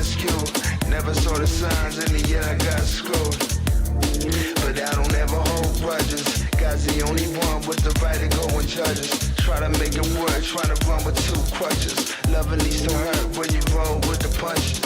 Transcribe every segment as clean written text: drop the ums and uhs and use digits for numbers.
rescue. Never saw the signs, in the end I got schooled. But I don't ever hold grudges. God's the only one with the right to go and judge us. Try to make it work, try to run with two crutches. Loving needs to hurt when you roll with the punches.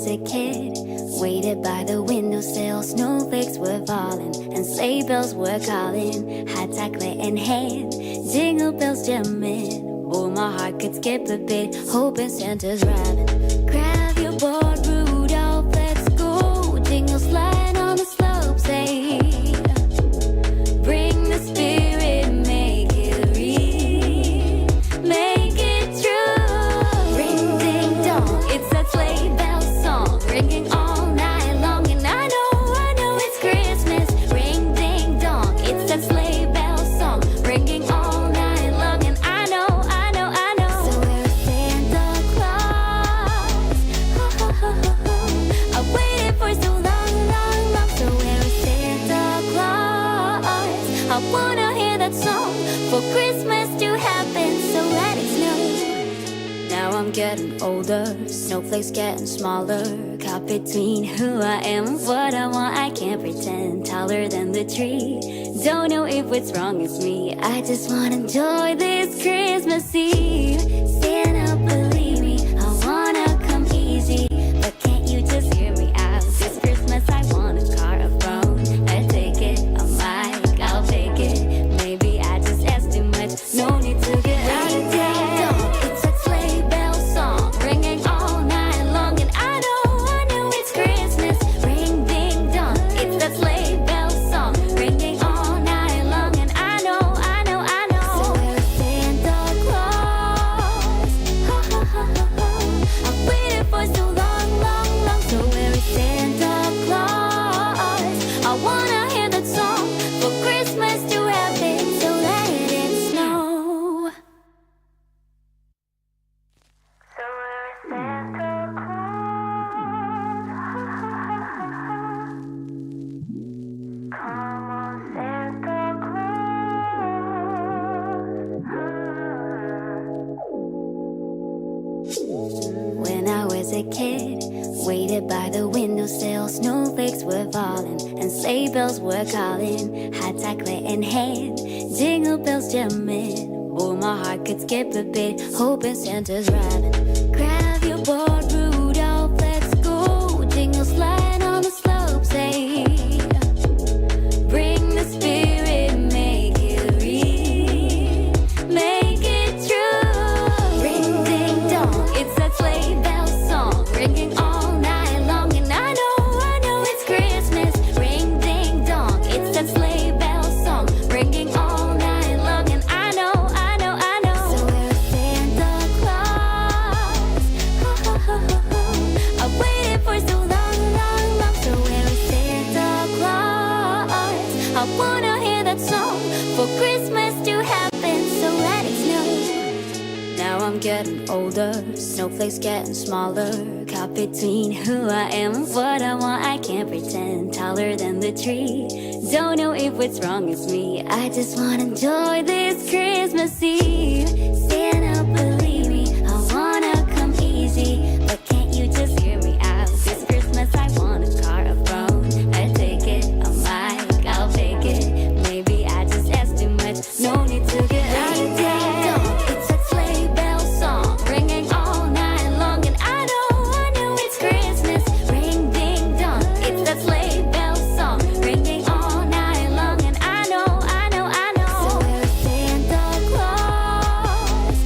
was a kid, waited by the windowsill, snowflakes were falling and sleigh bells were calling. High chocolate in hand, jingle bells jamming. Oh, my heart could skip a bit, hoping Santa's rhyming. Grab your board, Rudolph, let's go. Jingle slide on the slopes, hey. Bring the spirit, make it real, make it true. Ring ding dong, it's that sleigh bell song, ringing all night long. And I know it's Christmas. Ring ding dong, it's that sleigh bell song, ringing all night long. And I know. So where's Santa Claus? I waited for so long. So where's Santa Claus? I wanna hear that song for Christmas to happen, so let it snow. Now I'm getting older, snowflakes getting smaller. Caught between who I am and what I want, I can't pretend. Taller than the tree, don't know if what's wrong is me. I just wanna enjoy this Christmas Eve. Santa, believe me, I wanna come easy, but can't you just hear me out? This Christmas I want a car, a phone, a ticket, a mic, I'll take it. Maybe I just asked too much, no need to get out of town. It's a sleigh bell song, ringing all night long. And I know it's Christmas. Ring ding dong, it's that sleigh bell song, ringing all night long. And I know. So where's Santa Claus? I waited for so long. So where is Santa Claus? I wanna hear that song for Christmas to happen, so let it snow. So where is Santa Claus? Come on, Santa Claus. When I was a kid, waited by the windowsill, snowflakes were falling and sleigh bells were calling. Hot chocolate in hand, jingle bells jamming. Oh, my heart could skip a bit, hoping Santa's rhyming. Grab your board, Rudolph, let's go. Jingle slide on the slopes, hey. Bring the spirit, make it real, make it true. Ring ding dong, it's that sleigh bell song, ringing all night long. And I know it's Christmas. Ring ding dong, it's that sleigh bell song, ringing all night long. And I know. So where's Santa Claus? I waited for so long. So where is Santa Claus? I wanna hear that song for Christmas to happen, so let it snow. Now I'm getting older, snowflakes getting smaller. Caught between who I am and what I want, I can't pretend. Taller than the tree, don't know if what's wrong is me. I just wanna enjoy this Christmas Eve. Santa, believe me, I wanna come easy, but can't you just hear me out? This Christmas I want a car, a phone, a ticket, a mic, I'll take it. Maybe I just asked too much, no need to get out of town. It's a sleigh bell song, ringing all night long. And I know it's Christmas. Ring ding dong, it's that sleigh bell song, ringing all night long. And I know. So where's Santa Claus?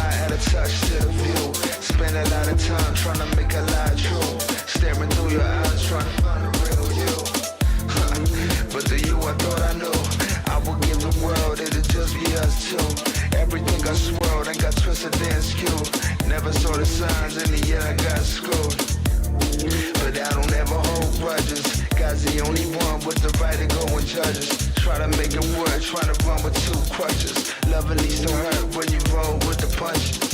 fly at a touch to the view. Spend a lot of time trying to make a lie true. Staring through your eyes trying to find the real you. But the you I thought I knew, I would give the world, it'd just be us two. Everything got swirled and got twisted and skewed. Never saw the signs, in the end I got screwed. But I don't ever hold grudges. God's the only one with the right to go and judge us. Try to make it work, try to run with two crutches. Love at least don't hurt when you roll with the punches.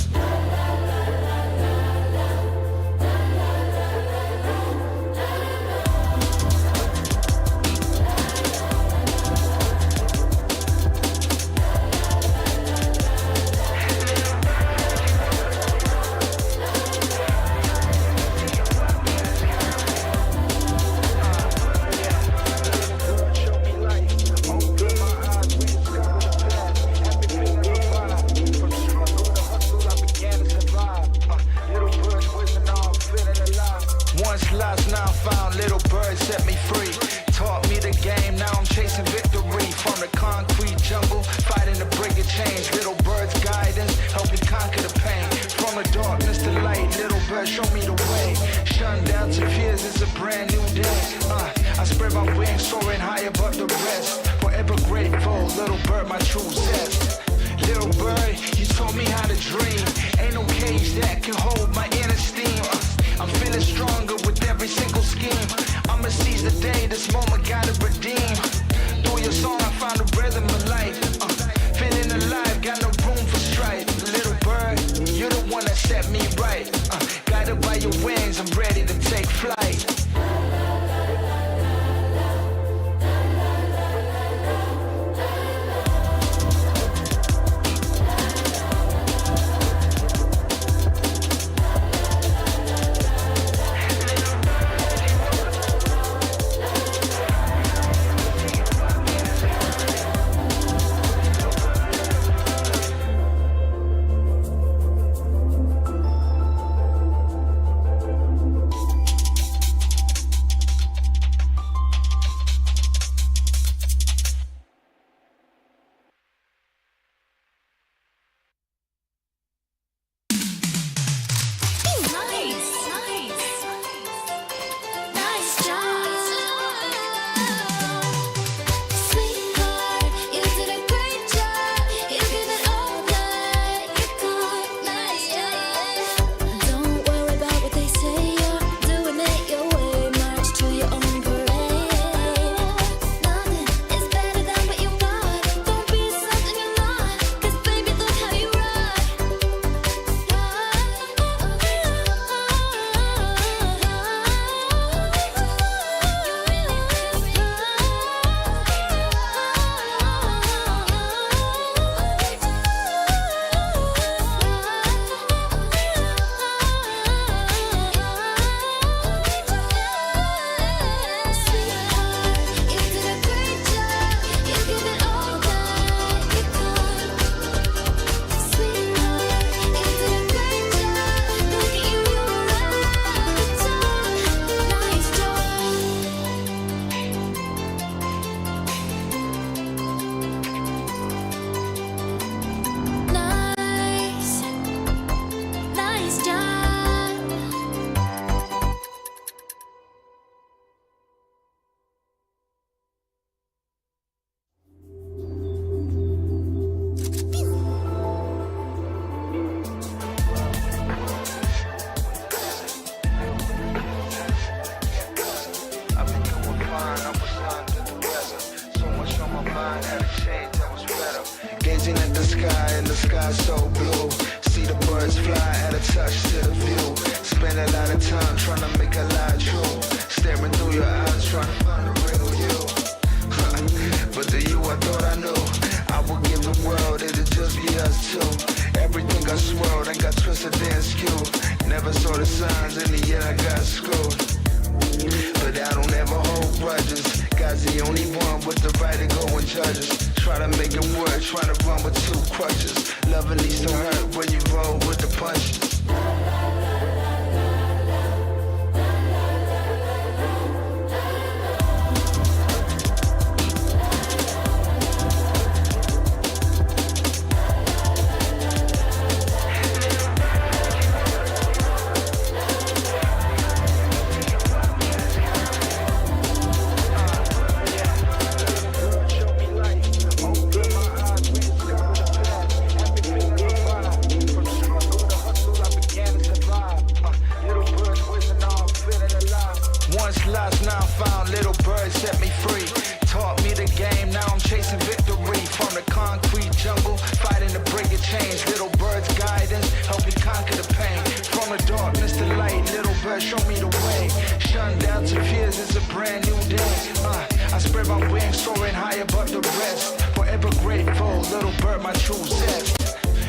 true zest.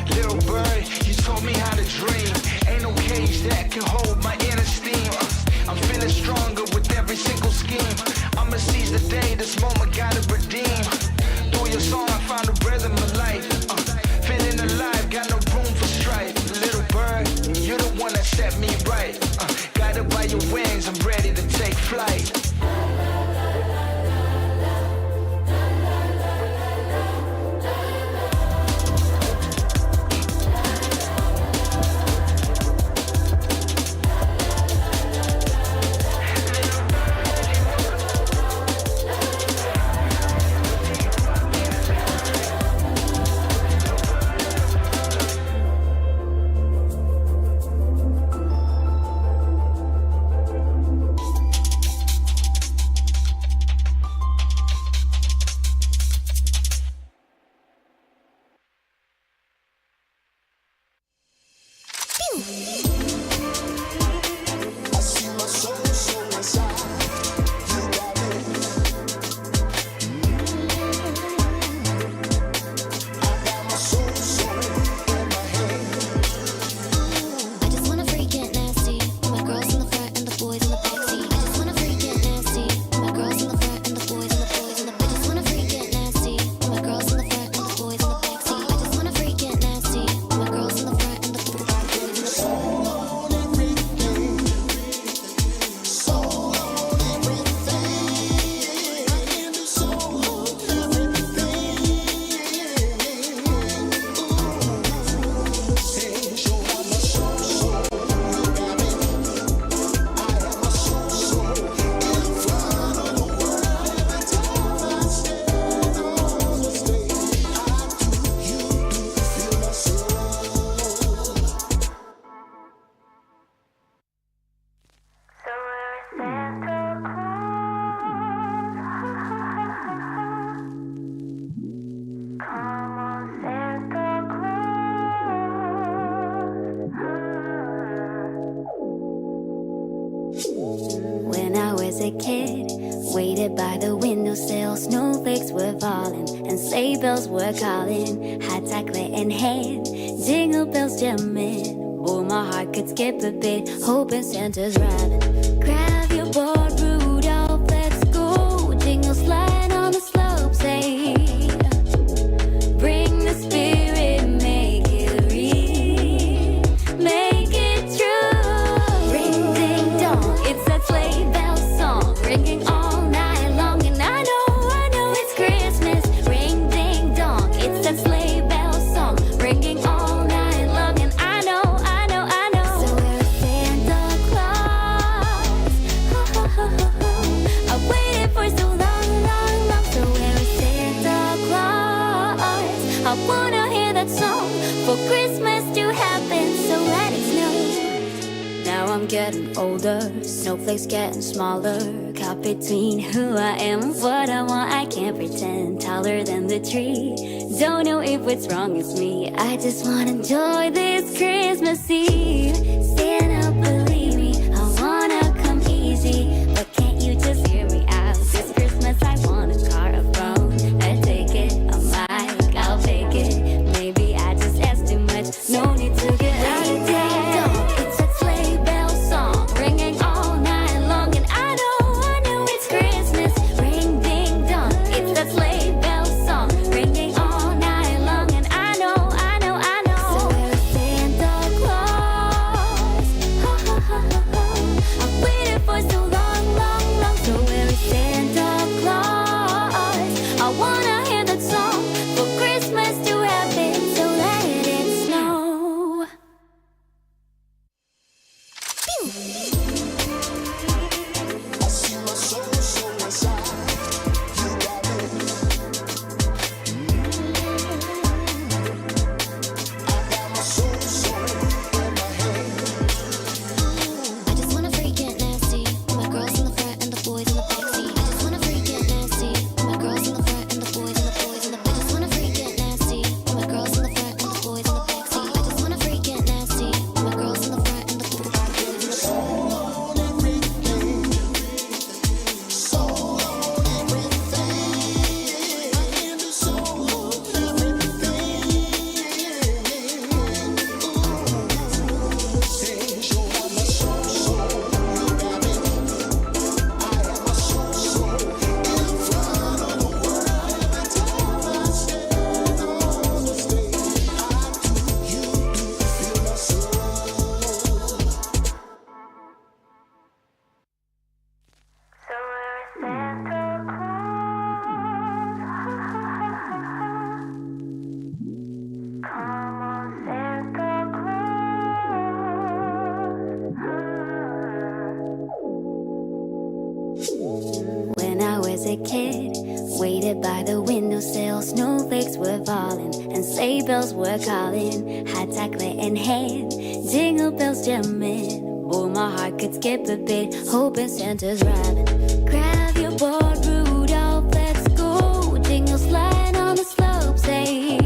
Little bird, you taught me how to dream. Ain't no cage that can hold my inner steam. I'm feeling stronger with every single scheme. I'ma seize the day, this moment gotta redeem. Through your song I found a rhythm of life. Feeling alive, got no room for strife. Little bird, you're the one that set me right. Guided by your wings, I'm ready to take flight. When I was a kid, waited by the windowsill, snowflakes were falling and sleigh bells were calling. Hot chocolate in hand, jingle bells jamming. Oh, my heart could skip a bit, hoping Santa's riding. Grab your board, Rudolph, let's go. Jingle slide on the slopes, hey. Bring the spirit, make it real, make it true. Ring ding dong, it's that sleigh bell song, ringing all night long. And I know it's Christmas. Ring ding dong, it's that sleigh bell song, ringing all night long. And I know. So we're Santa Claus. I waited for so long. So we're Santa Claus. I wanna hear that song for Christmas to happen, so let it snow. Now I'm getting older, snowflakes getting smaller. Caught between who I am and what I want, I can't pretend. Taller than the tree, don't know if what's wrong is me. I just wanna enjoy this Christmas Eve. Santa, believe me, I wanna come easy, but can't you just hear me out? This Christmas I want a car, a phone, a ticket, a mic, I'll take it. Maybe I just asked too much, no need to get ring ding dong, it's that sleigh bell song, ringing all night long. And I know it's Christmas. Ring ding dong, it's that sleigh bell song, ringing all night long. And I know. So we're Santa Claus. a kid. Waited by the windowsill, snowflakes were falling, and sleigh bells were calling. High chocolate in hand, jingle bells jamming. Oh, my heart could skip a bit, hoping Santa's rhyming. Grab your board, Rudolph, let's go. Jingle slide on the slopes, hey.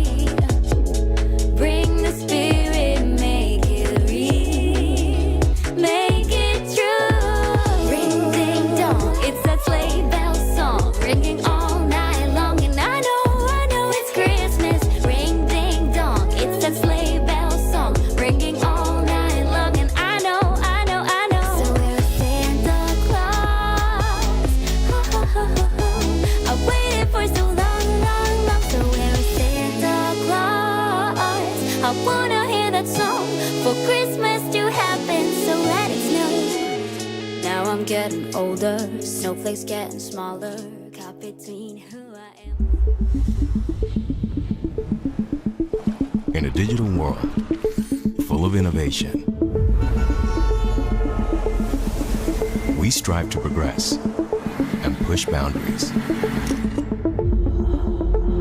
Bring the spirit, make it real, make it true. Ring ding dong, it's that sleigh bell song, ringing all night long, and I know it's Christmas. Ring ding dong, it's that sleigh bell song, ringing all night long, and I know. So we're Santa Claus. Ho, ho, ho, ho, ho. I waited for so long. So we're Santa Claus. I wanna hear that song for Christmas to happen, so let it snow. Now I'm getting older, snowflakes getting smaller, caught between who I am. In a digital world full of innovation, we strive to progress and push boundaries,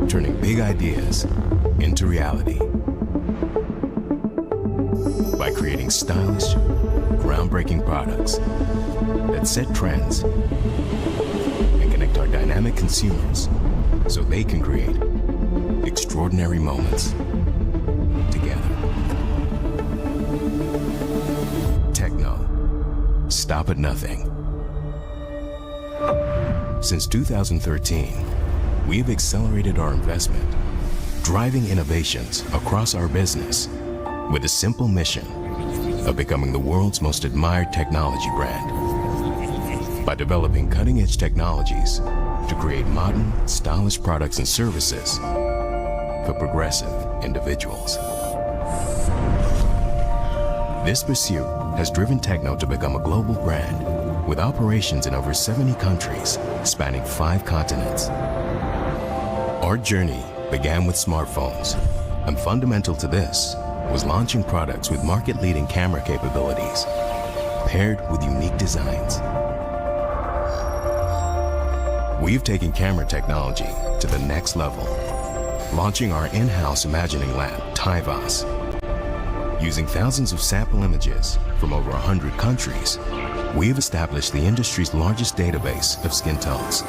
turning big ideas into reality. By creating stylish, groundbreaking products that set trends and connect our dynamic consumers so they can create extraordinary moments together. Techno, stop at nothing. Since 2013, we have accelerated our investment, driving innovations across our business with a simple mission of becoming the world's most admired technology brand. By developing cutting-edge technologies to create modern, stylish products and services for progressive individuals. This pursuit has driven Techno to become a global brand with operations in over 70 countries spanning 5 continents. Our journey began with smartphones, and fundamental to this was launching products with market-leading camera capabilities paired with unique designs. We've taken camera technology to the next level, launching our in-house imagining lab, TIVAS. Using thousands of sample images from over 100 countries, we have established the industry's largest database of skin tones.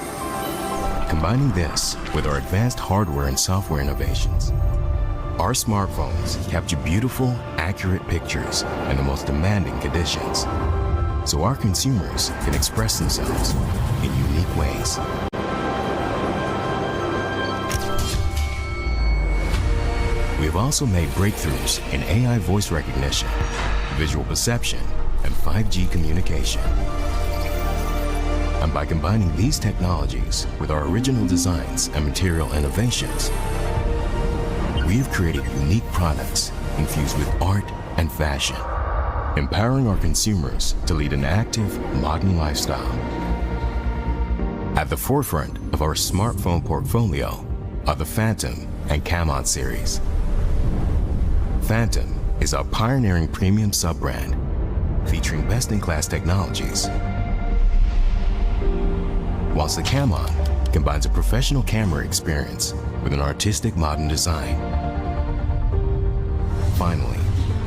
Combining this with our advanced hardware and software innovations, our smartphones capture beautiful, accurate pictures in the most demanding conditions, so our consumers can express themselves in unique ways. We have also made breakthroughs in AI voice recognition, visual perception, and 5G communication. And by combining these technologies with our original designs and material innovations, we have created unique products infused with art and fashion, empowering our consumers to lead an active, modern lifestyle. At the forefront of our smartphone portfolio are the Phantom and Camon series. Phantom is our pioneering premium sub-brand, featuring best-in-class technologies, whilst the Camon combines a professional camera experience with an artistic modern design. Finally,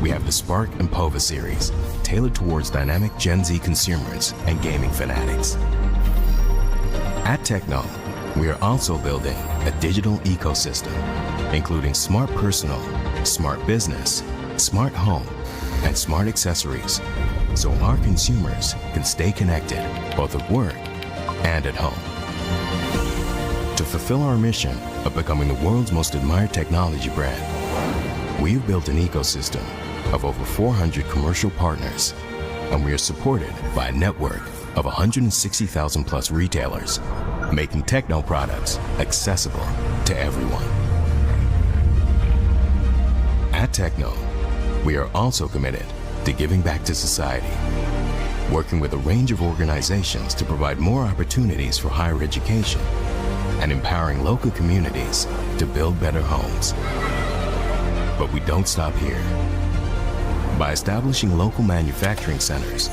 we have the Spark and Pova series, tailored towards dynamic Gen Z consumers and gaming fanatics. At Techno, we are also building a digital ecosystem, including smart personal, smart business, smart home, and smart accessories, so our consumers can stay connected both at work and at home. To fulfill our mission of becoming the world's most admired technology brand, we have built an ecosystem of over 400 commercial partners, and we are supported by a network of 160,000 plus retailers, making Techno products accessible to everyone. At Techno, we are also committed to giving back to society, working with a range of organizations to provide more opportunities for higher education and empowering local communities to build better homes. But we don't stop here. By establishing local manufacturing centers,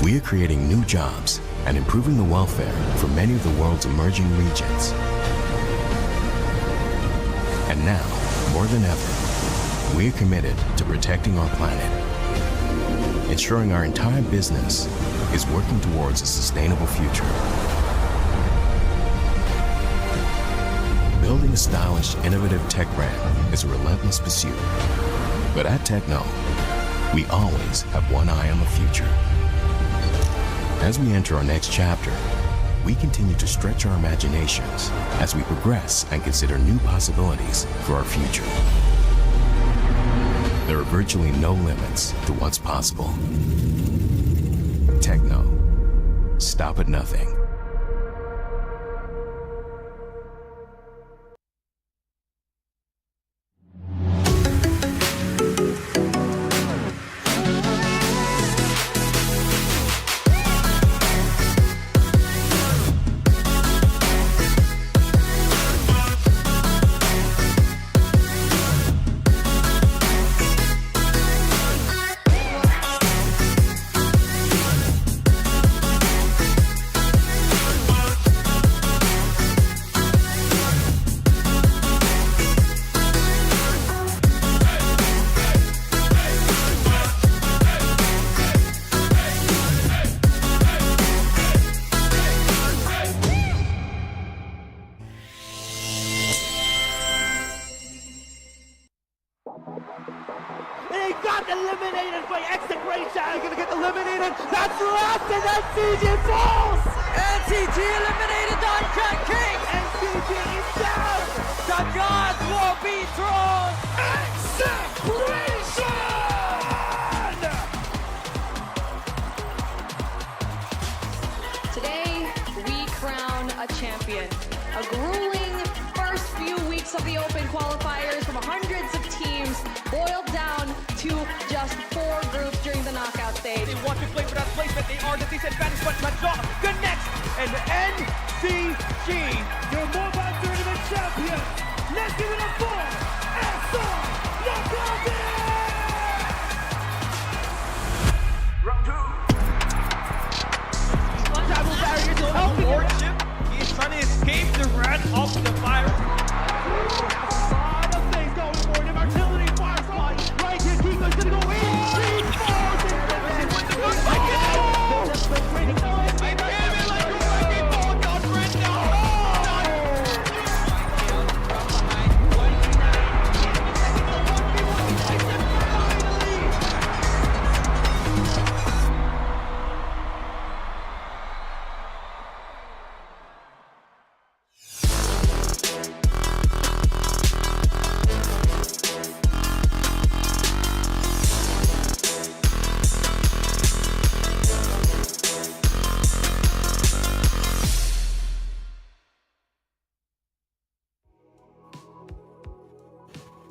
we are creating new jobs and improving the welfare for many of the world's emerging regions. And now, more than ever, we are committed to protecting our planet, ensuring our entire business is working towards a sustainable future. Building a stylish, innovative tech brand is a relentless pursuit. But at Techno, we always have one eye on the future. As we enter our next chapter, we continue to stretch our imaginations as we progress and consider new possibilities for our future. There are virtually no limits to what's possible. Techno. Stop at nothing. He got eliminated by execration. He's gonna get eliminated. That's left, and then CG falls. NCG eliminated Duncan King. NCG is down. The gods will be thrown. Execration. Today, we crown a champion. A grueling first few weeks of the Open qualifiers from hundreds of teams boiled down to just 4 groups during the knockout stage. They want to play for that placement. They are the disadvantage, but Major connects. And NCG, your mobile tournament champion. Let's give it up for SR Knockout. Round 2. Travel barriers will help him. He's trying to escape the wrath of the fire. A lot of things going for him. Artillery, Firefly. Right here, Kiko's gonna go in. He falls in with the good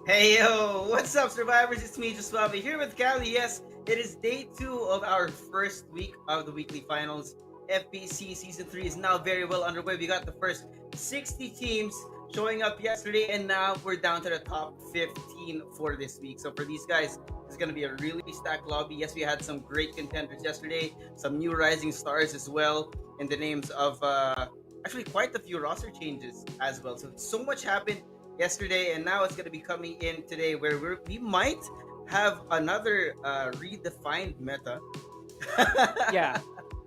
Hey yo, what's up survivors? It's me, Juswabi, here with Callie. Yes, it is day 2 of our first week of the weekly finals. FPC Season 3 is now very well underway. We got the first 60 teams showing up yesterday, and now we're down to the top 15 for this week. So for these guys, it's going to be a really stacked lobby. Yes, we had some great contenders yesterday, some new rising stars as well, in the names of actually quite a few roster changes as well. So much happened yesterday, and now it's going to be coming in today, where we might have another redefined meta.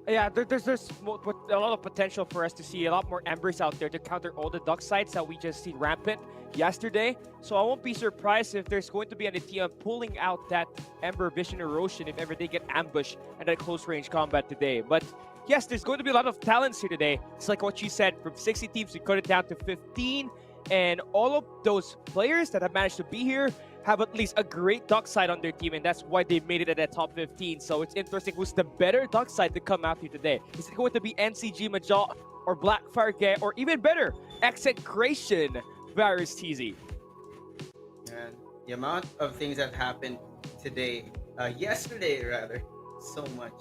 There's a lot of potential for us to see a lot more embers out there to counter all the duck sites that we just see rampant yesterday. So I won't be surprised if there's going to be an team pulling out that ember vision erosion if ever they get ambushed at a close range combat today. But yes, there's going to be a lot of talents here today. It's like what you said, from 60 teams we cut it down to 15. And all of those players that have managed to be here have at least a great duck side on their team, and that's why they made it at that top 15. So it's interesting who's the better duck side to come out here today. Is it going to be NCG Major or Blackfire, or even better, Execration Varus TZ? And the amount of things that happened today, yesterday rather, so much.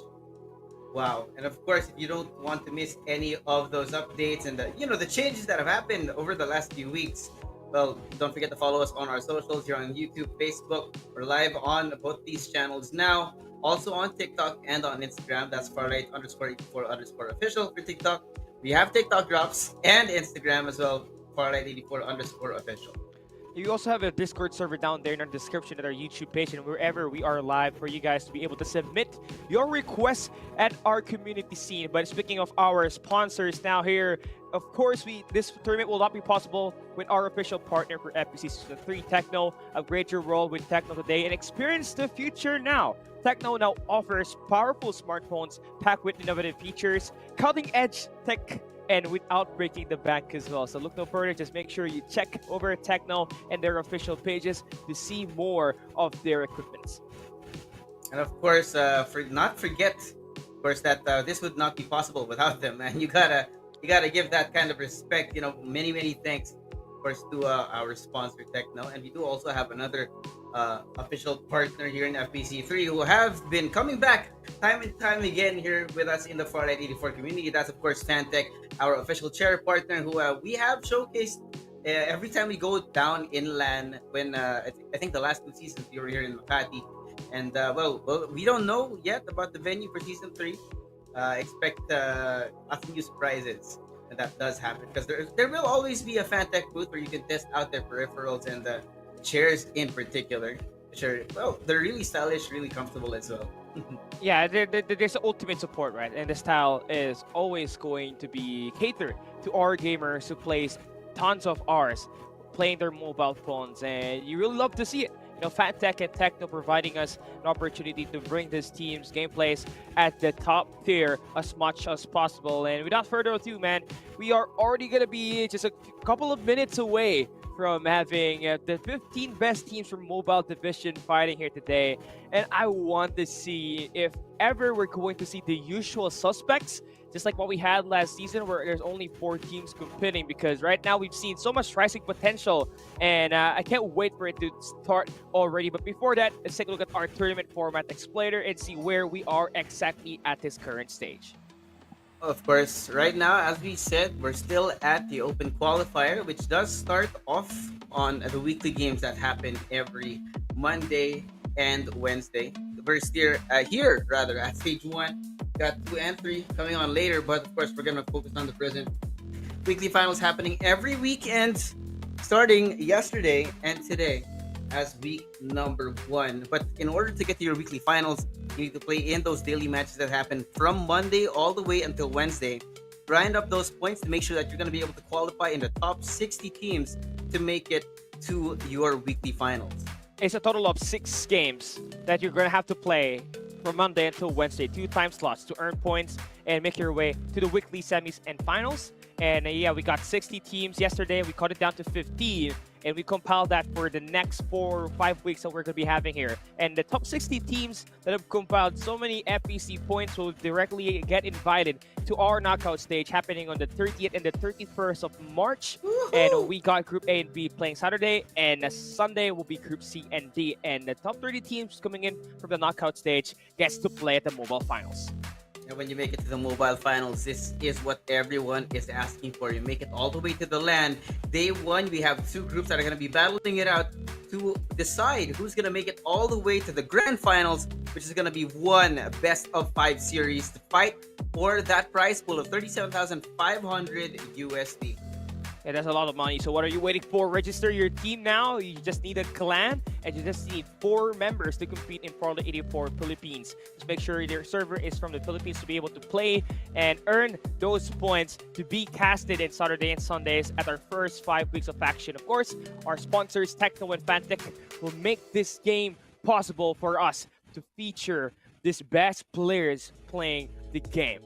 Wow. And of course, if you don't want to miss any of those updates and the changes that have happened over the last few weeks, well, don't forget to follow us on our socials here on YouTube, Facebook. We're live on both these channels now. Also on TikTok and on Instagram. That's Farlight _84 official for TikTok. We have TikTok drops and Instagram as well. Farlight 84 official. You also have a Discord server down there in our description at our YouTube page and wherever we are live for you guys to be able to submit your requests at our community scene. But speaking of our sponsors now here, of course, this tournament will not be possible with our official partner for FPC Season 3, Techno. Upgrade your role with Techno today and experience the future now. Techno now offers powerful smartphones packed with innovative features, cutting-edge tech, and without breaking the bank as well. So look no further, just make sure you check over Techno and their official pages to see more of their equipments. And of course, forget, of course, that this would not be possible without them. And you gotta give that kind of respect. Many thanks, of course, to our sponsor Techno, and we do also have another official partner here in FPC3 who have been coming back time and time again here with us in the Farlight 84 community. That's of course Fantech, our official chair partner, who we have showcased every time we go down inland. When I think the last 2 seasons you were here in Makati, and well, we don't know yet about the venue for season 3. Expect lots of new surprises. And that does happen because there will always be a Fantech booth where you can test out their peripherals and the chairs in particular, which are, well, they're really stylish, really comfortable as well. Yeah, there's ultimate support, right? And the style is always going to be catered to our gamers who plays tons of hours playing their mobile phones, and you really love to see it. Fantech and Techno providing us an opportunity to bring this team's gameplays at the top tier as much as possible. And without further ado, man, we are already going to be just a couple of minutes away from having the 15 best teams from Mobile Division fighting here today. And I want to see if ever we're going to see the usual suspects, just like what we had last season where there's only 4 teams competing, because right now we've seen so much rising potential, and I can't wait for it to start already. But before that, let's take a look at our tournament format explainer and see where we are exactly at this current stage. Of course, right now, as we said, we're still at the Open Qualifier, which does start off on the weekly games that happen every Monday and Wednesday. We're here at Stage 1. Got 2 and 3 coming on later, but of course, we're going to focus on the present. Weekly finals happening every weekend, starting yesterday and today as week number 1. But in order to get to your weekly finals, you need to play in those daily matches that happen from Monday all the way until Wednesday. Grind up those points to make sure that you're going to be able to qualify in the top 60 teams to make it to your weekly finals. It's a total of 6 games that you're going to have to play from Monday until Wednesday, 2 time slots to earn points and make your way to the weekly semis and finals. And yeah, we got 60 teams yesterday. We cut it down to 15, and we compiled that for the next 4 or 5 weeks that we're going to be having here. And the top 60 teams that have compiled so many FPC points will directly get invited to our knockout stage happening on the 30th and the 31st of March. And we got Group A and B playing Saturday, and Sunday will be Group C and D. And the top 30 teams coming in from the knockout stage gets to play at the mobile finals. And when you make it to the mobile finals, this is what everyone is asking for. You make it all the way to the land. Day 1, we have 2 groups that are going to be battling it out to decide who's going to make it all the way to the grand finals, which is going to be one best of 5 series to fight for that prize pool of 37,500 USD. Yeah, that's a lot of money. So what are you waiting for? Register your team now. You just need a clan, and you just need 4 members to compete in Farlight 84 Philippines. Just make sure your server is from the Philippines to be able to play and earn those points to be casted in Saturday and Sundays at our first 5 weeks of action. Of course, our sponsors, Techno and Fantech, will make this game possible for us to feature these best players playing the game.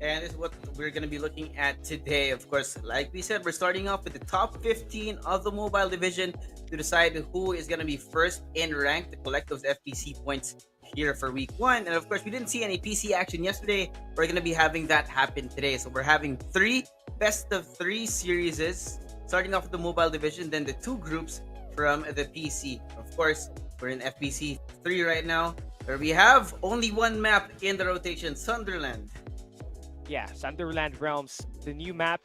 And this is what we're going to be looking at today. Of course, like we said, we're starting off with the top 15 of the mobile division to decide who is going to be first in rank to collect those FPC points here for week 1. And of course, we didn't see any PC action yesterday. We're going to be having that happen today. So we're having 3 best of 3 series, starting off with the mobile division, then the 2 groups from the PC. Of course, we're in FPC 3 right now, where we have only 1 map in the rotation, Sunderland. Yeah, Sunderland Realms, the new map,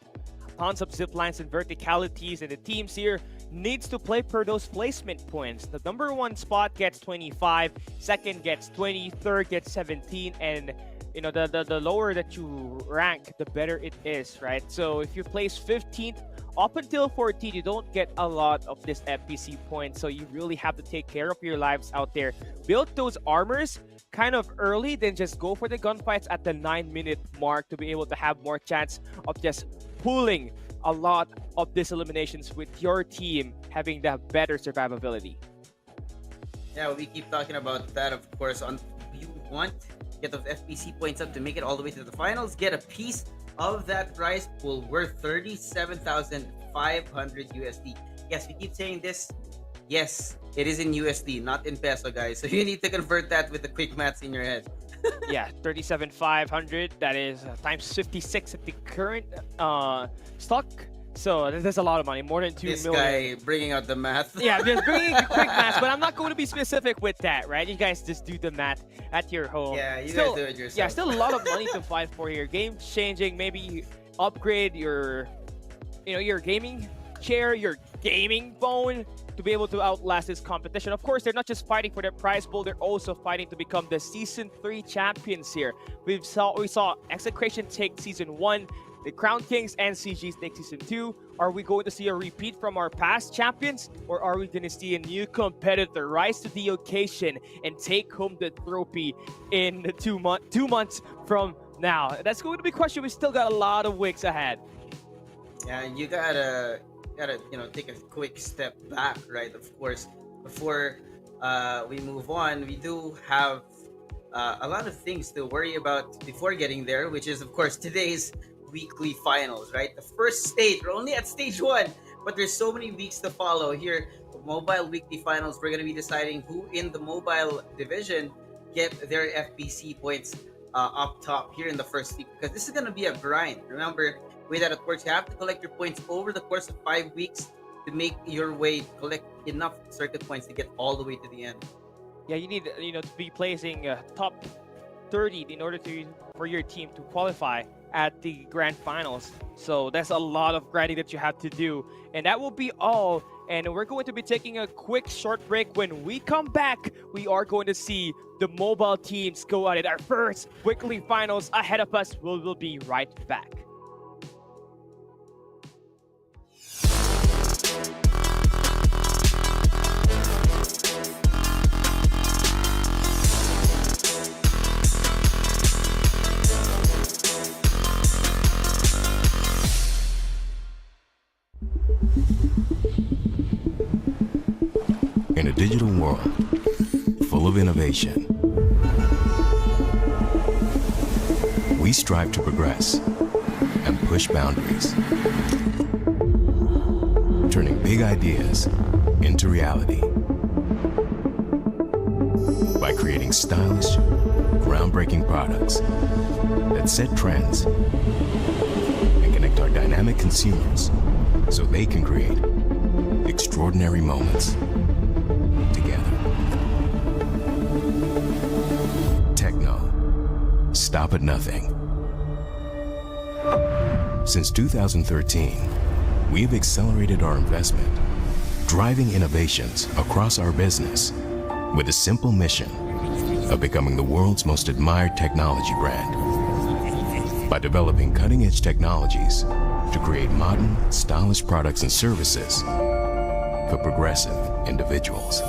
tons of zip lines and verticalities, and the teams here needs to play per those placement points. The number 1 spot gets 25, second gets 20, third gets 17, and the lower that you rank, the better it is, right? So if you place 15th up until 14, you don't get a lot of this FPC points. So you really have to take care of your lives out there. Build those armors kind of early, then just go for the gunfights at the 9-minute mark to be able to have more chance of just pulling a lot of these eliminations with your team having the better survivability. Yeah, we keep talking about that, of course. You want to get those FPC points up to make it all the way to the finals, get a piece of that prize pool worth 37,500 USD. Yes, we keep saying this. Yes, it is in USD, not in peso, guys. So you need to convert that with the quick maths in your head. Yeah, 37,500. That is times 56 at the current stock. So that's a lot of money, more than 2 this million. Guy bringing out the math. Yeah, just bringing the quick math, but I'm not going to be specific with that, right? You guys just do the math at your home. Yeah, you still, guys do it yourself. Yeah, still a lot of money to fight for here. Game changing, maybe upgrade your, your gaming chair, your gaming phone to be able to outlast this competition. Of course, they're not just fighting for their prize pool, they're also fighting to become the Season 3 champions here. We saw Execration take Season 1, the Crown Kings and CGs take Season 2. Are we going to see a repeat from our past champions, or are we going to see a new competitor rise to the occasion and take home the trophy in 2 months from now? That's going to be a question. We still got a lot of weeks ahead. Yeah, you gotta take a quick step back, right? Of course, before we move on, we do have a lot of things to worry about before getting there, which is, of course, today's weekly finals, right? The first stage, we're only at stage 1, but there's so many weeks to follow here. The mobile weekly finals, we're going to be deciding who in the mobile division get their FPC points up top here in the first week, because this is going to be a grind. Remember, the way that it works, you have to collect your points over the course of 5 weeks to make your way, collect enough circuit points to get all the way to the end. Yeah, you need to be placing top 30 in order for your team to qualify at the grand finals. So that's a lot of grinding that you have to do, and that will be all. And we're going to be taking a quick short break. When we come back, we are going to see the mobile teams go at it. Our first weekly finals ahead of us. We'll be right back. In a digital world full of innovation, we strive to progress and push boundaries, turning big ideas into reality. By creating stylish, groundbreaking products that set trends and connect our dynamic consumers so they can create extraordinary moments together. Techno. Stop at nothing. Since 2013, we have accelerated our investment, driving innovations across our business with a simple mission of becoming the world's most admired technology brand. By developing cutting-edge technologies to create modern, stylish products and services for progressive individuals.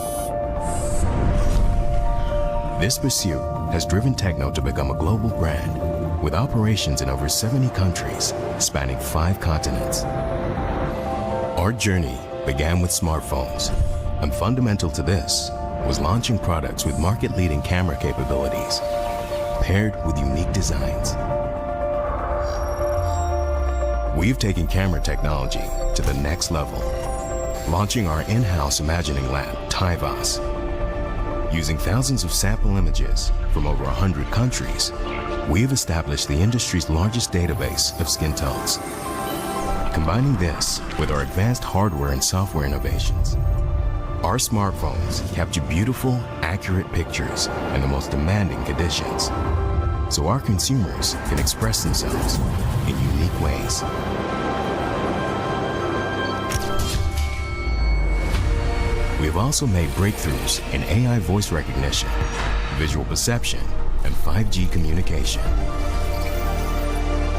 This pursuit has driven Techno to become a global brand with operations in over 70 countries spanning 5 continents. Our journey began with smartphones, and fundamental to this was launching products with market-leading camera capabilities paired with unique designs. We've taken camera technology to the next level, launching our in-house imagining lab, TIVAS. Using thousands of sample images from over 100 countries, we have established the industry's largest database of skin tones. Combining this with our advanced hardware and software innovations, our smartphones capture beautiful, accurate pictures in the most demanding conditions, so our consumers can express themselves in unique ways. We have also made breakthroughs in AI voice recognition, visual perception, and 5G communication.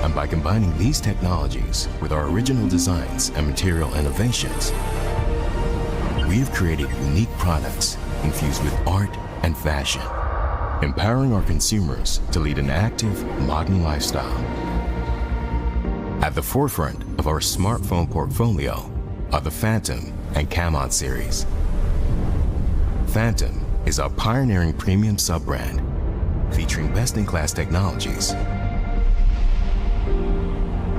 And by combining these technologies with our original designs and material innovations, we have created unique products infused with art and fashion, empowering our consumers to lead an active, modern lifestyle. At the forefront of our smartphone portfolio are the Phantom and Camon series. Phantom is our pioneering premium sub-brand, featuring best-in-class technologies,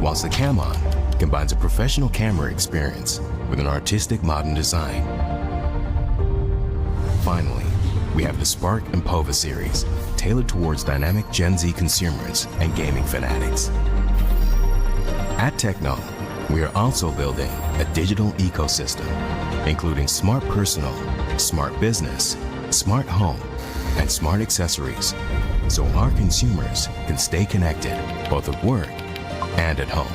whilst the Camon combines a professional camera experience with an artistic modern design. Finally, we have the Spark and Pova series, tailored towards dynamic Gen Z consumers and gaming fanatics. At Techno, we are also building a digital ecosystem, including smart personal, smart business, smart home, and smart accessories, so our consumers can stay connected both at work and at home.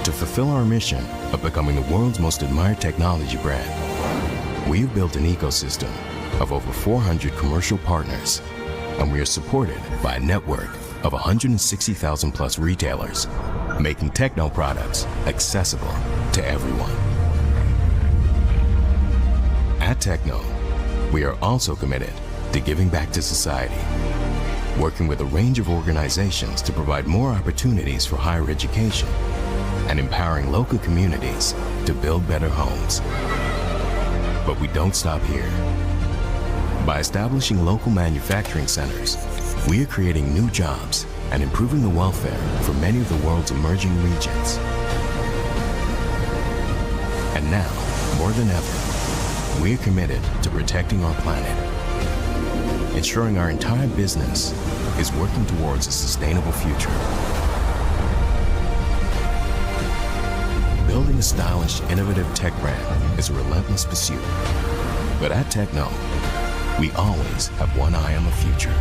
To fulfill our mission of becoming the world's most admired technology brand, we have built an ecosystem of over 400 commercial partners, and we are supported by a network of 160,000 plus retailers, making Techno products accessible to everyone. At Techno, we are also committed to giving back to society, working with a range of organizations to provide more opportunities for higher education and empowering local communities to build better homes. But we don't stop here. By establishing local manufacturing centers, we are creating new jobs and improving the welfare for many of the world's emerging regions. And now, more than ever, we are committed to protecting our planet, ensuring our entire business is working towards a sustainable future. Building a stylish, innovative tech brand is a relentless pursuit. But at Techno, we always have one eye on the future.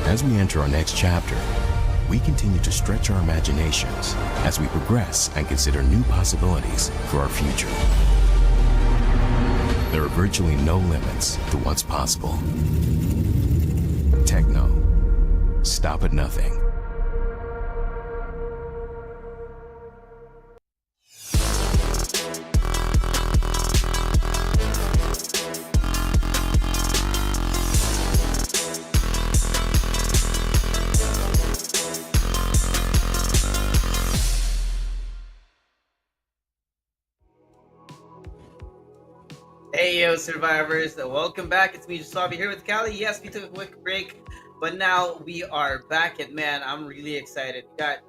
As we enter our next chapter, we continue to stretch our imaginations as we progress and consider new possibilities for our future. There are virtually no limits to what's possible. Techno, stop at nothing. Hey yo, survivors! Welcome back. It's me, Jasavi, here with Callie. Yes, we took a quick break, but now we are back, and man, I'm really excited. We got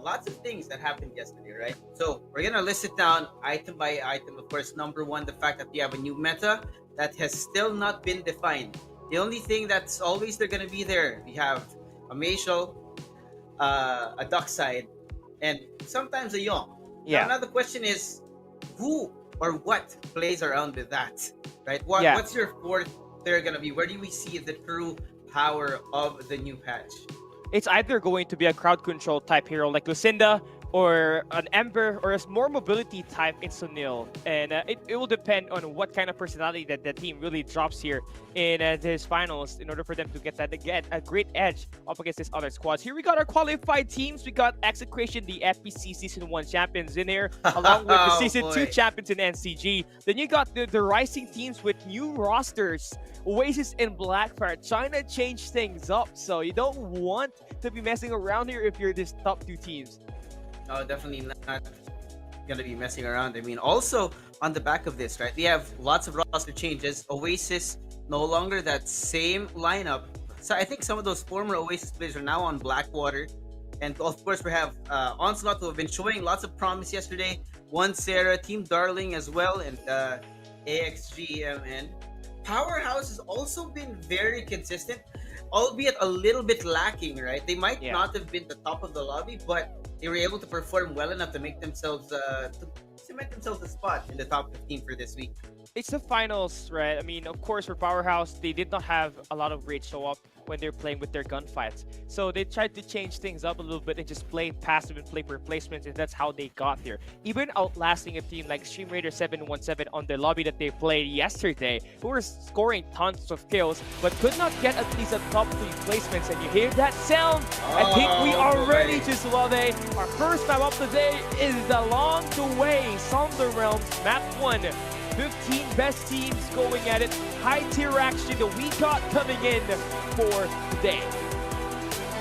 lots of things that happened yesterday, right? So we're gonna list it down item by item. Of course, number one, the fact that we have a new meta that has still not been defined. The only thing that's always they're gonna be there, we have a Mayshel, a Duck side, and sometimes a Young. Yeah. Now the question is, who or what plays around with that, right? What's your fourth player gonna be? Where do we see the true power of the new patch? It's either going to be a crowd control type hero like Lucinda, or an Ember, or a more mobility type in Sunil. And it will depend on what kind of personality that the team really drops here in this finals in order for them to get a great edge up against these other squads. Here we got our qualified teams. We got Execration, the FPC Season 1 champions in here, along with the Season 2 champions in NCG. Then you got the rising teams with new rosters. Oasis and Blackfire trying to change things up. So you don't want to be messing around here if you're this top two teams. No, definitely not gonna be messing around. I mean, also on the back of this, right? We have lots of roster changes. Oasis no longer that same lineup. So I think some of those former Oasis players are now on Blackwater, and of course we have Onslaught, who have been showing lots of promise yesterday. One Sarah, Team Darling as well, and AXGMN. Powerhouse has also been very consistent, albeit a little bit lacking, right? They might not have been the top of the lobby, but they were able to perform well enough to make themselves to cement themselves a spot in the top 15 for this week. It's the finals, right? I mean, of course, for Powerhouse, they did not have a lot of great show up when they're playing with their gunfights. So they tried to change things up a little bit and just play passive and play replacements, and that's how they got there. Even outlasting a team like Stream Raider 717 on the lobby that they played yesterday, who were scoring tons of kills, but could not get at least a top 3 placements. And you hear that sound? I think we are ready to Suave. Our first map of the day is along the way. Sonder Realms, map 1. 15 best teams going at it. High tier action that we got coming in for today.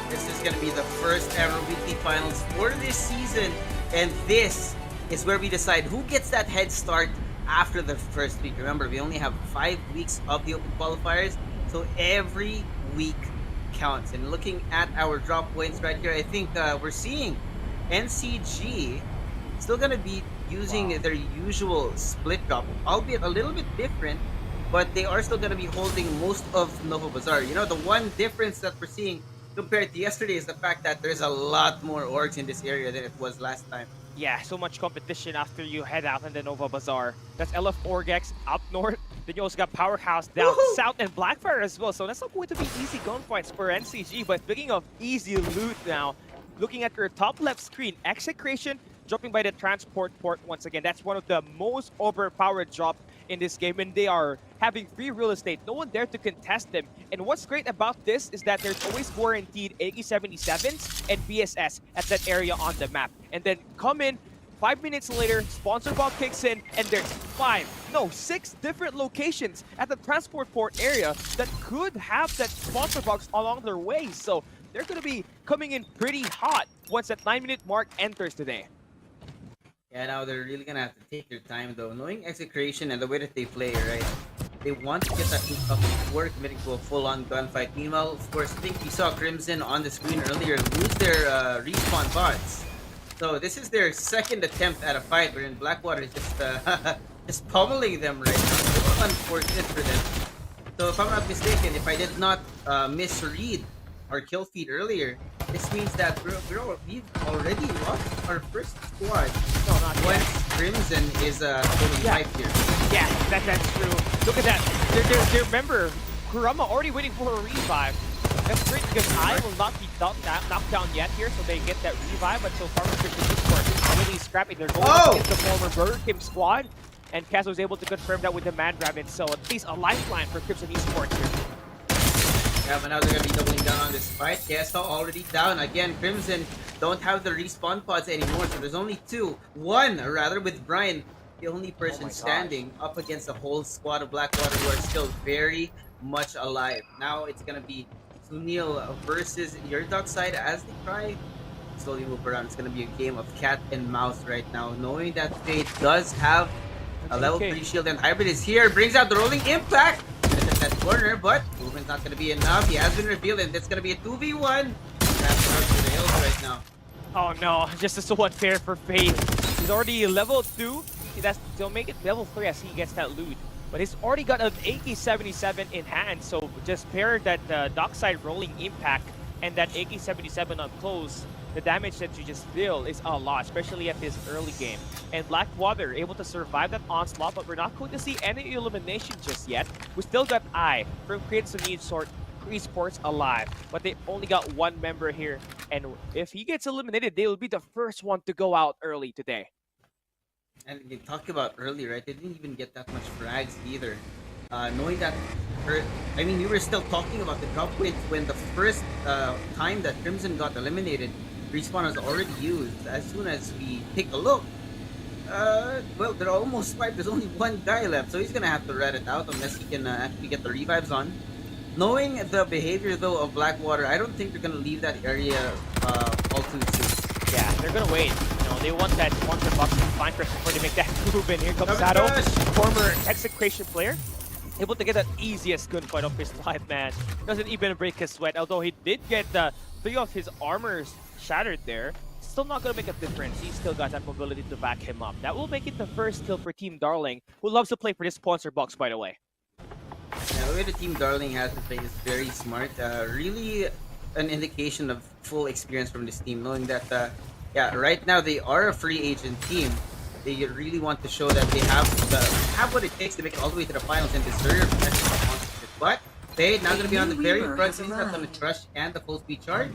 This is going to be the first ever weekly finals for this season. And this is where we decide who gets that head start after the first week. Remember, we only have 5 weeks of the open qualifiers. So every week counts. And looking at our drop points right here, I think we're seeing NCG still going to be using their usual split drop, albeit a little bit different, but they are still going to be holding most of Nova Bazaar. You know, the one difference that we're seeing compared to yesterday is the fact that there's a lot more orgs in this area than it was last time. Yeah, so much competition after you head out in the Nova Bazaar. That's LF Orgex up north. Then you also got Powerhouse down south and Blackfire as well. So that's not going to be easy gunfights for NCG. But speaking of easy loot now, looking at your top left screen, Execration dropping by the transport port once again. That's one of the most overpowered drops in this game, and they are having free real estate. No one there to contest them. And what's great about this is that there's always guaranteed AK-77s and BSS at that area on the map. And then come in, 5 minutes later, sponsor bot kicks in, and there's 6 different locations at the transport port area that could have that sponsor box along their way. So they're going to be coming in pretty hot once that 9-minute mark enters today. Yeah, now they're really gonna have to take their time though. Knowing Execration and the way that they play, right? They want to get that loot up before committing to a full-on gunfight. Meanwhile, of course, I think we saw Crimson on the screen earlier lose their respawn bots. So this is their second attempt at a fight, wherein Blackwater is just just pummeling them right now. So unfortunate for them. So if I'm not mistaken, if I did not misread our kill feed earlier, this means that we've already lost our first squad. No, not yet. Once Crimson is totally hyped here. Yeah, that's true. Look at that. They're remember, Kurama already waiting for a revive. That's great because I will not be knocked down yet here, so they get that revive. But so far, we're really scrappy. They're going against the former Burger King squad, and Kaz was able to confirm that with the man grab. So at least a lifeline for Crimson Esports here. Yeah, but now they're going to be doubling down on this fight. Kesto already down. Again, Crimson don't have the respawn pods anymore, so there's only one rather, with Brian, the only person standing up against a whole squad of Blackwater who are still very much alive. Now it's going to be Sunil versus your dark side as they try to slowly move around. It's going to be a game of cat and mouse right now, knowing that Fate does have a level 3 shield, and Hybrid is here, brings out the rolling impact at that corner, but movement's not going to be enough. He has been revealed, and it's going to be a 2v1. That's to the hills right now. Oh no, just so unfair for Fate. He's already level 2. They'll make it level 3 as he gets that loot. But he's already got an AK-77 in hand, so just pair that dockside rolling impact and that AK-77 up close, the damage that you just feel is a lot, especially at this early game. And Blackwater able to survive that onslaught, but we're not going to see any elimination just yet. We still got I from Crimson Esports alive, but they only got one member here. And if he gets eliminated, they will be the first one to go out early today. And we talked about earlier, right? They didn't even get that much frags either. Knowing that, we were still talking about the drop rate when the first time that Crimson got eliminated, respawn was already used. As soon as we take a look, well, they're almost wiped. There's only one guy left, so he's gonna have to rat it out unless he can actually get the revives on. Knowing the behavior though of Blackwater, I don't think they're gonna leave that area all too soon. Yeah, they're gonna wait. They want that sponsor box to find first before they make that move. And here comes Sato, former Execration player, able to get the easiest gunfight of his life, man. Doesn't even break his sweat, although he did get 3 of his armors shattered there. Still not gonna make a difference. He's still got that mobility to back him up. That will make it the first kill for Team Darling, who loves to play for this sponsor box, by the way. Yeah, the way the Team Darling has to play is very smart. Really an indication of full experience from this team, knowing that yeah, right now they are a free agent team. They really want to show that they have what it takes to make it all the way to the finals and deserve national sponsorship. But Fade now going to be on the very front. He's got on the crush and the full speed charge.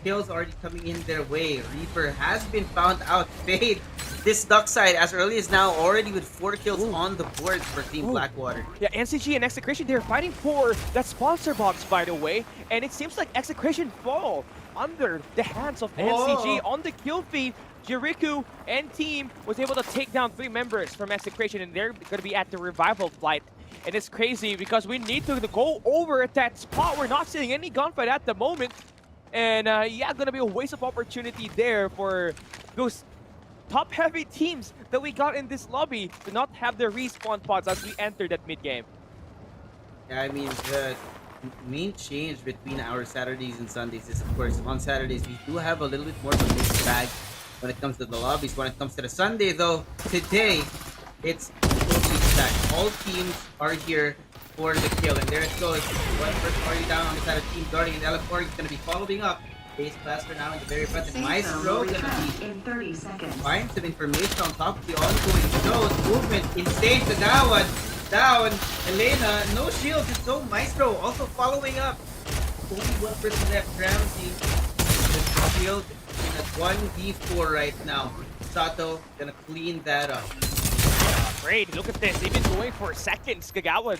Kills already coming in their way. Reaper has been found out. Fade this duck side as early as now already with 4 kills on the board for Team Blackwater. Yeah, NCG and Execration, they're fighting for that sponsor box, by the way, and it seems like Execration fall under the hands of NCG on the kill feed. Jericho and team was able to take down 3 members from Execration, and they're going to be at the revival flight. And it's crazy because we need to go over at that spot. We're not seeing any gunfight at the moment. And yeah, gonna be a waste of opportunity there for those top-heavy teams that we got in this lobby to not have their respawn pods as we enter that mid-game. Yeah, I mean, the main change between our Saturdays and Sundays is, of course, on Saturdays, we do have a little bit more of a mixed bag when it comes to the lobbies. When it comes to the Sunday, though, today, it's totally stacked. All teams are here for the kill, and there it goes. One person already down on the side of Team Darting, and LF4 is going to be following up. Base Blaster now in the very front, and Maestro going to be in 30 seconds. find some information on top of the ongoing shows. Movement, insane to Gawad. Down, Elena, no shields, it's no Maestro, also following up. Only one person left, Ramsey. The shield in a 1v4 right now. Sato gonna clean that up. Great, look at this, they've been going for seconds. Kagawa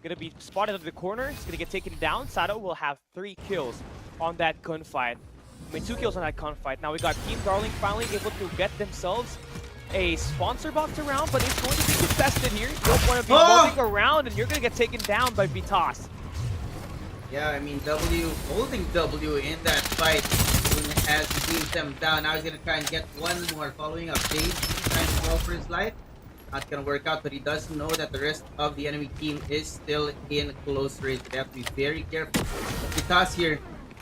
gonna be spotted in the corner, he's gonna get taken down. Sato will have 3 kills on that gunfight. I mean, 2 kills on that gunfight. Now we got Team Darling finally able to get themselves a sponsor box around, but it's going to be contested here. You don't want to be moving around and you're going to get taken down by Vitas. Yeah, I mean, W holding W in that fight as he beats them down. Now he's going to try and get one more following up. Dave trying to fall for his life. Not going to work out, but he does know that the rest of the enemy team is still in close range. They have to be very careful. Vitas here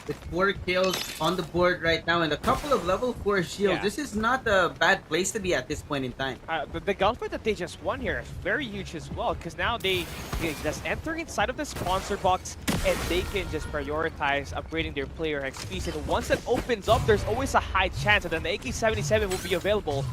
with 4 kills on the board right now and a couple of level 4 shields. Yeah. This is not a bad place to be at this point in time. The gunfight that they just won here is very huge as well, because now they just enter inside of the sponsor box and they can just prioritize upgrading their player XPs. And once that opens up, there's always a high chance that an AK-77 will be available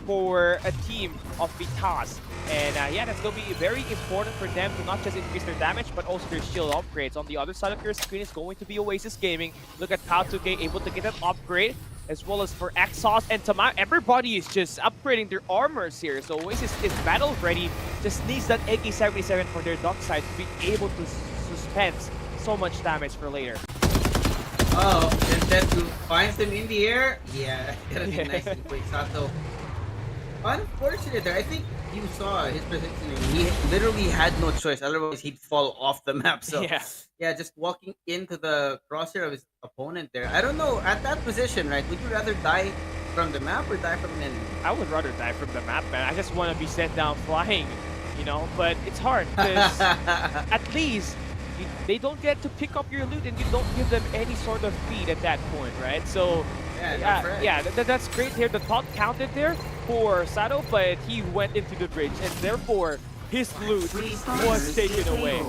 for a team of Vitas. And yeah, that's going to be very important for them to not just increase their damage, but also their shield upgrades. On the other side of your screen is going to be Oasis Gaming. Look at Pao2K able to get an upgrade, as well as for Exhaust and Tamao. Everybody is just upgrading their armors here. So Oasis is battle ready, just needs that AK-77 for their dock side to be able to suspend so much damage for later. Oh, Dentetsu finds them in the air. Yeah, gonna be nice and quick. Sato. Unfortunate there. I think you saw his positioning. He literally had no choice. Otherwise, he'd fall off the map. So, yeah, just walking into the crosshair of his opponent there. I don't know. At that position, right, would you rather die from the map or die from an enemy? I would rather die from the map, man. I just want to be sent down flying, you know? But it's hard, because at least they don't get to pick up your loot and you don't give them any sort of feed at that point, right? So, yeah, that's great here. The thought counted there for Sato, but he went into the bridge, and therefore his loot was taken away.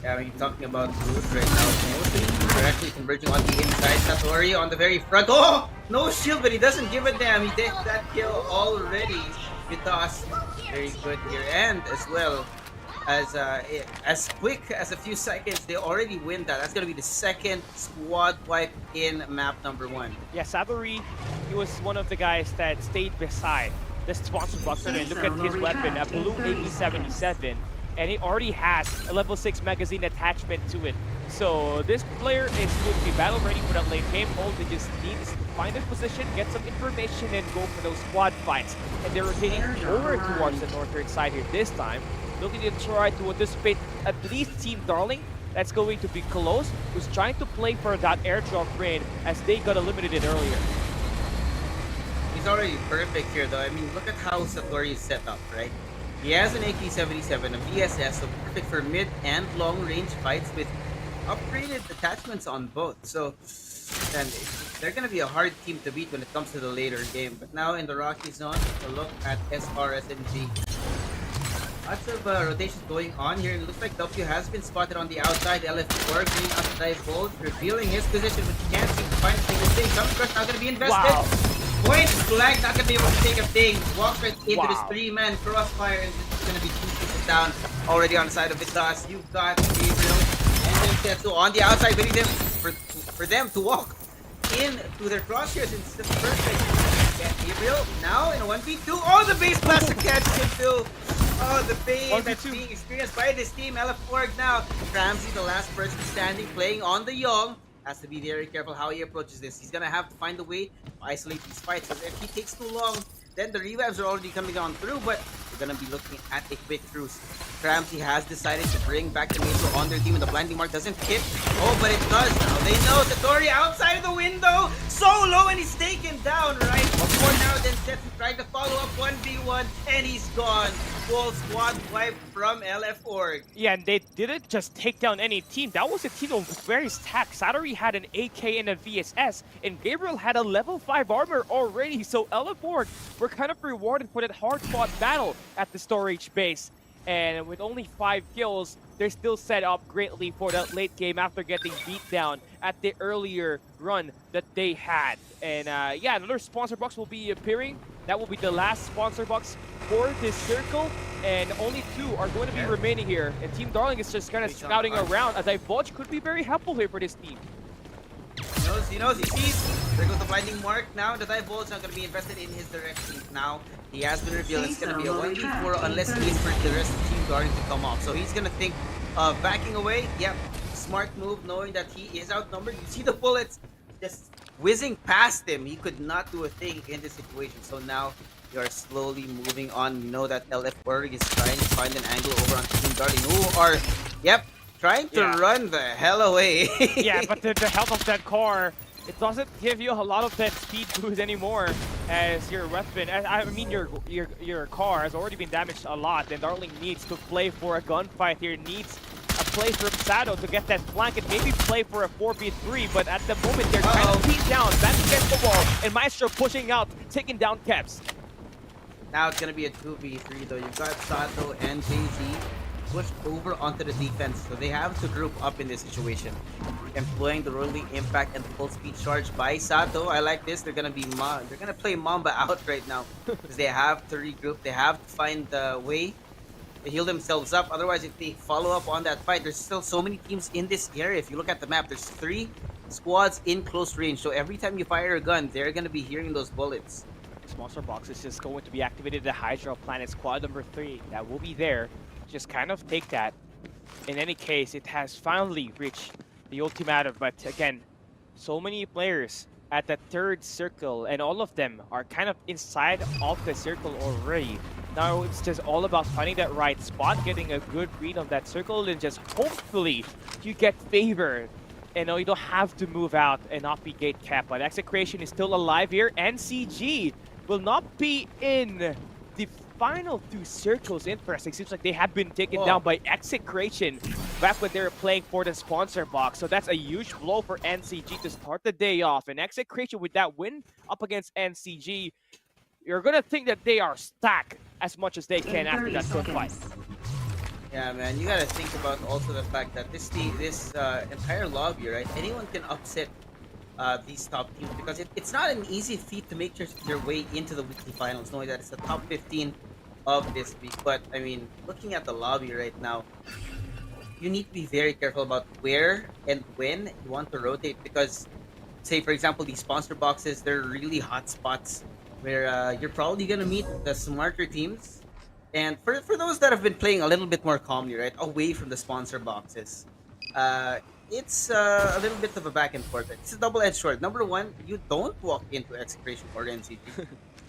Yeah, I mean, talking about loot right now, mostly they're actually converging on the inside. Satori on the very front. Oh, no shield, but he doesn't give a damn. He did that kill already. Vitas, very good here, and as well as quick as a few seconds, they already win that. That's gonna be the second squad wipe in map number 1. Yeah, Saburi, he was one of the guys that stayed beside the sponsor box. And look at his weapon, a blue AK-77, and he already has a level 6 magazine attachment to it. So this player is going to be battle ready for that late game. All they just need is to find a position, get some information, and go for those squad fights. And they're rotating over towards the northern side here this time, looking to try to anticipate at least Team Darling. That's going to be close, who's trying to play for that airdrop raid as they got eliminated earlier. He's already perfect here though. I mean, look at how Satori is set up, right? He has an AK-77, a VSS, so perfect for mid and long range fights with upgraded attachments on both. So then they're going to be a hard team to beat when it comes to the later game. But now in the Rocky zone, a look at SRSNG. Lots of rotations going on here. It looks like W has been spotted on the outside. LF4 going out to dive bolt, revealing his position, but he can't seem to find a single thing. Some crush not going to be invested. Wow. Point blank, not going to be able to take a thing. Walks right into this 3-man crossfire, and it's going to be 2 down already on the side of Vitas. You've got Gabriel and then Tetsu on the outside, waiting them for them to walk into their crosshairs. It's just perfect. Yeah, Gabriel now in a 1v2. Oh, the base blaster catches him too. Oh, the pain that's being experienced by this team. LF now. Ramsey, the last person standing, playing on the Young. Has to be very careful how he approaches this. He's gonna have to find a way to isolate these fights. Because if he takes too long, then the revives are already coming on through. But we're gonna be looking at a quick truce. Ramsey has decided to bring back the Metro on their team, and the blinding mark doesn't hit. Oh, but it does now. They know Satori outside of the window, so low, and he's taken down, right? Before now, then Tetsu trying to follow up 1v1, and he's gone. Full squad wipe from LF Org. Yeah, and they didn't just take down any team. That was a team that was very stacked. Satori had an AK and a VSS, and Gabriel had a level 5 armor already. So LF Org were kind of rewarded for that hard-fought battle at the storage base. And with only 5 kills, they're still set up greatly for that late game after getting beat down at the earlier run that they had. And yeah, another sponsor box will be appearing. That will be the last sponsor box for this circle. And only 2 are going to be remaining here. And Team Darling is just kind of scouting around. A divulge could be very helpful here for this team. He knows, he sees. There goes the blinding mark. Now the divulge not going to be invested in his direction. Now he has been revealed it's going to be a 1v4 unless he waits for the rest of Team Darling to come off. So he's going to think of backing away. Yep, smart move knowing that he is outnumbered. You see the bullets just whizzing past him. He could not do a thing in this situation. So now you are slowly moving on. You know that LF Org is trying to find an angle over on Team Darling, who are, yep, trying to run the hell away. Yeah, but the health of that car, it doesn't give you a lot of that speed boost anymore as your weapon. I mean, your car has already been damaged a lot, and Darling needs to play for a gunfight here. Needs a play from Sado to get that flank and maybe play for a 4v3, but at the moment they're trying to beat down, back against the wall, and Maestro pushing out, taking down Caps. Now it's gonna be a 2v3 though. You've got Sato and Jay-Z pushed over onto the defense, so they have to group up in this situation. Employing the rolling impact and full speed charge by Sato. I like this. They're gonna play Mamba out right now because they have to regroup. They have to find the way to heal themselves up. Otherwise, if they follow up on that fight, there's still so many teams in this area. If you look at the map, there's 3 squads in close range. So every time you fire a gun, they're gonna be hearing those bullets. Sponsor box is just going to be activated. The Hydra Planet squad number 3 that will be there. Just kind of take that. In any case, it has finally reached the ultimatum, but again, so many players at the 3rd circle, and all of them are kind of inside of the circle already. Now it's just all about finding that right spot, getting a good read of that circle, and just hopefully you get favored. And no, you don't have to move out and not be gate capped, but Execration is still alive here, and CG will not be in the final 2 circles. Interesting. Seems like they have been taken down by Execration back when they were playing for the sponsor box. So that's a huge blow for NCG to start the day off. And Execration with that win up against NCG, you're going to think that they are stacked as much as they can after that good fight. Yeah, man, you gotta think about also the fact that this entire lobby, right? Anyone can upset these top teams because it's not an easy feat to make your way into the weekly finals, knowing that it's the top 15 of this week. But I mean, looking at the lobby right now, you need to be very careful about where and when you want to rotate because, say for example, these sponsor boxes, they're really hot spots where you're probably gonna meet the smarter teams. And for those that have been playing a little bit more calmly, right, away from the sponsor boxes, it's a little bit of a back and forth. It's a double-edged sword. Number one, you don't walk into Execration or NCG.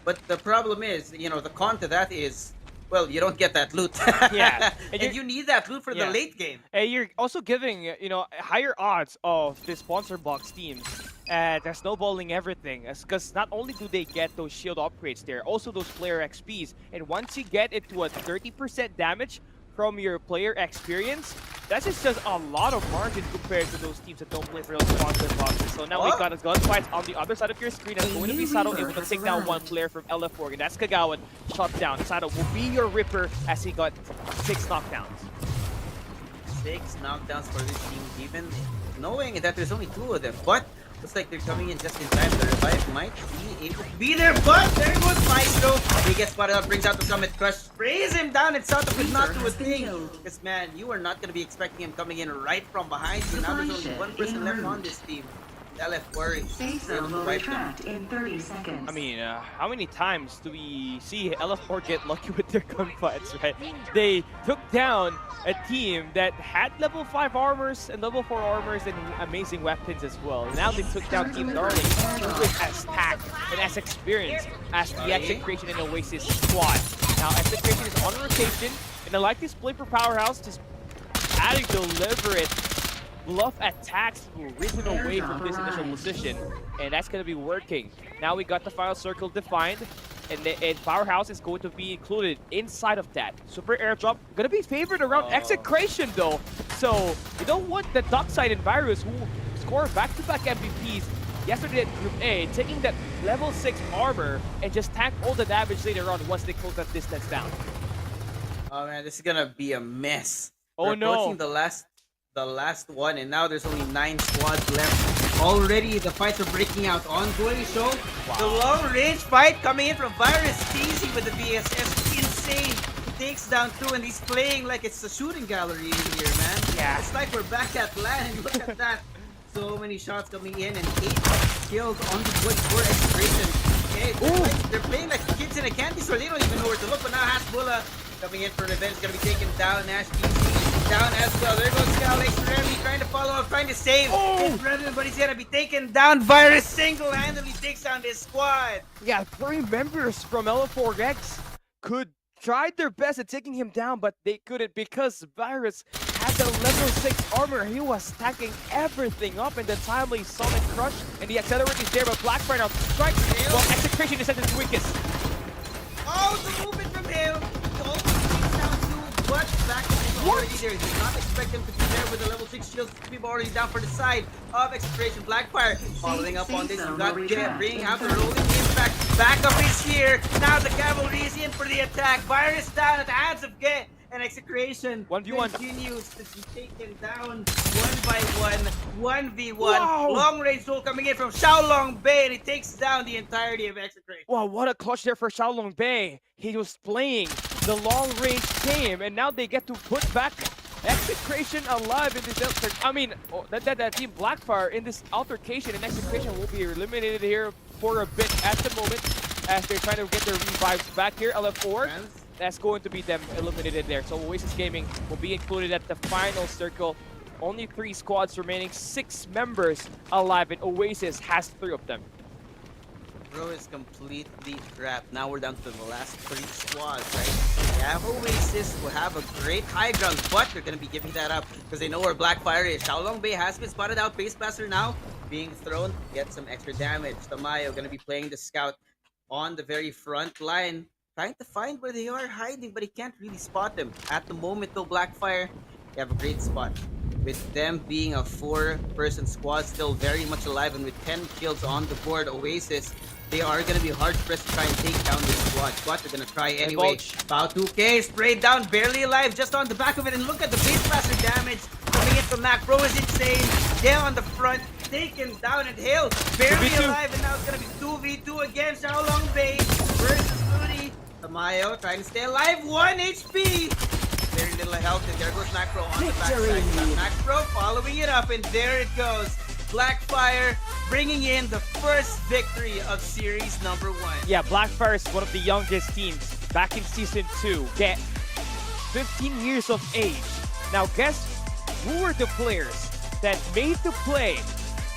But the problem is, you know, the con to that is, well, you don't get that loot. Yeah. And you need that loot for the late game. And you're also giving, you know, higher odds of the sponsor box teams. They're snowballing everything. Because not only do they get those shield upgrades there, also those player XPs. And once you get into a 30% damage from your player experience, that is just a lot of margin compared to those teams that don't play for those sponsor boxes. So now we've got a gunfight on the other side of your screen. And going to be Sato able to take down 1 player from LF Org. And that's Kagawan shot down. Sato will be your Ripper as he got 6 knockdowns. 6 knockdowns for this team, even knowing that there's only 2 of them. But looks like they're coming in just in time. The revive might be able to be there, but there goes Maestro. He gets spotted out, brings out the Summit Crush, sprays him down, and South could not do a thing. Because, man, you are not going to be expecting him coming in right from behind you. Now there's only one person left on this team. LF worries. In 30 seconds. I mean, how many times do we see LF4 get lucky with their gunfights, right? They took down a team that had level 5 armors and level 4 armors and amazing weapons as well. Now they took down Team Darling with as tact and as experience as the Execration and Oasis squad. Now Execration is on rotation, and I like this play for Powerhouse, just adding deliberate bluff attacks to risen away from this initial position, and that's going to be working. Now we got the final circle defined, and Powerhouse is going to be included inside of that. Super airdrop going to be favored around Execration though, so you don't want the Dockside and Virus, who score back-to-back MVPs yesterday at Group A, taking that level 6 armor and just tank all the damage later on once they close that distance down. Oh man, this is going to be a mess. Oh We're no. approaching the last one, and now there's only 9 squads left. Already the fights are breaking out. Ongoing show. Wow. The long range fight coming in from Virus. Easy with the VSS. Insane. He takes down 2, and he's playing like it's a shooting gallery in here, man. Yeah. It's like we're back at land. Look at that. So many shots coming in, and 8 kills on the wood for Expiration. Okay, they're playing like kids in a candy store. They don't even know where to look. But now Hasbulla coming in for revenge. Gonna be taken down. Nash PC down as well. There goes Scout Remy trying to follow up, trying to save his brethren, but he's gonna be taken down. Virus single-handedly takes down this squad. Yeah, 3 members from LF4X could try their best at taking him down, but they couldn't because Virus had the level 6 armor. He was stacking everything up, and the timely Sonic Crush and the accelerate is there, but Blackfire now strikes. Well, Execration is at its weakest. Oh, the movement from him. Almost takes down 2, but back already there. He did not expect him to be there with the level 6 shields. People already down for the side of Expiration. Blackfire following up on this. You got Get bringing out the rolling impact. Backup is here. Now the cavalry is in for the attack. Virus down at the hands of Get. And Execration 1v1 continues to be taken down 1 by 1, 1v1. Wow. Long range roll coming in from Xiaolong Bay, and he takes down the entirety of Execration. Wow, what a clutch there for Xiaolong Bei. He was playing the long-range game, and now they get to put back Execration alive in this altercation. I mean, that Team Blackfire in this altercation, and Execration will be eliminated here for a bit at the moment as they're trying to get their revives back here. LF4, that's going to be them eliminated there. So Oasis Gaming will be included at the final circle. Only 3 squads remaining, 6 members alive, and Oasis has 3 of them. Bro is completely trapped. Now we're down to the last 3 squads, right? Yeah, Oasis will have a great high ground, but they're going to be giving that up because they know where Blackfire is. Xiaolong Bei has been spotted out. Base Blaster now being thrown. Get some extra damage. Tamayo going to be playing the scout on the very front line, trying to find where they are hiding, but he can't really spot them. At the moment, though, Blackfire, they have a great spot. With them being a 4-person squad, still very much alive, and with 10 kills on the board, Oasis, they are going to be hard-pressed to try and take down this squad. But they're going to try anyway. About 2K, sprayed down, barely alive, just on the back of it. And look at the base blaster damage coming in from Mac. Bro is insane. Dale on the front, taken down, and Hale barely alive. And now it's going to be 2v2 again. Xiaolong Bei versus Ludi. Tamayo trying to stay alive. 1 HP. Very little health, and there goes Macro on the backside. Macro following it up, and there it goes. Blackfire bringing in the first victory of series number 1. Yeah, Blackfire is one of the youngest teams back in Season 2. Get 15 years of age. Now guess who were the players that made the play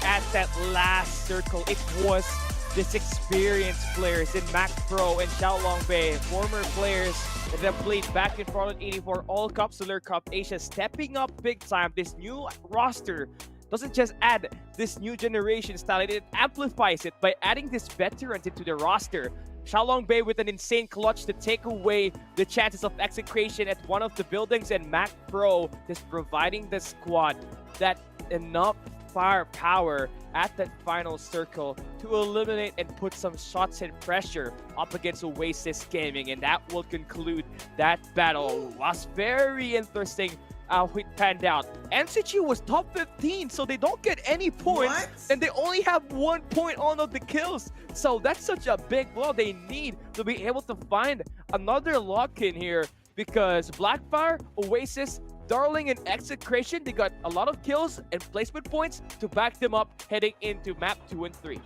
at that last circle? It was this experienced players in Mac Pro and Xiaolong Bei, former players that have played back in Farlight 84, All Cup, Solar Cup, Asia, stepping up big time. This new roster doesn't just add this new generation style, it amplifies it by adding this veterans into the roster. Xiaolong Bei with an insane clutch to take away the chances of execution at one of the buildings, and Mac Pro just providing the squad that enough firepower at that final circle to eliminate and put some shots and pressure up against Oasis Gaming, and that will conclude that battle. Was very interesting how it panned out. NCG was top 15, so they don't get any points, What? and they only have 1 point on of the kills. So that's such a big blow. They need to be able to find another lock-in here because Blackfire, Oasis, Darling, and Execration, they got a lot of kills and placement points to back them up heading into map 2 and 3.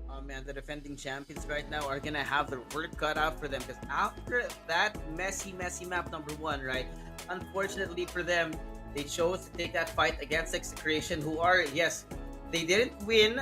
Oh man, the defending champions right now are gonna have their work cut out for them because after that messy map number 1, right? Unfortunately for them, they chose to take that fight against Execration, who are, yes, they didn't win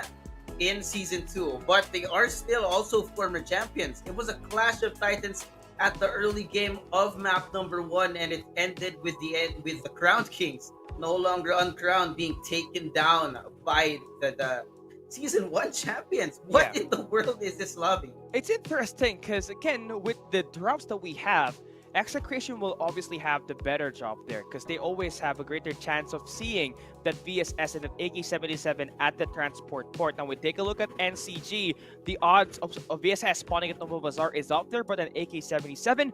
in Season 2, but they are still also former champions. It was a clash of titans at the early game of map number 1, and it ended with the Crowned Kings no longer uncrowned, being taken down by the Season 1 champions. What in the world is this lobby? It's interesting because, again, with the drops that we have, Execration will obviously have the better job there because they always have a greater chance of seeing that VSS and an AK-77 at the transport port. Now, we take a look at NCG. The odds of VSS spawning at Nova Bazaar is up there, but an AK-77,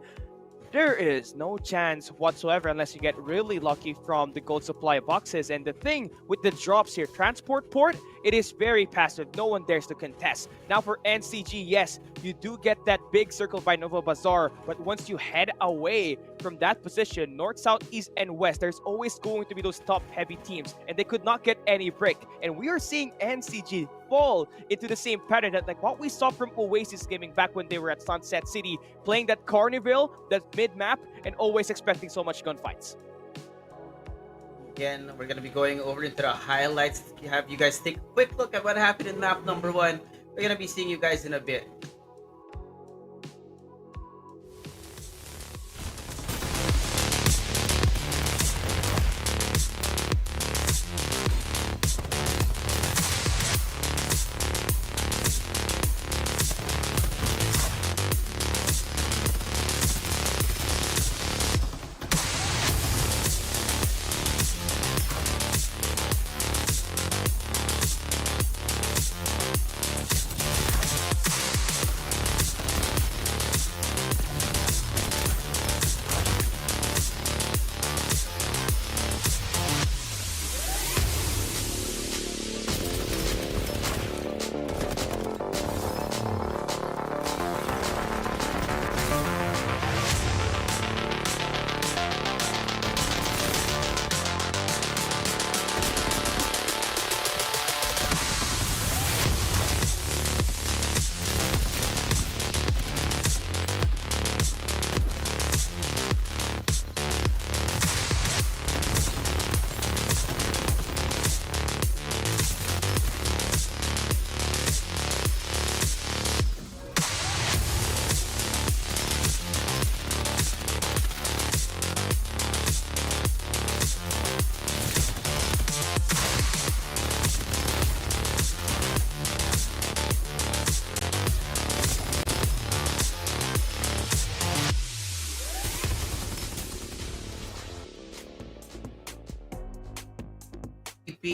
there is no chance whatsoever unless you get really lucky from the gold supply boxes. And the thing with the drops here, transport port, it is very passive. No one dares to contest. Now for NCG, yes, you do get that big circle by Nova Bazaar, but once you head away from that position, north, south, east, and west, there's always going to be those top-heavy teams, and they could not get any break. And we are seeing NCG fall into the same pattern that like what we saw from Oasis Gaming back when they were at Sunset City, playing that Carnival, that mid-map, and always expecting so much gunfights. Again, we're going to be going over into the highlights to have you guys take a quick look at what happened in map number 1. We're going to be seeing you guys in a bit.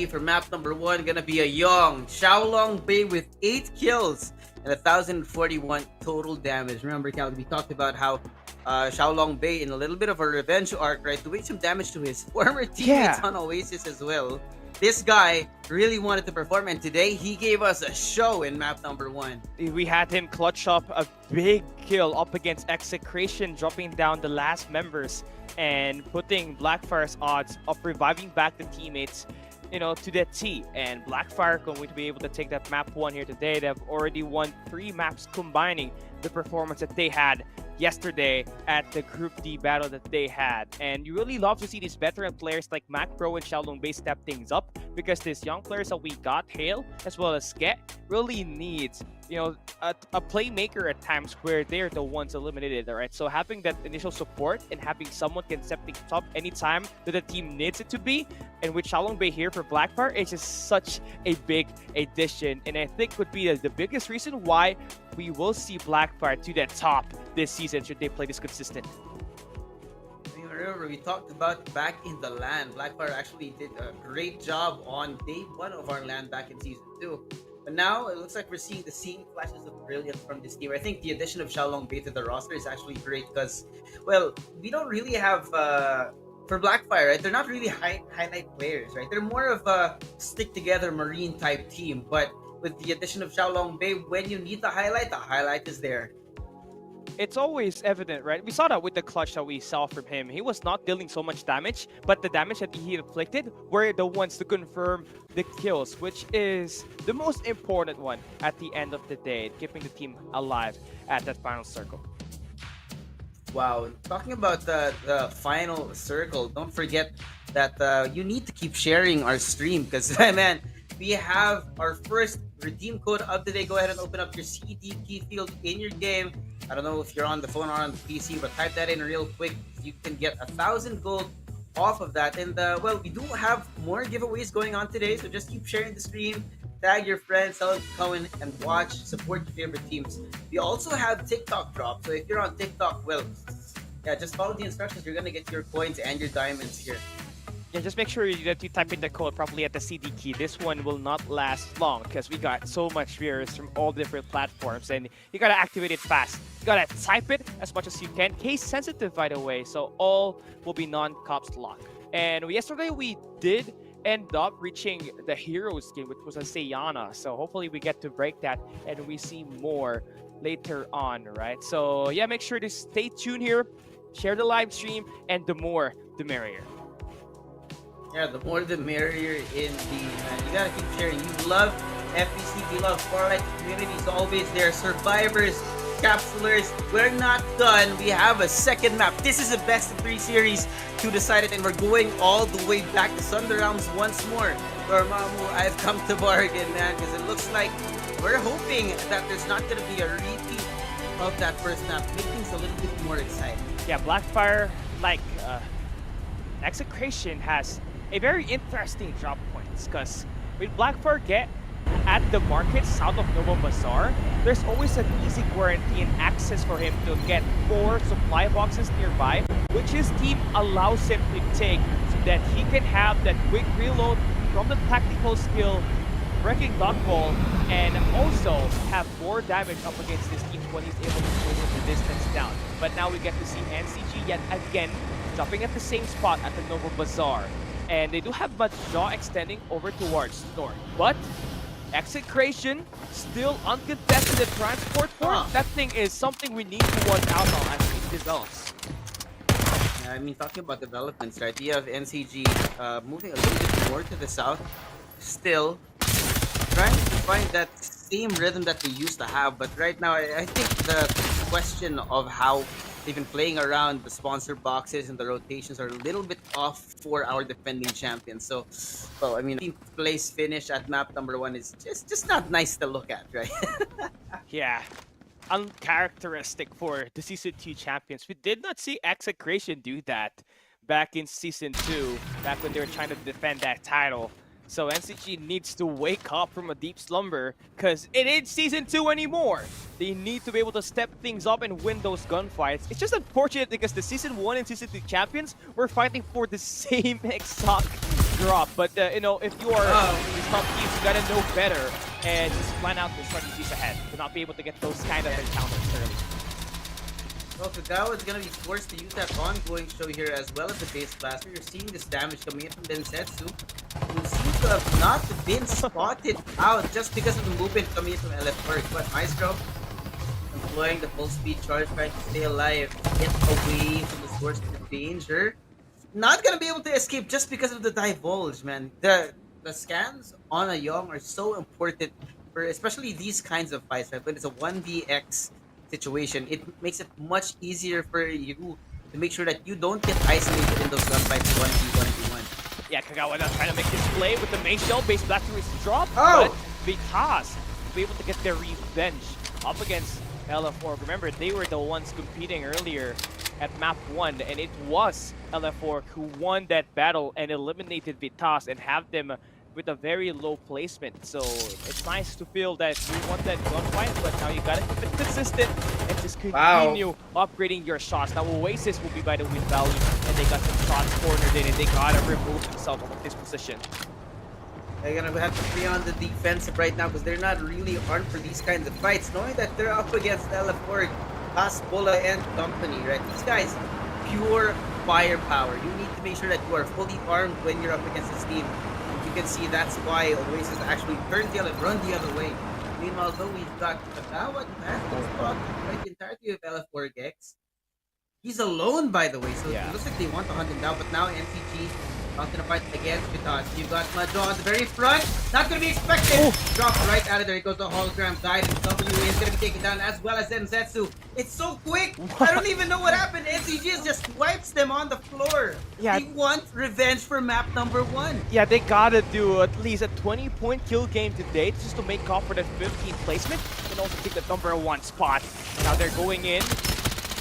For map number 1, gonna be a young Xiaolong Bei with 8 kills and 1,041 total damage. Remember, Cal, we talked about how Xiaolong Bei, in a little bit of a revenge arc, right, doing some damage to his former teammates on Oasis as well. This guy really wanted to perform, and today he gave us a show in map number 1. We had him clutch up a big kill up against Execration, dropping down the last members and putting Blackfire's odds of reviving back the teammates, you know, to the T. And Blackfire going to be able to take that map 1 here today. They've already won 3 maps combining the performance that they had yesterday at the Group D battle that they had. And you really love to see these veteran players like Mac Pro and Xiaolong Bei step things up, because these young players that we got, Hale as well as Sket, really needs, you know, a playmaker at times where they're the ones eliminated, all right? So having that initial support and having someone can step things up anytime that the team needs it to be, and with Xiaolong Bei here for Blackfire, it's just such a big addition, and I think would be the biggest reason why we will see Blackfire to the top this season should they play this consistent. Remember, we talked about back in the LAN, Blackfire actually did a great job on day 1 of our LAN back in Season 2. But now it looks like we're seeing the same flashes of brilliance from this team. I think the addition of Xiaolong Bei to the roster is actually great because, well, we don't really have for Blackfire, right? They're not really highlight players, right? They're more of a stick together Marine type team. But with the addition of Xiaolong Bei, when you need the highlight is there. It's always evident, right? We saw that with the clutch that we saw from him. He was not dealing so much damage, but the damage that he inflicted were the ones to confirm the kills, which is the most important one at the end of the day, keeping the team alive at that final circle. Wow, talking about the final circle, don't forget that you need to keep sharing our stream because, man, we have our first redeem code of the day. Go ahead and open up your CD key field in your game. I don't know if you're on the phone or on the PC, but type that in real quick. You can get 1,000 gold off of that. And, well, we do have more giveaways going on today, so just keep sharing the stream. Tag your friends, tell them to come in and watch, support your favorite teams. We also have TikTok drop, so if you're on TikTok, well, yeah, just follow the instructions. You're gonna get your coins and your diamonds here. Yeah, just make sure that you type in the code properly at the CD key. This one will not last long because we got so much viewers from all different platforms and you gotta activate it fast. You gotta type it as much as you can. Case sensitive, by the way, so all will be non-caps lock. And yesterday we did end up reaching the Heroes game, which was a Sayana. So hopefully we get to break that and we see more later on, right? So yeah, make sure to stay tuned here, share the live stream, and the more, the merrier. Yeah, the more the merrier indeed, man. You gotta keep sharing. You love FPC, you love Farlight. The community is always there. Survivors, capsulers, we're not done. We have a second map. This is a best of 3 series to decide it, and we're going all the way back to Thunder Rounds once more. Dormammu, I've come to bargain, man, because it looks like we're hoping that there's not gonna be a repeat of that first map. Make things a little bit more exciting. Yeah, Blackfire, like Execration, has a very interesting drop points because with Blackfire get at the market south of Nova Bazaar, there's always an easy quarantine access for him to get 4 supply boxes nearby, which his team allows him to take so that he can have that quick reload from the tactical skill, wrecking Dodgeball, and also have more damage up against this team when he's able to pull the distance down. But now we get to see NCG yet again dropping at the same spot at the Nova Bazaar. And they do have much jaw extending over towards north. But Execration still uncontested at transport port. That thing is something we need to watch out on as it develops. Yeah, I mean, talking about developments, right? You have NCG moving a little bit more to the south, still trying to find that same rhythm that they used to have. But right now, I think the question of how they've been playing around the sponsor boxes and the rotations are a little bit off for our defending champions. So, well, I mean, 15th place finish at map number 1 is just not nice to look at, right? Yeah, uncharacteristic for the Season 2 champions. We did not see Execration do that back in Season 2, back when they were trying to defend that title. So NCG needs to wake up from a deep slumber because it ain't Season 2 anymore. They need to be able to step things up and win those gunfights. It's just unfortunate because the Season 1 and Season 2 champions were fighting for the same exact drop. But, you know, if you are these top teams, you gotta know better and just plan out the strategies ahead to not be able to get those kind of encounters early. Well, Kagawa is going to be forced to use that ongoing show here as well as the base blaster. You're seeing this damage coming in from Densetsu, who seems to have not been spotted out just because of the movement coming in from LF1. But Maestro employing the full speed charge, trying to stay alive, get away from the source of the danger. Not going to be able to escape just because of the divulge, man. The scans on a Young are so important for especially these kinds of fights, right? When it's a 1vx situation, it makes it much easier for you to make sure that you don't get isolated in those gunfights 1v1v1. Yeah, Kagawa now trying to make this play with the main shell base back to his drop, but Vitas will be able to get their revenge up against LF4. Remember, they were the ones competing earlier at map 1, and it was LF4 who won that battle and eliminated Vitas and have them with a very low placement. So it's nice to feel that you want that gunfight, but now you gotta keep it consistent and just continue upgrading your shots. Now Oasis will be by the win value, and they got some shots cornered in, and they gotta remove themselves from this position. They're gonna have to be on the defensive right now because they're not really armed for these kinds of fights, knowing that they're up against LF4, Hasbola, and company, right? These guys, pure firepower. You need to make sure that you are fully armed when you're up against this team. You can see that's why Oasis actually turned tail and run the other way. Meanwhile, though, we've got Kagawa right, the entirety of LF4 Gex. He's alone, by the way, so it looks like they want to hunt him down, but now MTG not gonna fight against Vitas. You got Majo on the very front, not gonna be expected. Dropped right out of there. He goes to hologram guide, and W is gonna be taken down as well as Zenzetsu. It's so quick. I don't even know what happened. MTG just wipes them on the floor. Yeah. They want revenge for map number 1. Yeah, they gotta do at least a 20-point kill game today just to make up for that 15 placement and also take the number 1 spot. Now they're going in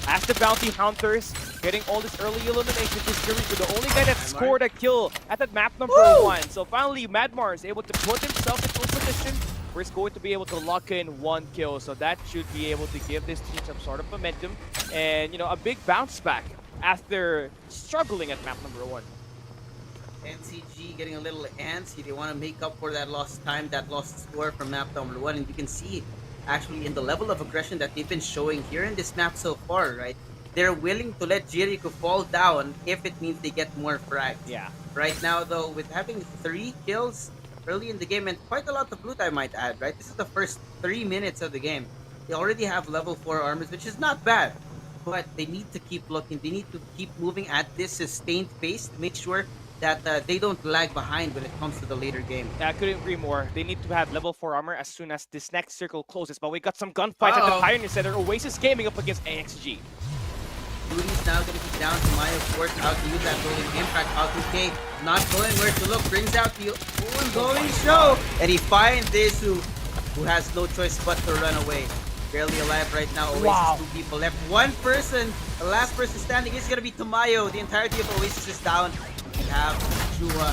as the bounty hunters, getting all this early elimination history for the only guy that scored a kill at that map number 1. So finally, Madmar is able to put himself into a position where he's going to be able to lock in 1 kill. So that should be able to give this team some sort of momentum and, you know, a big bounce back after struggling at map number 1. NCG getting a little antsy. They want to make up for that lost time, that lost score from map number 1, and you can see actually in the level of aggression that they've been showing here in this map so far, right? They're willing to let Jericho fall down if it means they get more frags. Yeah. Right now, though, with having 3 kills early in the game and quite a lot of loot, I might add, right? This is the first 3 minutes of the game. They already have level 4 armors, which is not bad, but they need to keep looking. They need to keep moving at this sustained pace to make sure that they don't lag behind when it comes to the later game. Yeah, I couldn't agree more. They need to have level 4 armor as soon as this next circle closes. But we got some gunfights at the Pioneer Center. Oasis gaming up against AXG. Duty's now going to be down to Maya, forced out to use that rolling impact. Out to K, not knowing where to look, brings out the ongoing show. And he finds this who has no choice but to run away. Barely alive right now. Oasis, 2 people left. 1 person, the last person standing is going to be Tamayo. The entirety of Oasis is down. We have Shua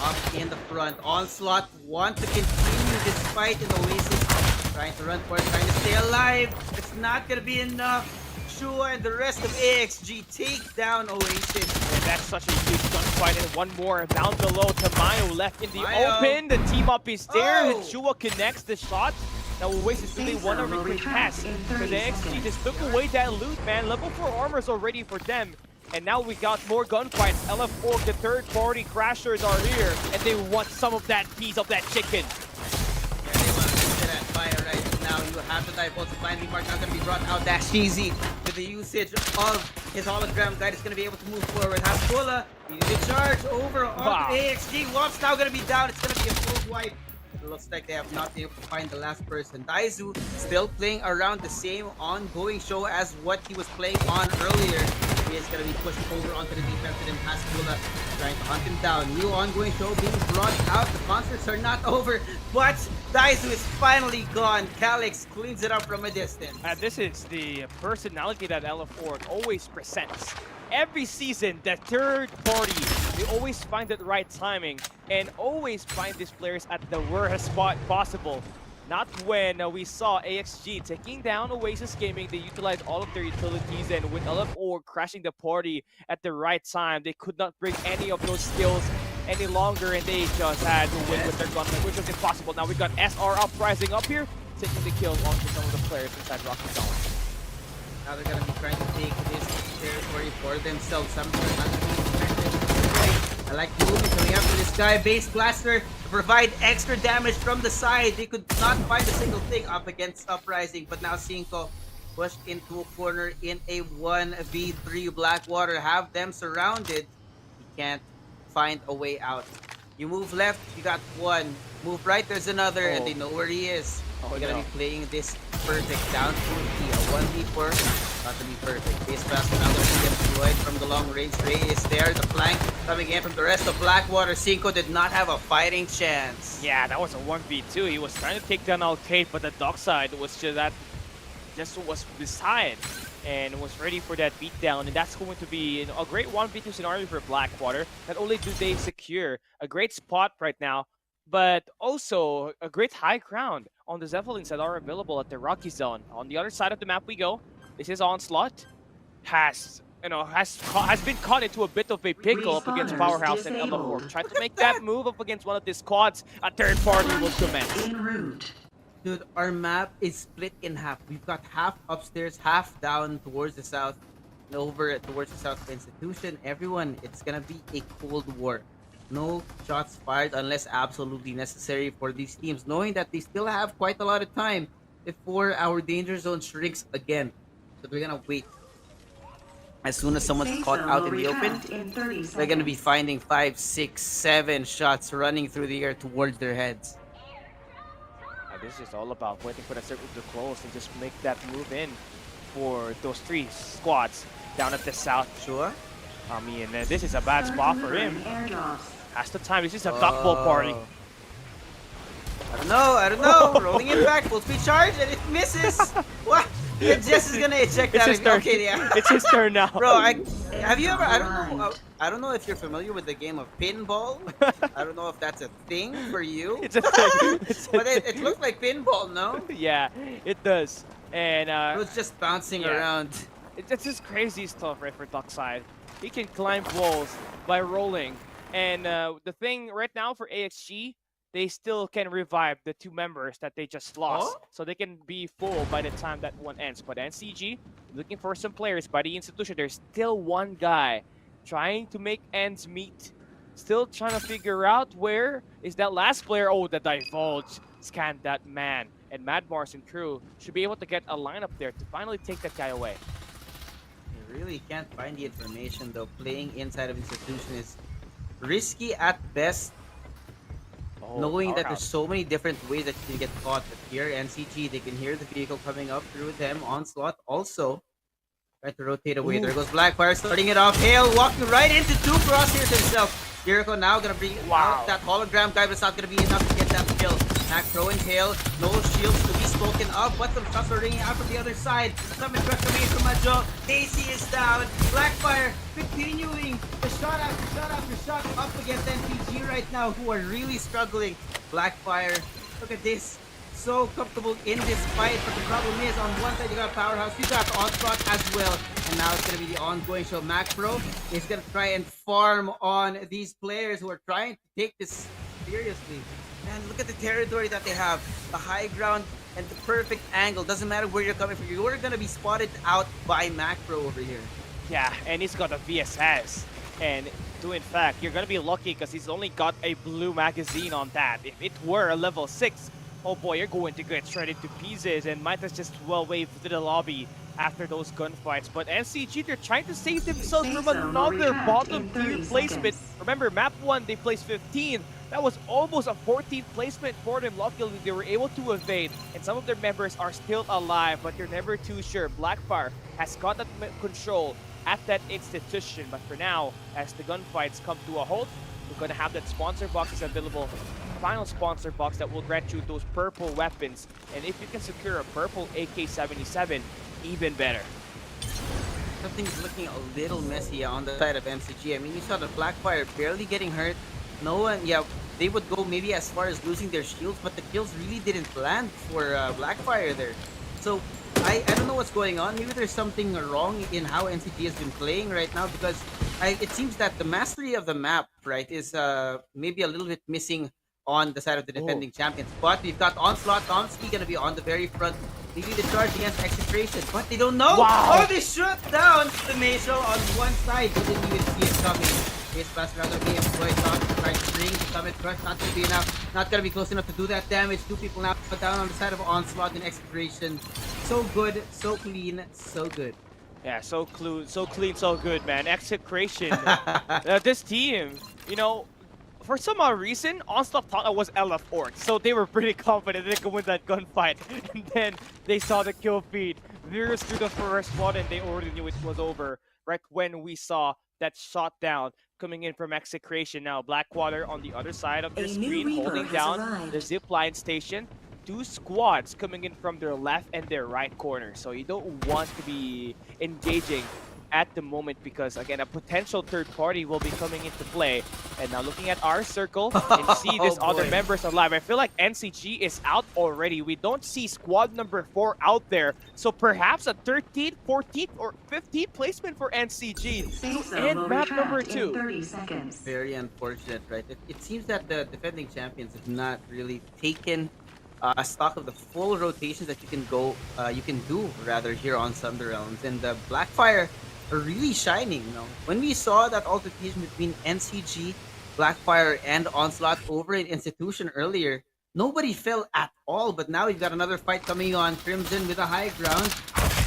up in the front. Onslaught want to continue this fight in Oasis. Trying to run for it, trying to stay alive. It's not going to be enough. Shua and the rest of AXG take down Oasis. And that's such a huge gunfight. And 1 more down below. Tamayo left in the open. The team up is there. And Shua connects the shot. Now Oasis really want to retreat past. Because AXG just took away that loot, man. Level 4 armors already for them. And now we got more gunfights. LF4, the third-party crashers are here, and they want some of that piece of that chicken. Yeah, they want to get that fire right now. You have the Dive also finally marked out, going to be brought out. Dash Cheesy with the usage of his hologram guide is going to be able to move forward. Haskola, the charge over on AXG. Wop's now going to be down. It's going to be a full wipe. It looks like they have not been able to find the last person. Daizu still playing around the same ongoing show as what he was playing on earlier. He is going to be pushed over onto the defense and then Haskula trying to hunt him down. New ongoing show being brought out. The concerts are not over, but Daizu is finally gone. Calyx cleans it up from a distance. This is the personality that LF4 always presents. Every season, the third party, they always find the right timing and always find these players at the worst spot possible. Not when we saw AXG taking down Oasis Gaming. They utilized all of their utilities, and with LF4 crashing the party at the right time, they could not bring any of those skills any longer, and they just had to win with their gunfight, which was impossible. Now we've got SR uprising up here, taking the kill onto some of the players inside Rocky Zone. Now they're going to be trying to take this territory for themselves. I like the movement coming after this guy. Base Blaster to provide extra damage from the side. They could not find a single thing up against Uprising, but now Cinco pushed into a corner in a 1v3. Blackwater have them surrounded. He can't find a way out. You move left, you got 1. Move right, there's another, and they know where he is. We're gonna be playing this perfect down to a 1v4. Not to be perfect. Base Blaster now gonna be deployed from the long range. Ray is there. The flank coming in from the rest of Blackwater. Cinco did not have a fighting chance. Yeah, that was a 1v2. He was trying to take down Alcade, but the dockside was just was beside and was ready for that beatdown. And that's going to be a great 1v2 scenario for Blackwater. Not only do they secure a great spot right now, but also a great high ground on the Zeppelins that are available at the Rocky Zone. On the other side of the map we go. This is Onslaught. Has been caught into a bit of a pickle up against Powerhouse and LF4. Trying to make that move up against one of these squads. A third party will commence. Dude, our map is split in half. We've got half upstairs, half down towards the south. over towards the South Institution, everyone, it's gonna be a cold war. No shots fired unless absolutely necessary for these teams, knowing that they still have quite a lot of time before our danger zone shrinks again. So we're gonna wait. As soon as someone's Safe caught zone out will in the open, retract in 30 they're gonna be seconds. finding 5, 6, 7 shots running through the air towards their heads. This is all about waiting for that circle to close and just make that move in for those 3 squads down at the south. Sure. I mean, this is a bad spot for him. Airdrops. Has the time. This is a duck ball party. I don't know. Rolling it back, full speed charge, and it misses. What? Jess is gonna eject It's that. his turn. Okay, yeah. It's his turn now. Bro, have you ever? I don't know if you're familiar with the game of pinball. I don't know if that's a thing for you. It's a thing. But it looks like pinball, no? Yeah, it does. And It was just bouncing yeah. around. It's just crazy stuff right for Duckside. He can climb walls by rolling. And the thing right now for AXG, they still can revive the 2 members that they just lost. Oh? So they can be full by the time that one ends. But NCG, looking for some players by the institution. There's still one guy trying to make ends meet. Still trying to figure out where is that last player. Oh, the divulge scanned that man. And Mad Mars and crew should be able to get a lineup there to finally take that guy away. You really can't find the information though. Playing inside of institution is risky at best. Oh, Knowing that powerhouse. there's so many different ways that you can get caught. But here, NCG, they can hear the vehicle coming up through them. Onslaught also try to rotate away. Ooh. There goes Blackfire starting it off. Hale walking right into 2 crosshairs himself. Jericho now gonna bring Wow. out that hologram guy, but it's not gonna be enough to get that kill. Mac throwing Hale, no shields to be spoken of, but some shots are ringing out from the other side. Summon crush coming in from Majo. AC is down. Blackfire continuing the shot after shot after shot up against NPG right now, who are really struggling. Blackfire, look at this. So comfortable in this fight, but the problem is on one side you got Powerhouse, you got Onslaught as well, and now it's gonna be the ongoing show. Mac Pro is gonna try and farm on these players who are trying to take this seriously. Man, look at the territory that they have, the high ground and the perfect angle. Doesn't matter where you're coming from, you're gonna be spotted out by Mac Pro over here. Yeah, and he's got a VSS. And in fact, you're gonna be lucky because he's only got a blue magazine on that. If it were a level 6, oh boy, you're going to get shredded to pieces, and might has just well waved to the lobby after those gunfights. But NCG, they're trying to save themselves from another bottom tier placement. Remember, map 1, they placed 15. That was almost a 14th placement for them. Luckily, they were able to evade, and some of their members are still alive, but you're never too sure. Blackfire has got that control at that institution, but for now, as the gunfights come to a halt, we're going to have that sponsor boxes available. Final sponsor box that will grant you those purple weapons, and if you can secure a purple AK-77, even better. Something's looking a little messy on the side of MCG. I mean, you saw the Blackfire barely getting hurt. No one, yeah, they would go maybe as far as losing their shields, but the kills really didn't land for Blackfire there. So I don't know what's going on. Maybe there's something wrong in how NCG has been playing right now, because it seems that the mastery of the map, right, is maybe a little bit missing on the side of the defending champions. But we've got Onslaught, Tomsky gonna be on the very front, leading the charge against Execration. But they don't know. Wow. Oh, they shut down the Maisel on one side. They didn't even see it coming. Face pass rather be employed. Try to bring the Summit Crush. Not gonna be enough. Not gonna be close enough to do that damage. 2 people now put down on the side of Onslaught and Execration. So good, so clean, so good. Yeah, so clean, so good, man. Execration. This team, you know, for some odd reason, Onslaught thought I was LF Orc, so they were pretty confident they could win that gunfight. And then they saw the kill feed. Virus through the first one, and they already knew it was over. Right when we saw that shot down coming in from Execration. Now, Blackwater on the other side of the screen, holding down the zipline station. 2 squads coming in from their left and their right corner. So you don't want to be engaging at the moment because, again, a potential third party will be coming into play. And now looking at our circle and see these other members alive. I feel like NCG is out already. We don't see squad number 4 out there. So perhaps a 13th, 14th, or 15th placement for NCG to end map number 2. 30 seconds. Very unfortunate, right? It seems that the defending champions have not really taken stock of the full rotations that you can do rather here on Thunder Realms. And the Blackfire, are really shining. When we saw that altercation between NCG, Blackfire, and Onslaught over in Institution earlier, nobody fell at all. But now we've got another fight coming on. Crimson with a high ground,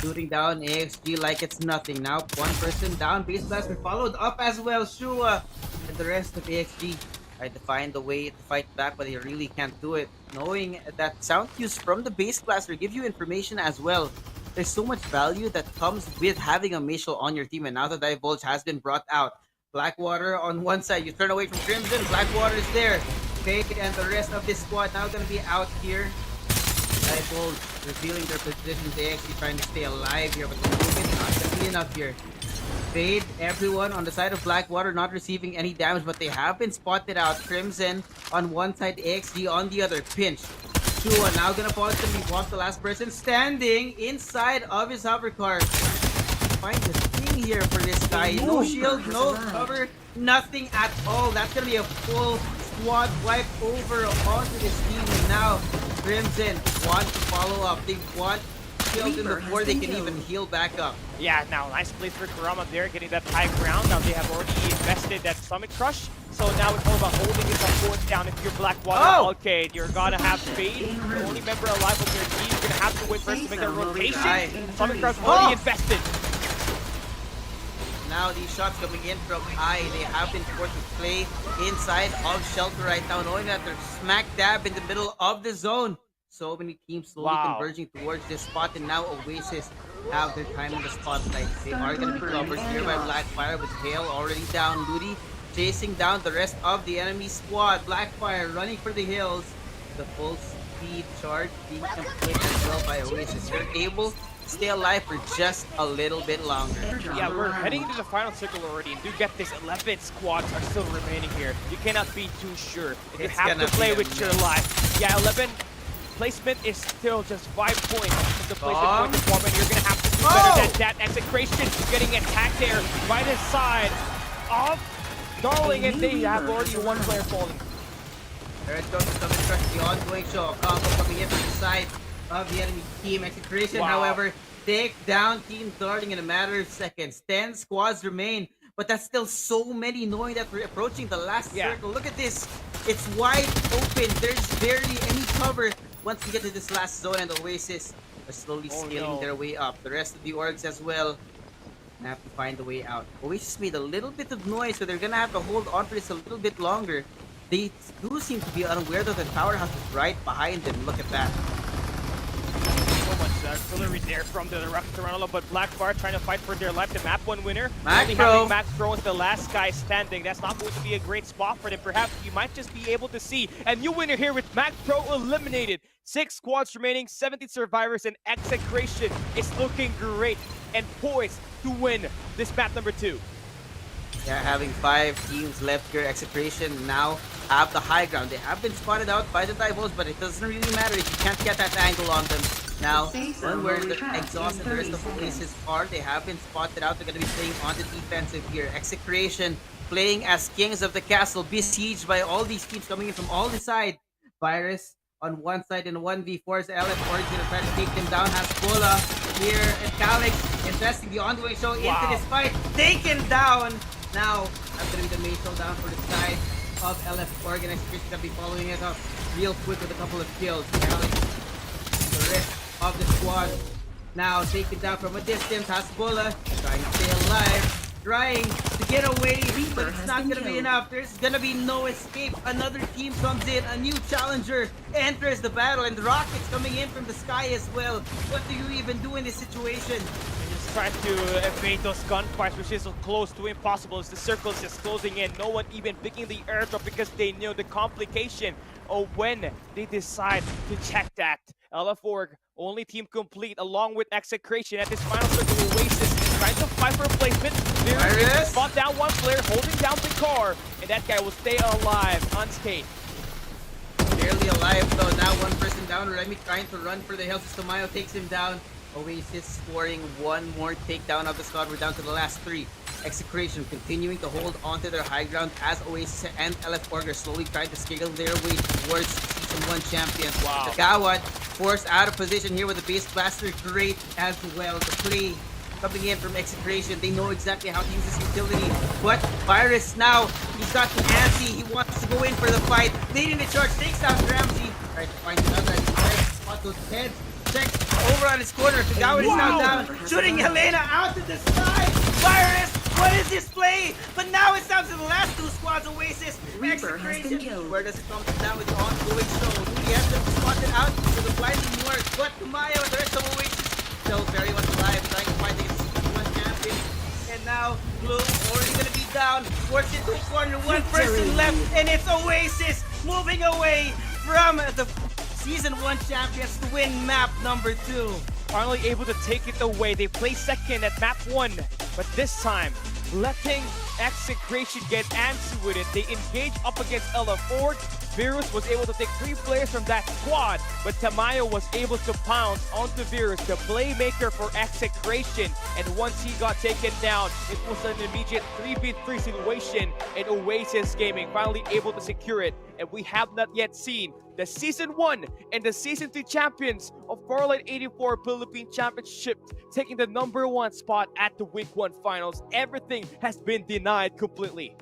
shooting down AXG like it's nothing. Now one person down, Base Blaster followed up as well. Shua and the rest of AXG tried to find a way to fight back, but they really can't do it. Knowing that sound cues from the Base Blaster give you information as well. There's so much value that comes with having a Matial on your team, and now the Divulge has been brought out. Blackwater on one side, you turn away from Crimson, Blackwater is there. Fake and the rest of this squad now gonna be out here. Divulge revealing their positions. They actually trying to stay alive here, but the movement not gonna be enough here. Fade everyone on the side of Blackwater, not receiving any damage, but they have been spotted out. Crimson on one side, AXG on the other. Pinch. Shua now gonna pause and we walk the last person standing inside of his hover car. Find the thing here for this guy. No shield, no cover, nothing at all. That's gonna be a full squad wipe over onto this team. And now Crimson want to follow up. They want killed them before they can even heal back up. Yeah, now nice place for Kurama there, getting that high ground. Now they have already invested that Stomach Crush. So now it's all about holding this fourth down. If you're Blackwater, okay, you're gonna have Fade. The only member alive on your team. You're gonna have to wait for us to make that rotation. Stomach Crush already invested. Now these shots coming in from I, they have been forced to play inside of Shelter right now, knowing that they're smack dab in the middle of the zone. So many teams slowly converging towards this spot, and now Oasis have their time in the spotlight. They are going to be covered here by Blackfire with Hale already down. Ludi chasing down the rest of the enemy squad. Blackfire running for the hills. The full speed charge being completed as well by Oasis. They're able to stay alive for just a little bit longer. Yeah, we're heading into the final circle already, and do get this, 11 squads are still remaining here. You cannot be too sure. You have to play with your life. Yeah, 11 placement is still just 5 points from the placement point perform, and you're gonna have to do better than that. Execration getting attacked there by the side of Darling, and they have already one player falling. There it goes, the ongoing show. A combo coming in from the side of the enemy team. Execration, however, take down Team Darling in a matter of seconds. 10 squads remain, but that's still so many, knowing that we're approaching the last circle. Look at this. It's wide open. There's barely any cover once we get to this last zone, and the Oasis are slowly scaling their way up. The rest of the orgs as well have to find a way out. Oasis made a little bit of noise, so they're gonna have to hold on for this a little bit longer. They do seem to be unaware that the tower house is right behind them. Look at that. So much artillery there from the Toronto, but Blackfire trying to fight for their life. The map 1 winner. Only having Max Pro as the last guy standing. That's not going to be a great spot for them. Perhaps you might just be able to see a new winner here with Max Pro eliminated. 6 squads remaining, 70 survivors, and Execration is looking great and poised to win this map number 2. Yeah, having 5 teams left here. Execration now have the high ground. They have been spotted out by the Divos, but it doesn't really matter if you can't get that angle on them. Now, where the Exhaust and the rest of Oasis are, they have been spotted out. They're going to be playing on the defensive here. Execration playing as kings of the castle, besieged by all these teams coming in from all the side. Virus on one side in 1v4 is LF Origin to try to take them down. Has Bola here and Calix investing the ongoing show into this fight. Taken down. Now, that's going to be the main showdown for the side of LF Oregon. Execration going to be following it up real quick with a couple of kills. Calix, the rest of the squad now taken down from a distance. Hasbulla trying to stay alive, trying to get away, but it's not going to be enough. There's going to be no escape. Another team comes in, a new challenger enters the battle, and rockets coming in from the sky as well. What do you even do in this situation? Trying to evade those gunfights, which is close to impossible as the circle is just closing in. No one even picking the airdrop because they know the complication of when they decide to check that. LF4 only team complete along with Execration at this final circle. Oasis trying to fight for a placement. There spot down one player, holding down the car, and that guy will stay alive unscathed. Barely alive though. Now one person down. Remy trying to run for the hills. Tamayo takes him down. Oasis scoring one more takedown of the squad. We're down to the last 3. Execration continuing to hold onto their high ground as Oasis and LF Org are slowly trying to scale their way towards Season 1 champions. Tagawad forced out of position here with the Base Blaster. Great as well to play coming in from Execration. They know exactly how to use this utility. But Virus now, he's got the antsy. He wants to go in for the fight. Leading the charge, takes down Ramsey. Tries to find another spot those heads. Checks over on his corner. Kagawa is now down. Shooting Helena out to the side. Virus, what is this play? But now it's down to the last two squads. Oasis, Reaper has been Execration. killed. Where does it come down with the ongoing show? He has them spotted out to the blinding work. But Maya and the rest of Oasis still very much alive, trying to find the one champion. And now Blue already gonna be down. Forced into a corner. One person left, and it's Oasis moving away from the Season 1 champions to win map number 2. Finally able to take it away. They play second at map 1, but this time letting Execration get antsy with it. They engage up against Ella Ford. Virus was able to take 3 players from that squad, but Tamayo was able to pounce onto Virus, the playmaker for Execration. And once he got taken down, it was an immediate 3v3 situation, and Oasis Gaming finally able to secure it. And we have not yet seen the Season 1 and the Season 2 champions of Farlight 84 Philippine Championship taking the #1 spot at the Week 1 finals. Everything has been denied completely.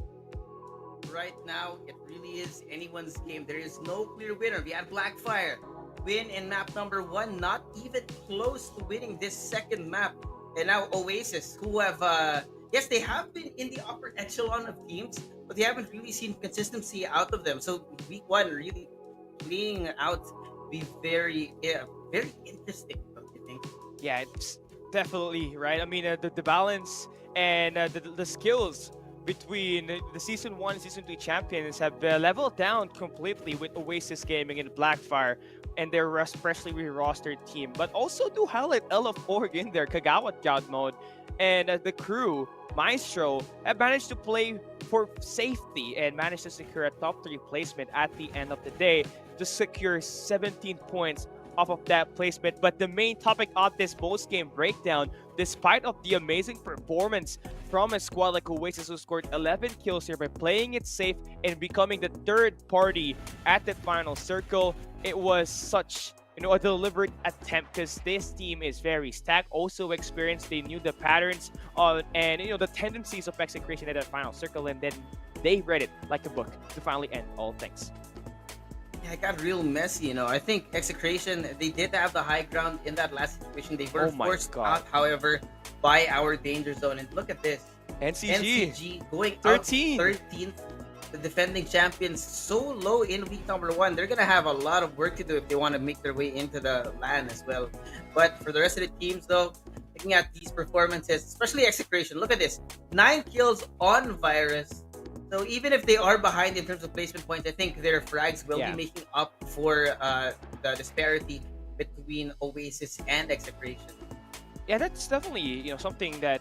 Right now, it really is anyone's game. There is no clear winner. We had Blackfire win in map number 1, not even close to winning this second map. And now Oasis, who have, yes, they have been in the upper echelon of teams, but they haven't really seen consistency out of them. So Week 1 really playing out be very interesting, don't you think? Yeah, it's definitely right. I mean, the balance and the skills between the Season 1 and Season 2 champions have leveled down completely with Oasis Gaming and Blackfire and their freshly re-rostered team. But also do highlight Ella Forg in their Kagawa God mode, and the crew, Maestro, have managed to play for safety and managed to secure a top 3 placement at the end of the day to secure 17 points off of that placement. But the main topic of this post-game breakdown, despite of the amazing performance from a squad like Oasis, who scored 11 kills here by playing it safe and becoming the 3rd party at the final circle, it was such a deliberate attempt because this team is very stacked, also experienced. They knew the patterns and the tendencies of Execration at that final circle, and then they read it like a book to finally end all things. Yeah, it got real messy, I think Execration, they did have the high ground in that last situation. They were forced out, however, by our danger zone. And look at this. NCG going 13th. 13th. The defending champions so low in week number 1. They're going to have a lot of work to do if they want to make their way into the LAN as well. But for the rest of the teams, though, looking at these performances, especially Execration, look at this. 9 kills on Virus. So even if they are behind in terms of placement points, I think their frags will be making up for the disparity between Oasis and Execration. Yeah, that's definitely something that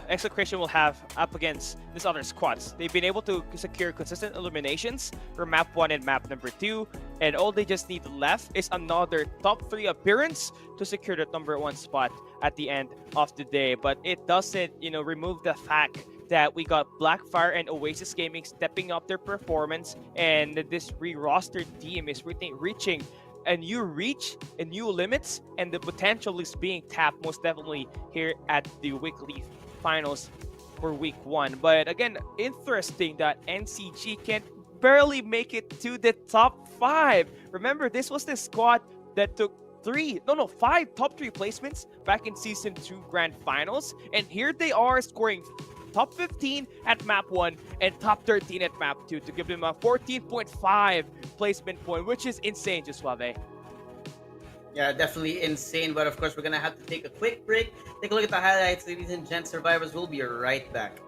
Execration will have up against these other squads. They've been able to secure consistent eliminations for map 1 and map number 2, and all they just need left is another top 3 appearance to secure the #1 spot at the end of the day. But it doesn't remove the fact that we got Blackfire and Oasis Gaming stepping up their performance, and this re-rostered team is reaching a new reach and new limits, and the potential is being tapped most definitely here at the weekly finals for week 1. But again, interesting that NCG can barely make it to the top 5. Remember, this was the squad that took 5 top 3 placements back in Season 2 Grand Finals, and here they are scoring top 15 at map 1 and top 13 at map 2 to give them a 14.5 placement point, which is insane, Suave. Yeah, definitely insane. But of course, we're going to have to take a quick break. Take a look at the highlights, ladies and gents. Survivors will be right back.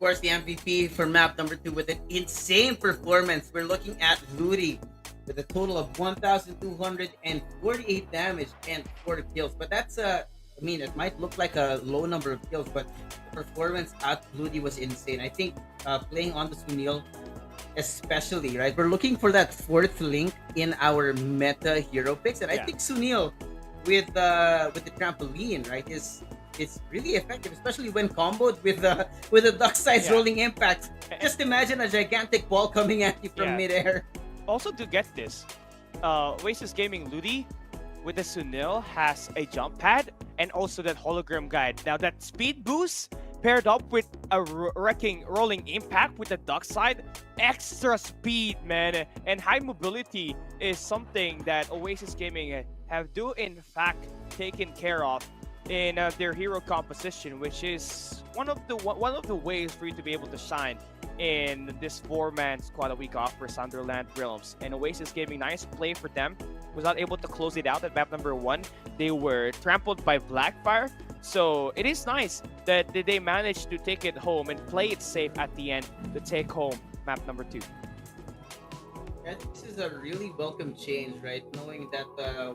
course, the MVP for map number 2 with an insane performance. We're looking at Ludi with a total of 1,248 damage and 4 kills. But that's I mean, it might look like a low number of kills, but the performance at Ludi was insane. I think playing on the Sunil, especially, right? We're looking for that fourth link in our meta hero picks, and I think Sunil with the trampoline, right, is really effective, especially when comboed with the duck size rolling impact. Just imagine a gigantic ball coming at you from midair. Also, to get this, Oasis Gaming Ludi with the Sunil has a jump pad and also that hologram guide. Now that speed boost paired up with a rolling impact with the duck side, extra speed, man, and high mobility is something that Oasis Gaming have in fact taken care of in their hero composition, which is one of the ways for you to be able to shine in this 4-man squad that we got for Sunderland Realms. And Oasis Gaming, nice play for them, was not able to close it out at map number 1. They were trampled by Blackfire, so it is nice that they managed to take it home and play it safe at the end to take home map number 2. This is a really welcome change, right? Knowing that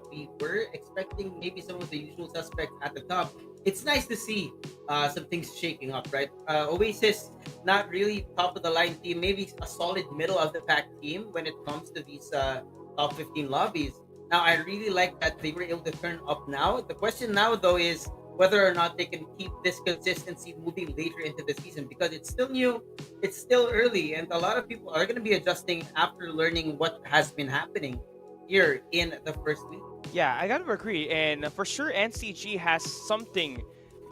we were expecting maybe some of the usual suspects at the top. It's nice to see some things shaking up, right? Oasis, not really top of the line team, maybe a solid middle of the pack team when it comes to these top 15 lobbies. Now, I really like that they were able to turn up now. The question now, though, is whether or not they can keep this consistency moving later into the season, because it's still new, it's still early, and a lot of people are going to be adjusting after learning what has been happening here in the first week. Yeah, I gotta agree, and for sure NCG has something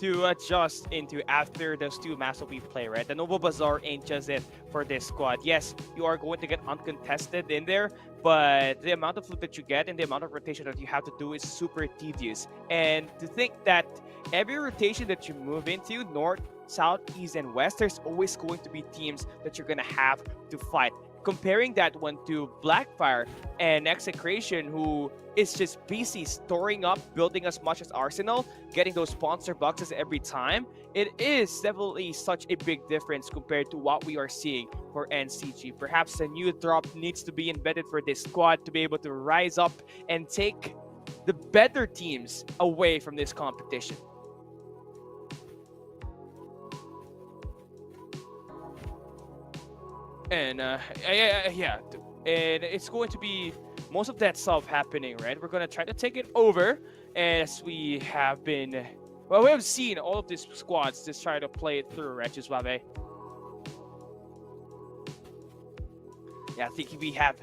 to adjust into after those 2 maps that we play, right? The Noble Bazaar ain't just it for this squad. Yes, you are going to get uncontested in there, but the amount of loot that you get and the amount of rotation that you have to do is super tedious. And to think that every rotation that you move into, north, south, east, and west, there's always going to be teams that you're gonna have to fight. Comparing that one to Blackfire and Execration, who is just busy storing up, building as much as Arsenal, getting those sponsor boxes every time, it is definitely such a big difference compared to what we are seeing for NCG. Perhaps a new drop needs to be embedded for this squad to be able to rise up and take the better teams away from this competition. And and it's going to be most of that stuff happening, right? We're gonna try to take it over, as we have been, well, we have seen all of these squads just try to play it through, right, Suave? Yeah, I think we have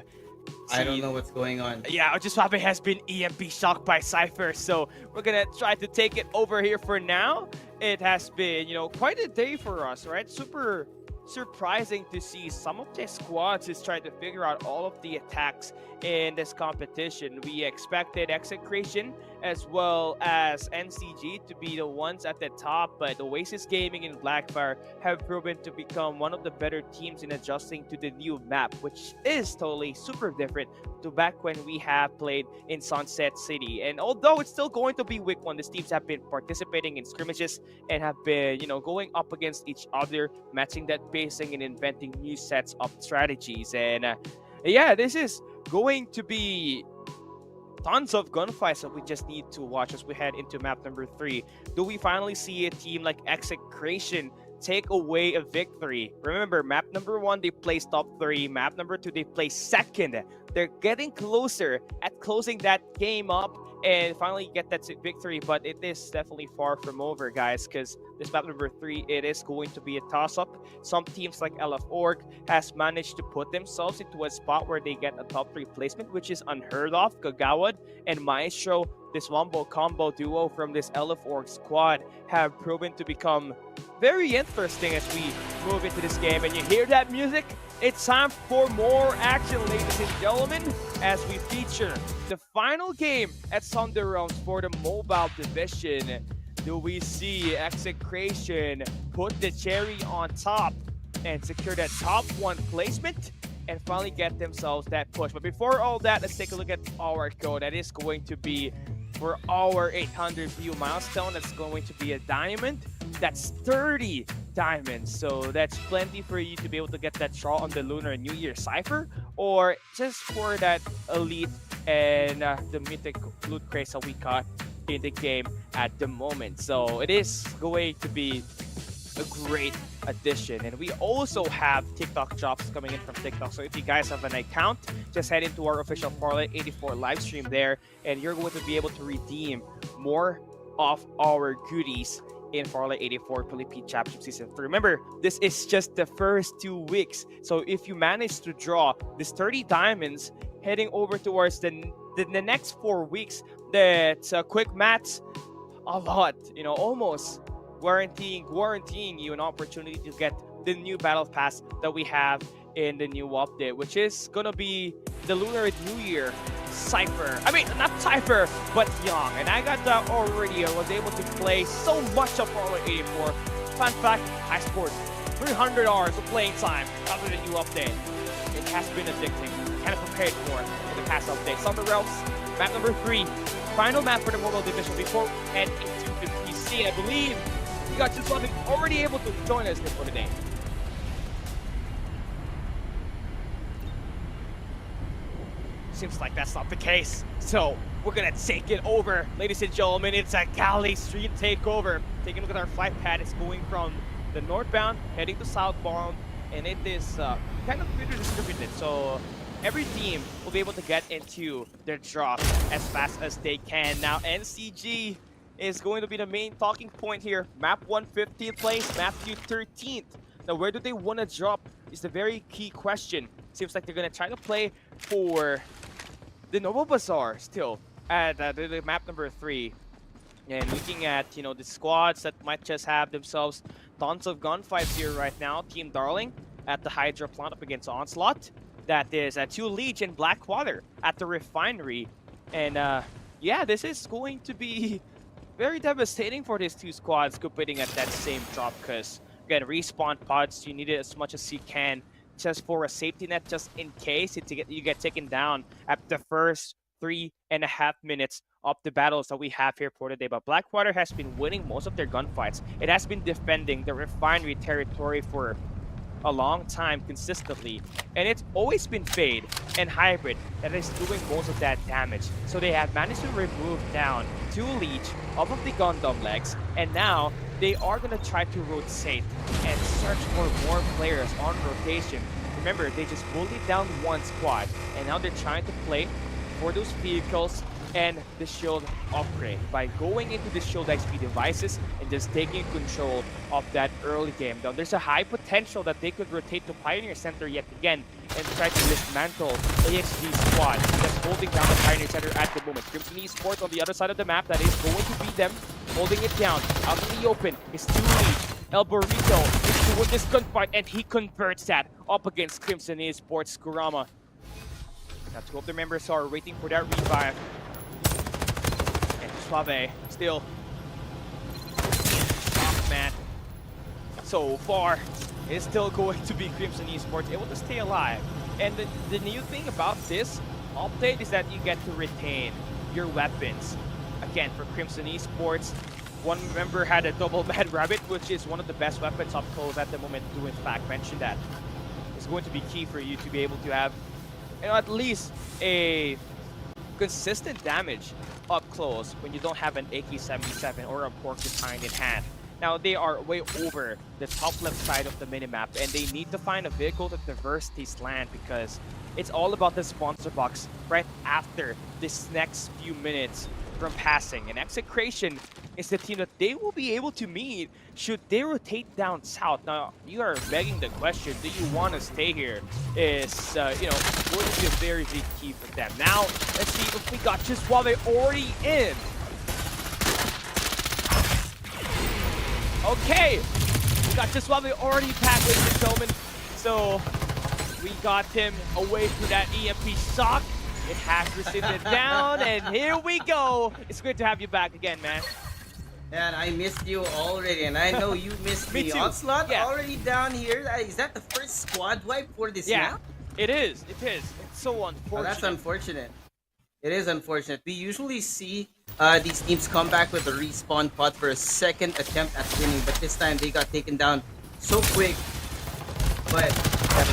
I don't know what's going on. Yeah, Suave has been EMP shocked by Cypher, so we're gonna try to take it over here for now. It has been, quite a day for us, right? Super surprising to see some of the squads is trying to figure out all of the attacks in this competition. We expected Execration as well as NCG to be the ones at the top, but Oasis Gaming and Blackfire have proven to become one of the better teams in adjusting to the new map, which is totally super different to back when we have played in Sunset City. And although it's still going to be week 1, these teams have been participating in scrimmages and have been, going up against each other, matching that pacing and inventing new sets of strategies. And this is going to be tons of gunfights that we just need to watch as we head into map number 3. Do we finally see a team like Execration take away a victory? Remember, map number 1, they placed top 3. Map number 2, they placed 2nd. They're getting closer at closing that game up and finally get that victory, but it is definitely far from over, guys, because this map number 3, it is going to be a toss-up. Some teams like LF Org has managed to put themselves into a spot where they get a top 3 placement, which is unheard of. Kagawad and Maestro, this Wombo combo duo from this LF Org squad, have proven to become very interesting as we move into this game. And you hear that music? It's time for more action, ladies and gentlemen, as we feature the final game at Thunder Realms for the mobile division. Do we see Execration put the cherry on top and secure that top 1 placement and finally get themselves that push? But before all that, let's take a look at our code. That is going to be for our 800 view milestone. That's going to be a diamond. That's 30 diamonds. So that's plenty for you to be able to get that draw on the Lunar New Year Cypher, or just for that elite and the mythic loot crates that we got in the game at the moment. So it is going to be a great addition. And we also have TikTok drops coming in from TikTok. So if you guys have an account, just head into our official Farlight 84 live stream there, and you're going to be able to redeem more of our goodies in Farlight 84 Philippine Championship Season 3. Remember, this is just the first 2 weeks. So if you manage to draw this 30 diamonds heading over towards the next 4 weeks, that's quick maths, a lot, almost guaranteeing you an opportunity to get the new battle pass that we have in the new update, which is gonna be the Lunar New Year Cypher. I mean, not Cypher, but Young. And I got that already. I was able to play so much of Farlight 84. Fun fact, I scored 300 hours of playing time after the new update. It has been addicting. Kind of prepared for the past update. Somewhere else, map number 3. Final map for the Mobile Division before we head into the PC. I believe we got just already able to join us here for today. Seems like that's not the case. So we're gonna take it over. Ladies and gentlemen, it's a Galley Street takeover. Taking a look at our flight pad, it's going from the northbound, heading to southbound, and it is kind of pretty distributed. So every team will be able to get into their drop as fast as they can. Now NCG is going to be the main talking point here. Map 1 15th place, map 2 13th. Now where do they want to drop is the very key question. Seems like they're going to try to play for the Noble Bazaar still at the map number 3. And looking at, the squads that might just have themselves tons of gunfights here right now. Team Darling at the Hydra plant up against Onslaught. That is 2 Legion Blackwater at the refinery. And yeah, this is going to be very devastating for these 2 squads competing at that same drop, because again, respawn pods, you need it as much as you can just for a safety net, just in case you get taken down at the first 3.5 minutes of the battles that we have here for today. But Blackwater has been winning most of their gunfights. It has been defending the refinery territory for a long time consistently, and it's always been Fade and Hybrid that is doing most of that damage. So they have managed to remove down 2 Leech off of the Gundam legs, and now they are going to try to rotate and search for more players on rotation. Remember, they just bullied down 1 squad, and now they're trying to play for those vehicles and the shield upgrade by going into the shield XP devices and just taking control of that early game. Now, there's a high potential that they could rotate to Pioneer Center yet again and try to dismantle AXG squad that's holding down the Pioneer Center at the moment. Crimson Esports on the other side of the map, that is going to be them holding it down. Out in the open is 2 Leech. El Burrito is to win this gunfight, and he converts that up against Crimson Esports Kurama. Now 2 of the members are waiting for that revive. And Suave still man. So far, it's still going to be Crimson Esports able to stay alive. And the new thing about this update is that you get to retain your weapons. Again, for Crimson Esports, one member had a double Mad Rabbit, which is one of the best weapons up close at the moment, to in fact mention that. It's going to be key for you to be able to have, at least a consistent damage up close when you don't have an AK-77 or a Porcupine in hand. Now, they are way over the top left side of the minimap, and they need to find a vehicle to traverse this land, because it's all about the sponsor box right after this next few minutes from passing. And Execration is the team that they will be able to meet should they rotate down south. Now, you are begging the question, do you want to stay here? Is, going to be a very big key for them. Now, let's see if we got just while they're already in. Okay, we got just while they already packed, ladies and gentlemen. So, we got him away from that EMP shock. It has rescinded down, and here we go. It's good to have you back again, man. And I missed you already, and I know you missed me. too. Onslaught Yeah. already down here. Is that the first squad wipe for this map? It is. It is. It's so unfortunate. Oh, that's unfortunate. It is unfortunate. We usually see these teams come back with a respawn pod for a second attempt at winning, but this time they got taken down so quick. But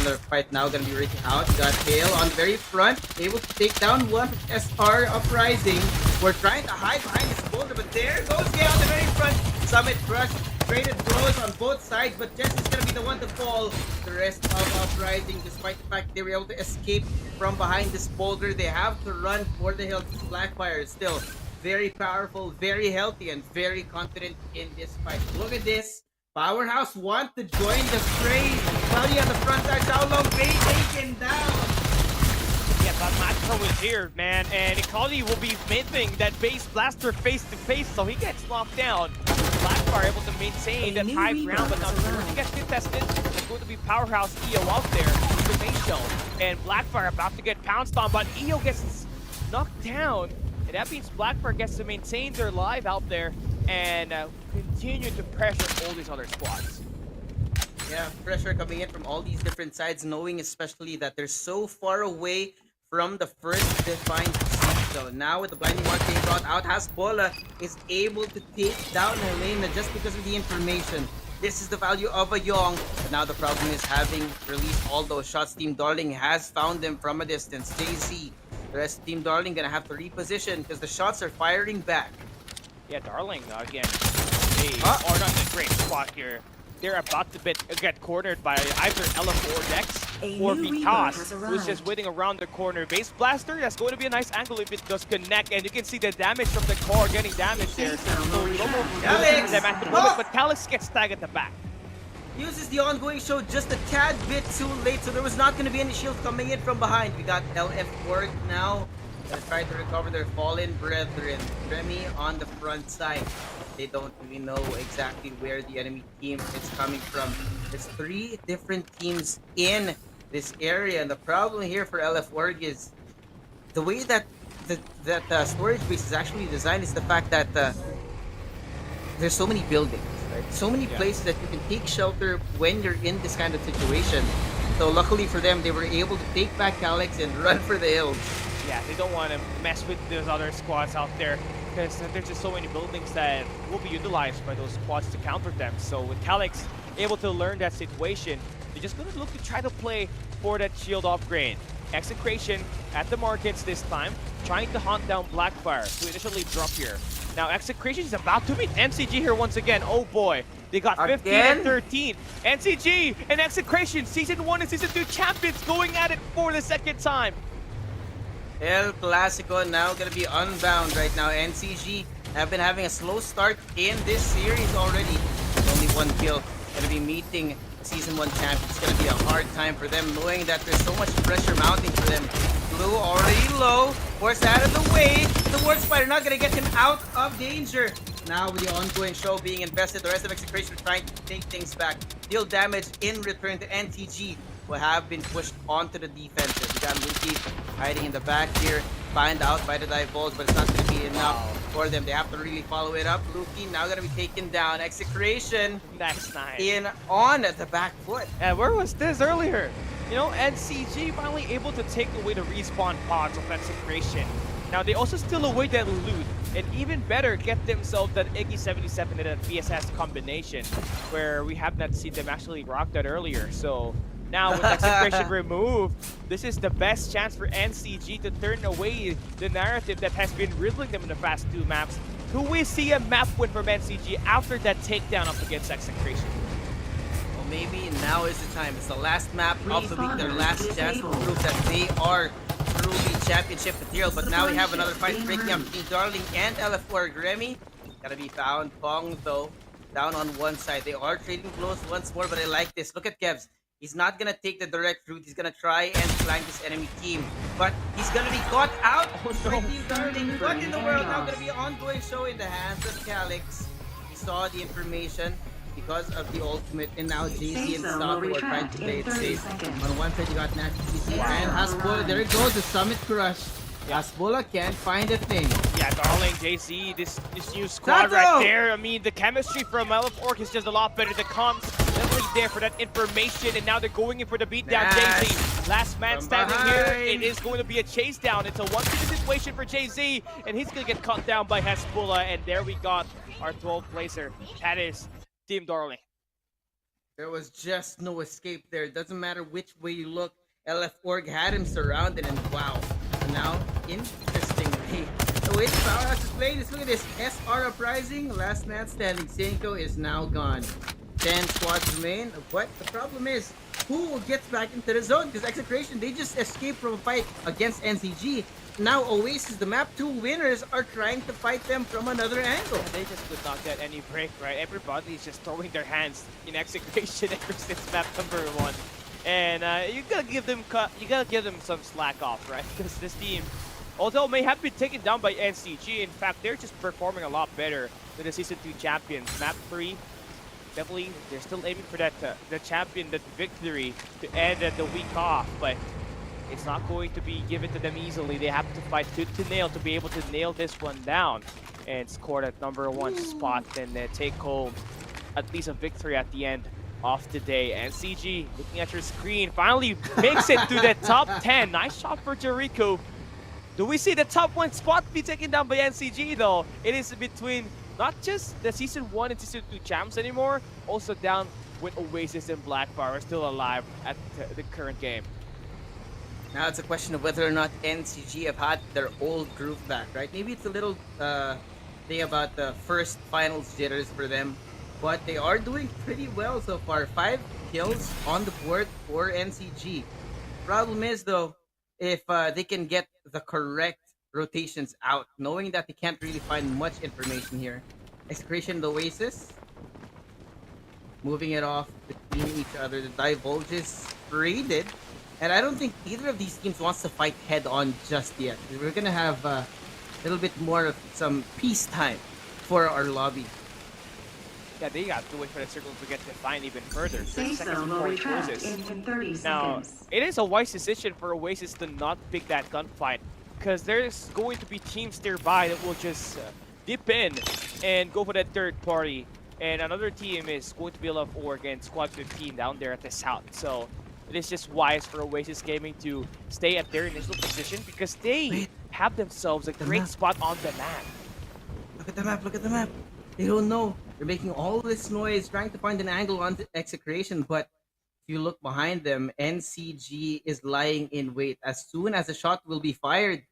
another fight now gonna be raking out. Got Hale on the very front, able to take down one SR Uprising. We're trying to hide behind this boulder, but there goes Hale on the very front. Summit Crush, traded blows on both sides, but Jess is gonna be the one to fall. The rest of Uprising, despite the fact they were able to escape from behind this boulder, they have to run for the hill. Blackfire is still very powerful, very healthy, and very confident in this fight. Look at this. Powerhouse want to join the fray. Cloudy on the front side, Shaolong Bay taken down. Yeah, but Matko is here, man, and Cloudy will be minting that base blaster face to face, so he gets knocked down. Blackfire able to maintain that high ground, but now he gets contested. It's going to be Powerhouse EO out there with the base zone, and Blackfire about to get pounced on, but EO gets knocked down. And that means Blackfire gets to maintain their life out there and continue to pressure all these other squads. Yeah, pressure coming in from all these different sides, knowing especially that they're so far away from the first defined siege zone. Now with the blinding mark being brought out, Hasbola is able to take down Helena just because of the information. This is the value of a Yong, but now the problem is having released all those shots. Team Darling has found them from a distance. JZ, the rest of Team Darling gonna have to reposition because the shots are firing back. Yeah, Darling, again, they are not in a great spot here. They're about to get cornered by either LF or Dex, or Vitas, who's just waiting around the corner. Base Blaster, that's going to be a nice angle if it does connect, and you can see the damage from the core getting damaged there. So Calix! them at the moment, but Calix gets tagged at the back. Uses the ongoing show just a tad bit too late, so there was not going to be any shield coming in from behind. We got LF work now. Gonna try to recover their fallen brethren. Remy on the front side. They don't really know exactly where the enemy team is coming from. There's 3 different teams in this area, and the problem here for LF Org is the way that the storage base is actually designed is the fact that there's so many buildings, right? So many places that you can take shelter when you're in this kind of situation. So luckily for them, they were able to take back Calix and run for the hills. Yeah, they don't want to mess with those other squads out there because there's just so many buildings that will be utilized by those squads to counter them. So with Calix able to learn that situation, they're just going to look to try to play for that shield upgrade. Execration at the markets this time, trying to hunt down Blackfire to initially drop here. Now Execration is about to meet MCG here once again. Oh boy, they got 15 and 13. MCG and Execration, Season 1 and Season 2 champions going at it for the second time. El Clasico now gonna be unbound right now. NCG have been having a slow start in this series already. Only 1 kill. Gonna be meeting Season 1 champions. It's gonna be a hard time for them, knowing that there's so much pressure mounting for them. Blue already low. Forced out of the way. The Ward Spider not gonna get him out of danger. Now with the ongoing show being invested, the rest of Execration trying to take things back. Deal damage in return to NTG. Will have been pushed onto the defensive. We got Luki hiding in the back here, find out by the divulge, but it's not going to be enough for them. They have to really follow it up. Luki now going to be taken down. Execration That's nice. in on the back foot. And where was this earlier? You know, NCG finally able to take away the respawn pods of Execration. Now they also steal away that loot, and even better, get themselves that Iggy 77 and that VSS combination, where we have not seen them actually rock that earlier. So now with Execration removed, this is the best chance for NCG to turn away the narrative that has been riddling them in the past 2 maps. Do we see a map win from NCG after that takedown up against Execration? Well, maybe now is the time. It's the last map of the week, their last chance to prove that they are truly championship material. But now we have another fight breaking up between Darling and LF4. Remy gotta be found. Pong though down on one side. They are trading blows once more, but I like this. Look at Kevs. He's not gonna take the direct route. He's gonna try and flank this enemy team, but he's gonna be caught out. By Team Darling. What in the world? Now gonna be an ongoing show in the hands of Calix. He saw the information because of the ultimate, and now JC and Stock were trying to play it safe. On one side you got Natty GC and Hasbola. There it goes, the Summit Crush. Hasbola can't find a thing. Yeah, Darling, JC, this new squad right there. I mean, the chemistry from Orc is just a lot better. The comms definitely there for that information, and now they're going in for the beatdown. JZ, last man standing here. It is going to be a chase down. It's a 1v2 situation for JZ, and he's going to get cut down by Hasbola, and there we got our 12th placer. That is Team Darling. There was just no escape there. Doesn't matter which way you look. LF Org had him surrounded, and wow. Now, interestingly, the way the powerhouse is playing is, look at this. SR Uprising, last man standing. Senko is now gone. 10 squads remain. But the problem is, who gets back into the zone? Because Execration, they just escaped from a fight against NCG. Now Oasis, the map 2 winners, are trying to fight them from another angle. They just could not get any break, right? Everybody's just throwing their hands in Execration ever since map number 1. And you gotta give them some slack off, right? Because this team, although may have been taken down by NCG, in fact they're just performing a lot better than the season 2 champions. Map 3, definitely they're still aiming for that the champion, that victory to end the week off, but it's not going to be given to them easily. They have to fight tooth to nail to be able to nail this one down and score that number 1 spot and take home at least a victory at the end of the day. NCG, looking at your screen, finally makes it to the top 10. Nice shot for Jericho. Do we see the top 1 spot be taken down by NCG though? It is between not just the season 1 and season 2 champs anymore, also down with Oasis and Blackfire still alive at the current game. Now it's a question of whether or not NCG have had their old groove back, right? Maybe it's a little thing about the first finals jitters for them, but they are doing pretty well so far. 5 kills on the board for NCG. Problem is though, if they can get the correct rotations out, knowing that they can't really find much information here. Execration, the Oasis, moving it off between each other. The Divulge is raided. And I don't think either of these teams wants to fight head-on just yet. We're gonna have a little bit more of some peacetime for our lobby. Yeah, they got to wait for the circle to get defined even further. Safe zone will retract in 30 Now, seconds. it is a wise decision for Oasis to not pick that gunfight, because there's going to be teams nearby that will just dip in and go for that third party. And another team is going to be LF Org and Squad 15 down there at the south. So it is just wise for Oasis Gaming to stay at their initial position because they have themselves a great spot on the map. Look at the map, look at the map. They don't know. They're making all this noise, trying to find an angle on the Execration, but if you look behind them, NCG is lying in wait. As soon as a shot will be fired,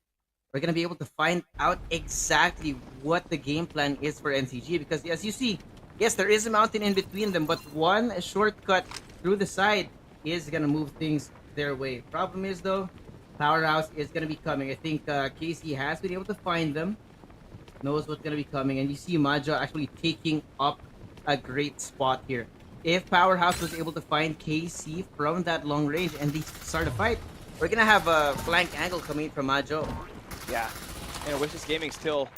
we're going to be able to find out exactly what the game plan is for NCG, because as you see, yes, there is a mountain in between them, but one shortcut through the side is going to move things their way. Problem is though, Powerhouse is going to be coming. I think KC has been able to find them, knows what's going to be coming, and you see Maja actually taking up a great spot here. If Powerhouse was able to find KC from that long range and they start a fight, we're going to have a flank angle coming in from Majo. Yeah, and Oasis Gaming still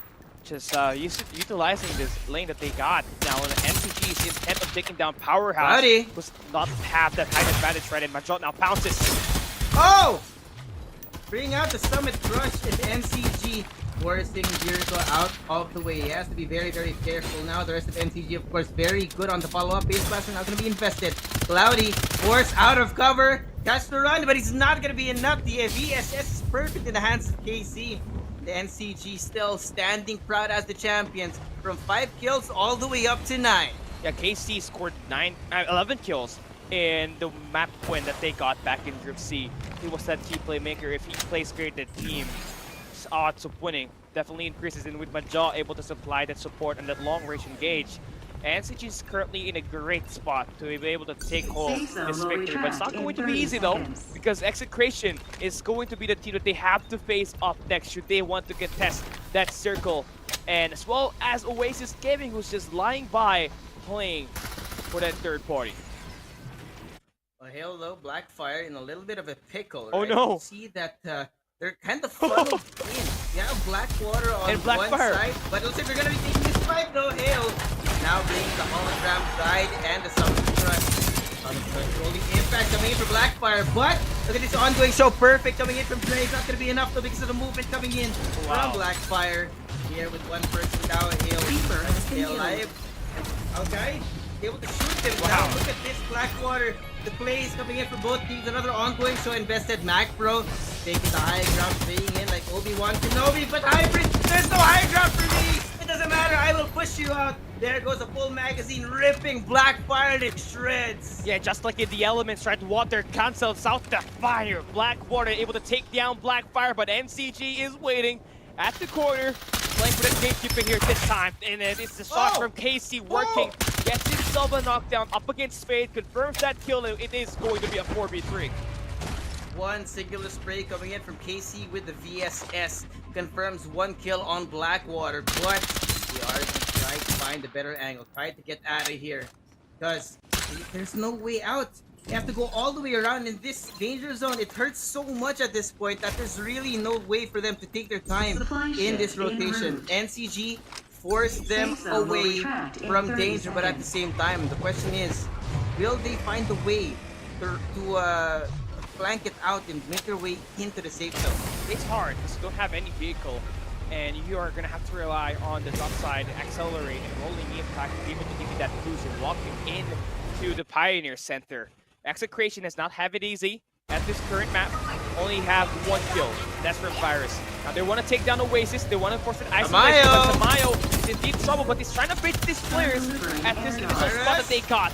just utilizing this lane that they got. Now, the NCG's intent of taking down Powerhouse was not have that height advantage, right? And Majot now pounces. Oh! Bring out the Summit Crush and NCG forcing Jericho out of the way. He has to be very, very careful now. The rest of NCG, of course, very good on the follow-up. Base Blaster now going to be invested. Cloudy forced out of cover. Catch the run, but he's not going to be enough. The VSS is perfect in the hands of KC. The NCG still standing proud as the champions from 5 kills all the way up to 9. Yeah, KC scored 11 kills in the map win that they got back in Group C. He was that key playmaker. If he plays great, the team's odds of winning definitely increases. And with Maja able to supply that support and that long range engage, NCG is currently in a great spot to be able to take home this victory. But it's not going to be easy though, because Execration is going to be the team that they have to face up next should they want to contest that circle. And as well as Oasis Gaming, who's just lying by playing for that third party. Well, hello, Blackfire in a little bit of a pickle. Oh right? no! You see that they're kind of funneled in. Yeah, Blackwater on one side, but it looks like they're gonna be taking this fight though. Hail now bringing the hologram guide and the Summit Crush. Summit Crush rolling impact coming in for Blackfire, but look at this ongoing show. Perfect coming in from Trey. It's not gonna be enough though because of the movement coming in from Blackfire. Here with one person down. Hail alive. Okay, able to shoot them down. Look at this Blackwater. The plays coming in for both teams. Another ongoing show invested. Mac Pro taking the high ground, playing in like Obi-Wan Kenobi, but Hybrid, there's no high ground for me. It doesn't matter. I will push you out. There goes a full magazine, ripping Blackfire to shreds. Yeah, just like in the elements, right? Water cancels out the fire. Blackwater able to take down Blackfire, but NCG is waiting at the corner, playing for the gatekeeper here this time. And it's the shot from KC working. Gets himself a knockdown up against Spade, confirms that kill. It is going to be a 4v3. One singular spray coming in from KC with the VSS. Confirms one kill on Blackwater, but the RG tried to find a better angle, tried to get out of here. Because there's no way out. You have to go all the way around in this danger zone. It hurts so much at this point that there's really no way for them to take their time in this rotation. NCG forced them away from danger, but at the same time, the question is, will they find a way to flank it out and make their way into the safe zone? It's hard because you don't have any vehicle, and you are going to have to rely on the top side, accelerate, and rolling impact to be able to give you that boost and walking into the Pioneer Center. Execration does not have it easy at this current map. Only have one kill. That's from Virus. Now they want to take down Oasis. They want to force an isolation. But Tamayo is in deep trouble, but he's trying to bait these players at this initial spot that they got.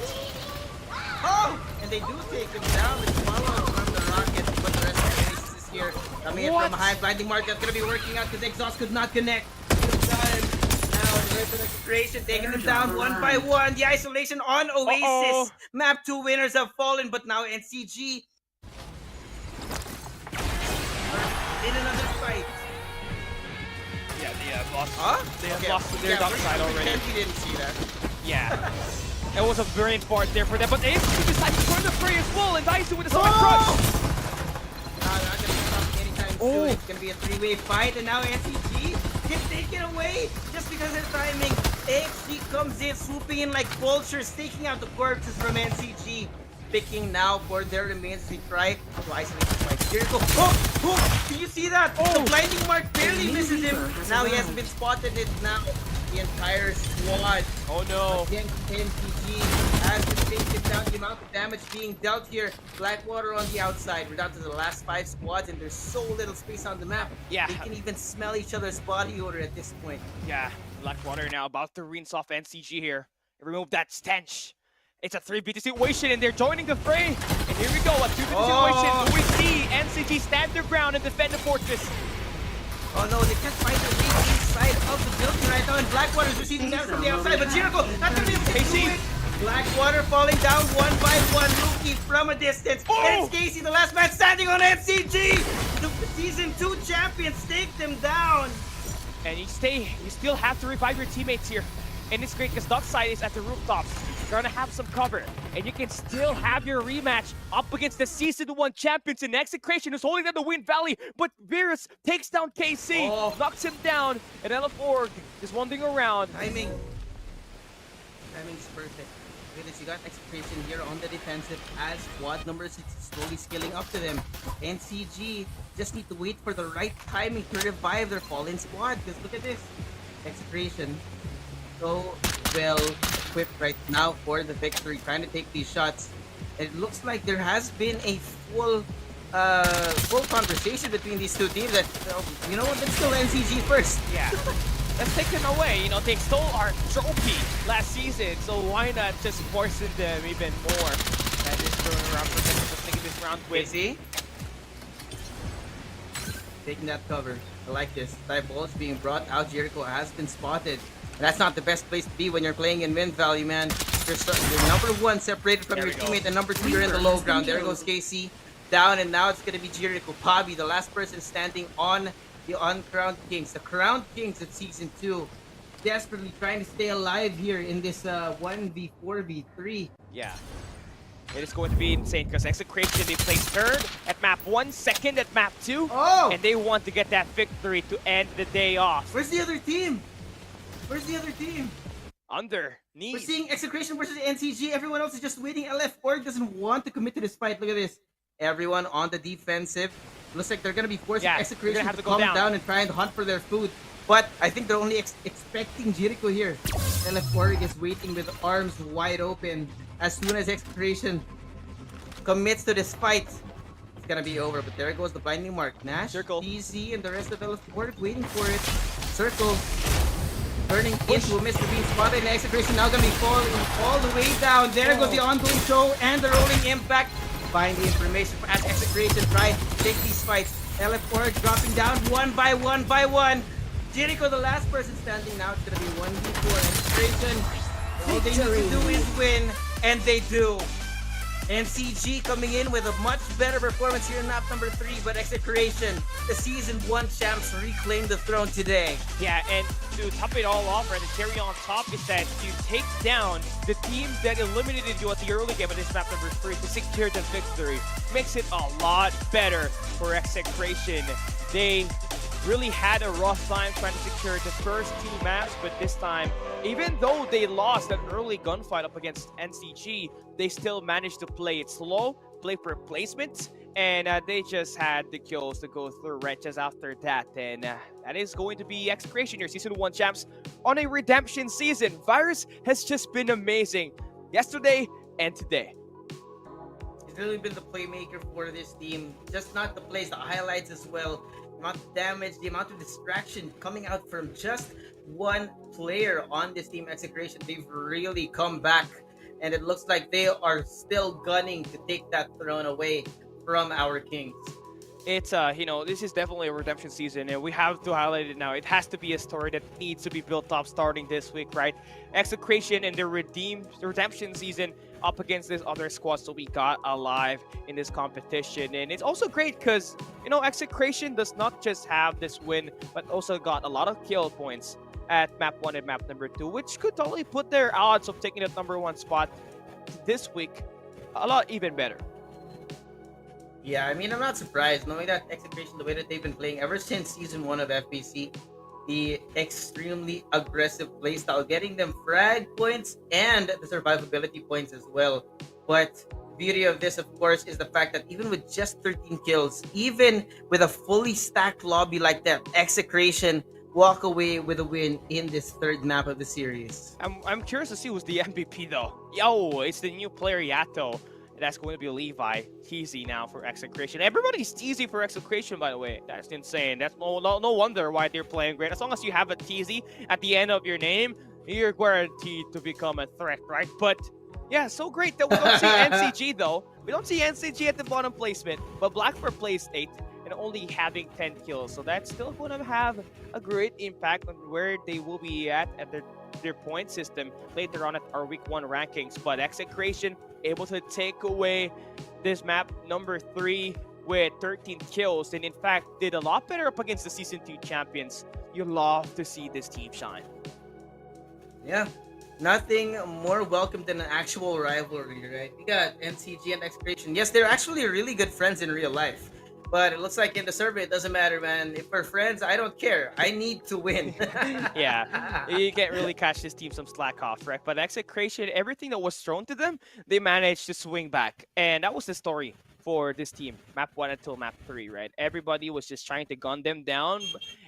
Oh! And they do take him down. It's follow from the Rocket, but the rest of the Oasis is here. Coming in from behind. Blinding Mark, that's going to be working out because Exhaust could not connect. Now the rest of the creation taking them down one by one. The isolation on Oasis. Map 2 winners have fallen, but now NCG in another fight. Yeah, they have lost. They have Okay. lost their top side already. You didn't see that. Yeah. It was a brilliant part there for them, but they decided to turn the fray as well, and Daisu with a sonic crush. Not gonna stop anytime soon. It's gonna be a three-way fight, and now NCG can take it away just because of the timing. AXG comes in, swooping in like vultures, taking out the corpses from NCG. Picking now for their remains as they try to isolate the fight. Jericho, can you see that? The blinding mark barely misses him. Now he hasn't been spotted. It's now the entire squad. Oh no. Against NCG has been taken down. The amount of damage being dealt here. Blackwater on the outside. We're down to the last 5 squads, and there's so little space on the map. Yeah. They can even smell each other's body odor at this point. Yeah, Blackwater now about to rinse off NCG here. Remove that stench. It's a 3v2 situation, and they're joining the fray. And here we go, a 2v2 situation. We see NCG stand their ground and defend the fortress. Oh no, they can't find the way inside of the building right now, and Blackwater's receiving damage from the outside, but Jericho, not gonna be able to do it. Blackwater falling down one by one, Rookie from a distance. And it's Casey, the last man standing on NCG. The Season 2 champions take them down. And you still have to revive your teammates here. And it's great because Dockside is at the rooftops. You're gonna have some cover, and you can still have your rematch up against the Season 1 champions in Execration, who's holding down the Wind Valley, but Virus takes down KC, knocks him down, and LF is wandering around. Timing's perfect. Look at this, you got Execration here on the defensive as squad numbers is slowly scaling up to them. NCG just need to wait for the right timing to revive their fallen squad, because look at this. Execration so well equipped right now for the victory, trying to take these shots. It looks like there has been a full conversation between these two teams that, you know what, let's go NCG first. Yeah. Let's take them away. You know, they stole our trophy last season, so why not just force them even more? That is going around for them. Just taking this round with. See? Taking that cover. I like this. Dive being brought out. Jericho has been spotted. That's not the best place to be when you're playing in Wind Valley, man. You're number 1 separated from your teammate, and number 2 you're in the low ground. There goes KC down, and now it's going to be Jericho. Pabi, the last person standing on the Uncrowned Kings. The Crowned Kings of Season 2. Desperately trying to stay alive here in this 1v4v3. Yeah. It is going to be insane because Execration, they placed 3rd at map 1, 2nd at map 2. And they want to get that victory to end the day off. Where's the other team? Where's the other team? Underneath. We're seeing Execration versus NCG. Everyone else is just waiting. LF Org doesn't want to commit to this fight. Look at this. Everyone on the defensive. Looks like they're going to be forcing Execration to come down and try and hunt for their food. But I think they're only expecting Jericho here. LF Org is waiting with arms wide open. As soon as Execration commits to this fight, it's going to be over. But there goes the blinding mark. Nash, Circle. PC, and the rest of LF Org waiting for it. Circle. Turning into a Mr. Bean spot, and Execration now gonna be falling all the way down. There goes the ongoing show and the rolling impact. Find the information as Execration try to take these fights. LF4 dropping down one by one. Jericho, the last person standing now, it's gonna be 1v4 Execration. All they need to do is win, and they do. NCG coming in with a much better performance here in map number 3, but Execration, the Season 1 champs, reclaim the throne today. Yeah, and to top it all off, right, the cherry on top is that you take down the team that eliminated you at the early game of this map number 3 to secure the victory. Makes it a lot better for Execration. They really had a rough time trying to secure the first 2 maps, but this time, even though they lost that early gunfight up against NCG, they still managed to play it slow, play for placement, and they just had the kills to go through right just after that. And that is going to be Execration, your Season 1 champs, on a redemption season. Virus has just been amazing yesterday and today. He's really been the playmaker for this team. Just not the plays, the highlights as well. The amount of damage, the amount of distraction coming out from just one player on this team, Execration. They've really come back, and it looks like they are still gunning to take that throne away from our Kings. It's this is definitely a redemption season, and we have to highlight it now. It has to be a story that needs to be built up starting this week, right? Execration and the redemption season up against this other squad, so we got alive in this competition. And it's also great because, Execration does not just have this win, but also got a lot of kill points at map 1 and map number 2, which could totally put their odds of taking the number 1 spot this week a lot even better. Yeah, I mean, I'm not surprised knowing that Execration, the way that they've been playing ever since Season 1 of FPC, the extremely aggressive playstyle, getting them frag points and the survivability points as well. But the beauty of this, of course, is the fact that even with just 13 kills, even with a fully stacked lobby like that, Execration walk away with a win in this 3rd map of the series. I'm curious to see who's the MVP though. Yo, it's the new player Yato. That's going to be Levi. Teasy now for Execration. Everybody's Teasy for Execration, by the way. That's insane. That's no wonder why they're playing great. As long as you have a Teasy at the end of your name, you're guaranteed to become a threat, right? But yeah, so great that we don't see NCG though. We don't see NCG at the bottom placement, but Blackfur placed 8 and only having 10 kills. So that's still going to have a great impact on where they will be at their point system later on at our week 1 rankings. But Execration able to take away this map number 3 with 13 kills, and in fact did a lot better up against the Season 2 champions. You love to see this team shine. Yeah, nothing more welcome than an actual rivalry, right? We got NCG and Execration. Yes, they're actually really good friends in real life, but it looks like in the survey, it doesn't matter, man. If we're friends, I don't care. I need to win. Yeah, you can't really catch this team some slack off, right? But Execration, everything that was thrown to them, they managed to swing back. And that was the story for this team, map 1 until map 3, right? Everybody was just trying to gun them down.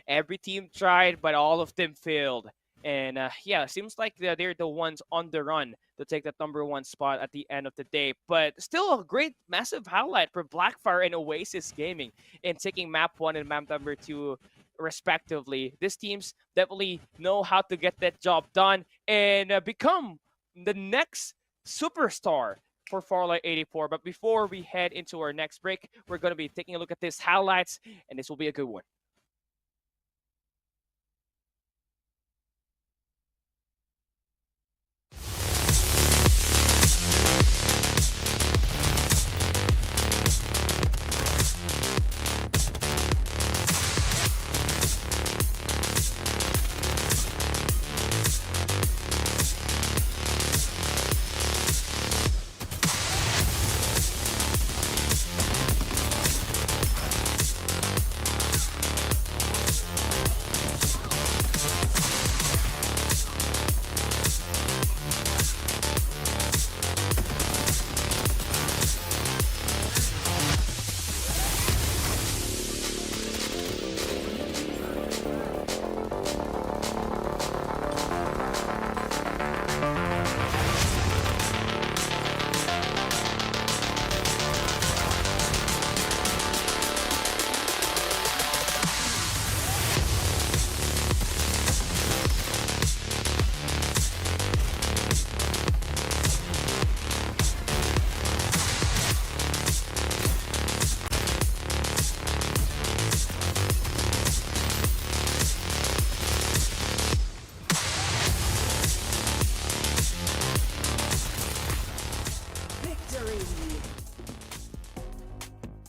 Every team tried, but all of them failed. And yeah, it seems like they're the ones on the run to take that number 1 spot at the end of the day. But still a great, massive highlight for Blackfire and Oasis Gaming in taking map 1 and map number 2 respectively. These teams definitely know how to get that job done and become the next superstar for Farlight 84. But before we head into our next break, we're going to be taking a look at these highlights, and this will be a good one.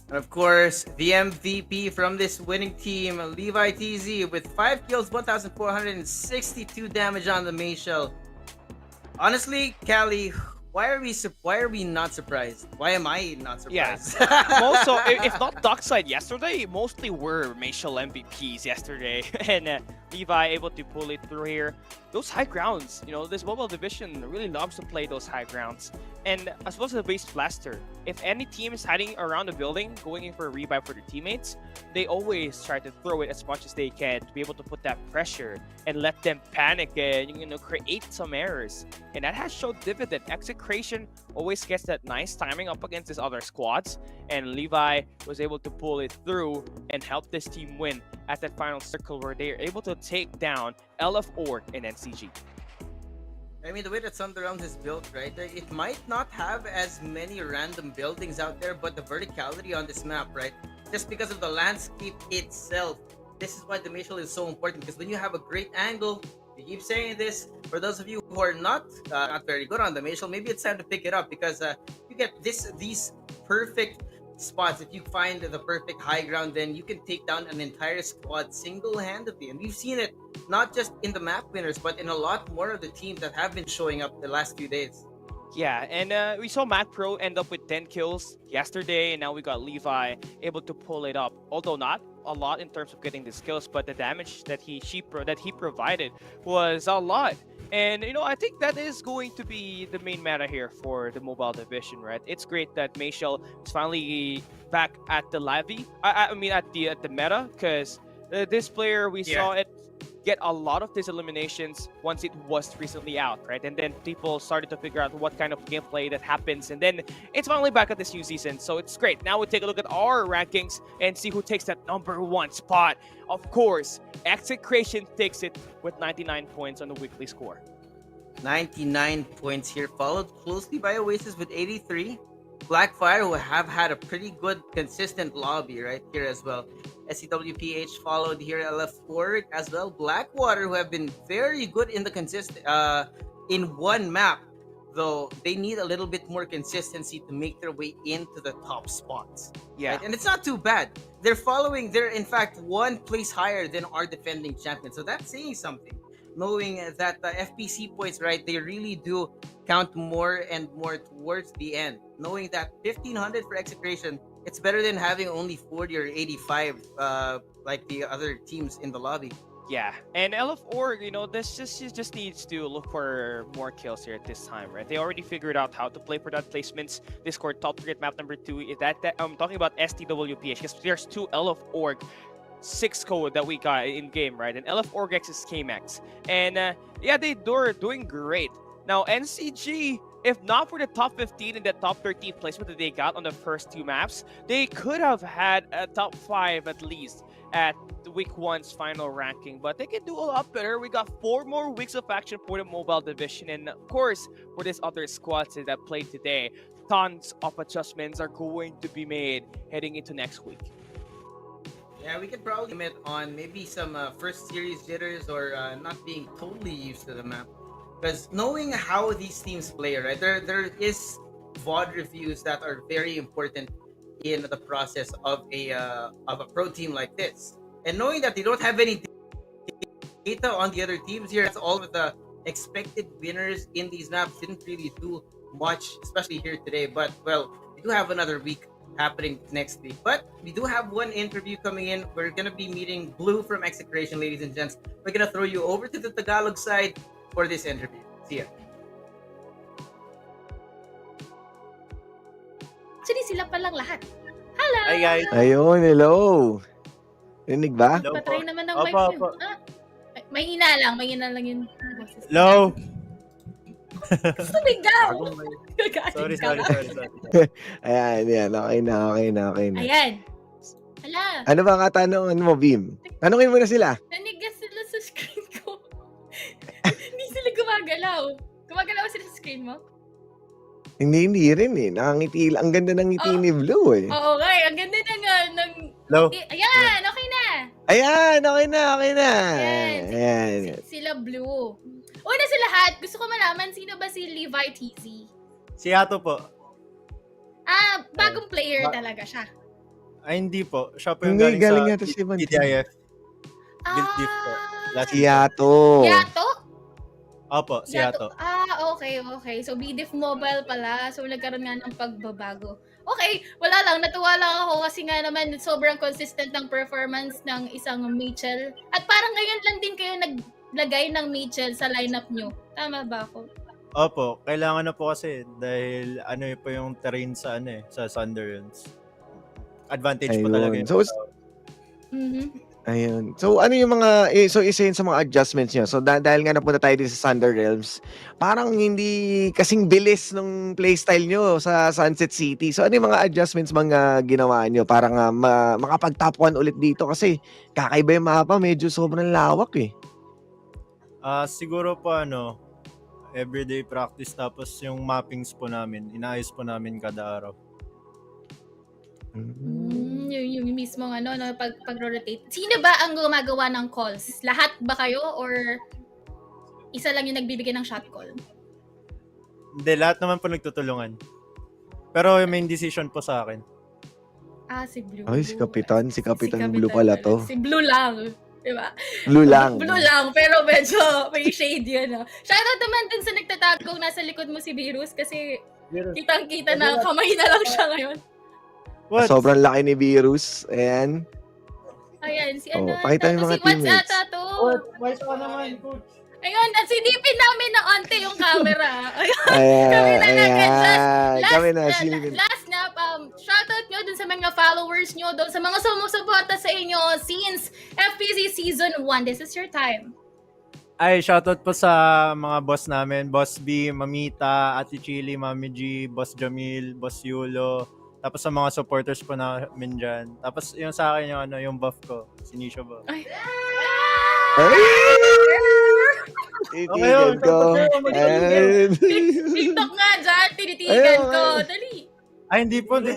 And of course, the MVP from this winning team, Levi TZ, with 5 kills, 1,462 damage on the main shell. Honestly, Callie, why are we not surprised? Why am I not surprised? Most so, if not Dockside yesterday, mostly were Mayshell MVPs yesterday, and Levi able to pull it through here. Those high grounds, you know, this mobile division really loves to play those high grounds. And as well as the base blaster, if any team is hiding around the building, going in for a revive for their teammates, they always try to throw it as much as they can to be able to put that pressure and let them panic and, you know, create some errors. And that has showed dividend. Execration always gets that nice timing up against these other squads, and Levi was able to pull it through and help this team win at that final circle where they are able to take down LF Org and NCG. I mean, the way that Thunderrealms is built, right? It might not have as many random buildings out there, but the verticality on this map, right? Just because of the landscape itself, this is why the Mayshell is so important. Because when you have a great angle, we keep saying this, for those of you who are not very good on the Mayshell, maybe it's time to pick it up, because you get these perfect spots. If you find the perfect high ground, then you can take down an entire squad single-handedly. And we've seen it not just in the map winners, but in a lot more of the teams that have been showing up the last few days. Yeah, and we saw Mac Pro end up with 10 kills yesterday, and now we got Levi able to pull it up. Although not a lot in terms of getting the skills, but the damage that he provided was a lot. And, you know, I think that is going to be the main meta here for the mobile division, right? It's great that Mayshell is finally back at the lobby. I mean, at the meta, because this player, we saw it get a lot of these eliminations once it was recently out, right? And then people started to figure out what kind of gameplay that happens, and then it's finally back at this new season, so it's great. Now we take a look at our rankings and see who takes that #1 spot. Of course, Execration takes it with 99 points on the weekly score. 99 points here, followed closely by Oasis with 83. Blackfire, who have had a pretty good, consistent lobby right here as well. SCWPH followed here, LF4 as well. Blackwater, who have been very good in the in one map, though they need a little bit more consistency to make their way into the top spots. Yeah, right? And it's not too bad. They're in fact 1 place higher than our defending champion. So that's saying something. Knowing that the FPC points, right, they really do count more and more towards the end. Knowing that 1,500 for Execration, it's better than having only 40 or 85 like the other teams in the lobby. Yeah, and LF Org, you know, this just needs to look for more kills here at this time, right? They already figured out how to play for that placements. They scored top 3 at map #2. I'm talking about STWPH, because there's 2 LF Org 6 code that we got in game, right? And LF Org X is KMax. And yeah, they're doing great. Now, NCG, if not for the top 15 and the top 13 placement that they got on the first 2 maps, they could have had a top 5 at least at week 1's final ranking. But they can do a lot better. We got 4 more weeks of action for the mobile division. And of course, for these other squads that played today, tons of adjustments are going to be made heading into next week. Yeah, we could probably admit on maybe some first series jitters or not being totally used to the map. Because knowing how these teams play, right, there is VOD reviews that are very important in the process of a pro team like this. And knowing that they don't have any data on the other teams here, that's all of the expected winners in these maps didn't really do much, especially here today. But, well, we do have another week happening next week. But we do have one interview coming in. We're going to be meeting Blue from Execration, ladies and gents. We're going to throw you over to the Tagalog side for this interview. See ya. Actually, sila palang lahat. Hello! Hi guys. Ayun, hello. Rinig ba? Hello Patry po. naman ng Opo, mic yun. opo. Ah, mahina lang yung boses. Hello. Sumigaw! Sorry. Ayan. Okay na. Ayan. Hala, Ano ba katanungan mo, Bim? Tanungin mo na sila. nanigas sila sa screen ko. Hindi sila gumagalaw. Gumagalaw sila sa screen mo? Hindi rin eh. Nakangiti. Ang ganda ng ngiti ni Blue eh. Oo, okay. Ang ganda ng... Hello. Ayan, okay na. Ayan, okay na. Ayan. Sila Blue. Una sa lahat, gusto ko malaman sino ba si Levi TZ? Si Hato po. Bagong player talaga siya. Ay, hindi po. Siya po yung Hindi, galing sa galing yata sa ibang team. TDIF. Build diff po. Last Si season. Yato. Yato? Opo, si Yato. Yato. Okay. So, BDIF Mobile pala. So, nagkaroon nga ng pagbabago. Okay, wala lang. Natuwa lang ako kasi nga naman sobrang consistent ng performance ng isang Mitchell. At parang ngayon lang din kayo naglagay ng Mitchell sa lineup nyo. Tama ba ako? Opo, kailangan na po kasi dahil ano po yung terrain sa sa Sunderlands. Advantage po talaga Ayun. yun. So, Mhm. ayun. So, ano yung mga, so isa yun sa mga adjustments nyo. So, dahil nga napunta tayo din sa Thunder Realms, parang hindi kasing bilis ng playstyle nyo sa Sunset City. So, ano yung mga adjustments mga ginawa nyo para nga makapag-top 1 ulit dito? Kasi kakaiba yung mapa, medyo sobrang lawak eh. Siguro po everyday practice tapos yung mappings po namin, inaayos po namin kada araw. Yung mismo pag-rotate. Sino ba ang gumagawa ng calls? Lahat ba kayo or isa lang yung nagbibigay ng shot call? Hindi, lahat naman po nagtutulungan. Pero yung main decision po sa akin. Si Blue. Ay, si Kapitan Blue pala to. Si Blue lang. Diba? Blue lang. Blue lang, pero medyo may shade yun. Shoutout naman dun sa nagtatagong nasa likod mo si Virus kasi kitang-kita na kamay na lang siya ngayon. What? Sobrang laki ni Virus. Ayan. Ayan, si pakita yung mga si What's teammates. ata to? Why ka naman, coach? Ayun, at silipin namin na onte yung camera. Ayun, Ayan, kami na silipin. last na, shoutout nyo dun sa mga followers nyo, dun sa mga sumusuporta sa inyo since FPC Season 1. This is your time. Ay, shoutout po sa mga boss namin. Boss B, Mamita, Ate Chili, Mami G, Boss Jamil, Boss Yulo. Tapos sa mga supporters po namin dyan. Tapos yung sa akin yung buff ko, si Nisha ba? Ay! Titigan ko. TikTok nga dyan, tinitigan ko. Dali. Ay, hindi po. Ayan,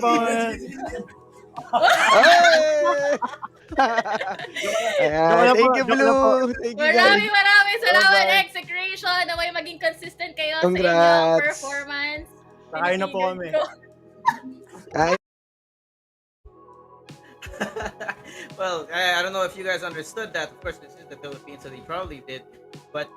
thank you, Blue. Thank you, guys. Maraming salamat, execration, na may maging consistent kayo sa Congrats. inyong performance. Sakain na po kami. Well, I don't know if you guys understood that. Of course, this is the Philippines, so they probably did. But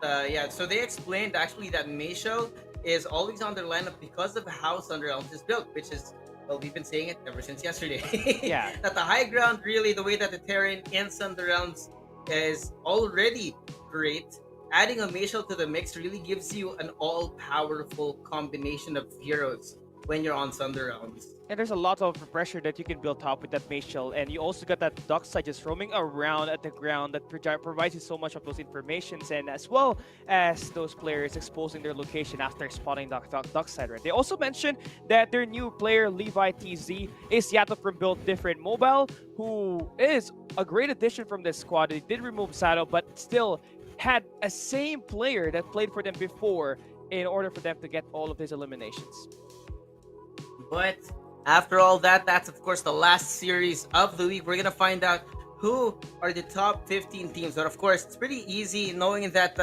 so they explained actually that Mayshell is always on their lineup because of how Sunderlands is built, which is, well, we've been saying it ever since yesterday. Yeah. That the high ground, really, the way that the terrain in Sunderlands is already great. Adding a Mayshell to the mix really gives you an all-powerful combination of heroes when you're on Sunderlands. And there's a lot of pressure that you can build up with that Mayshell, and you also got that dock side just roaming around at the ground that provides you so much of those informations, and as well as those players exposing their location after spotting dock side. Right? They also mentioned that their new player Levi TZ is Yato from Build Different Mobile, who is a great addition from this squad. They did remove Sato, but still had a same player that played for them before in order for them to get all of these eliminations. But after all that, that's of course the last series of the week. We're gonna find out who are the top 15 teams. But of course, it's pretty easy knowing that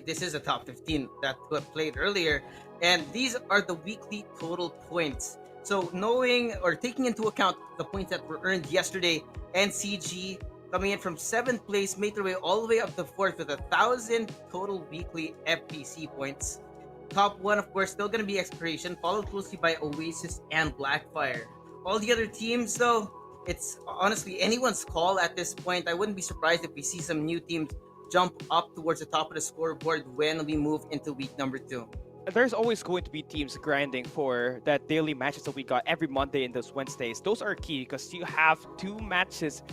this is a top 15 that played earlier, and these are the weekly total points. So knowing or taking into account the points that were earned yesterday, NCG coming in from 7th place made their way all the way up to 4th with 1,000 total weekly FPC points. Top 1, of course, still going to be Exploration, followed closely by Oasis and Blackfire. All the other teams, though, it's honestly anyone's call at this point. I wouldn't be surprised if we see some new teams jump up towards the top of the scoreboard when we move into week number 2. There's always going to be teams grinding for that daily matches that we got every Monday and those Wednesdays. Those are key because you have 2 matches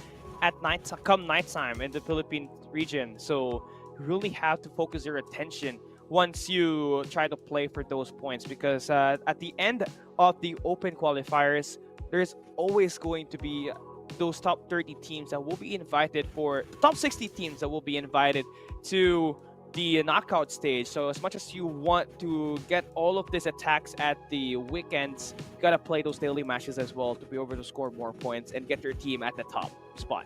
at nighttime in the Philippine region. So you really have to focus your attention once you try to play for those points, because at the end of the open qualifiers, there's always going to be those top 30 teams that will be invited for top 60 teams that will be invited to the knockout stage. So as much as you want to get all of these attacks at the weekends, you gotta play those daily matches as well to be able to score more points and get your team at the top spot.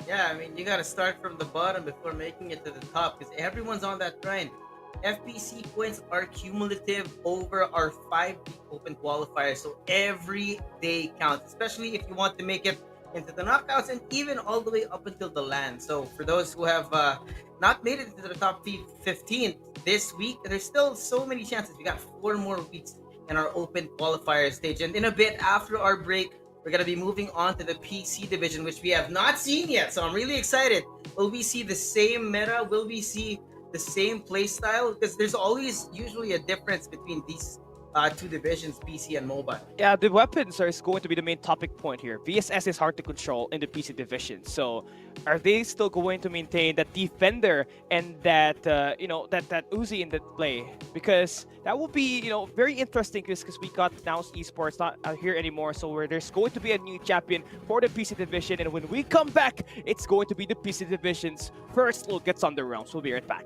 Yeah, I mean, you gotta start from the bottom before making it to the top, because everyone's on that grind. FPC points are cumulative over our 5-week open qualifier, so every day counts, especially if you want to make it into the knockouts, and even all the way up until the LAN. So for those who have not made it into the top 15 this week, there's still so many chances. We got 4 more weeks in our open qualifier stage. And in a bit after our break, we're going to be moving on to the PC division, which we have not seen yet. So I'm really excited. Will we see the same meta? Will we see the same play style? Because there's always usually a difference between these 2 divisions, PC and mobile. Yeah, the weapons are going to be the main topic point here. VSS is hard to control in the PC division. So are they still going to maintain that defender and that, that Uzi in the play? Because that will be, very interesting because we got announced esports not here anymore. So where there's going to be a new champion for the PC division. And when we come back, it's going to be the PC division's first look at Thunder Realms. We'll be right back.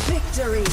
Victory!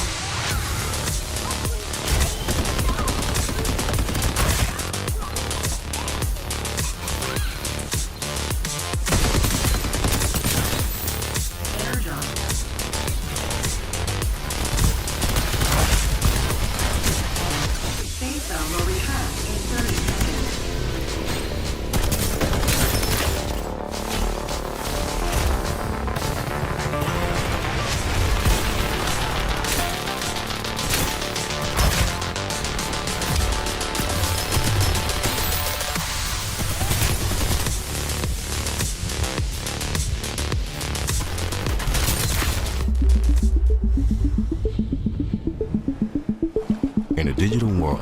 In a digital world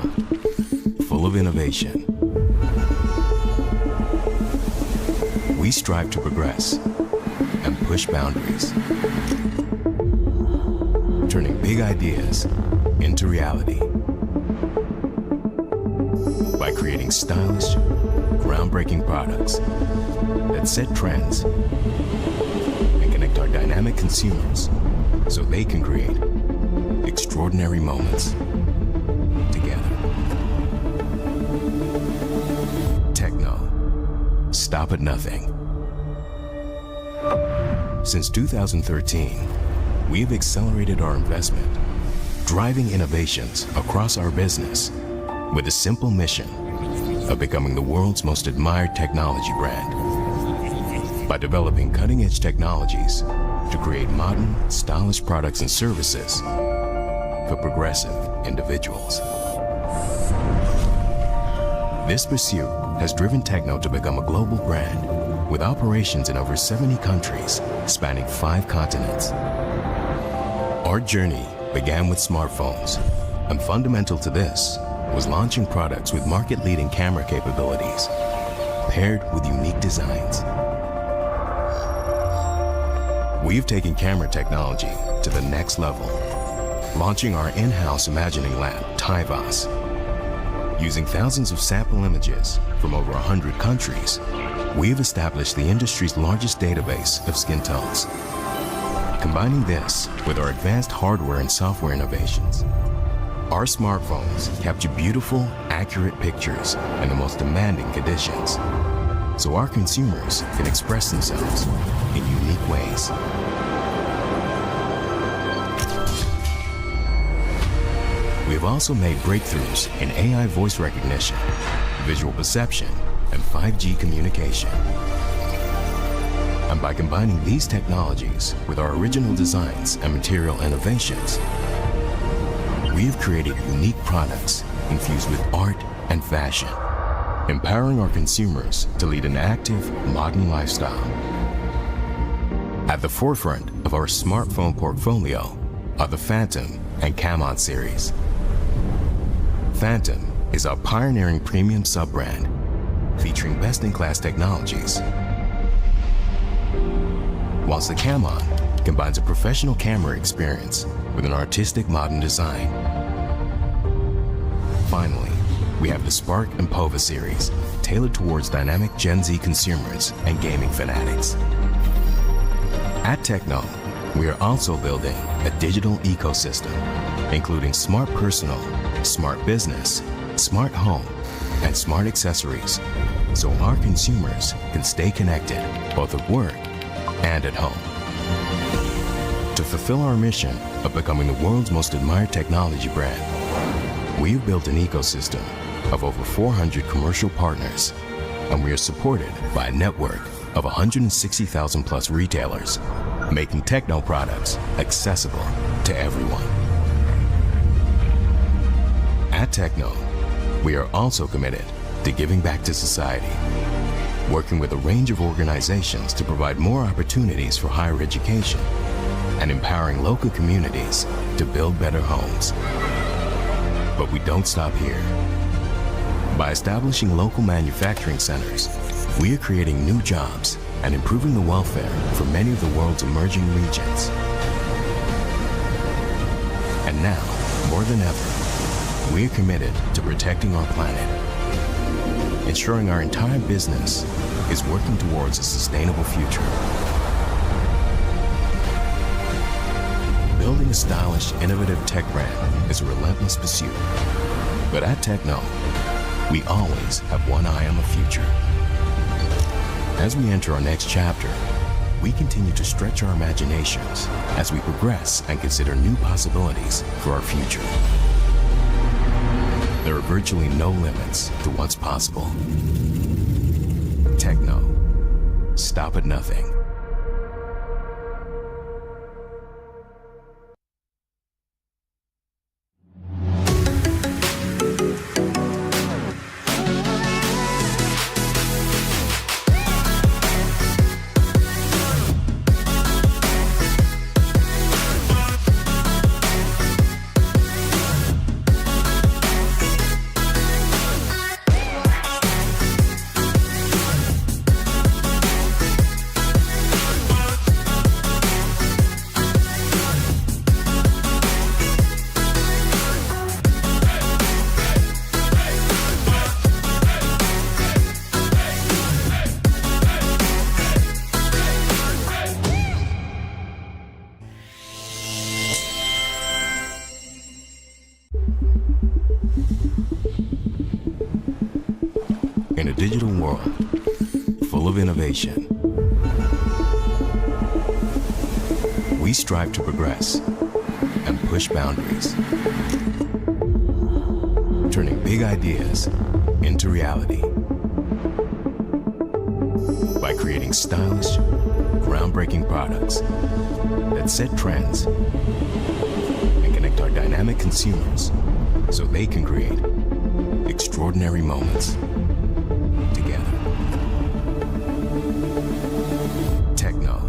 full of innovation, we strive to progress and push boundaries, turning big ideas into reality. By creating stylish, groundbreaking products that set trends and connect our dynamic consumers so they can create extraordinary moments together. Techno. Stop at nothing. Since 2013, we have accelerated our investment, driving innovations across our business with a simple mission of becoming the world's most admired technology brand. By developing cutting-edge technologies to create modern, stylish products and services for progressive individuals. This pursuit has driven Techno to become a global brand with operations in over 70 countries spanning 5 continents. Our journey began with smartphones, and fundamental to this was launching products with market-leading camera capabilities paired with unique designs. We've taken camera technology to the next level, launching our in-house imagining lab, TIVAS. Using thousands of sample images from over 100 countries, we've established the industry's largest database of skin tones. Combining this with our advanced hardware and software innovations, Our smartphones capture beautiful, accurate pictures in the most demanding conditions, so our consumers can express themselves in unique ways. We have also made breakthroughs in AI voice recognition, visual perception, and 5G communication. And by combining these technologies with our original designs and material innovations, we have created unique products infused with art and fashion, empowering our consumers to lead an active, modern lifestyle. At the forefront of our smartphone portfolio are the Phantom and Camon series. Phantom is our pioneering premium sub-brand, featuring best-in-class technologies, whilst the Camon combines a professional camera experience with an artistic modern design. Finally, we have the Spark and Pova series, tailored towards dynamic Gen Z consumers and gaming fanatics. At Techno, we are also building a digital ecosystem, including smart personal, smart business, smart home, and smart accessories, so our consumers can stay connected both at work and at home. To fulfill our mission of becoming the world's most admired technology brand, we have built an ecosystem of over 400 commercial partners, and we are supported by a network of 160,000 plus retailers, making Techno products accessible to everyone. At Techno, we are also committed to giving back to society, working with a range of organizations to provide more opportunities for higher education and empowering local communities to build better homes. But we don't stop here. By establishing local manufacturing centers, we are creating new jobs and improving the welfare for many of the world's emerging regions. And now, more than ever, we are committed to protecting our planet, ensuring our entire business is working towards a sustainable future. Building a stylish, innovative tech brand is a relentless pursuit. But at Techno, we always have one eye on the future. As we enter our next chapter, we continue to stretch our imaginations as we progress and consider new possibilities for our future. There are virtually no limits to what's possible. Techno. Stop at nothing. In a digital world full of innovation, we strive to progress and push boundaries, turning big ideas into reality by creating stylish, groundbreaking products that set trends and connect our dynamic consumers so they can create extraordinary moments together. Techno.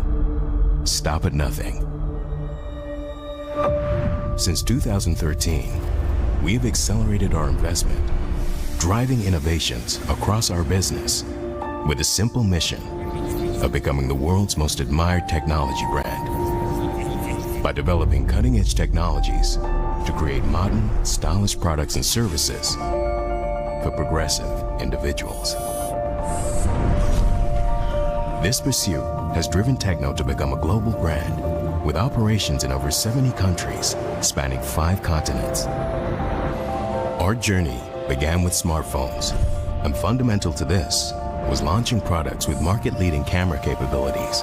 Stop at nothing. Since 2013, we have accelerated our investment, driving innovations across our business with a simple mission of becoming the world's most admired technology brand. By developing cutting-edge technologies to create modern, stylish products and services for progressive individuals. This pursuit has driven Techno to become a global brand with operations in over 70 countries spanning 5 continents. Our journey began with smartphones, and fundamental to this was launching products with market-leading camera capabilities,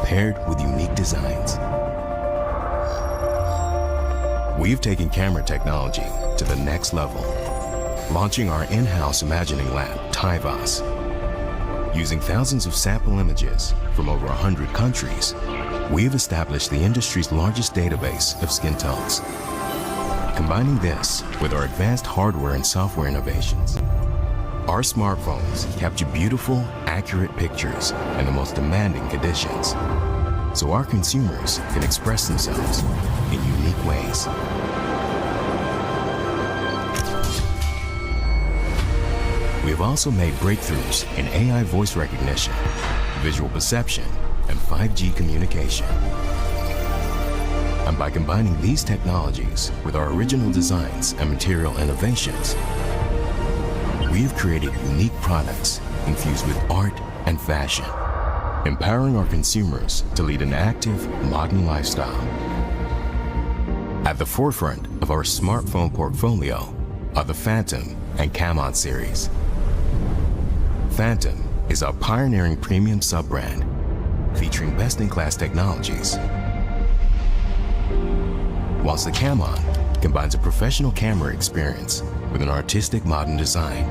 paired with unique designs. We've taken camera technology to the next level, launching our in-house imagining lab, TIVAS. Using thousands of sample images from over 100 countries, we've established the industry's largest database of skin tones. Combining this with our advanced hardware and software innovations, our smartphones capture beautiful, accurate pictures in the most demanding conditions, so our consumers can express themselves in unique ways. We have also made breakthroughs in AI voice recognition, visual perception, and 5G communication. And by combining these technologies with our original designs and material innovations, we have created unique products infused with art and fashion, empowering our consumers to lead an active, modern lifestyle. At the forefront of our smartphone portfolio are the Phantom and Camon series. Phantom is our pioneering premium sub-brand, featuring best-in-class technologies, whilst the Camon combines a professional camera experience with an artistic modern design.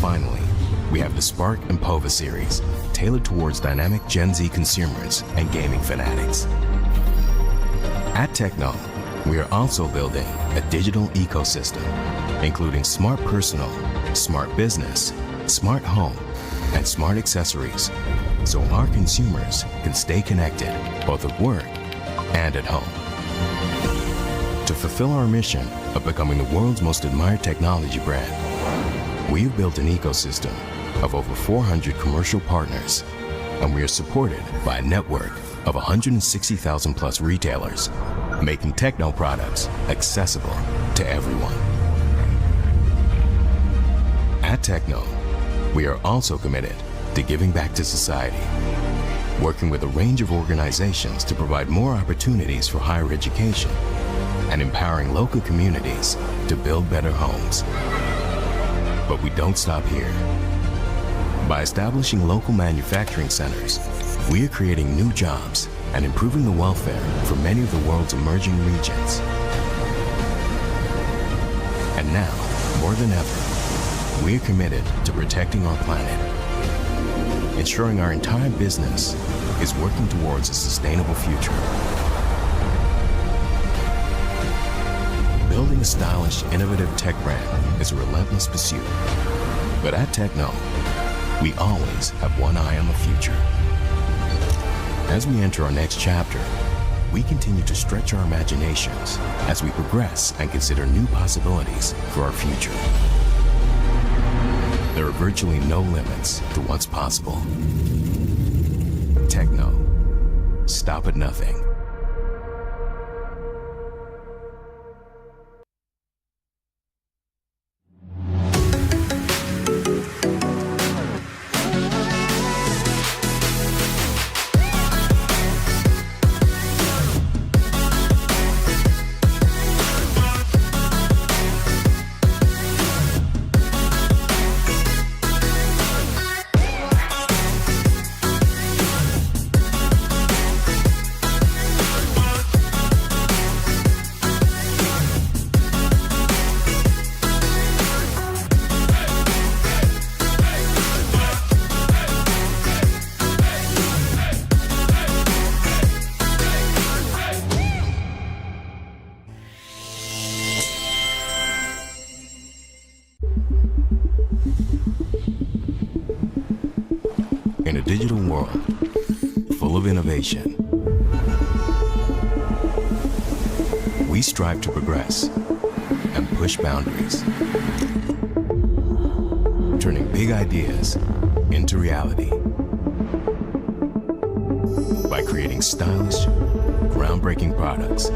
Finally, we have the Spark and Pova series, tailored towards dynamic Gen Z consumers and gaming fanatics. At Techno, we are also building a digital ecosystem, including smart personal, smart business, smart home, and smart accessories, so our consumers can stay connected both at work and at home. To fulfill our mission of becoming the world's most admired technology brand, we've built an ecosystem of over 400 commercial partners, and we are supported by a network of 160,000 plus retailers, making Techno products accessible to everyone. At Techno, we are also committed to giving back to society, working with a range of organizations to provide more opportunities for higher education and empowering local communities to build better homes. But we don't stop here. By establishing local manufacturing centers, we are creating new jobs and improving the welfare for many of the world's emerging regions. And now, more than ever, we are committed to protecting our planet, ensuring our entire business is working towards a sustainable future. Building a stylish, innovative tech brand is a relentless pursuit. But at Techno, we always have one eye on the future. As we enter our next chapter, we continue to stretch our imaginations as we progress and consider new possibilities for our future. There are virtually no limits to what's possible. Techno, stop at nothing. In a digital world full of innovation, we strive to progress and push boundaries, turning big ideas into reality by creating stylish, groundbreaking products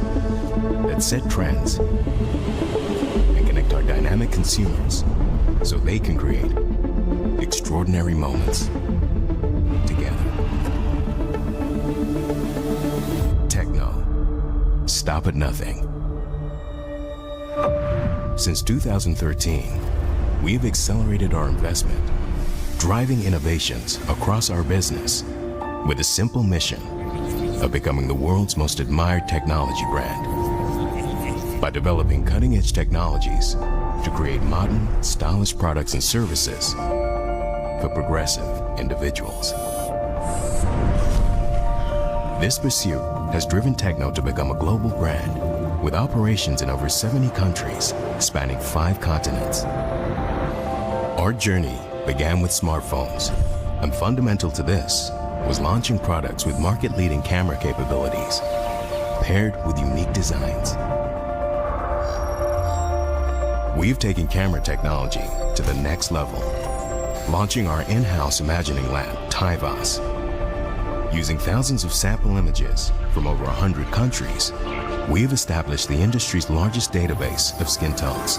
that set trends and connect our dynamic consumers so they can create extraordinary moments together. Techno, stop at nothing. Since 2013, we have accelerated our investment, driving innovations across our business with a simple mission of becoming the world's most admired technology brand. By developing cutting-edge technologies to create modern, stylish products and services for progressive individuals. This pursuit has driven Techno to become a global brand with operations in over 70 countries spanning 5 continents. Our journey began with smartphones, and fundamental to this was launching products with market-leading camera capabilities paired with unique designs. We've taken camera technology to the next level, launching our in-house imagining lab, TIVAS. Using thousands of sample images from over 100 countries, we have established the industry's largest database of skin tones.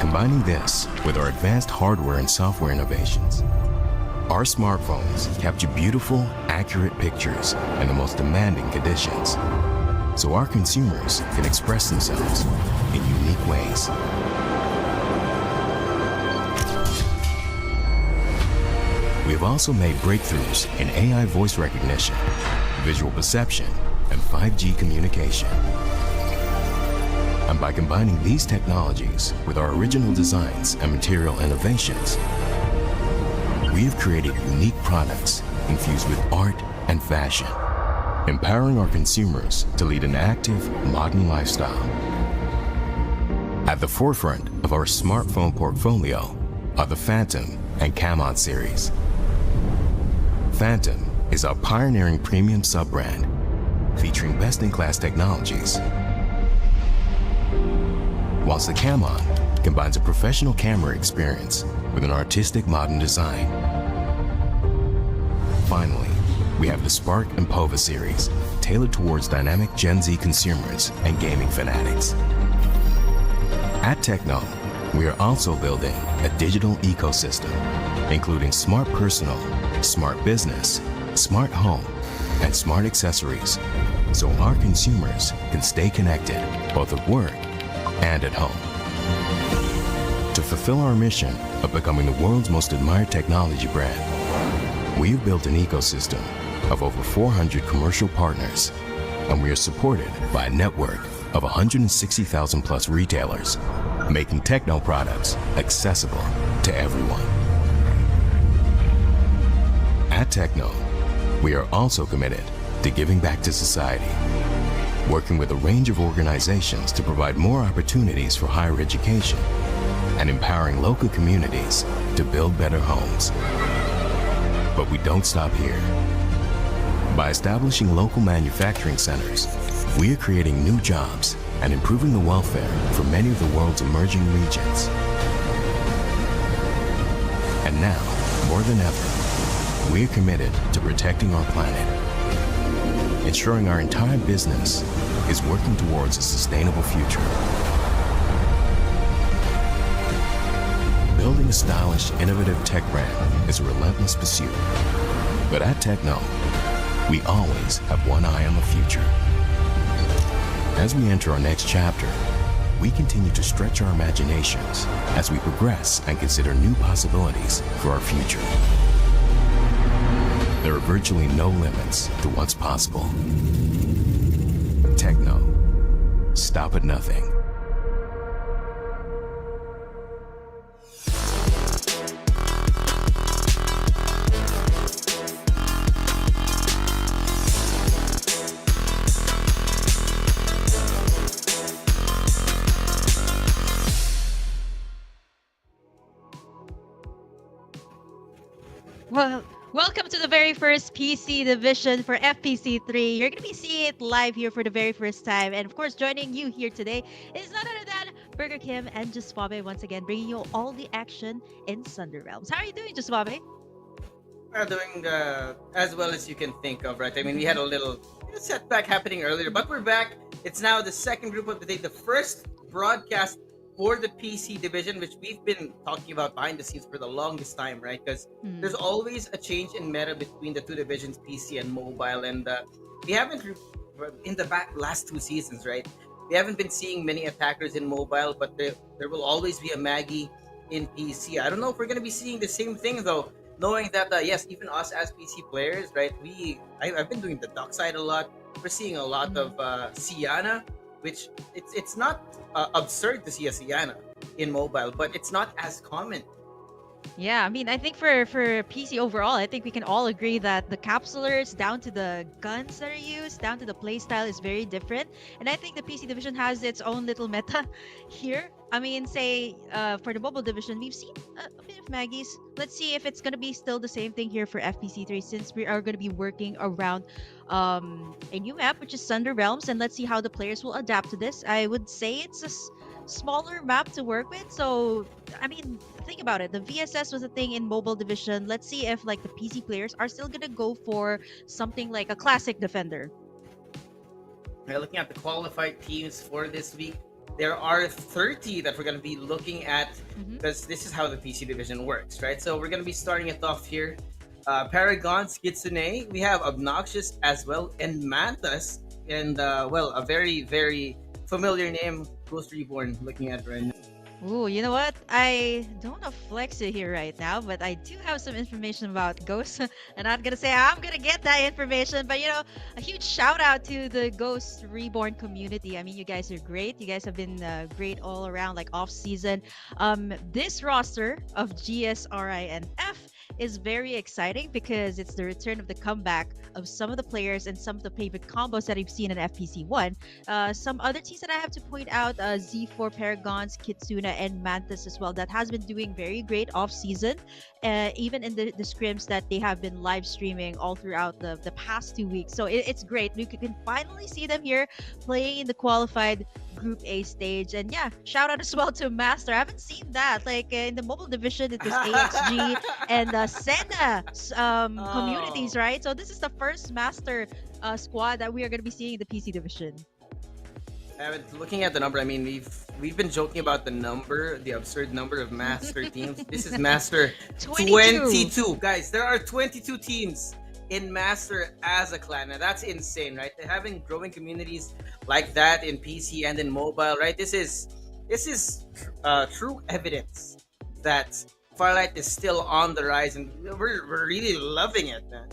Combining this with our advanced hardware and software innovations, our smartphones capture beautiful, accurate pictures in the most demanding conditions, so our consumers can express themselves in unique ways. We have also made breakthroughs in AI voice recognition, visual perception, and 5G communication. And by combining these technologies with our original designs and material innovations, we have created unique products infused with art and fashion, empowering our consumers to lead an active, modern lifestyle. At the forefront of our smartphone portfolio are the Phantom and Camon series. Phantom is our pioneering premium sub-brand, featuring best-in-class technologies, whilst the Camon combines a professional camera experience with an artistic modern design. Finally, we have the Spark and Pova series, tailored towards dynamic Gen Z consumers and gaming fanatics. At Techno, we are also building a digital ecosystem, including smart personal, smart business, smart home, and smart accessories, so our consumers can stay connected both at work and at home. To fulfill our mission of becoming the world's most admired technology brand, we've built an ecosystem of over 400 commercial partners, and we are supported by a network of 160,000 plus retailers, making Techno products accessible to everyone. At Techno, we are also committed to giving back to society, working with a range of organizations to provide more opportunities for higher education and empowering local communities to build better homes. But we don't stop here. By establishing local manufacturing centers, we are creating new jobs and improving the welfare for many of the world's emerging regions. And now, more than ever, we are committed to protecting our planet, ensuring our entire business is working towards a sustainable future. Building a stylish, innovative tech brand is a relentless pursuit. But at Techno, we always have one eye on the future. As we enter our next chapter, we continue to stretch our imaginations as we progress and consider new possibilities for our future. There are virtually no limits to what's possible. Techno, stop at nothing. Well, welcome to the very first PC division for FPC 3. You're going to be seeing it live here for the very first time. And of course, joining you here today is none other than Burger Kim and Juswabe once again, bringing you all the action in Thunder Realms. How are you doing, Juswabe? We're doing as well as you can think of, right? I mean, we had a little setback happening earlier, but we're back. It's now the second group of the day, the first broadcast for the PC division, which we've been talking about behind the scenes for the longest time, right? Because there's always a change in meta between the two divisions, PC and mobile, and we haven't in the last 2 seasons, right? we haven't been seeing many attackers in mobile, but there will always be a Maggie in PC. I don't know if we're gonna be seeing the same thing though, knowing that yes, even us as PC players, right? I've been doing the duck side a lot. We're seeing a lot of Sienna, which it's not absurd to see a Sienna in mobile, but it's not as common. Yeah, I mean, I think for PC overall, I think we can all agree that the capsulars, down to the guns that are used, down to the playstyle, is very different. And I think the PC division has its own little meta here. I mean, say for the mobile division, we've seen a bit of Maggies. Let's see if it's gonna be still the same thing here for FPC3, since we are gonna be working around a new map, which is Thunder Realms, and let's see how the players will adapt to this. I would say it's a smaller map to work with, so I mean, think about it. The VSS was a thing in mobile division. Let's see if like the PC players are still gonna go for something like a classic defender. We're looking at the qualified teams for this week. There are 30 that we're going to be looking at, because this is how the PC division works, right? So we're going to be starting it off here. Paragons, Kitsune, we have Obnoxious as well, and Mantas, and well, a very, very familiar name, Ghost Reborn, looking at right now. Ooh, you know what? I don't want to flex it here right now, but I do have some information about Ghost. And I'm not gonna say I'm gonna get that information, but you know, a huge shout out to the Ghost Reborn community. I mean, you guys are great. You guys have been great all around, like off season. This roster of GSRI and F is very exciting because it's the return of the comeback of some of the players and some of the favorite combos that I've seen in FPC1. Some other teams that I have to point out, Z4, Paragons, Kitsuna, and Mantis as well, that has been doing very great off-season, even in the scrims that they have been live streaming all throughout the past 2 weeks. So it's great. We can finally see them here playing in the qualified Group A stage. And yeah, shout out as well to Master. I haven't seen that. Like in the mobile division, it was AXG and Senna communities, right? So this is the first Master squad that we are going to be seeing in the PC division. Looking at the number, I mean, we've been joking about the number, the absurd number of Master teams. This is Master 22. Guys, there are 22 teams in Master as a clan. Now that's insane, right? Having growing communities like that in PC and in mobile, right? This is true evidence that Farlight is still on the rise, and we're really loving it, man.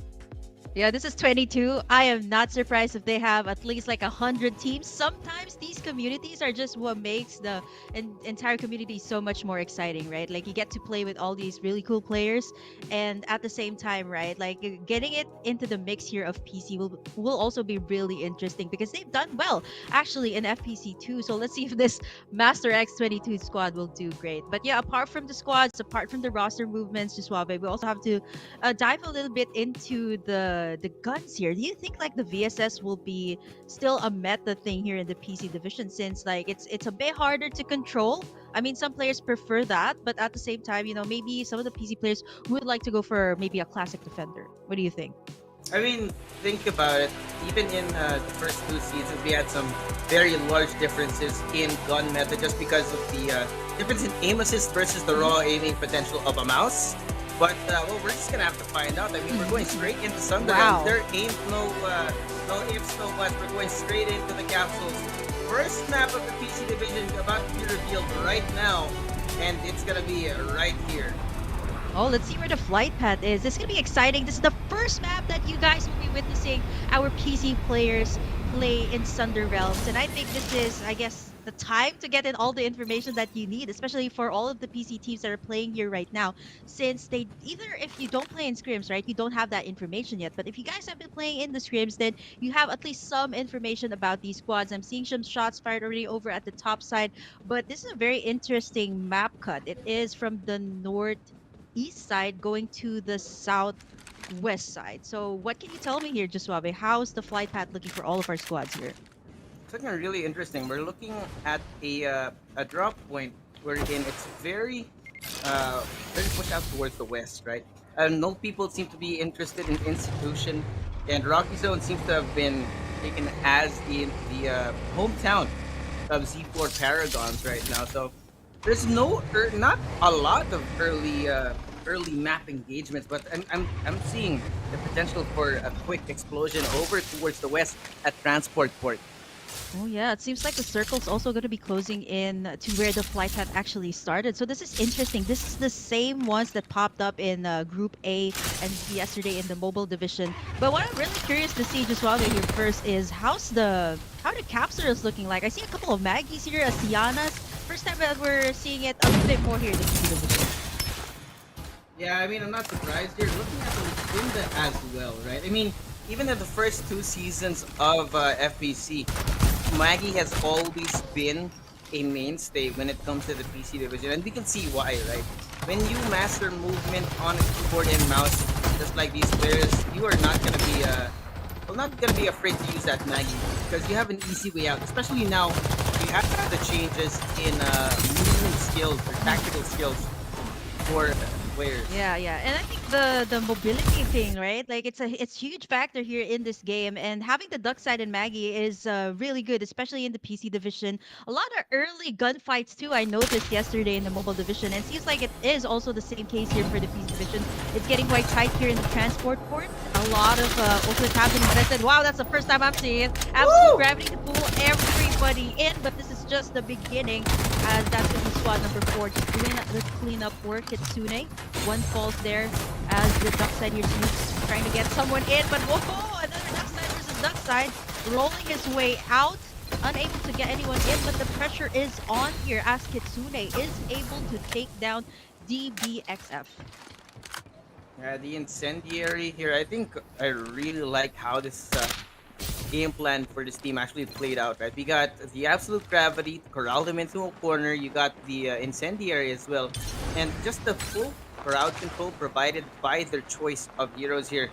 Yeah, this is 22. I am not surprised if they have at least like 100 teams. Sometimes these communities are just what makes the entire community so much more exciting, right? Like you get to play with all these really cool players, and at the same time, right, like getting it into the mix here of PC will also be really interesting because they've done well actually in FPC2. So let's see if this Master X22 squad will do great. But yeah, apart from the squads, apart from the roster movements, just we also have to dive a little bit into the guns here. Do you think like the VSS will be still a meta thing here in the PC division, since like it's a bit harder to control? I mean, some players prefer that, but at the same time, you know, maybe some of the PC players would like to go for maybe a classic defender. What do you think? I mean, think about it. Even in the first 2 seasons, we had some very large differences in gun meta just because of the difference in aim assist versus the raw aiming potential of a mouse. But well, we're just gonna have to find out. I mean, we're going straight into Thunder. Wow. There ain't no ifs, no buts. We're going straight into the capsules. First map of the PC division about to be revealed right now, and it's gonna be right here. Oh, let's see where the flight path is. This is gonna be exciting. This is the first map that you guys will be witnessing our PC players play in Thunder Realms, and I think this is, I guess, the time to get in all the information that you need, especially for all of the PC teams that are playing here right now, since they either, if you don't play in scrims, right, you don't have that information yet, but if you guys have been playing in the scrims, then you have at least some information about these squads. I'm seeing some shots fired already over at the top side, but this is a very interesting map cut. It is from the northeast side going to the southwest side. So what can you tell me here, Joswabe? How's the flight path looking for all of our squads here? It's looking really interesting. We're looking at a drop point wherein it's very pushed out towards the west, right? No people seem to be interested in Institution, and Rocky Zone seems to have been taken as the hometown of Z4 Paragons right now. So there's not a lot of early map engagements, but I'm seeing the potential for a quick explosion over towards the west at Transport Port. Oh yeah, it seems like the circle's also going to be closing in to where the flight path actually started. So this is interesting. This is the same ones that popped up in Group A and yesterday in the mobile division. But what I'm really curious to see, just while we're here first, is how the capsules looking like. I see a couple of Maggies here, a Sianas. First time that we're seeing it a little bit more here in the PC division. Yeah, I mean, I'm not surprised. You're looking at the Linda as well, right? I mean, even in the first 2 seasons of FPC, Maggie has always been a mainstay when it comes to the PC division, and we can see why, right? When you master movement on a keyboard and mouse, just like these players, you are not gonna be afraid to use that Maggie because you have an easy way out. Especially now, you have the changes in movement skills or tactical skills for players. Yeah, and I think the mobility thing, right? Like it's huge factor here in this game, and having the duck side and Maggie is really good, especially in the PC division. A lot of early gunfights too. I noticed yesterday in the mobile division, and it seems like it is also the same case here for the PC division. It's getting quite tight here in the transport port. A lot of ultimate have been invested. Wow, that's the first time I'm seeing it. Absolute gravity to pull everybody in, but this is just the beginning, as that's going to be squad number 4 just doing the cleanup work. Kitsune, one falls there as the duck side here is trying to get someone in, but whoa, another duck side versus duck side, rolling his way out, unable to get anyone in, but the pressure is on here as Kitsune is able to take down DBXF. Yeah, the incendiary here. I think I really like how this game plan for this team actually played out, right? We got the absolute gravity to corral them into a corner. You got the incendiary as well, and just the full crowd control provided by their choice of heroes here.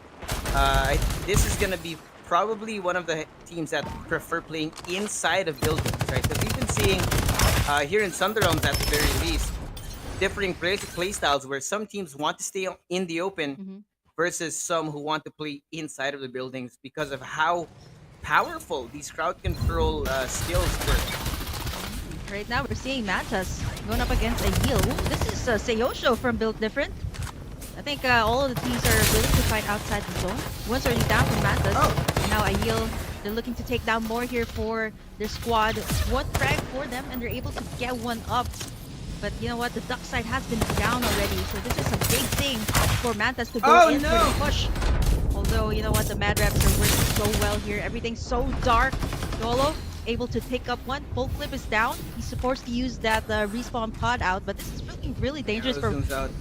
This is gonna be probably one of the teams that prefer playing inside of buildings, right? Because we've been seeing here in Thunder Realms at the very least differing play styles where some teams want to stay in the open versus some who want to play inside of the buildings because of how powerful these crowd control skills were. Right now we're seeing Mantas going up against a heal. This is Seiyosho from Built Different. I think all of the teams are willing to fight outside the zone. One's already down from Mantas. Now a heal. They're looking to take down more here for their squad. One frag for them, and they're able to get one up. But you know what? The duck side has been down already, so this is a big thing for Mantas to go in for the push. Although, you know what? The Mad Raps are working so well here. Everything's so dark. Yolo able to pick up one. Full clip is down. He's supposed to use that respawn pod out, but this is really dangerous for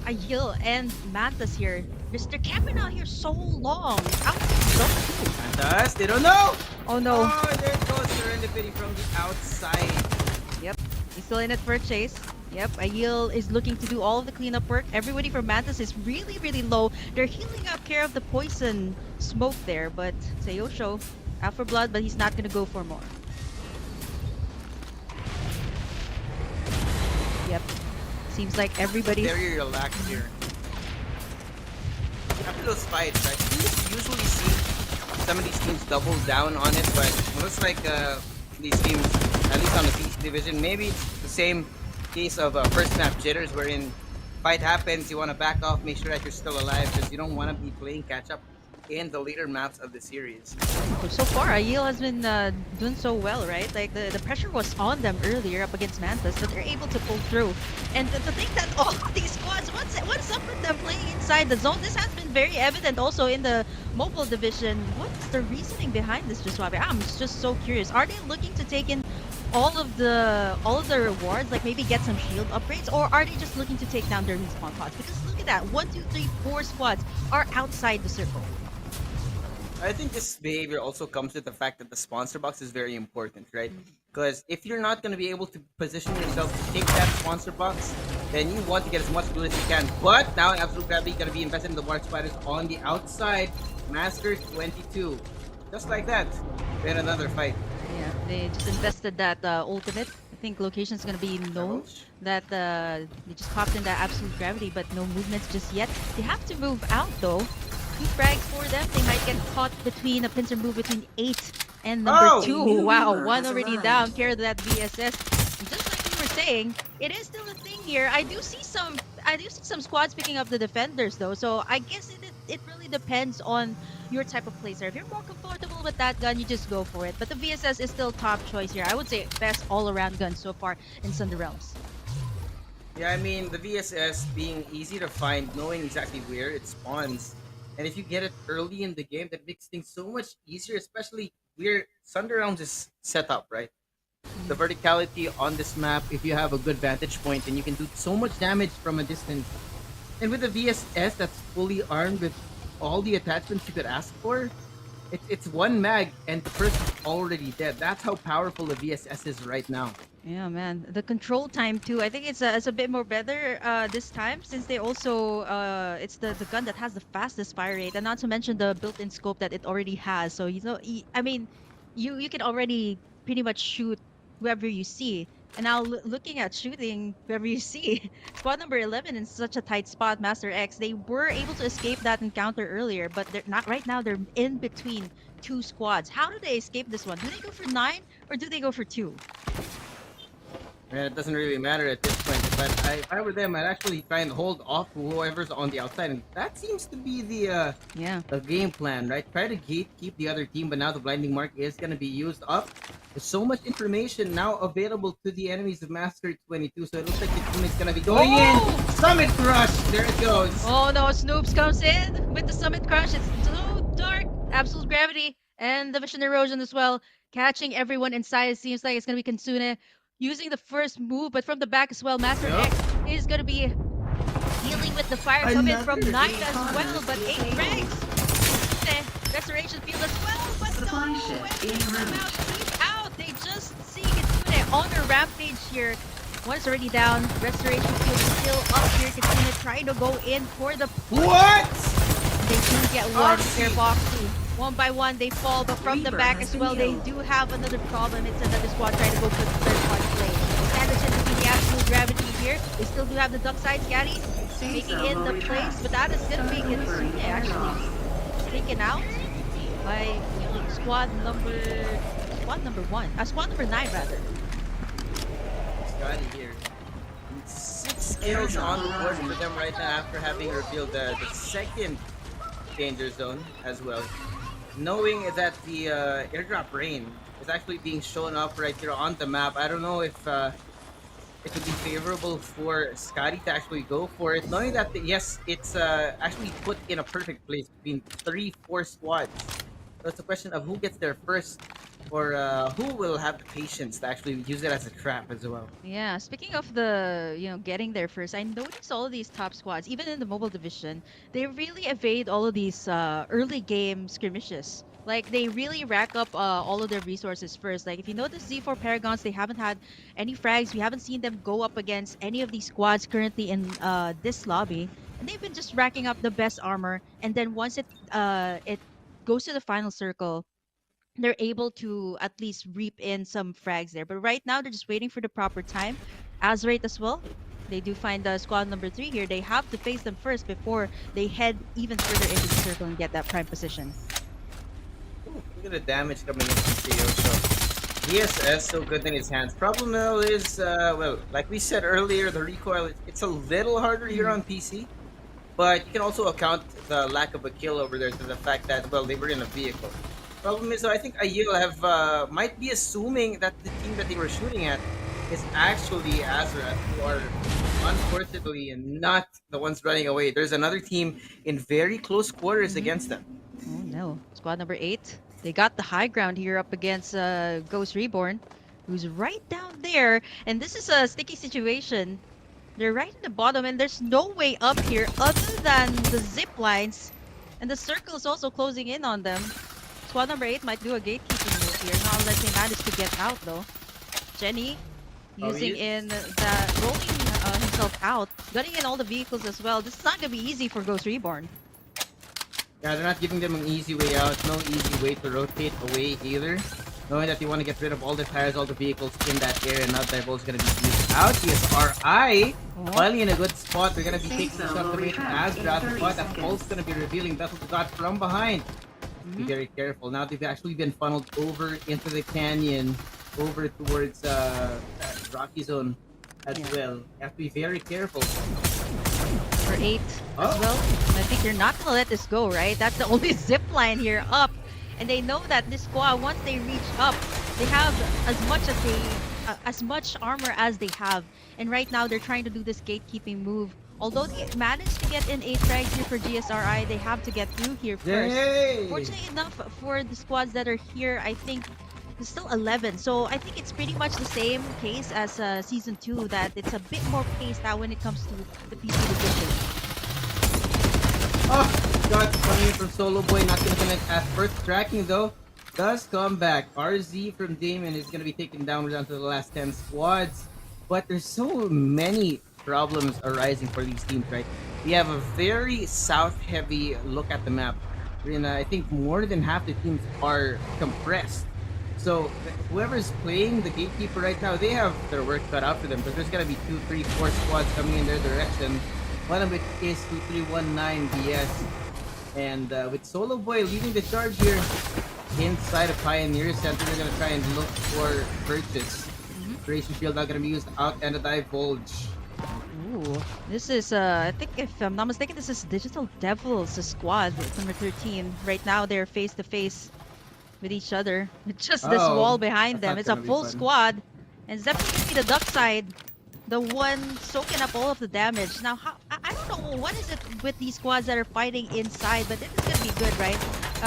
Ayil and Mantas here. They're camping out here so long. Mantas, they don't know! Oh no. Oh, there goes Serendipity from the outside. Yep, he's still in it for a chase. Yep, Ayil is looking to do all of the cleanup work. Everybody from Mantas is really low. They're healing up care of the poison smoke there, but Seiyosho out for blood, but he's not gonna go for more. Yep, seems like everybody's very relaxed here. After those fights, right, you usually see some of these teams double down on it, but it looks like these teams, at least on the PC division, maybe it's the same case of first map jitters, wherein fight happens, you want to back off, make sure that you're still alive, because you don't want to be playing catch up in the later maps of the series. So far, Ayil has been doing so well, right? Like the pressure was on them earlier up against Mantas, but they're able to pull through. And to think that all of these squads, what's up with them playing inside the zone? This has been very evident also in the mobile division. What's the reasoning behind this, Juswabe? I'm just so curious. Are they looking to take in all of the rewards, like maybe get some shield upgrades, or are they just looking to take down their respawn pods? Because look at that, 1, 2, 3, 4 squads are outside the circle. I think this behavior also comes with the fact that the sponsor box is very important, right? Because if you're not going to be able to position yourself to take that sponsor box, then you want to get as much loot as you can. But now Absolute Gravity is going to be invested in the Warp Spiders on the outside. Masters 22. Just like that. Then another fight. Yeah, they just invested that ultimate. I think location's gonna be known that they just popped in that Absolute Gravity, but no movements just yet. They have to move out though. 2 frags for them. They might get caught between a pincer move between 8 and number 2. Wow, one already down. Care of that VSS. And just like we were saying, it is still a thing here. I do see some squads picking up the defenders though. So I guess it really depends on your type of playstyle. If you're more comfortable with that gun, you just go for it. But the VSS is still top choice here. I would say best all-around gun so far in Thunder Realms. Yeah, I mean, the VSS being easy to find, knowing exactly where it spawns. And if you get it early in the game, that makes things so much easier, especially where Thunder Realms is set up, right? The verticality on this map, if you have a good vantage point, then you can do so much damage from a distance. And with the VSS that's fully armed with all the attachments you could ask for, it's one mag and the person's already dead. That's how powerful the VSS is right now. Yeah, man. The control time too. I think it's a bit more better this time since they also it's the gun that has the fastest fire rate, and not to mention the built-in scope that it already has. So I mean, you can already pretty much shoot whoever you see. And now looking at shooting whoever you see, squad number 11 in such a tight spot, Master X. They were able to escape that encounter earlier, but they're not right now. They're in between two squads. How do they escape this one? Do they go for 9 or do they go for 2? And it doesn't really matter at this point. But if I were them, I'd actually try and hold off whoever's on the outside. And that seems to be the game plan, right? Try to gatekeep the other team, but now the blinding mark is going to be used up. There's so much information now available to the enemies of Master 22. So it looks like the team is going to be going in. Summit Crush! There it goes. Oh no, Snoops comes in with the Summit Crush. It's so dark. Absolute Gravity and the Vision Erosion as well. Catching everyone inside. It seems like it's going to be Kitsune using the first move, but from the back as well. Master X is going to be dealing with the fire coming from 9 as well, but 8 ranks. Restoration field as well, but no, keep out. They just see Kitsune on a rampage here. One is already down. Restoration field is still up here. Kitsune trying to go in for the what? They do get one. They're boxy. One by one, they fall, but from the back as well, they do have another problem. It's another squad trying to go for the third one play. Anderson to be the absolute gravity here. They still do have the duck side Scatty making in the place, but that is going to be Kitsune actually taken out by squad number 9 rather. Scotty here. 6 kills on the board for them right now after having revealed the second danger zone as well. Knowing that the airdrop rain is actually being shown up right here on the map, I don't know if it would be favorable for Scotty to actually go for it. Knowing that, yes, it's actually put in a perfect place between 3-4 squads. So it's a question of who gets there first, or who will have the patience to actually use it as a trap as well. Yeah, speaking of the getting there first, I noticed all of these top squads, even in the mobile division, they really evade all of these early game skirmishes. Like they really rack up all of their resources first. Like if you notice Z4 Paragons, they haven't had any frags. We haven't seen them go up against any of these squads currently in this lobby, and they've been just racking up the best armor. And then once it goes to the final circle, they're able to at least reap in some frags there. But right now, they're just waiting for the proper time. Azerate as well. They do find squad number 3 here. They have to face them first before they head even further into the circle and get that prime position. Ooh, look at the damage coming in from Theo. So VSS so good in his hands. Problem though is, well, like we said earlier, the recoil, it's a little harder here on PC. But you can also account the lack of a kill over there to the fact that, well, they were in a vehicle. Problem is, I think Ayil might be assuming that the team that they were shooting at is actually Azrath, who are unfortunately not the ones running away. There's another team in very close quarters against them. Oh no, squad number 8. They got the high ground here up against Ghost Reborn, who's right down there. And this is a sticky situation. They're right in the bottom, and there's no way up here other than the zip lines. And the circle is also closing in on them. Squad number 8 might do a gatekeeping move here, not unless they manage to get out though. Jenny using in the rolling himself out, gunning in all the vehicles as well. This is not gonna be easy for Ghost Reborn. Yeah, they're not giving them an easy way out, no easy way to rotate away either. Knowing that they want to get rid of all the tires, all the vehicles in that area, now Devil is going to be used out. TSRI finally in a good spot. They're going to be taking the shot to make Azrath, but that Pulse going to be revealing Vessel to got from behind. Be very careful. Now they've actually been funneled over into the canyon, over towards Rocky Zone. as well. You have to be very careful. For 8 as well. I think they're not gonna let this go, right? That's the only zip line here up. And they know that this squad, once they reach up, they have as much armor as they have. And right now they're trying to do this gatekeeping move. Although they managed to get in 8 frags here for GSRI, they have to get through here first. Yay! Fortunately enough for the squads that are here, I think it's still 11. So I think it's pretty much the same case as Season 2, that it's a bit more paced now when it comes to the PC division. Oh, shot coming in from Solo Boy, not gonna connect at first. Tracking though does come back. RZ from Damon is gonna be taken down. We're down to the last 10 squads. But there's so many problems arising for these teams, right? We have a very south-heavy look at the map. And I think more than half the teams are compressed. So whoever's playing the gatekeeper right now, they have their work cut out for them, because there's gonna be 2, 3, 4 squads coming in their direction. One of it is 2319 BS. And with Solo Boy leading the charge here inside of Pioneer Center, they're gonna try and look for purchase. Creation Field not gonna be used out and a divulge. Ooh, this is, I think if I'm not mistaken, this is Digital Devils squad, number 13. Right now they're face to face with each other, with just this wall behind them. It's a full squad, and it's definitely gonna be the duck side, the one soaking up all of the damage. Now, I don't know what is it with these squads that are fighting inside, but this is gonna be good, right?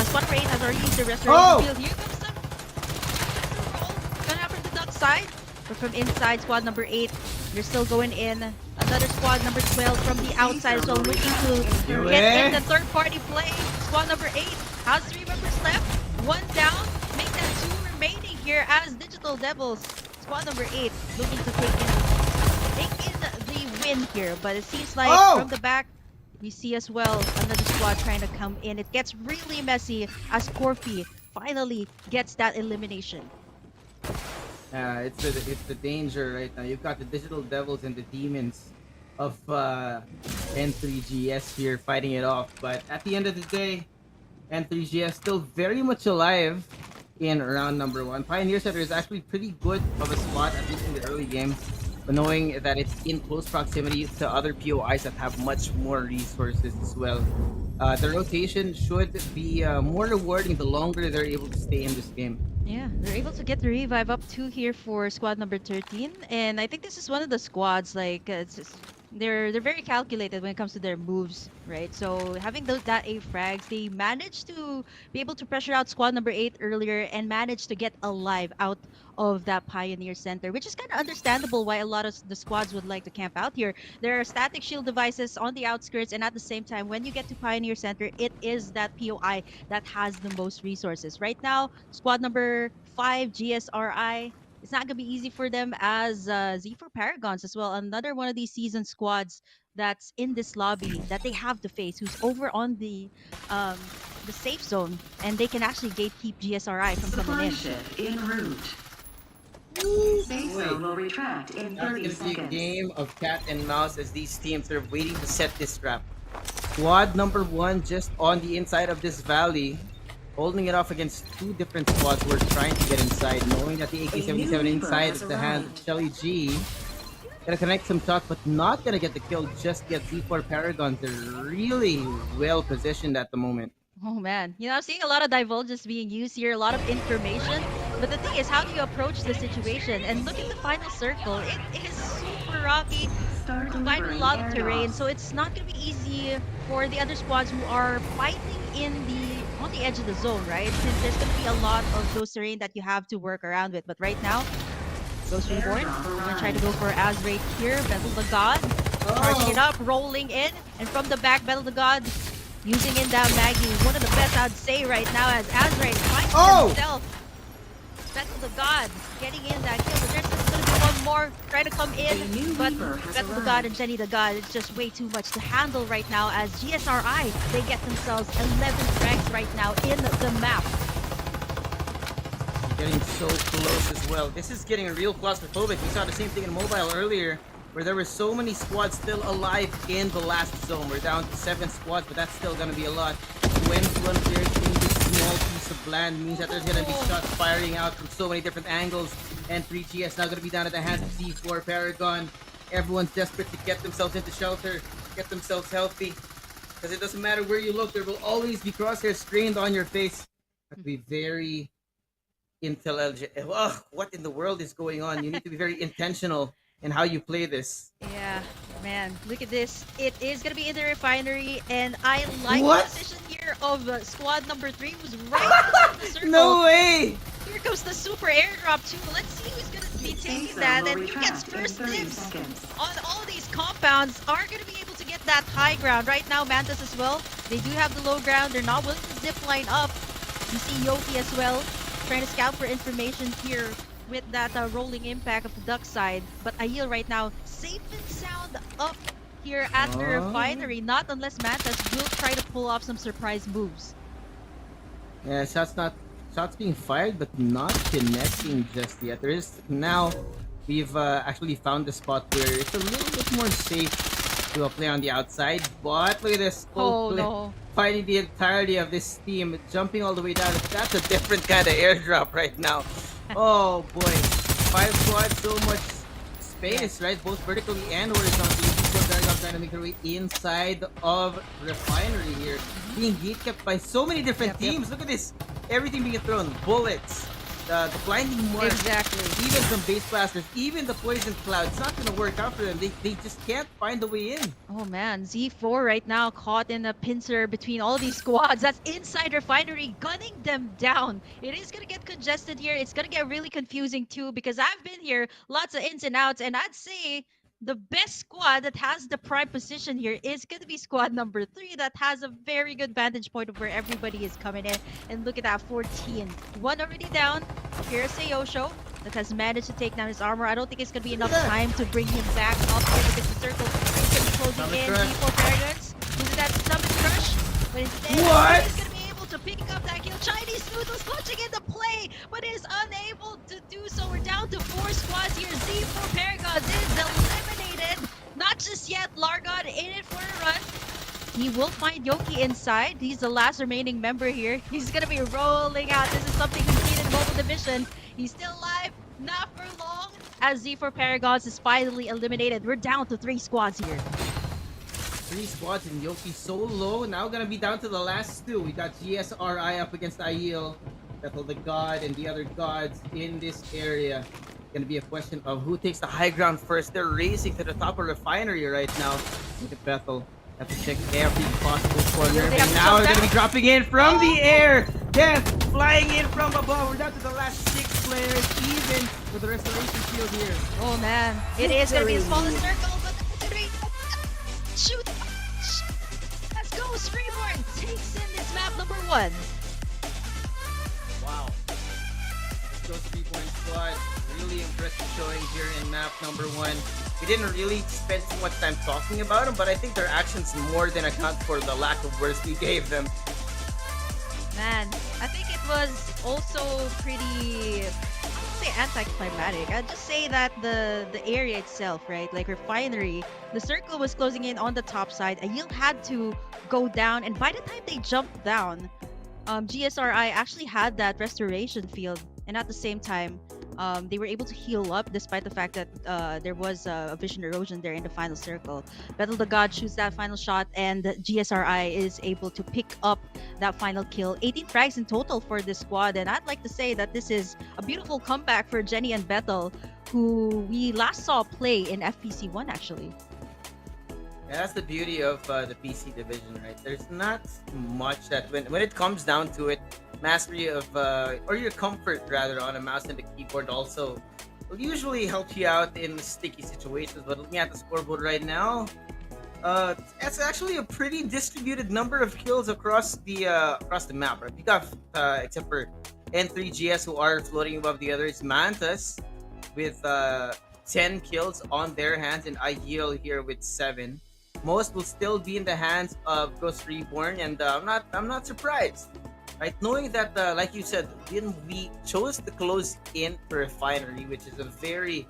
Squad number 8 has already used the restoration field. Here comes the roll. Gonna happen to the duck side, but from inside, squad number 8, they're still going in. Another squad, number 12, from the outside, so looking to get in the third-party play. Squad number 8 has 3 members left. 1 down, make that 2 remaining here as Digital Devils. Squad number 8 looking to take in the win here, but it seems like from the back, we see as well another squad trying to come in. It gets really messy as Corfi finally gets that elimination. It's the danger right now. You've got the Digital Devils and the Demons of N3GS here fighting it off. But at the end of the day, N3GS still very much alive in round number 1. Pioneer Center is actually pretty good of a spot, at least in the early game, but knowing that it's in close proximity to other POIs that have much more resources as well. The rotation should be more rewarding the longer they're able to stay in this game. Yeah, they're able to get the revive up 2 here for squad number 13, and I think this is one of the squads, like, they're very calculated when it comes to their moves, right? So having that 8 frags, they managed to be able to pressure out squad number 8 earlier and managed to get alive out of that Pioneer Center, which is kind of understandable why a lot of the squads would like to camp out here. There are static shield devices on the outskirts, and at the same time, when you get to Pioneer Center, it is that POI that has the most resources. Right now, squad number 5, GSRI, it's not going to be easy for them, as Z4 Paragons as well, another one of these season squads that's in this lobby that they have to face, who's over on the safe zone, and they can actually gatekeep GSRI from coming in. Ship en route. Safe zone will retract in 30 It's gonna be a seconds. game of cat and mouse as these teams are waiting to set this trap. Squad number 1 just on the inside of this valley, holding it off against 2 different squads who are trying to get inside, knowing that the AK-77 inside of the hands of Shelly G. Gonna connect some shots, but not gonna get the kill just yet. Z4 Paragons, they're really well positioned at the moment. Oh man, you know, I'm seeing a lot of divulges being used here, a lot of information. But the thing is, how do you approach the situation? And look at the final circle. It is super rocky, quite a lot of terrain, so it's not going to be easy for the other squads who are fighting on the edge of the zone, right? Since there's going to be a lot of those terrain that you have to work around with. But right now, Ghost Reborn, we're going to try to go for Azraid here, Battle the God, charging it up, rolling in, and from the back, Battle the God, using in that Maggie, one of the best I'd say right now, as Azraid finds himself. Battle the God getting in that kill, but there's just gonna be one more trying to come in, but Battle the God and Jenny the God, it's just way too much to handle right now, as GSRI, they get themselves 11 frags right now in the map. Getting so close as well. This is getting real claustrophobic. We saw the same thing in mobile earlier, where there were so many squads still alive in the last zone. We're down to 7 squads, but that's still gonna be a lot. 21 players in this small piece of land means that there's gonna be shots firing out from so many different angles. And 3GS now gonna be down at the hands of Z4 Paragon. Everyone's desperate to get themselves into shelter, get themselves healthy. Because it doesn't matter where you look, there will always be crosshairs strained on your face. Have to be very intelligent. What in the world is going on? You need to be very intentional in how you play this. Yeah, man, look at this. It is gonna be in the refinery, and I like What? the position here of squad number 3, who's right in the circle. No way! Here comes the super airdrop too. Let's see who's gonna be taking that, and who gets first dibs on all these compounds. Are gonna be able to get that high ground right now. Mantis as well. They do have the low ground. They're not willing to zip line up. You see Yoki as well, trying to scout for information here with that rolling impact of the duck side. But Aiel right now, safe and sound up here at the refinery. Not unless Mantis will try to pull off some surprise moves. Yeah, shots being fired, but not connecting just yet. There is now. We've actually found the spot where it's a little bit more safe to play on the outside. But look at this. No. Finding the entirety of this team, jumping all the way down. That's a different kind of airdrop right now. Oh boy, 5 squads, so much space, right? Both vertically and horizontally. People are trying to make their way inside of refinery here, being gate kept by so many different teams. Look at this, everything being thrown, bullets, the blinding mark, exactly. Even from base blasters, even the poison cloud. It's not gonna work out for them. They just can't find a way in. Oh man, Z4 right now caught in a pincer between all these squads. That's inside refinery, gunning them down. It is gonna get congested here. It's gonna get really confusing too, because I've been here, lots of ins and outs, and I'd say the best squad that has the prime position here is going to be squad number 3 that has a very good vantage point of where everybody is coming in. And look at that, 14. One already down. Here's Sayosho that has managed to take down his armor. I don't think it's going to be enough time to bring him back up here because the circle is going to be closing in. D4 Paragons using that summon crush. But instead, he's going to be able to pick up that kill. Chinese Noodles clutching into play, but is unable to do so. We're down to 4 squads here. Z4 Paragons is eliminated. Not just yet. Largon in it for a run. He will find Yoki inside. He's the last remaining member here. He's going to be rolling out. This is something we've seen in Mobile Division. He's still alive. Not for long. As Z4 Paragons is finally eliminated. We're down to 3 squads here. 3 squads and Yoki so low. Now gonna be down to the last 2. We got GSRI up against Aiel, Bethel the God, and the other gods in this area. Gonna be a question of who takes the high ground first. They're racing to the top of refinery right now. Look at Bethel. Have to check every possible corner. And now they're gonna be dropping in from the air. Death flying in from above. We're down to the last 6 players, even with the restoration field here. Oh man, it is gonna be a smallest circle, but shoot! Let's go! Reborn takes in this map number 1. Wow. Those 3-point squad, really impressive showing here in map number 1. We didn't really spend too much time talking about them, but I think their actions more than account for the lack of words we gave them. Man, I think it was also pretty, I wouldn't say anticlimactic. I'd just say that the area itself, right? Like refinery, the circle was closing in on the top side. Aiel had to go down, and by the time they jumped down, GSRI actually had that restoration field, and at the same time, they were able to heal up despite the fact that there was a vision erosion there in the final circle. Battle the God shoots that final shot, and GSRI is able to pick up that final kill. 18 frags in total for this squad, and I'd like to say that this is a beautiful comeback for Jenny and Bethel, who we last saw play in FPC 1 actually. Yeah, that's the beauty of the PC division, right? There's not much that when it comes down to it, mastery of or your comfort rather on a mouse and a keyboard also will usually help you out in sticky situations. But looking at the scoreboard right now, it's actually a pretty distributed number of kills across the map, right? You got except for N3GS who are floating above the others, Mantas with 10 kills on their hands, and Aiel here with 7. Most will still be in the hands of Ghost Reborn, and I'm not surprised, right? Knowing that, like you said, we chose to close in for refinery, which is a very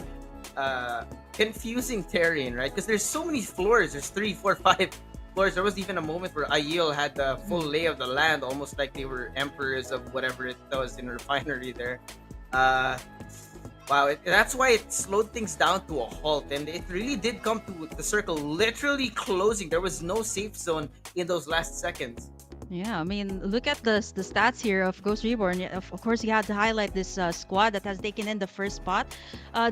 confusing terrain, right? Because there's so many floors. There's 3, 4, 5 floors. There was even a moment where Aiel had the full lay of the land, almost like they were emperors of whatever it was in refinery there. Wow, that's why it slowed things down to a halt, and it really did come to the circle literally closing. There was no safe zone in those last seconds. Yeah, I mean, look at the stats here of Ghost Reborn. Yeah, of course, you had to highlight this squad that has taken in the first spot,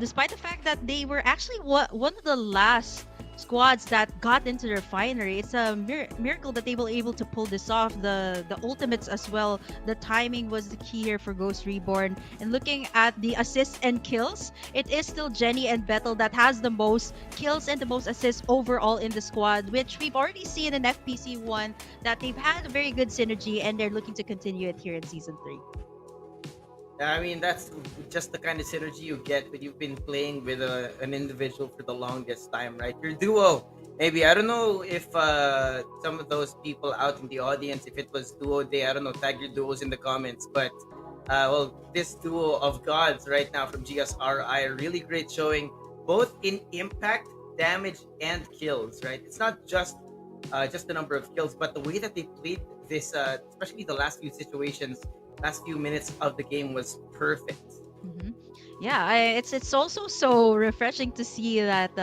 despite the fact that they were actually one of the last squads that got into the refinery. It's a miracle that they were able to pull this off. The ultimates as well. The timing was the key here for Ghost Reborn. And looking at the assists and kills, it is still Jenny and Betel that has the most kills and the most assists overall in the squad, which we've already seen in FPC 1 that they've had a very good synergy and they're looking to continue it here in Season 3. I mean, that's just the kind of synergy you get when you've been playing with an individual for the longest time, right? Your duo. Maybe, I don't know if some of those people out in the audience, if it was duo day, I don't know, tag your duos in the comments. But, well, this duo of gods right now from GSRI, really great showing, both in impact, damage, and kills, right? It's not just the number of kills, but the way that they played this, especially the last few situations, last few minutes of the game was perfect. Mm-hmm. Yeah, it's also so refreshing to see that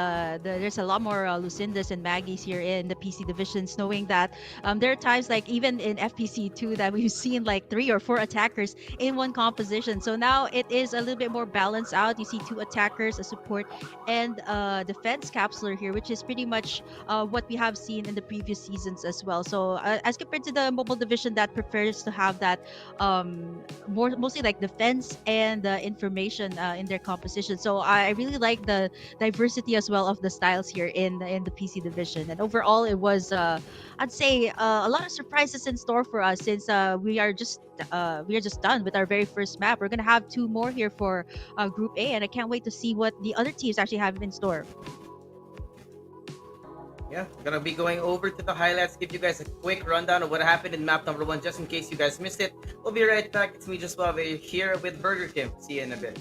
there's a lot more Lucindas and Maggies here in the PC divisions, knowing that there are times like even in FPC 2 that we've seen like 3 or 4 attackers in one composition. So now it is a little bit more balanced out. You see 2 attackers, a support, and a defense capsuler here, which is pretty much what we have seen in the previous seasons as well. So as compared to the mobile division that prefers to have that mostly like defense and information in their composition. So I really like the diversity as well of the styles here in the PC division. And overall, it was I'd say a lot of surprises in store for us since we are just done with our very first map. We're gonna have 2 more here for Group A, and I can't wait to see what the other teams actually have in store. Yeah, gonna be going over to the highlights, give you guys a quick rundown of what happened in map number 1, just in case you guys missed it. We'll be right back. It's me, Suave, here with Burger Kim. See you in a bit.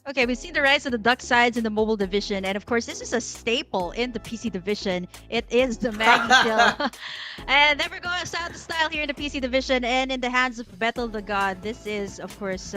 Okay, we've seen the rise of the duck sides in the mobile division, and of course, this is a staple in the PC division. It is the Maggie kill. And then we're going out the style here in the PC division, and in the hands of Betel the God. This is, of course,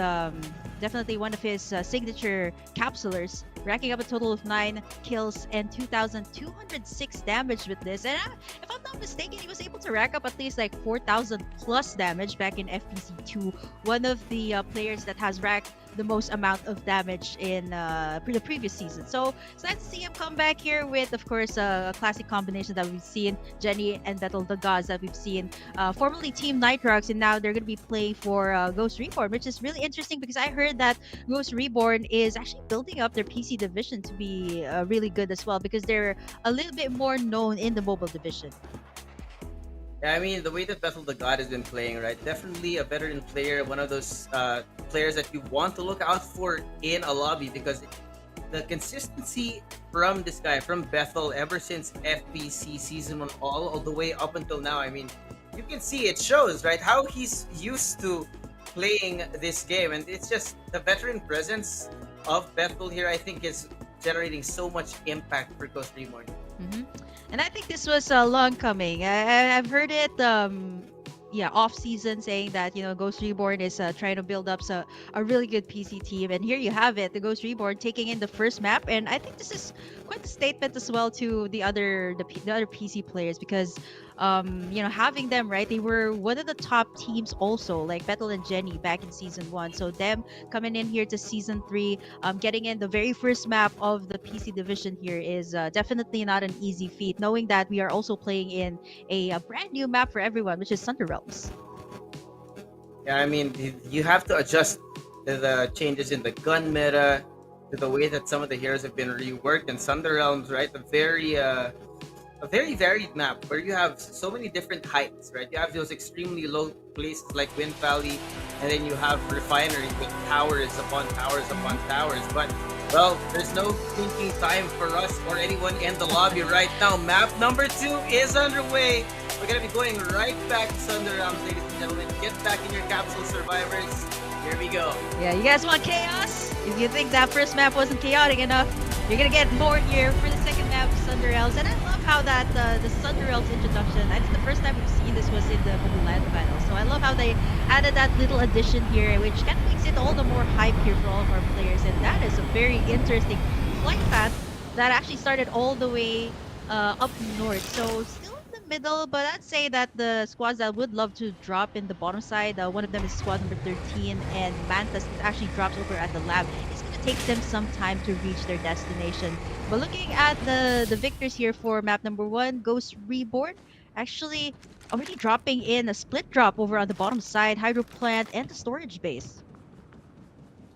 definitely one of his signature capsulers, racking up a total of 9 kills and 2,206 damage with this. And if I'm not mistaken, he was able to rack up at least like 4,000 plus damage back in FPC 2. One of the players that has racked the most amount of damage in the previous season. So it's nice to see him come back here with, of course, a classic combination that we've seen, Jenny and Betel the Gods that we've seen, formerly Team Nitrox, and now they're going to be playing for Ghost Reborn, which is really interesting because I heard that Ghost Reborn is actually building up their PC division to be really good as well because they're a little bit more known in the mobile division. Yeah, I mean, the way that Betel the God has been playing, right? Definitely a veteran player, one of those players that you want to look out for in a lobby because the consistency from this guy, from Betel, ever since FPC Season 1 all the way up until now, I mean, you can see it shows, right? How he's used to playing this game. And it's just the veteran presence of Bethel here, I think, is generating so much impact for Ghost Reborn. And I think this was long coming. I've heard it, off season, saying that Ghost Reborn is trying to build up a really good PC team, and here you have it, the Ghost Reborn taking in the first map, and I think this is quite a statement as well to the other PC players because having them, right, they were one of the top teams also, like Betel and Jenny back in season 1. So them coming in here to season 3, getting in the very first map of the PC division here is definitely not an easy feat, knowing that we are also playing in a brand new map for everyone, which is Thunder Realms. Yeah, I mean, you have to adjust to the changes in the gun meta, to the way that some of the heroes have been reworked in Thunder Realms, right? A very varied map where you have so many different heights, right? You have those extremely low places like Wind Valley, and then you have Refinery with towers upon towers upon towers. But, well, there's no thinking time for us or anyone in the lobby right now. Map number 2 is underway. We're going to be going right back to Thunder Realms, ladies and gentlemen. Get back in your capsule, survivors. Here we go. Yeah, you guys want chaos? If you think that first map wasn't chaotic enough, you're gonna get more here for the second map, Thunder Realms. And I love how that the Thunder Realms introduction, I think the first time we've seen this was in the Mobile Land Finals. So I love how they added that little addition here, which kind of makes it all the more hype here for all of our players. And that is a very interesting flight path that actually started all the way up north. So still in the middle, but I'd say that the squads that would love to drop in the bottom side, one of them is squad number 13, and Mantas actually drops over at the lab. It's going to take them some time to reach their destination. But looking at the victors here for map number 1, Ghost Reborn, actually already dropping in a split drop over on the bottom side, hydro plant, and the storage base.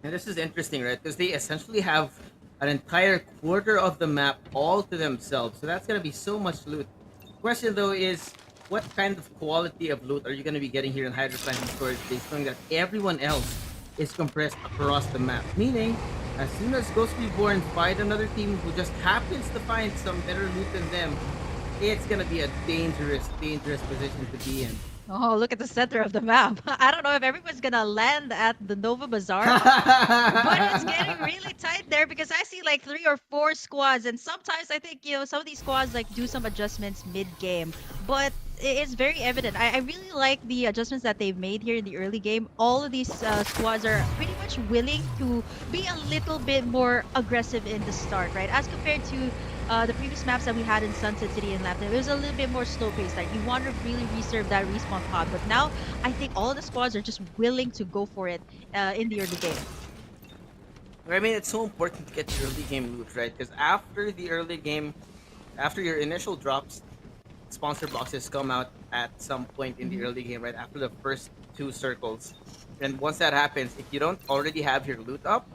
And this is interesting, right? Because they essentially have an entire quarter of the map all to themselves. So that's going to be so much loot. Question though is, what kind of quality of loot are you going to be getting here in Hydro Plant and Storage Base, knowing that everyone else is compressed across the map? Meaning, as soon as Ghost Reborn find another team who just happens to find some better loot than them, it's going to be a dangerous position to be in. Oh, look at the center of the map. I don't know if everyone's gonna land at the Nova Bazaar, but it's getting really tight there because I see like 3 or 4 squads, and sometimes I think, some of these squads like do some adjustments mid-game, but it's very evident. I really like the adjustments that they've made here in the early game. All of these squads are pretty much willing to be a little bit more aggressive in the start, right? As compared to the previous maps that we had in Sunset City and Laptop, it was a little bit more slow paced. Like you want to really reserve that respawn pod, but now I think all of the squads are just willing to go for it in the early game. I mean, it's so important to get your early game loot, right? Because after the early game, after your initial drops, sponsor boxes come out at some point in the early game, right after the first 2 circles. And once that happens, if you don't already have your loot up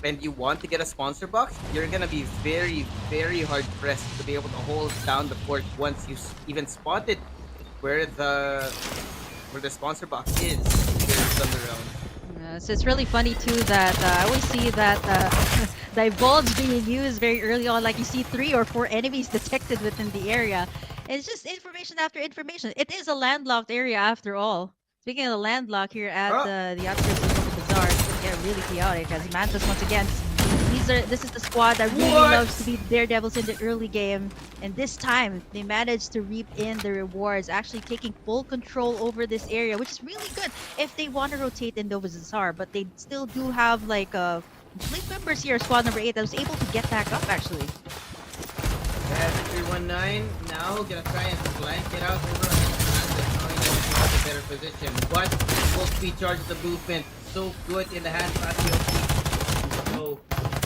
and you want to get a sponsor box, you're gonna be very, very hard pressed to be able to hold down the fort once you even spotted where the sponsor box is here in Thunder Realms. So it's really funny too that I always see that divulge being used very early on. Like you see 3 or 4 enemies detected within the area. It's just information after information. It is a landlocked area after all. Speaking of the landlock here at the outskirts of the bazaar, it's gonna get really chaotic as Mantas once again. This is the squad that really loves to be daredevils in the early game, and this time they managed to reap in the rewards, actually taking full control over this area, which is really good if they want to rotate in Nova Bazaar. But they still do have like fleet members here, squad number 8, that was able to get back up actually. Yeah, 319 now gonna try and flank it out over on knowing that he has a better position. But full speed charge of the movement, so good in the hands of the so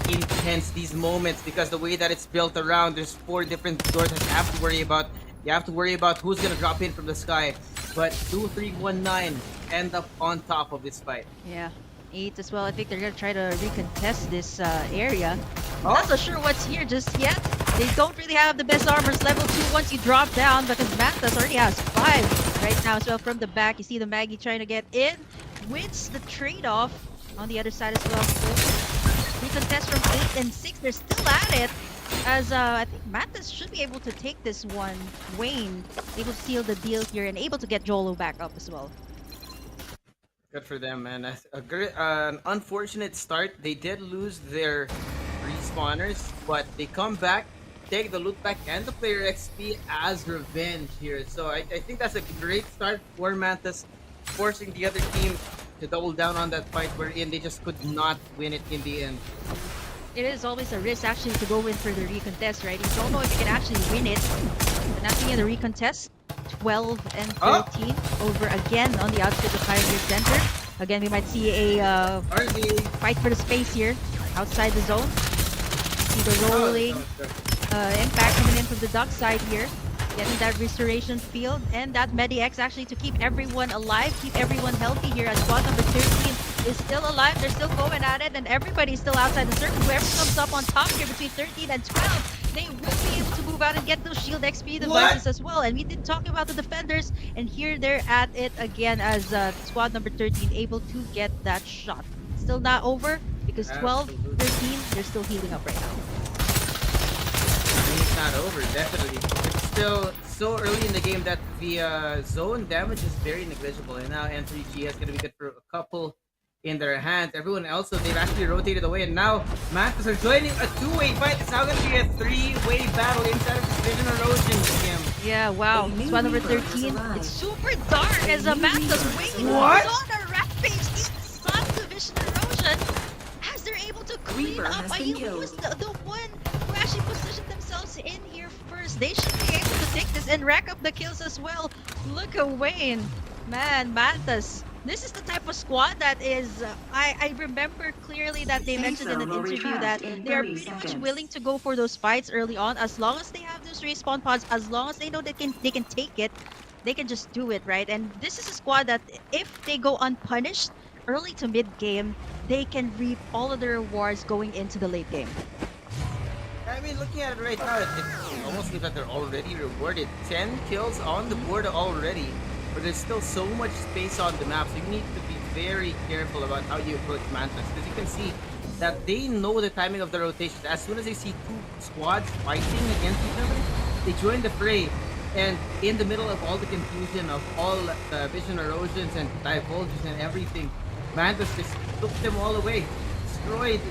intense these moments because the way that it's built around, there's 4 different doors that you have to worry about. You have to worry about who's gonna drop in from the sky. But 2319 end up on top of this fight. Yeah. 8 as well. I think they're gonna try to recontest this area. Not so sure what's here just yet. They don't really have the best armors. Level 2 once you drop down, because Mantas already has 5 right now as well. From the back, you see the Maggie trying to get in. Wins the trade-off on the other side as well. So, recontest from 8 and 6. They're still at it. As I think Mantas should be able to take this one. Wayne able to seal the deal here and able to get Jolo back up as well. Good for them, man. An unfortunate start. They did lose their respawners, but they come back, take the loot back and the player XP as revenge here. So I think that's a great start for Mantis, forcing the other team to double down on that fight wherein they just could not win it in the end. It is always a risk actually to go in for the recontest, right? You don't know if you can actually win it. But nothing in the recontest. 12 and 13 over again on the outskirts of Pioneer Center. Again, we might see a fight for the space here outside the zone. See the rolling impact coming in from the duck side here. Getting that restoration field and that Medi-X actually to keep everyone alive, keep everyone healthy here as squad number 13 is still alive. They're still going at it and everybody's still outside the circle. Whoever comes up on top here between 13 and 12, they will be able to move out and get those shield XP devices as well. And we did talk about the defenders, and here they're at it again as squad number 13 able to get that shot. Still not over because 12, 13, they're still healing up right now. It's not over, definitely. It's still so early in the game that the zone damage is very negligible, and now N3G is going to be good for a couple in their hands. Everyone else, so they've actually rotated away, and now Mantis are joining a two-way fight. It's now going to be a three-way battle inside of this Vision Erosion game. Yeah, wow. Squad number 13. It's super dark as a Mantis waiting on a rampage inside the Vision Erosion as they're able to clean up. Who was the one who actually positioned themselves in here first? They should be able to take this and rack up the kills as well. Look at Wayne. Man, Mantis. This is the type of squad that is, I remember clearly that they mentioned in an interview that they are pretty much willing to go for those fights early on as long as they have those respawn pods, as long as they know they can take it, they can just do it, right? And this is a squad that if they go unpunished early to mid game, they can reap all of the rewards going into the late game. I mean, looking at it right now, it almost seems that they're already rewarded. 10 kills on the board already. But there's still so much space on the map, so you need to be very careful about how you approach Mantis. Because you can see that they know the timing of the rotations. As soon as they see two squads fighting against each other, they join the fray. And in the middle of all the confusion of all the vision erosions and divulges and everything, Mantis just took them all away. Destroyed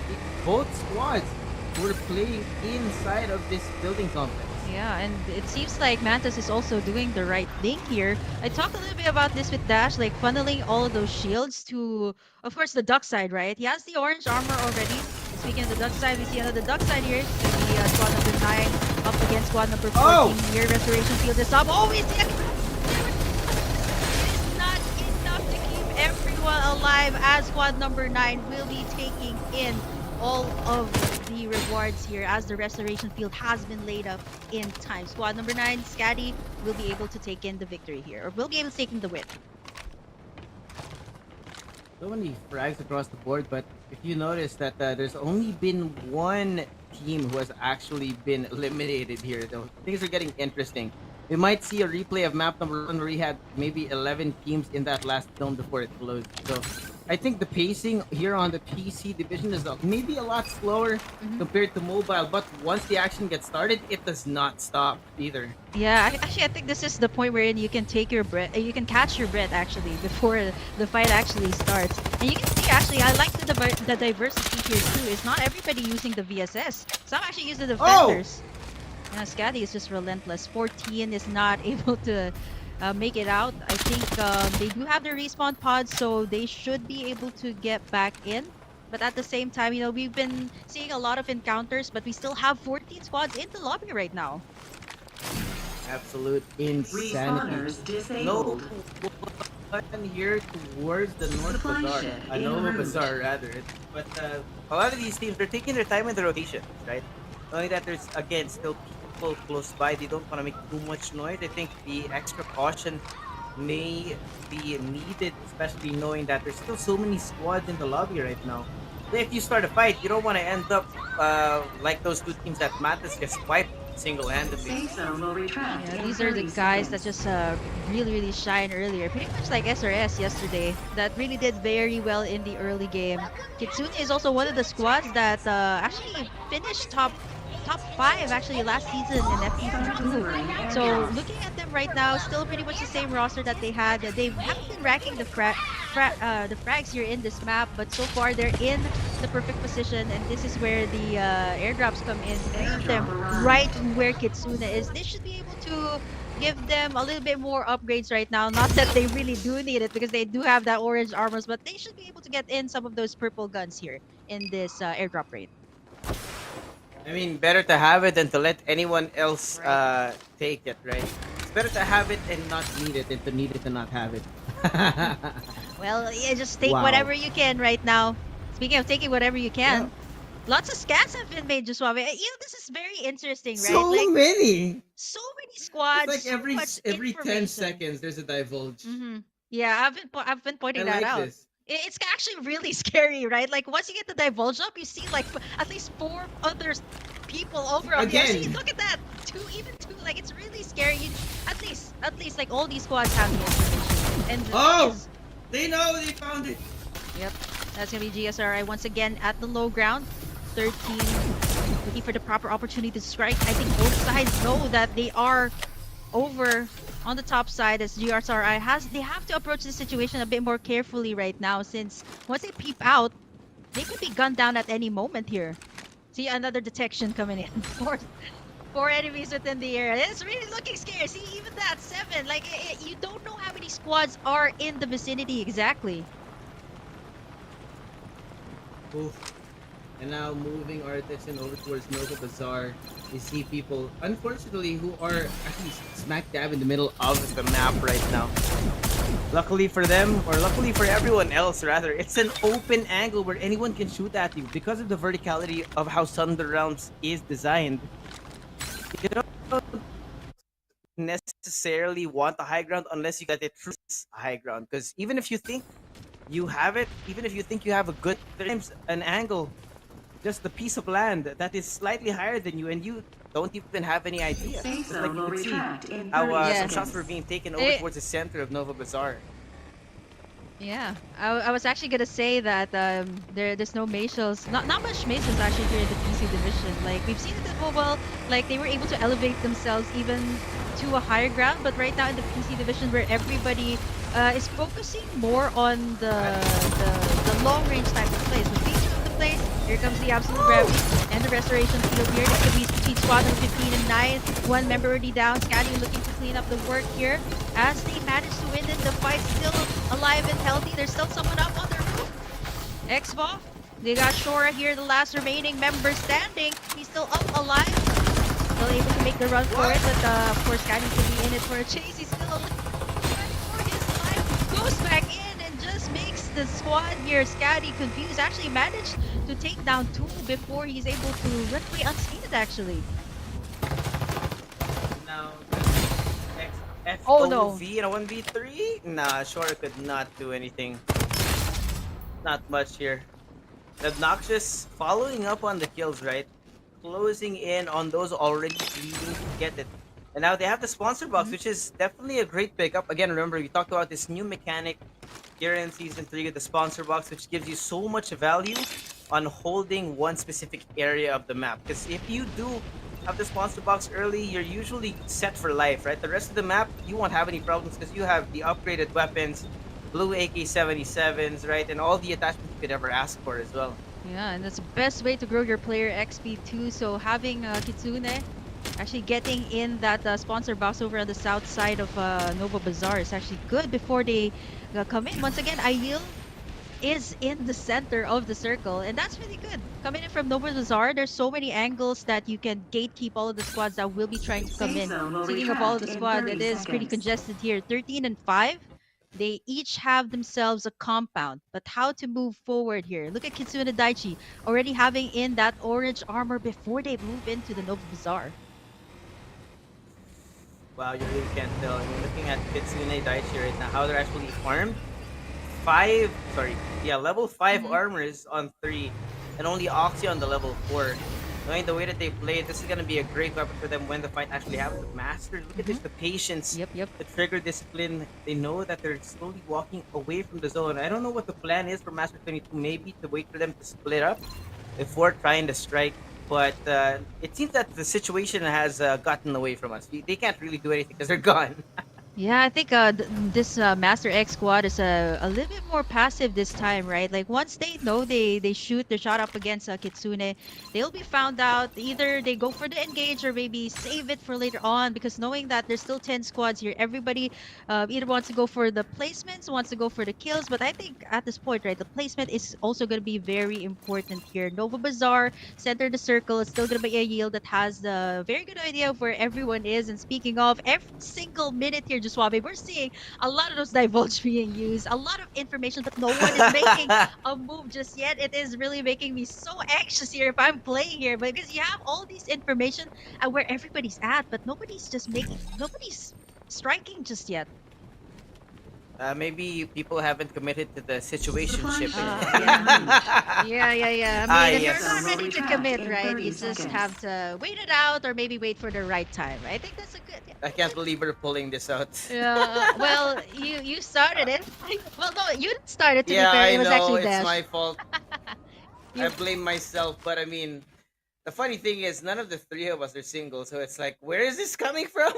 both squads who were playing inside of this building complex. Yeah, and it seems like Mantis is also doing the right thing here. I talked a little bit about this with Dash, like funneling all of those shields to, of course, the duck side, right? He has the orange armor already. Speaking of the duck side, we see another duck side here. The squad number 9 up against squad number 14 here. Restoration field is up. Oh, we see it! It's not enough to keep everyone alive as squad number 9 will be taking in all of the rewards here as the restoration field has been laid up in time. Squad number 9, Scatty, will be able to take in the victory here, or will be able to take in the win. So many frags across the board, but if you notice that there's only been one team who has actually been eliminated here, though things are getting interesting. We might see a replay of map number 1 where we had maybe 11 teams in that last zone before it closed. So I think the pacing here on the PC division is maybe a lot slower compared to mobile, but once the action gets started, it does not stop either. Yeah, actually, I think this is the point wherein you can take your breath, you can catch your breath actually before the fight actually starts. And you can see actually, I like the diversity here too. It's not everybody using the VSS. Some actually use the defenders. Yeah, Scatty is just relentless. 14 is not able to make it out. I think they do have their respawn pods, so they should be able to get back in. But at the same time, you know, we've been seeing a lot of encounters, but we still have 14 squads in the lobby right now. Absolute insanity. No one here towards the North Bazaar. Nova Bazaar, rather. But a lot of these teams, they're taking their time in the rotation, right? Knowing that there's, again, still people close by, they don't want to make too much noise. I think the extra caution may be needed, especially knowing that there's still so many squads in the lobby right now. If you start a fight, you don't want to end up like those two teams that Mantis just wiped single-handedly. Yeah, these are the guys that just really shine earlier. Pretty much like SRS yesterday, that really did very well in the early game. Kitsune is also one of the squads that actually finished top 5 actually last season in FPC 2. So looking at them right now, still pretty much the same roster that they had. They haven't been racking the the frags here in this map, but so far they're in the perfect position, and this is where the airdrops come in. Three of them right where Kitsune is. They should be able to give them a little bit more upgrades right now. Not that they really do need it because they do have that orange armors, but they should be able to get in some of those purple guns here in this airdrop raid. I mean, better to have it than to let anyone else Right. take it, right? It's better to have it and not need it than to need it and not have it. Well, yeah, just take Wow. whatever you can right now. Speaking of taking whatever you can, Yeah. lots of scats have been made, Just this is very interesting, right? So many. So many squads. It's like so much every 10 information. seconds there's a divulge. Yeah, I've been pointing I that like out. this. It's actually really scary, right? Like once you get the divulge up, you see like at least 4 other people over on the other Again. side. Look at that, even two. Like it's really scary. At least like all these squads have the information. And the thing is- They know they found it. Yep, that's gonna be GSRI once again at the low ground. 13, looking for the proper opportunity to strike. I think both sides know that they are over on the top side as GSRI they have to approach the situation a bit more carefully right now, since once they peep out, they could be gunned down at any moment here. See another detection coming in. Four enemies within the area. It's really looking scary. See, even that 7. Like, you don't know how many squads are in the vicinity exactly. Oof. And now moving our attention over towards Nova Bazaar, we see people, unfortunately, who are actually smack dab in the middle of the map right now. Luckily for them, or luckily for everyone else rather, it's an open angle where anyone can shoot at you because of the verticality of how Thunder Realms is designed. You don't necessarily want the high ground unless you get it through high ground, because even if you think you have it, even if you think you have a good times an angle, just a piece of land that is slightly higher than you and you don't even have any idea. Just like you could see how some shots were being taken over towards the center of Nova Bazaar. Yeah, I was actually gonna say that there's no Macials, not much Macials actually here in the PC division. Like we've seen it at mobile, like they were able to elevate themselves even to a higher ground, but right now in the PC division where everybody is focusing more on the long range type of plays. The feature of the plays, here comes the absolute gravity and the restoration field here. This could be between squad number 15 and 9. One member already down. Scotty looking to clean up the work here as they manage to win it. The fight still alive and healthy. There's still someone up on the roof. Xbox. They got Shora here, the last remaining member standing. He's still up alive. Still able to make the run for it, but of course Scotty could be in it for a chase. He's still alive for his life. Goes back in and just makes the squad here, Scotty, confused. Actually managed to take down 2 before he's able to run away unscathed actually. Now, Oh, no. FOV in a 1v3? Nah, Shora could not do anything. Not much here. The Obnoxious following up on the kills, right? Closing in on those already bleeding to get it. And now they have the sponsor box, which is definitely a great pickup. Again, remember, we talked about this new mechanic here in Season 3 with the sponsor box, which gives you so much value on holding one specific area of the map. Because if you do have the sponsor box early, you're usually set for life, right? The rest of the map, you won't have any problems because you have the upgraded weapons, blue AK-77s, right? And all the attachments you could ever ask for as well. Yeah, and that's the best way to grow your player XP too. So having Kitsune actually getting in that sponsor box over on the south side of Nova Bazaar is actually good before they come in. Once again, Ayil is in the center of the circle, and that's really good. Coming in from Nova Bazaar, there's so many angles that you can gatekeep all of the squads that will be trying to come in. Speaking of all of the squad, it is pretty congested here. 13 and 5. They each have themselves a compound, but how to move forward here? Look at Kitsune Daichi already having in that orange armor before they move into the Nova Bazaar. Wow, you really can't tell. I mean, looking at Kitsune Daichi right now, how they're actually armed. Level 5 armors on 3, and only Oxy on the level 4. Knowing the way that they play, this is going to be a great weapon for them when the fight actually happens. The Master, look at this, the patience, the trigger discipline. They know that they're slowly walking away from the zone. I don't know what the plan is for Master 22, maybe to wait for them to split up before trying to strike. But it seems that the situation has gotten away from us. They can't really do anything because they're gone. Yeah, I think this Master X squad is a little bit more passive this time, right? Like once they know they shoot the shot up against Kitsune, they'll be found out. Either they go for the engage or maybe save it for later on, because knowing that there's still 10 squads here, everybody either wants to go for the placements, wants to go for the kills. But I think at this point, right, the placement is also going to be very important here. Nova Bazaar, center the circle. It's still going to be a yield that has the very good idea of where everyone is. And speaking of, every single minute here, Suave, we're seeing a lot of those divulge being used, a lot of information, but no one is making a move just yet. It is really making me so anxious here if I'm playing here, because you have all these information and where everybody's at, but nobody's striking just yet. Maybe people haven't committed to the situationship. Yeah. I mean, if you're not ready to commit, right, you just have to wait it out or maybe wait for the right time. I think that's a good. Yeah. I can't believe we're pulling this out. Well, you started it. Well, no, you didn't start it. To Yeah, be fair, I it was know actually it's Dash. my fault. I blame myself, but I mean, the funny thing is, none of the three of us are single, so it's like, where is this coming from?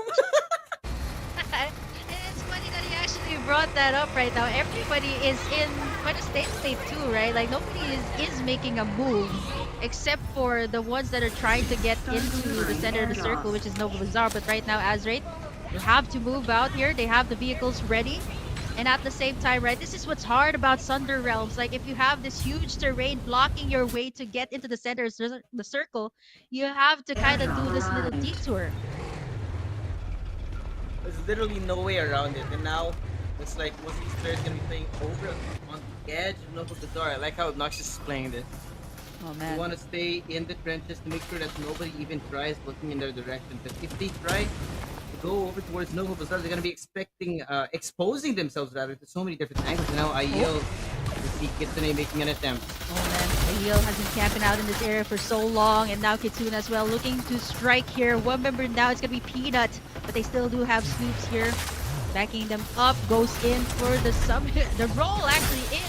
It's funny that he actually brought that up right now. Everybody is in quite a state too, right? Like nobody is making a move except for the ones that are trying to get into the center of the circle, which is Nova Bazaar. But right now, Azraid, they have to move out here. They have the vehicles ready. And at the same time, right, this is what's hard about Sunder Realms. Like, if you have this huge terrain blocking your way to get into the center of the circle, you have to kind of do this little detour. There's literally no way around it. And now, it's like, most of these players going to be playing over on the edge of Nova Bazaar. I like how Obnoxious is playing this. Oh, man. You want to stay in the trenches to make sure that nobody even tries looking in their direction. Because if they try to go over towards Nova Bazaar, they're going to be exposing themselves rather to so many different angles. And now Aiel, you see Kitsune making an attempt. Oh man, Aiel has been camping out in this area for so long, and now Kitsune as well looking to strike here. One member now is going to be Peanut, but they still do have sweeps here. Backing them up, goes in for the summit. The roll actually in.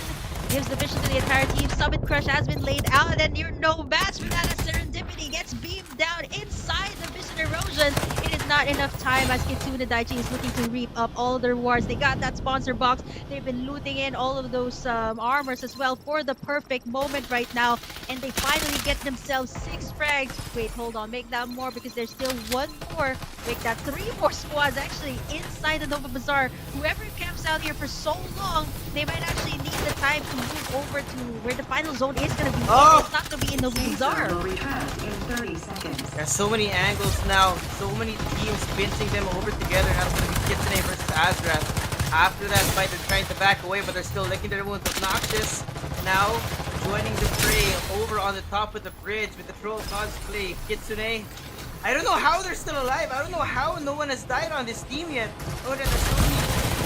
Gives the vision to the entire team. Summit Crush has been laid out, and you're no match for that as Serendipity gets beamed down inside the Vision Erosion. It is not enough time as Kitsune Daichi is looking to reap up all their rewards. They got that sponsor box. They've been looting in all of those armors as well for the perfect moment right now, and they finally get themselves 6 frags. Wait, hold on, make that more because there's still one more. Make that 3 more squads actually inside the Nova Bazaar. Whoever camps out here for so long, they might actually need the time to move over to where the final zone is going to be. Oh! It's not going to be in Nova Bazaar. There's so many angles now, so many teams pinching them over together. Now it's going to be Kitsune versus Azrath. After that fight, they're trying to back away, but they're still licking their wounds. Obnoxious now joining the fray over on the top of the bridge with the troll cosplay. Kitsune, I don't know how they're still alive. I don't know how no one has died on this team yet. Oh, there's so many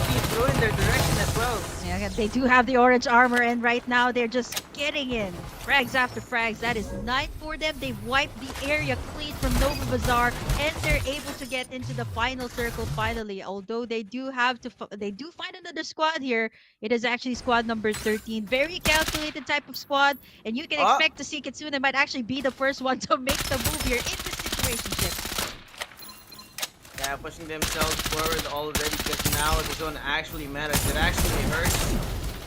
being thrown in their direction as well. Yeah, they do have the orange armor, and right now they're just getting in. Frags after frags. That is 9 for them. They've wiped the area clean from Nova Bazaar, and they're able to get into the final circle finally. Although they do have to, they do find another squad here. It is actually squad number 13. Very calculated type of squad, and you can expect to see Kitsune might actually be the first one to make the move here in this situationship. Yeah, pushing themselves forward already because now the zone actually matters. It actually hurts.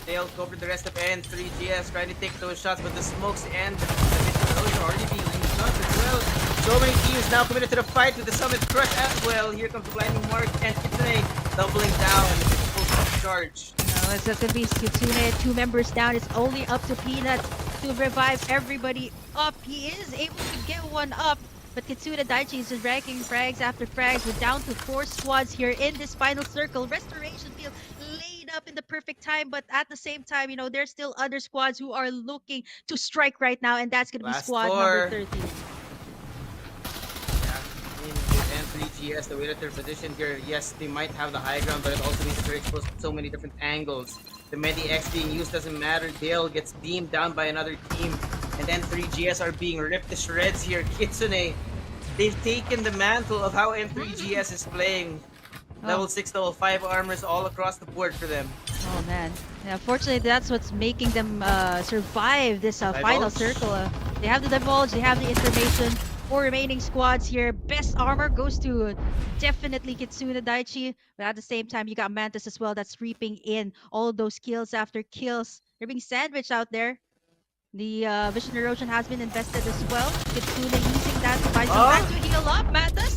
They'll go for the rest of N3GS trying to take those shots, but the smokes and the vision are already being linked up as well. So many teams now committed to the fight with the Summit Crush as well. Here comes the Blinding Mark and Kitsune doubling down full charge. No, it's just gonna be Kitsune, 2 members down. It's only up to Peanut to revive everybody up. He is able to get one up. But Kitsune Daichi is just racking frags after frags. We're down to 4 squads here in this final circle. Restoration field laid up in the perfect time, but at the same time, you know, there's still other squads who are looking to strike right now, and that's going to be squad number 13. Yeah, with N3GS, the way that they're positioned here, yes, they might have the high ground, but it also means that they're exposed to so many different angles. The Medi X being used doesn't matter. Dale gets beamed down by another team. And then 3GS are being ripped to shreds here. Kitsune, they've taken the mantle of how M3GS is playing. Level 6, level 5 armors all across the board for them. Oh man. Yeah, fortunately, that's what's making them survive this final circle. They have the divulge, they have the information. 4 remaining squads here. Best armor goes to definitely Kitsune Daichi, but at the same time, you got Mantis as well that's reaping in all those kills after kills. They're being sandwiched out there. The Vision Erosion has been invested as well. Kitsune using that to find some back to heal up. Mantis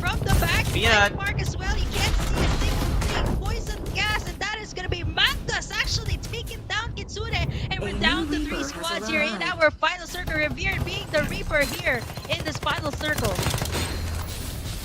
from the back. Peanut. Mark as well. You can't see a single thing. Poison gas, and that is going to be Mantis actually taking down Kitsune. And we're down to 3 squads here in our final circle. Revered being the Reaper here in this final circle.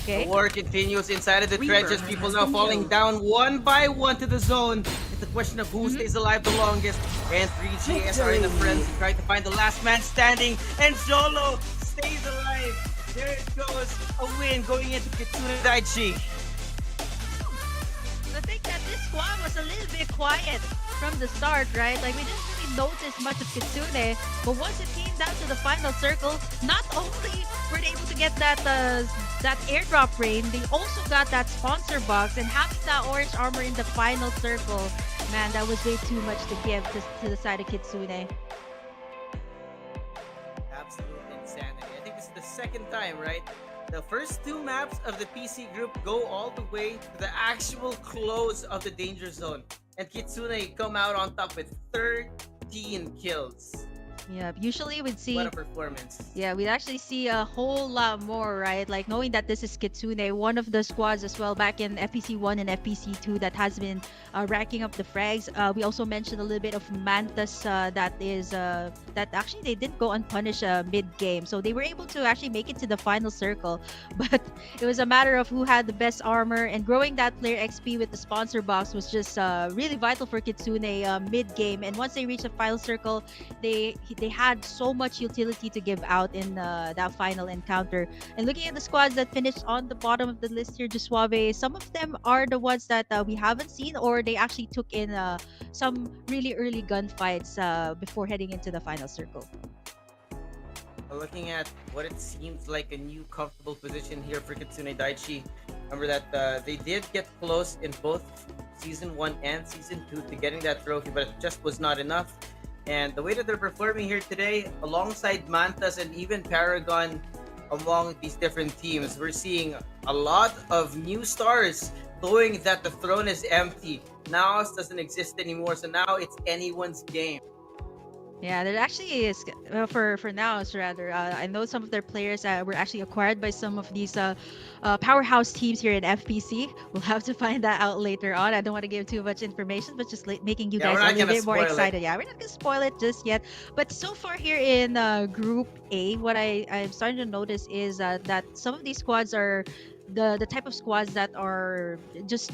Okay. The war continues inside of the trenches. People now falling down one by one to the zone. It's a question of who stays alive the longest. And 3GS are in the frenzy, trying to find the last man standing. And Zolo stays alive. There it goes. A win going into Kitsune Daichi. I think that this squad was a little bit quiet from the start, right? Like, we didn't really notice much of Kitsune, but once it came down to the final circle, not only were they able to get that airdrop rain, they also got that sponsor box, and having that orange armor in the final circle, man, that was way too much to give to the side of Kitsune. Absolute insanity. I think this is the second time, right? The first 2 maps of the PC group go all the way to the actual close of the danger zone. And Kitsune come out on top with 13 kills. Yeah, usually we'd see... What a performance. Yeah, we'd actually see a whole lot more, right? Like, knowing that this is Kitsune, one of the squads as well back in FPC 1 and FPC 2 that has been racking up the frags. We also mentioned a little bit of Mantis that actually they didn't go unpunished mid-game. So they were able to actually make it to the final circle. But it was a matter of who had the best armor, and growing that player XP with the sponsor box was just really vital for Kitsune mid-game. And once they reached the final circle, they had so much utility to give out in that final encounter. And looking at the squads that finished on the bottom of the list here, Juswave, some of them are the ones that we haven't seen, or they actually took in some really early gunfights before heading into the final circle. Looking at what it seems like a new comfortable position here for Kitsune Daichi. Remember that they did get close in both Season 1 and Season 2 to getting that trophy, but it just was not enough. And the way that they're performing here today, alongside Mantas and even Paragon among these different teams, we're seeing a lot of new stars knowing that the throne is empty. Naos doesn't exist anymore, so now it's anyone's game. Yeah, there actually is, for now, rather. I know some of their players were actually acquired by some of these powerhouse teams here in FPC. We'll have to find that out later on. I don't want to give too much information, but just making you guys a little bit more excited. Yeah, we're not going to spoil it just yet. But so far here in Group A, what I'm starting to notice is that some of these squads are the type of squads that are just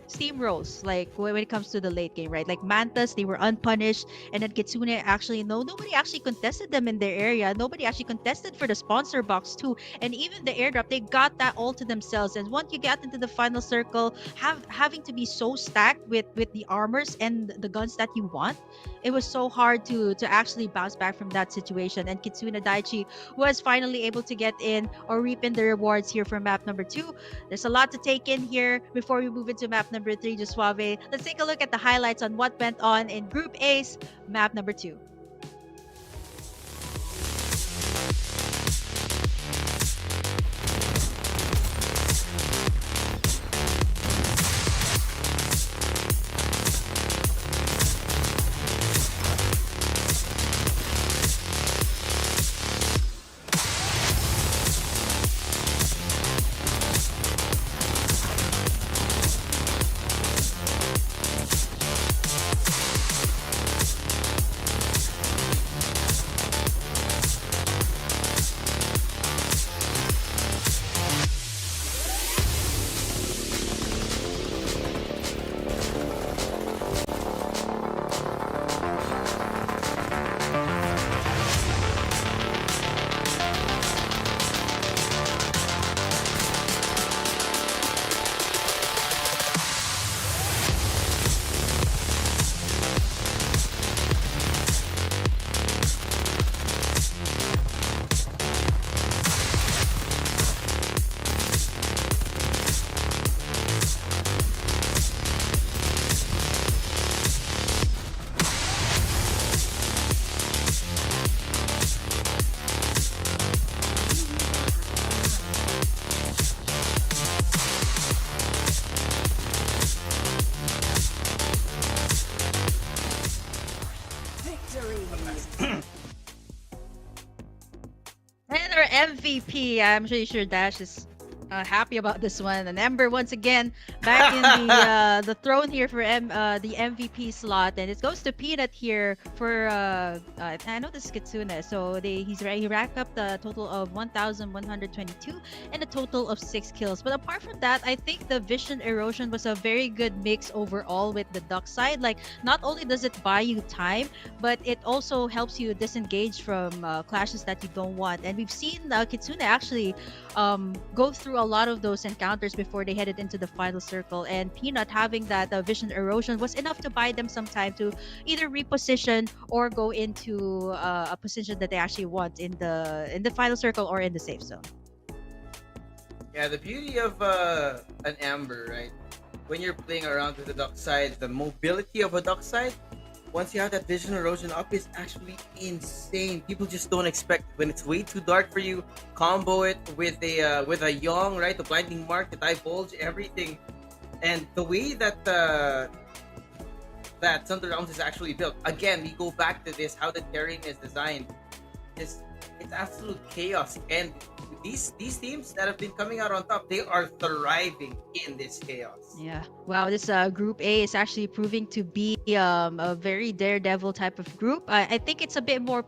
steamrolls, like when it comes to the late game, right? Like Mantas, they were unpunished, and then Kitsune nobody actually contested them in their area. Nobody actually contested for the sponsor box too, and even the airdrop, they got that all to themselves. And once you get into the final circle, having to be so stacked with the armors and the guns that you want, it was so hard to actually bounce back from that situation. And Kitsune Daichi was finally able to get in or reap in the rewards here for map number 2. There's a lot to take in here before we move into map number 3, Juswave. Let's take a look at the highlights on what went on in Group A's map number 2. MVP. I'm pretty sure Dash is happy about this one. And Ember once again back in the throne here for the MVP slot, and it goes to Peanut here for I know this is Kitsune, so he racked up the total of 1,122 and a total of 6 kills. But apart from that, I think the vision erosion was a very good mix overall with the duck side. Like, not only does it buy you time, but it also helps you disengage from clashes that you don't want. And we've seen Kitsune actually go through a lot of those encounters before they headed into the final circle, and Peanut having that vision erosion was enough to buy them some time to either reposition or go into a position that they actually want in the final circle or in the safe zone. Yeah, the beauty of an Amber, right? When you're playing around with the duck side, the mobility of a duck side, once you have that vision erosion up, is actually insane. People just don't expect, when it's way too dark for you, combo it with a Young, right? The blinding mark, the divulge, everything. And the way that that Thunder Realms is actually built, again, we go back to this, how the terrain is designed. It's absolute chaos. And these teams that have been coming out on top, they are thriving in this chaos. Yeah. Wow, this Group A is actually proving to be a very daredevil type of group. I think it's a bit more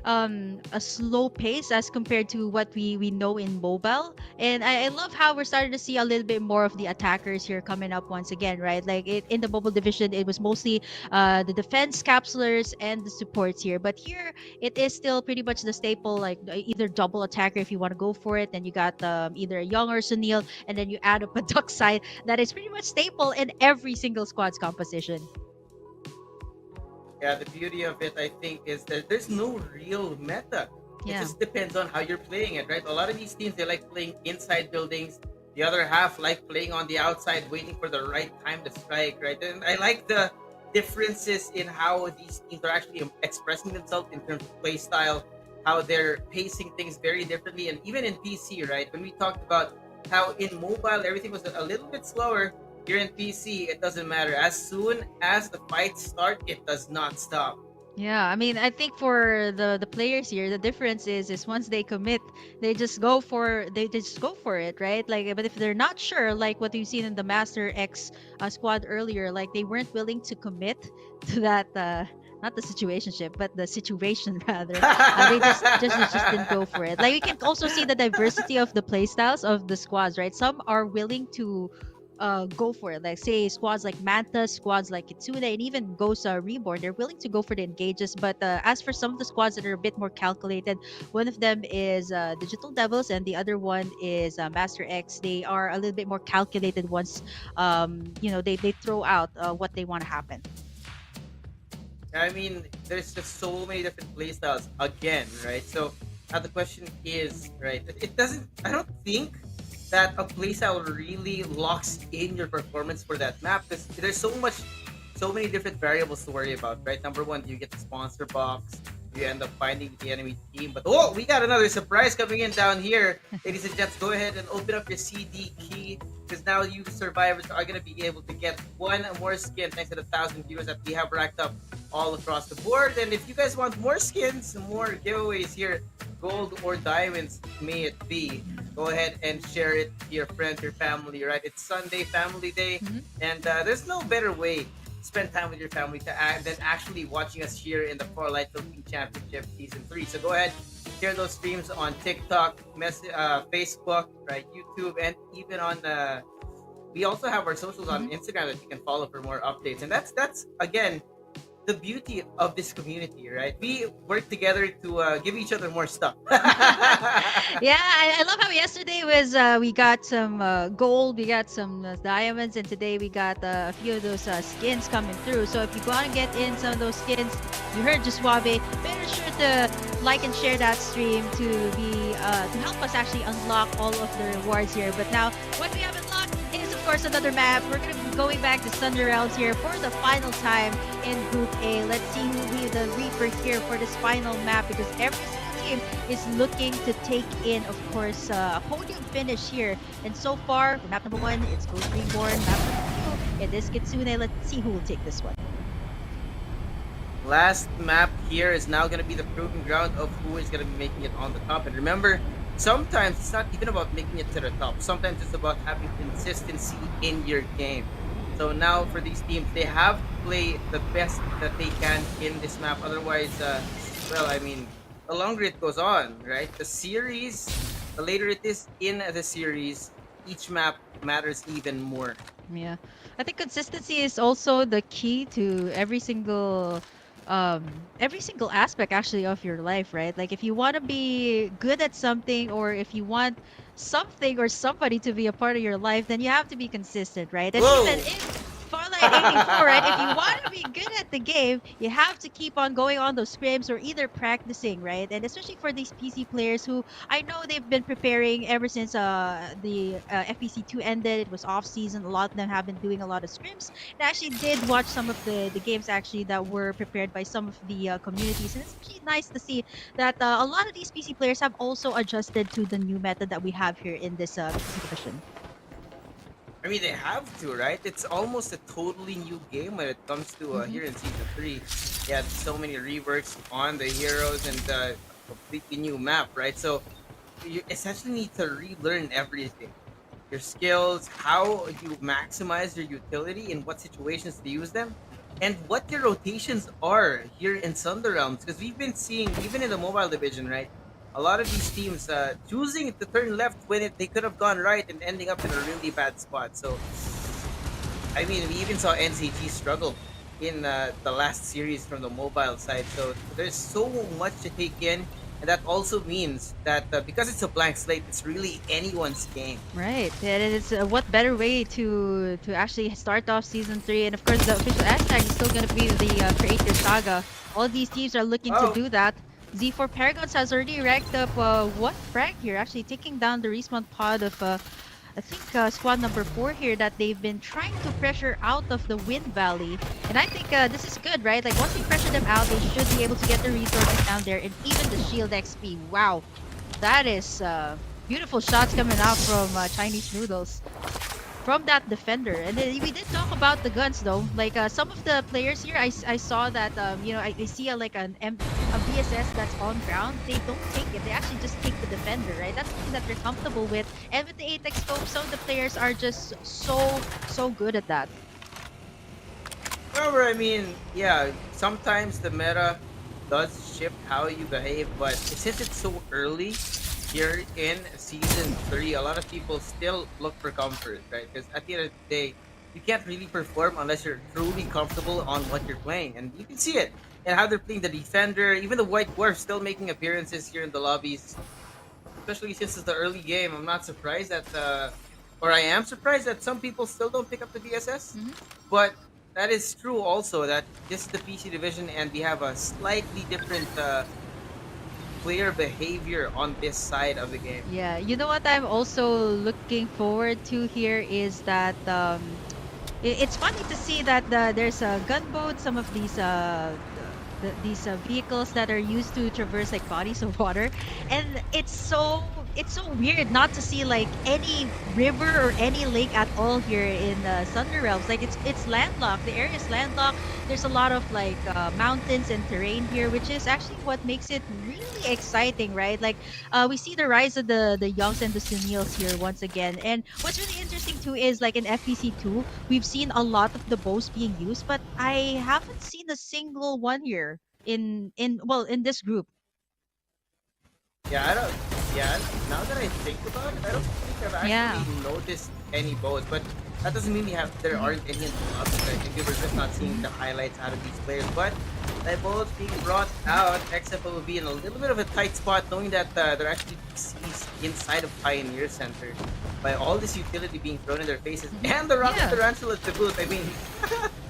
a slow pace as compared to what we know in mobile, and I love how we're starting to see a little bit more of the attackers here coming up once again, right? Like in the mobile division, it was mostly the defense capsulers and the supports here, but here it is still pretty much the staple, like either double attacker if you want to go for it, then you got either a Young or Sunil, and then you add up a duck side that is pretty much staple in every single squad's composition. Yeah, the beauty of it, I think, is that there's no real meta. It Yeah. just depends on how you're playing it, right? A lot of these teams, they like playing inside buildings. The other half like playing on the outside, waiting for the right time to strike, right? And I like the differences in how these teams are actually expressing themselves in terms of play style, how they're pacing things very differently. And even in PC, right? When we talked about how in mobile, everything was a little bit slower, here in PC, it doesn't matter. As soon as the fights start, it does not stop. Yeah, I mean, I think for the players here, the difference is once they commit, they just go for it, right? Like, but if they're not sure, like what we've seen in the Master X squad earlier, like they weren't willing to commit to that. Not the situationship, but the situation rather. They just didn't go for it. Like, we can also see the diversity of the playstyles of the squads, right? Some are willing to go for it. Like, say, squads like Manta, squads like Kitsune, and even Ghost Reborn, they're willing to go for the engages. But as for some of the squads that are a bit more calculated, one of them is Digital Devils, and the other one is Master X. They are a little bit more calculated once, they throw out what they want to happen. I mean, there's just so many different playstyles again, right? So now the question is, right, I don't think that a playstyle really locks in your performance for that map, because there's so many different variables to worry about, right? Number one, do you get the sponsor box? You end up finding the enemy team. But we got another surprise coming in down here. Ladies and gents, go ahead and open up your CD key, because now you survivors are going to be able to get one more skin thanks to the 1,000 viewers that we have racked up all across the board. And if you guys want more skins, more giveaways here, gold or diamonds may it be, go ahead and share it to your friends, your family, right? It's Sunday, family day, and there's no better way to spend time with your family than actually watching us here in the Farlight Philippine Championship Season 3. So go ahead, share those streams on TikTok, Facebook, right, YouTube, and even on we also have our socials on Instagram that you can follow for more updates. And that's again the beauty of this community, right? We work together to give each other more stuff. Yeah, I love how yesterday was we got some gold, we got some diamonds, and today we got a few of those skins coming through. So if you want to get in some of those skins, you heard Juswabe, make sure to like and share that stream to be to help us actually unlock all of the rewards here. But now what we have unlocked is of course another map. We're gonna be going back to Thunder Realms here for the final time in Group A. Let's see who will be the Reaper here for this final map, because every single team is looking to take in, of course, a podium finish here. And so far, for map number 1, it's Ghost Reborn. Map number 2, it is Kitsune. Let's see who will take this one. Last map here is now going to be the proving ground of who is going to be making it on the top. And remember, sometimes it's not even about making it to the top. Sometimes it's about having consistency in your game. So now for these teams, they have to play the best that they can in this map. Otherwise, well, I mean, the longer it goes on, right? The later it is in the series, each map matters even more. Yeah. I think consistency is also the key to um every single aspect actually of your life, right? Like if you want to be good at something or if you want something or somebody to be a part of your life, then you have to be consistent, right? And even Whoa! in Farlight 84, right? If you want to be good at the game, you have to keep on going on those scrims or either practicing, right? And especially for these PC players who I know they've been preparing ever since the FPC 2 ended. It was off season. A lot of them have been doing a lot of scrims. And I actually did watch some of the games actually that were prepared by some of the communities, and it's actually nice to see that a lot of these PC players have also adjusted to the new method that we have here in this PC division. I mean, they have to, right? It's almost a totally new game when it comes to Mhm. here in season three. Yeah, so many reworks on the heroes and a completely new map, right? So you essentially need to relearn everything. Your skills, how you maximize your utility, in what situations to use them, and what your rotations are here in Thunder Realms. Because we've been seeing, even in the mobile division, right? A lot of these teams choosing to turn left when they could have gone right and ending up in a really bad spot. So, I mean, we even saw NCG struggle in the last series from the mobile side. So there's so much to take in, and that also means that because it's a blank slate, it's really anyone's game. Right, and it's what better way to actually start off season 3, and of course the official hashtag is still gonna be the Creator Saga. All these teams are looking to Oh, do that. Z4 Paragons has already racked up one frag here, actually taking down the respawn pod of I think squad number 4 here that they've been trying to pressure out of the Wind Valley. And I think this is good, right? Like once you pressure them out, they should be able to get the resources down there and even the shield XP. Wow, that is beautiful shots coming out from Chinese Noodles from that defender. And then we did talk about the guns though. Like some of the players here, I saw that you know I see a BSS that's on ground. They don't take it. They actually just take the defender, right? That's something that they're comfortable with. And with the 8x scope, some of the players are just so good at that. however, I mean, yeah, sometimes the meta does shift how you behave, but since it's so early here in season three, a lot of people still look for comfort, right? Because at the end of the day, you can't really perform unless you're truly comfortable on what you're playing, and you can see it and how they're playing the defender. Even the white dwarf still making appearances here in the lobbies, especially since it's the early game. I'm not surprised that, or I am surprised that some people still don't pick up the VSS. Mhm. But that is true also that this is the PC division and we have a slightly different player behavior on this side of the game. Yeah, you know what I'm also looking forward to here is that it's funny to see that there's a gunboat, some of these these vehicles that are used to traverse like bodies of water, and it's so weird not to see like any river or any lake at all here in Thunder Realms. Like it's landlocked. The area is landlocked. There's a lot of like mountains and terrain here, which is actually what makes it really exciting, right? Like we see the rise of the Youngs and the Sunils here once again. And what's really interesting too is like in FPC 2, we've seen a lot of the bows being used, but I haven't seen a single one here in this group. Yeah, I don't. Yeah, now that I think about it, I don't think I've Yeah. actually noticed any bows. But that doesn't mean there aren't any in the lobby. I think we were just not seeing the highlights out of these players. But they both being brought out, except will be in a little bit of a tight spot, knowing that they're actually seized inside of Pioneer Center by all this utility being thrown in their faces and the rocket Yeah. tarantula to boot. I mean,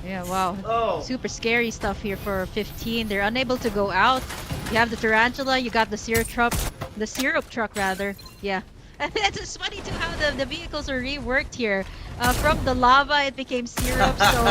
Yeah, wow. oh, Super scary stuff here for 15. They're unable to go out. You have the tarantula, you got the syrup truck rather. Yeah. And it's funny too how the vehicles are reworked here. From the lava, it became syrup. So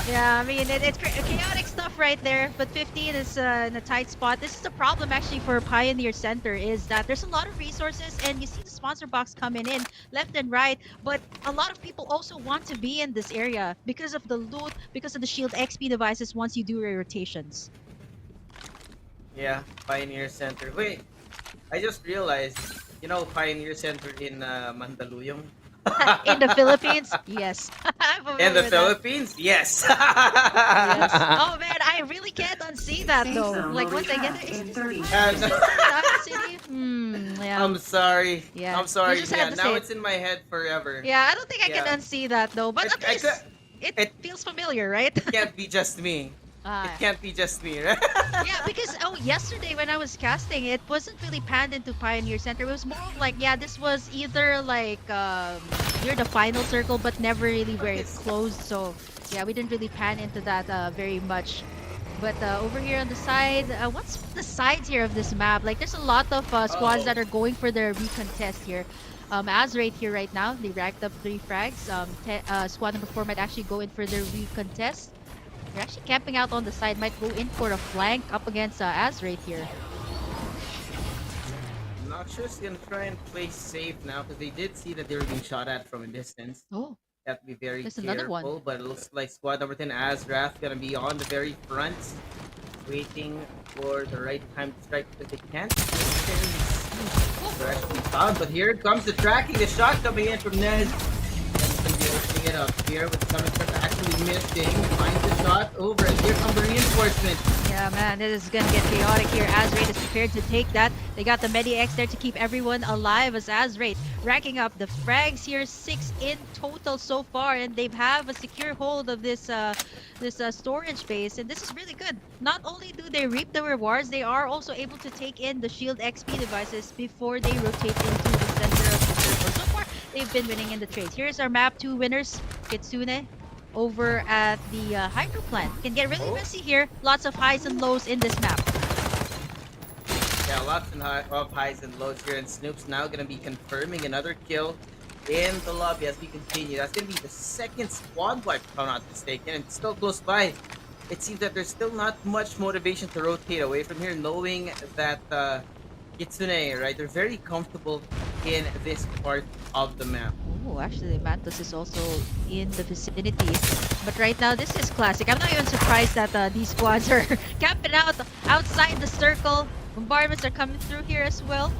yeah, I mean it's chaotic stuff right there. But 15 is in a tight spot. This is the problem actually for Pioneer Center is that there's a lot of resources, and you see the sponsor box coming in left and right. But a lot of people also want to be in this area because of the loot, because of the shield XP devices. Once you do your rotations. yeah, Pioneer Center. Wait, I just realized You know Pioneer Center in Mandaluyong? In the Philippines, yes. I'm familiar In the with that. Philippines? Yes. Yes. Oh man, I really can't unsee that Safe though. zone Like will once I get retract there, is in this 30 is And this Diamond City? Yeah. I'm sorry. Yeah. I'm You sorry. just Yeah, had to now say it. it's in my head forever. Yeah, I don't think I can Yeah. unsee that though. But It, at I could, least it it feels familiar, right? can't be just me. It Ah. can't be just me, right? Yeah, because yesterday when I was casting, it wasn't really panned into Pioneer Center. It was more of like, yeah, this was either like near the final circle, but never really where it closed. So yeah, we didn't really pan into that very much. But over here on the side, what's the sides here of this map? Like, there's a lot of squads that are going for their recontest here. As right here right now, they racked up 3 frags. Squad number 4 might actually go in for their recontest. They're actually camping out on the side, might go in for a flank up against Azraid here. Noxious gonna try and play safe now because they did see that they were being shot at from a distance. Oh, Have to be very there's careful, another one. but it looks like squad number 10 Azrath gonna be on the very front, waiting for the right time to strike because they can't necessarily see they're actually found. But here comes the tracking, the shot coming in from Nez. Gonna be opening it up here with some actually missing. Finds the shot over, and here comes the reinforcement. Yeah, man, this is gonna get chaotic here. Azraid is prepared to take that. They got the Medi-X there to keep everyone alive as Azraid racking up the frags here, 6 in total so far, and they have a secure hold of this storage base, and this is really good. Not only do they reap the rewards, they are also able to take in the shield XP devices before they rotate into the center of the circle. So far, they've been winning in the trades. Here's our map 2 winners, Kitsune over at the hydro plant. Can get really messy here. Lots of highs and lows in this map. Yeah, lots of highs and lows here, and Snoop's now gonna be confirming another kill in the lobby as we continue. That's gonna be the second squad wipe, if I'm not mistaken, and still close by. It seems that there's still not much motivation to rotate away from here, knowing that Kitsune, right? They're very comfortable in this part of the map. Oh, actually, Mantos is also in the vicinity. But right now, this is classic. I'm not even surprised that these squads are camping out outside the circle. Bombardments are coming through here as well.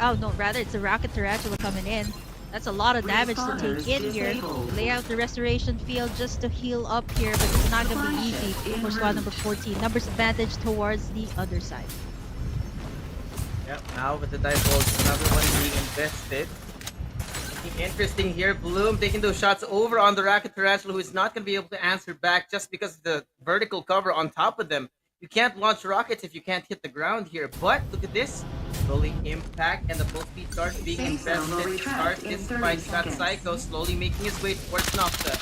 Oh, no, rather, it's a rocket tarantula coming in. That's a lot of damage to take in here. Lay out the restoration field just to heal up here, but it's not going to be easy for squad number 14. Numbers advantage towards the other side. Yep, now with the divulge, another one being invested. Interesting here, Bloom taking those shots over on the Rocket Tarantula, who is not going to be able to answer back just because of the vertical cover on top of them. You can't launch rockets if you can't hit the ground here, but look at this. Slowly impact, and the full speed starts being invested. Starts this by that Psycho, slowly making his way towards Noxa.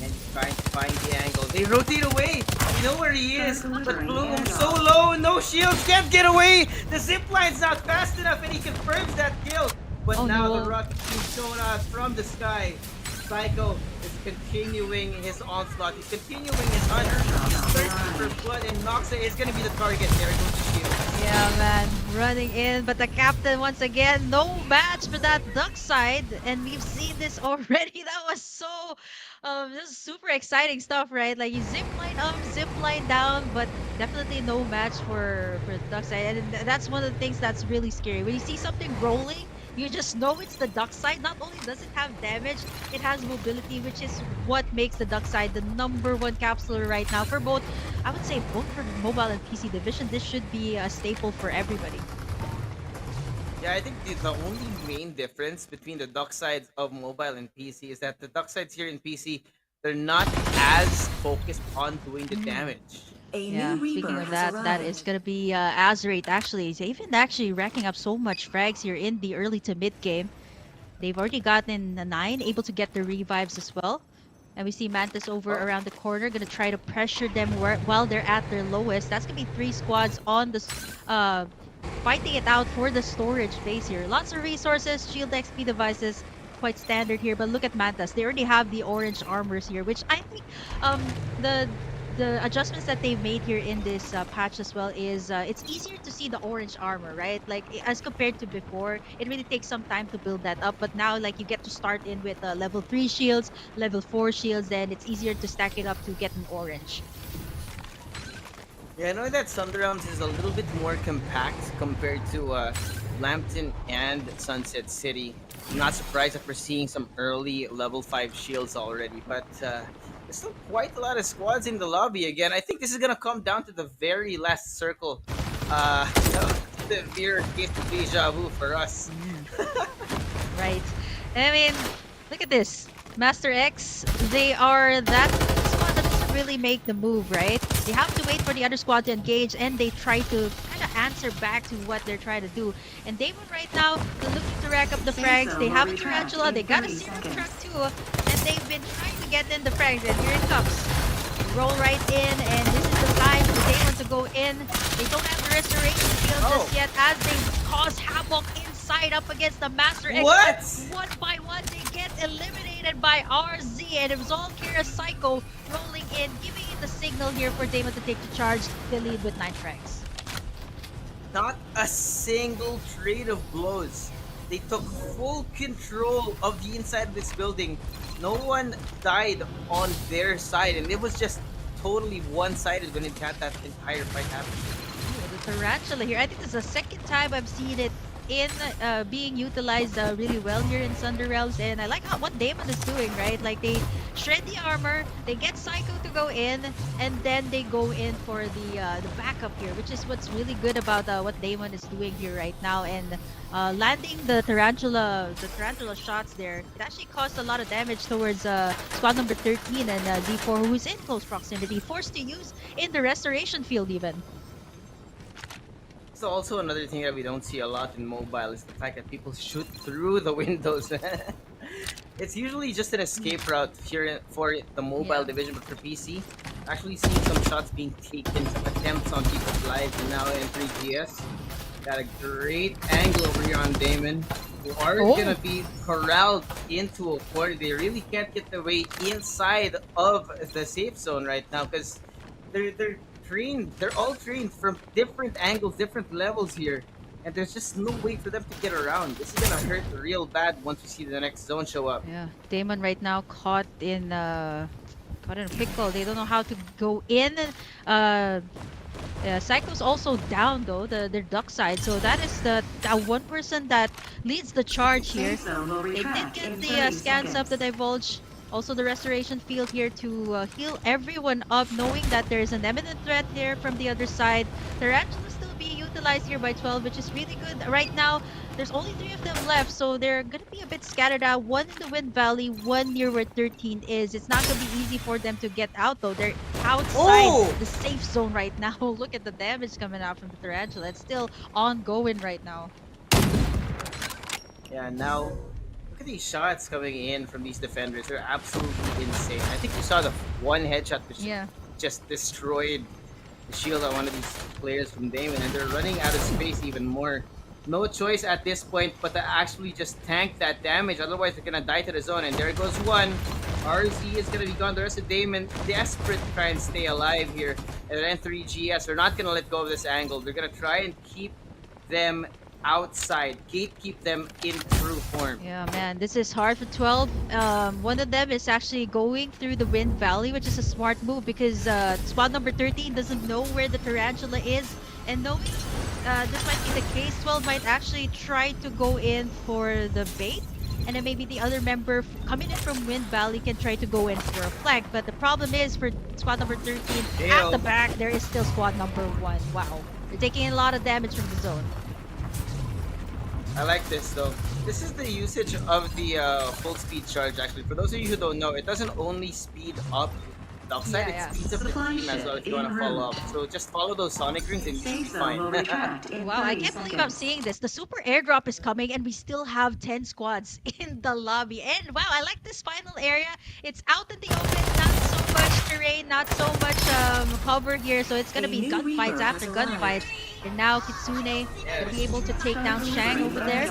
And he's trying to find the angle. They rotate away. You know where he is, but Bloom so low, no shields, can't get away. The zip line's not fast enough, and he confirms that kill. But now the rocket being shown out from the sky. Psycho is continuing his onslaught. He's continuing his hunt. He's thirsty for blood, and Noxa is going to be the target. There goes the shield. Yeah, man, running in, but the captain once again, no match for that duck side, and we've seen this already. That was so, this is super exciting stuff, right? Like you zip line up, zip line down, but definitely no match for the duck side, and that's one of the things that's really scary. When you see something rolling, you just know it's the duck side. Not only does it have damage, it has mobility, which is what makes the duck side the #1 capsuler right now for both, I would say both for mobile and PC division. This should be a staple for everybody. Yeah, I think the only main difference between the duck sides of mobile and PC is that the duck sides here in PC, they're not as focused on doing the damage. Yeah, speaking of that, that is going to be Azraid actually. He's even actually racking up so much frags here in the early to mid game. They've already gotten a 9, able to get the revives as well. And we see Mantis over around the corner, going to try to pressure them while they're at their lowest. That's going to be 3 squads on the fighting it out for the storage base here. Lots of resources, shield XP devices, quite standard here. But look at Mantis. They already have the orange armors here, which I think the adjustments that they've made here in this patch as well is it's easier to see the orange armor, right? Like as compared to before, it really takes some time to build that up, but now like you get to start in with level 3 shields, level 4 shields, and it's easier to stack it up to get an orange. Yeah, I know that Sunderums is a little bit more compact compared to Lambton and Sunset City. I'm not surprised that we're seeing some early level 5 shields already, but there's still quite a lot of squads in the lobby again. I think this is gonna come down to the very last circle. Severe case of deja vu for us. Right. I mean, look at this. Master X, they are that squad that doesn't really make the move, right? They have to wait for the other squad to engage, and they try to kind of answer back to what they're trying to do. And Damon right now, they're looking to rack up the frags. They have a Tarantula, they got a serum truck too, and they've been trying to get in the frags, and here it comes. They roll right in, and this is the time for Damon to go in. They don't have the restoration field just yet, as they cause havoc inside up against the Master X. What? One by one, they get eliminated by RZ, and it was all Kira Psycho rolling in, giving it the signal here for Damon to take the charge. They lead with 9 frags. Not a single trade of blows. They took full control of the inside of this building. No one died on their side, and it was just totally one-sided when it had that entire fight happen. The Tarantula here, I think this is the second time I've seen it in being utilized really well here in Thunder Realms, and I like what Damon is doing, right? Like, they shred the armor, they get Psycho to go in, and then they go in for the backup here, which is what's really good about what Damon is doing here right now. And landing the tarantula shots there, it actually caused a lot of damage towards squad number 13 and Z4, who's in close proximity, forced to use in the restoration field even. So also another thing that we don't see a lot in mobile is the fact that people shoot through the windows. It's usually just an escape route here for the mobile division, but for PC, actually seeing some shots being taken, some attempts on people's lives, and now in 3GS. Got a great angle over here on Damon, who are gonna be corralled into a corner. They really can't get their way inside of the safe zone right now because they're trained. They're all trained from different angles, different levels here, and there's just no way for them to get around. This is gonna hurt real bad once we see the next zone show up. Yeah, Damon right now caught in a pickle. They don't know how to go in. Psycho's also down though, their duck side, so that is that one person that leads the charge here. They did get the scans up, the divulge. Also the restoration field here to heal everyone up, knowing that there is an imminent threat here from the other side. Tarantula still being utilized here by 12, which is really good. Right now, there's only 3 of them left, so they're going to be a bit scattered out. One in the Wind Valley, one near where 13 is. It's not going to be easy for them to get out, though. They're outside the safe zone right now. Look at the damage coming out from the Tarantula. It's still ongoing right now. Yeah, now look at these shots coming in from these defenders. They're absolutely insane. I think you saw the one headshot which just destroyed the shield on one of these players from Damon, and they're running out of space even more. No choice at this point but to actually just tank that damage, otherwise they're gonna die to the zone. And there goes one. RZ is gonna be gone. The rest of Damon desperate to try and stay alive here. And then 3GS, they're not gonna let go of this angle. They're gonna try and keep them outside, keep them in true form. Yeah, man, this is hard for 12. One of them is actually going through the Wind Valley, which is a smart move because squad number 13 doesn't know where the Tarantula is, and knowing this might be the case, 12 might actually try to go in for the bait, and then maybe the other member coming in from Wind Valley can try to go in for a flank. But the problem is for squad number 13, at the back, there is still squad number 1. Wow, they're taking a lot of damage from the zone. I like this though. This is the usage of the full speed charge actually. For those of you who don't know, it doesn't only speed up the upside, it speeds up the team as well if you want to follow up. So just follow those sonic rings and you should be fine. Wow, I can't believe I'm seeing this. The super airdrop is coming and we still have 10 squads in the lobby. And wow, I like this final area. It's out in the open, not so much terrain, not so much cover here. So it's going to be gunfights after gunfights. And now Kitsune will be able to take down Shang over there.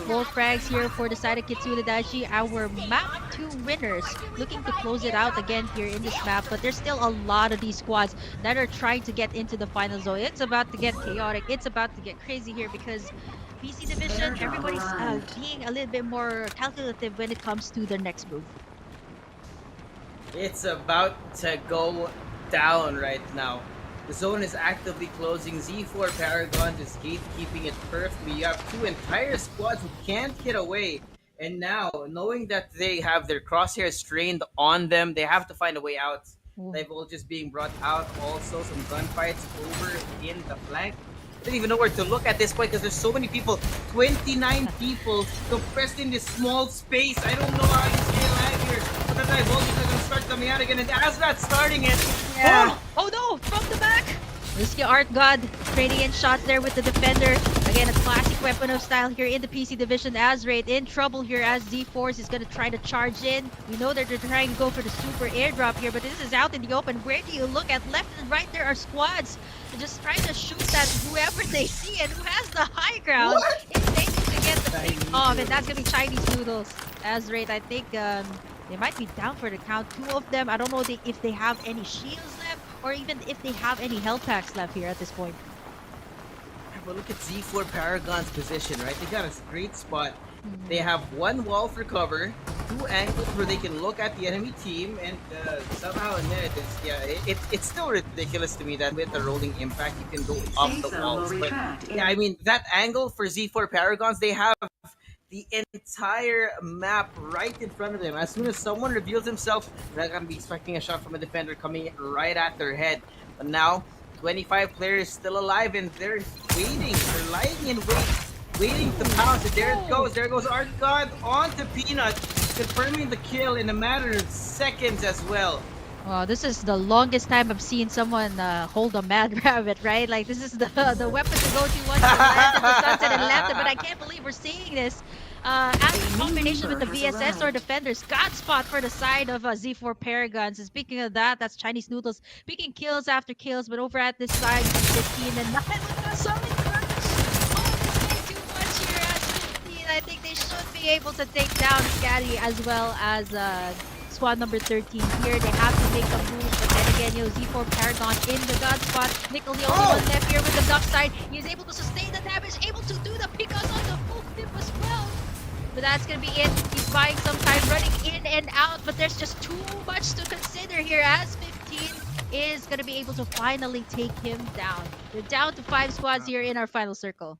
Both frags here for the side of Kitsune Dashi. Our map 2 winners looking to close it out again here in this map. But there's still a lot of these squads that are trying to get into the final zone. It's about to get chaotic. It's about to get crazy here because PC Division, everybody's being a little bit more calculative when it comes to their next move. It's about to go down right now. The zone is actively closing. Z4 Paragon is gatekeeping it perfectly. You have two entire squads who can't get away. And now, knowing that they have their crosshairs trained on them, they have to find a way out. Level just being brought out. Also, some gunfights over in the flank. I don't even know where to look at this point because there's so many people. 29 people compressed in this small space. I don't know how you stay alive here. But the Divulge is going to start coming out again. And as that's starting it, Oh no! From the back! Risky Art God trading in shots there with the defender. Again, a classic weapon of style here in the PC division. Azraid in trouble here as Z-Force is going to try to charge in. We know that they're trying to go for the super airdrop here, but this is out in the open. Where do you look at? Left and right there are squads. They're just trying to shoot at whoever they see, and who has the high ground is able to get the pick off, and that's going to be Chinese Noodles. Azraid, I think they might be down for the count. Two of them, I don't know if they have any shields left, or even if they have any health packs left here at this point. But look at Z4 Paragon's position, right? They got a great spot. They have one wall for cover, two angles where they can look at the enemy team, and somehow in there, it's still ridiculous to me that with the rolling impact, you can go up the walls. But yeah, I mean, that angle for Z4 Paragons, they have the entire map right in front of them. As soon as someone reveals himself, they're going to be expecting a shot from a defender coming right at their head. But now, 25 players still alive, and they're waiting. They're lying in wait, waiting to pounce. And there it goes. There goes Art God onto Peanut, confirming the kill in a matter of seconds as well. Wow, this is the longest time I've seen someone hold a mad rabbit, right? Like, this is the weapon to go to once you land at the sunset and left it, but I can't believe we're seeing this. As a combination with the VSS or defenders, God spot for the side of Z4 Paragons. And speaking of that, that's Chinese Noodles picking kills after kills, but over at this side, 15 and 9 with the solid crunch. Oh, this is too much here as 15. I think they should be able to take down Scatty as well as squad number 13 here. They have to make a move, but then again, Z4 Paragon in the God spot. Nickel the only one left here with the duck side. He's able to sustain the damage, able to do the pickups on the full tip as well. But that's gonna be it. He's buying some time, running in and out, but there's just too much to consider here as 15 is gonna be able to finally take him down. We're down to 5 squads here in our final circle.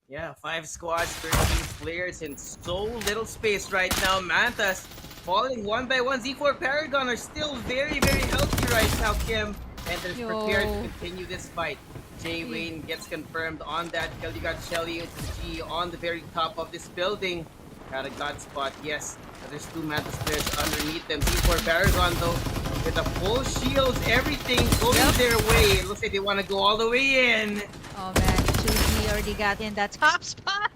Yeah, 5 squads, 13 players in so little space right now. Mantas falling one by one. Z4 Paragon are still very, very healthy right now, Kim. And they're prepared to continue this fight. Jay Wayne gets confirmed on that kill. You got Shelly G on the very top of this building. Got a God spot, yes. There's 2 Mantis players underneath them. Z4 Paragon though, with the full shields, everything going their way. It looks like they want to go all the way in. Oh man, Chuzi already got in that top spot.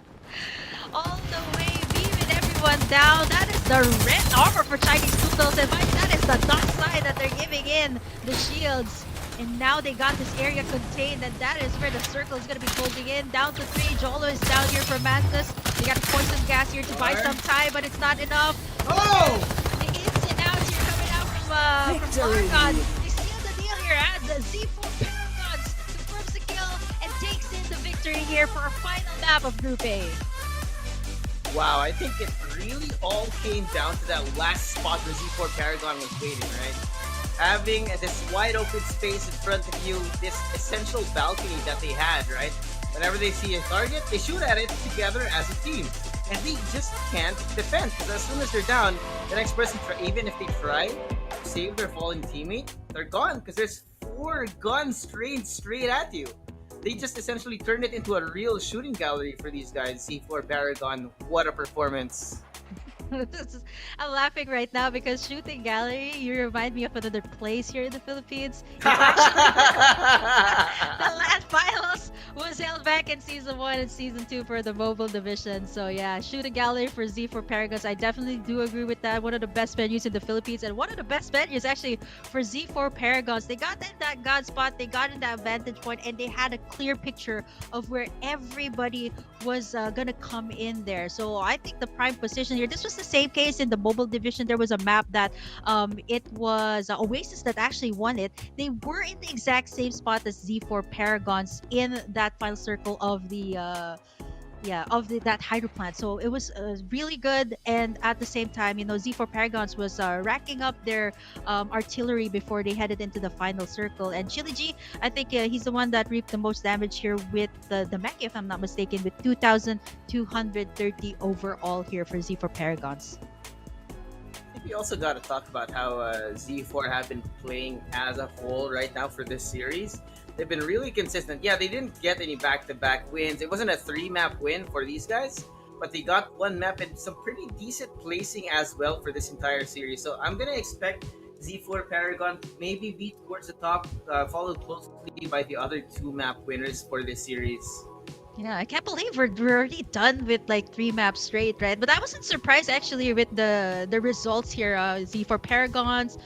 All the way, beaming everyone down. That is the red armor for Chinese Noodles. And that is the dark side that they're giving in the shields. And now they got this area contained, and that is where the circle is going to be closing in. Down to 3. Jolo is down here for Mantis. They got poison gas here to buy some time, but it's not enough. Oh! The ins and outs here coming out from Paragon. They seal the deal here as the Z4 Paragons confirms the kill and takes in the victory here for our final map of Group A. Wow, I think it really all came down to that last spot where Z4 Paragon was waiting, right? Having this wide open space in front of you, this essential balcony that they had, right? Whenever they see a target, they shoot at it together as a team. And they just can't defend, because as soon as they're down, the next person, even if they try to save their fallen teammate, they're gone, because there's 4 guns trained straight at you. They just essentially turned it into a real shooting gallery for these guys. C4 Paragon, what a performance. I'm laughing right now because shooting gallery, you remind me of another place here in the Philippines. The last finals was held back in Season 1 and Season 2 for the mobile division. So yeah, shooting gallery for Z4 Paragons. I definitely do agree with that. One of the best venues in the Philippines, and one of the best venues actually for Z4 Paragons. They got in that God spot, they got in that vantage point, and they had a clear picture of where everybody was gonna come in there. So I think the prime position here, this was the same case in the mobile division. There was a map that it was Oasis that actually won it. They were in the exact same spot as Z4 Paragons in that final circle of the that hydro plant. So it was really good, and at the same time, Z4 Paragons was racking up their artillery before they headed into the final circle. And Chili G, I think he's the one that reaped the most damage here with the mech, if I'm not mistaken, with 2,230 overall here for Z4 Paragons. I think we also got to talk about how Z4 have been playing as a whole right now for this series. They've been really consistent. Yeah, they didn't get any back-to-back wins. It wasn't a 3-map win for these guys, but they got 1 map and some pretty decent placing as well for this entire series. So I'm going to expect Z4 Paragon maybe be towards the top, followed closely by the other 2-map winners for this series. Yeah, I can't believe we're already done with like 3 maps straight, right? But I wasn't surprised actually with the results here. Z4 Paragons,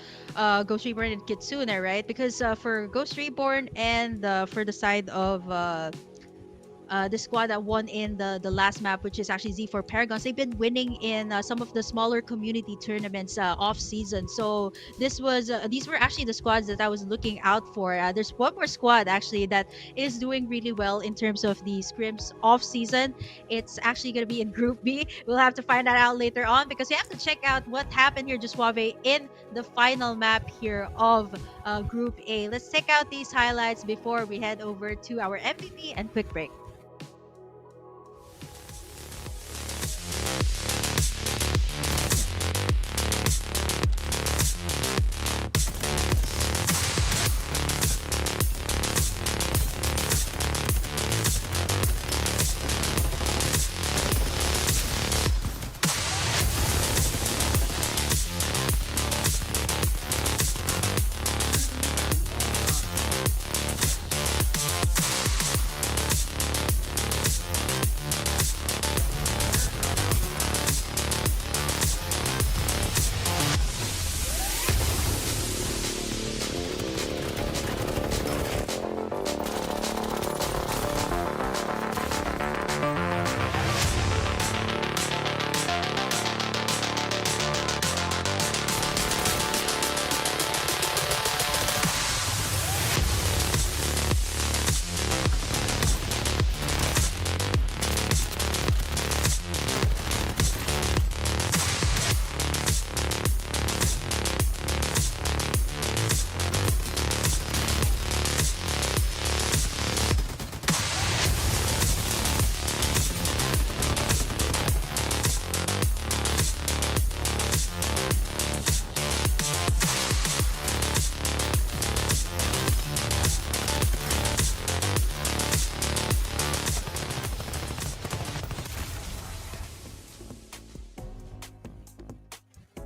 Ghost Reborn, and Kitsune, right? Because for Ghost Reborn and for the side of the squad that won in the last map, which is actually Z4 Paragons, they've been winning in some of the smaller community tournaments off season. So these were actually the squads that I was looking out for. There's one more squad actually that is doing really well in terms of the scrims off season. It's actually going to be in Group B. We'll have to find that out later on, because we have to check out what happened here, Suave, in the final map here of Group A. Let's check out these highlights before we head over to our MVP and quick break.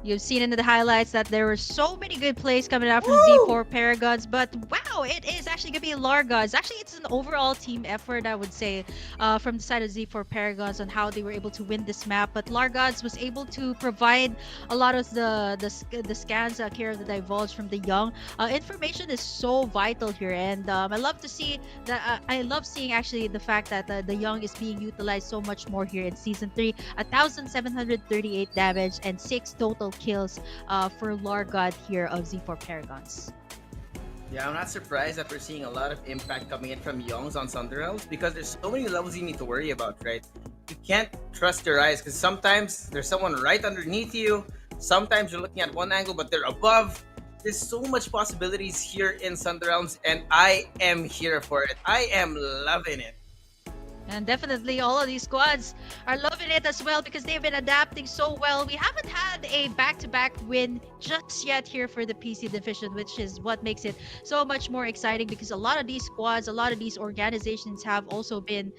You've seen in the highlights that there were so many good plays coming out from Z4 Paragons, but wow, it is actually going to be Largods. Actually, it's an overall team effort, I would say, from the side of Z4 Paragons on how they were able to win this map. But Largods was able to provide a lot of the scans, care of the divulge from the young. Information is so vital here, and I love to see that. I love seeing actually the fact that the young is being utilized so much more here in Season 3. 1,738 damage and 6 total kills for Largod here of Z4 Paragons. Yeah, I'm not surprised that we're seeing a lot of impact coming in from Youngs on Sunderells, because there's so many levels you need to worry about, right? You can't trust your eyes, because sometimes there's someone right underneath you, sometimes you're looking at one angle but they're above. There's so much possibilities here in Sunderells, and I am here for it. I am loving it. And definitely all of these squads are loving it as well, because they've been adapting so well. We haven't had a back-to-back win just yet here for the PC division, which is what makes it so much more exciting, because a lot of these squads, a lot of these organizations have also been,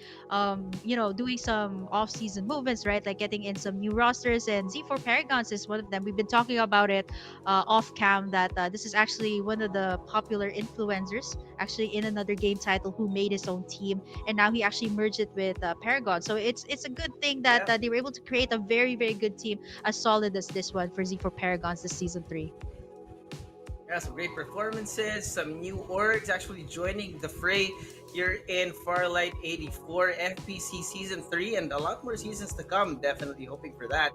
doing some off-season movements, right? Like getting in some new rosters, and Z4 Paragons is one of them. We've been talking about it off-cam that this is actually one of the popular influencers, actually in another game title, who made his own team, and now he actually merged it with Paragon. So it's a good thing that they were able to create a very, very good team as solid as this one for Z4 Paragons this season 3. Yeah, some great performances, some new orgs actually joining the fray here in Farlight 84 FPC Season 3, and a lot more seasons to come. Definitely hoping for that.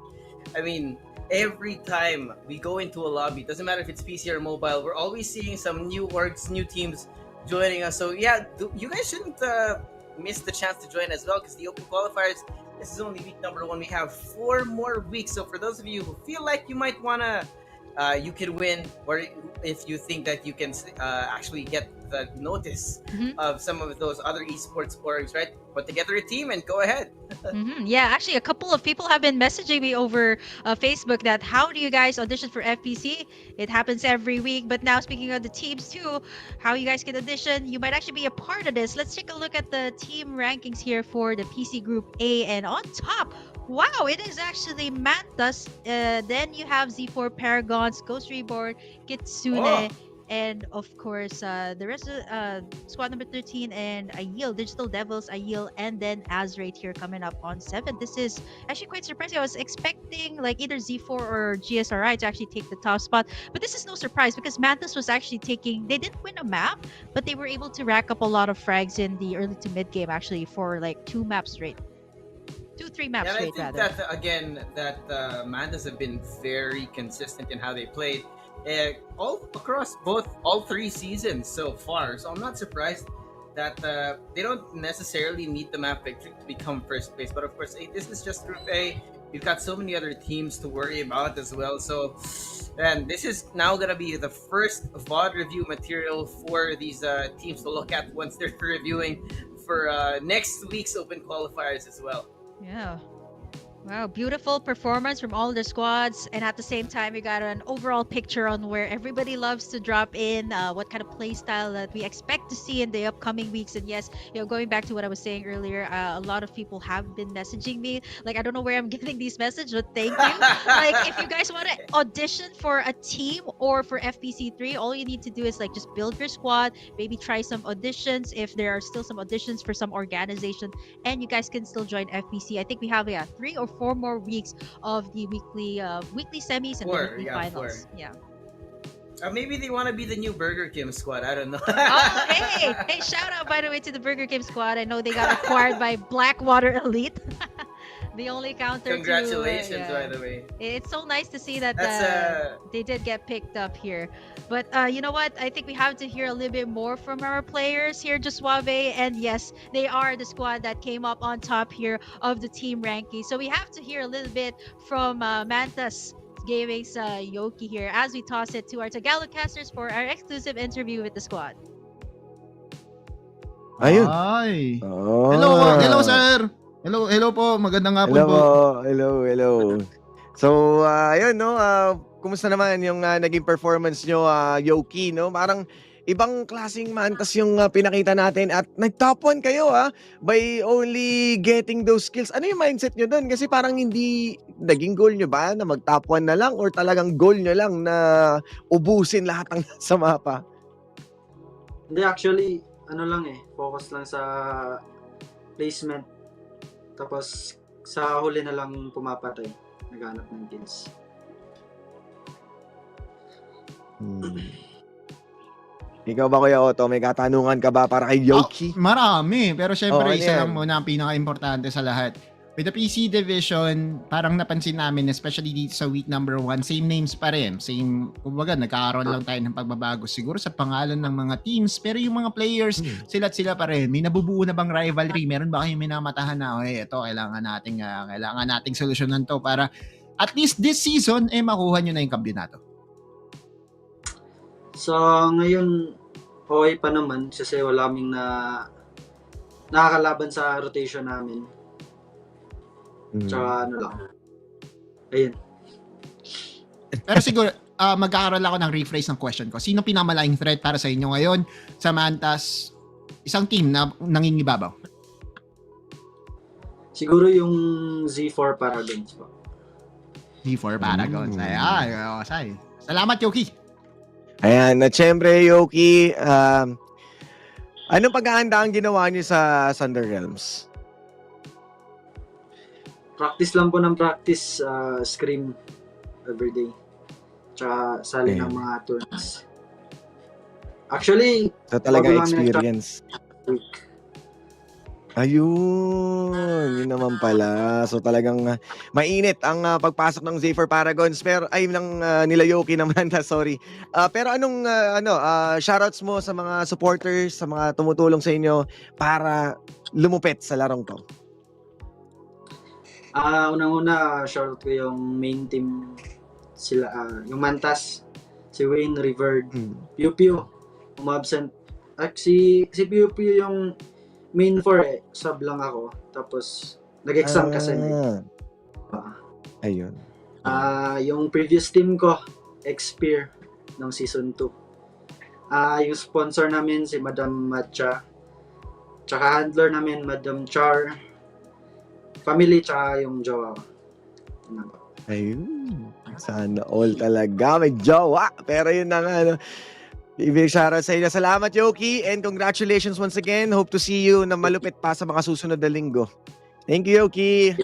I mean, every time we go into a lobby, doesn't matter if it's PC or mobile, we're always seeing some new orgs, new teams joining us. So yeah, you guys shouldn't missed the chance to join as well, because the open qualifiers, this is only week number 1. We have 4 more weeks. So for those of you who feel like you might wanna, you can win, or if you think that you can actually get the notice of some of those other esports orgs, right? Put together a team and go ahead. Yeah, actually, a couple of people have been messaging me over Facebook that how do you guys audition for FPC? It happens every week. But now, speaking of the teams too, how you guys can audition, you might actually be a part of this. Let's take a look at the team rankings here for the PC Group A. And on top, wow, it is actually Mantas. Then you have Z4 Paragons, Ghost Reborn, Kitsune. And of course, the rest of squad number 13 and Ayil, Digital Devils, Ayil, and then Azrate here coming up on 7. This is actually quite surprising. I was expecting like either Z4 or GSRI to actually take the top spot, but this is no surprise because Mantis was actually taking, they didn't win a map, but they were able to rack up a lot of frags in the early to mid game actually for like 2 maps straight. 2-3 maps straight, rather. I think that, again, that Mantis have been very consistent in how they played. All across all 3 seasons so far, so I'm not surprised that they don't necessarily need the map victory to become first place. But of course, this is just Group A. We've got so many other teams to worry about as well. So, and this is now gonna be the first VOD review material for these teams to look at once they're reviewing for next week's open qualifiers as well. Yeah. Wow, beautiful performance from all the squads, and at the same time we got an overall picture on where everybody loves to drop in, what kind of play style that we expect to see in the upcoming weeks. And yes, going back to what I was saying earlier, a lot of people have been messaging me, like I don't know where I'm getting these messages, but thank you. Like if you guys want to audition for a team or for FPC3, all you need to do is like just build your squad, maybe try some auditions if there are still some auditions for some organization, and you guys can still join FPC. I think we have 3 or 4 more weeks of the weekly semis and the weekly finals. 4. Yeah. Maybe they want to be the new Burger King squad. I don't know. Oh, hey, shout out by the way to the Burger King squad. I know they got acquired by Blackwater Elite. The only counter. Congratulations, by the way. It's so nice to see that they did get picked up here. But you know what? I think we have to hear a little bit more from our players here, Suave. And yes, they are the squad that came up on top here of the team ranking. So we have to hear a little bit from Mantas Gaming's Yoki here as we toss it to our Tagalog casters for our exclusive interview with the squad. Ayun. Ay. Oh. Hello sir. Hello po. Magandang hapon po. Hello. So, ayun, no, kumusta naman yung naging performance nyo, Yoki, no? Parang ibang klaseng Mantas yung pinakita natin at nag-top 1 kayo, by only getting those skills. Ano yung mindset nyo doon? Kasi parang hindi naging goal nyo ba na mag-top 1 na lang or talagang goal nyo lang na ubusin lahat ng sa mapa? Hindi, actually, focus lang sa placement. Tapos, sa huli na lang pumapatay. Naghanap ng kills. Ikaw ba, Kuya Otto? May katanungan ka ba para kay Yoki? Marami. Pero syempre, isa lang muna ang pinaka-importante sa lahat. With the PC division, parang napansin namin, especially dito sa week number 1, same names pa rin. Same, kumbaga, nagkakaroon lang tayo ng pagbabago. Siguro sa pangalan ng mga teams, pero yung mga players, sila't sila pa rin. May nabubuo na bang rivalry? Meron ba kayong minamatahan na, ito, kailangan nating solusyonan to para at least this season, makuha nyo na yung kampiyonato? So, ngayon, okay pa naman kasi wala kaming nakakalaban sa rotation namin. Tsaka ayun. Pero siguro, magkakaroon ako ng rephrase ng question ko. Sino pinamalaking threat para sa inyo ngayon sa Mantas, isang team na nangingibabaw? Siguro yung Z4 Paragons po. Z4 Paragons. Ay. Salamat, Yoki. Ayan, at syempre, Yoki, anong paghahanda ang ginawa niyo sa Thunder Realms? Practice lang po ng practice, scrim everyday. Tsaka sali ng mga tournaments. Actually, so talaga experience. Ayun, yun naman pala. So talagang mainit ang pagpasok ng Zephyr Paragons pero ay nila Yoki naman sorry. Pero anong shoutouts mo sa mga supporters, sa mga tumutulong sa inyo para lumupit sa larong to? Unang-una, shoutout ko yung main team sila, yung Mantas, si Wayne, Riverd, Piu Piu, umabsent. Si Piu Piu yung main 4 sub lang ako. Tapos, nag-exam kasi. Ayun. Yung previous team ko, Xpear, ng season 2. Yung sponsor namin, si Madam Matcha. Tsaka handler namin, Madam Char. Family, tsaka yung jowa ko. Ayun. Sana all talaga. May jowa. Pero yun na nga. Big shoutout sa inyo. Salamat, Yoki. And congratulations once again. Hope to see you na malupit pa sa mga susunod na linggo. Thank you, Yoki.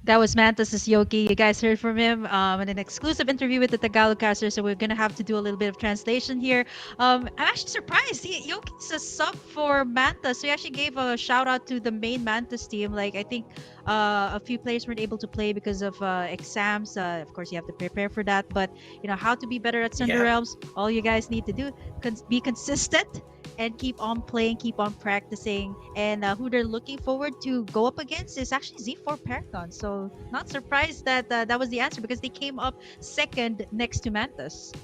That was Mantas's Yoki. You guys heard from him in an exclusive interview with the Tagalog caster, so we're going to have to do a little bit of translation here. I'm actually surprised. Yoki's a sub for Mantas, so he actually gave a shout out to the main Mantas team. Like, I think a few players weren't able to play because of exams. Of course, you have to prepare for that, but you know how to be better at Thunder Realms. All you guys need to do, be consistent and keep on playing, keep on practicing. And who they're looking forward to go up against is actually Z4 Paragon. So not surprised that that was the answer, because they came up second next to Mantas.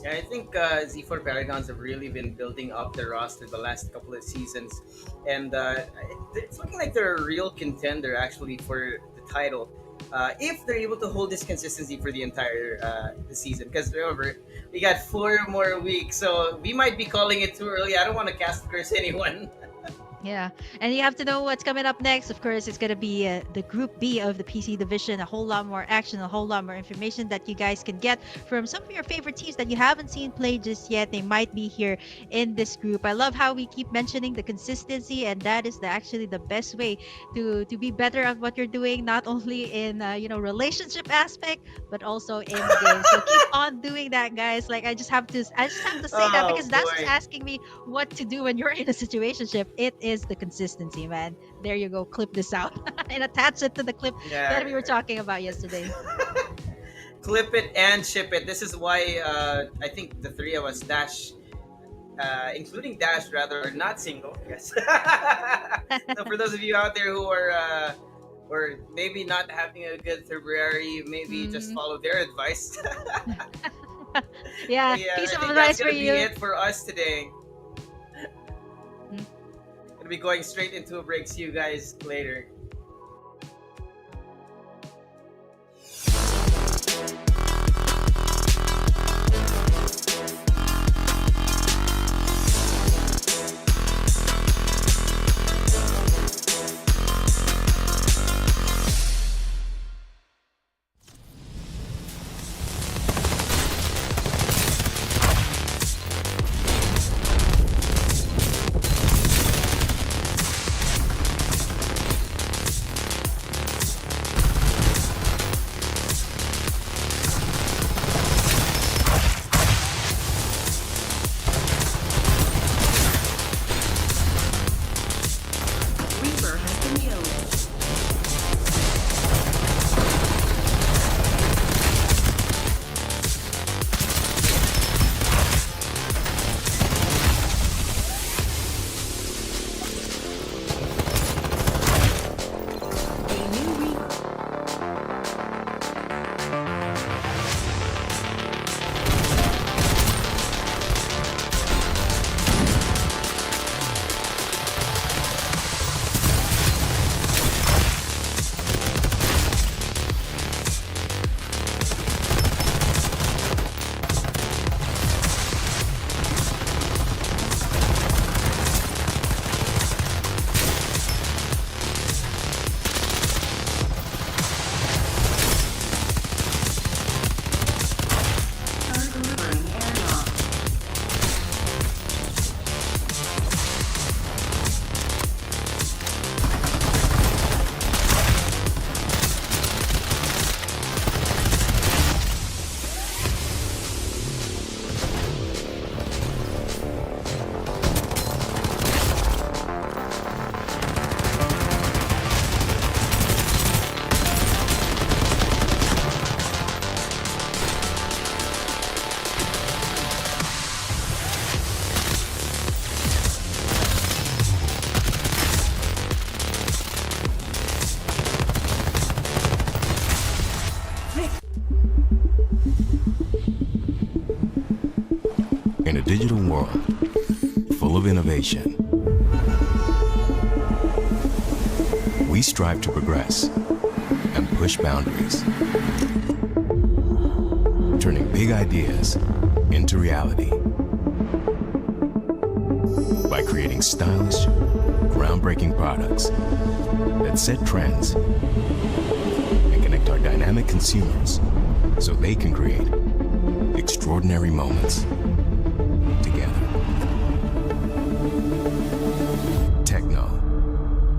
Yeah, I think Z4 Paragons have really been building up their roster the last couple of seasons, and it's looking like they're a real contender actually for the title. If they're able to hold this consistency for the entire the season, because remember, we got 4 more weeks, so we might be calling it too early. I don't want to cast curse anyone. Yeah, and you have to know what's coming up next. Of course, it's going to be the Group B of the PC division. A whole lot more action, a whole lot more information that you guys can get from some of your favorite teams that you haven't seen play just yet. They might be here in this group. I love how we keep mentioning the consistency, and that is actually the best way to be better at what you're doing, not only in relationship aspect, but also in game. So keep on doing that, guys. Like, I just have to say that, because that's what's asking me what to do when you're in a situationship. It is the consistency, man. There you go. Clip this out and attach it to the clip that we were talking about yesterday. Clip it and ship it. This is why I think the 3 of us, Dash, including Dash rather, are not single. Yes. So for those of you out there who are or maybe not having a good February, maybe just follow their advice. Yeah, piece of advice for you. That's gonna be it for us today. Gonna be going straight into a break. See you guys later. digital world full of innovation, we strive to progress and push boundaries, turning big ideas into reality by creating stylish, groundbreaking products that set trends and connect our dynamic consumers so they can create extraordinary moments together. Techno,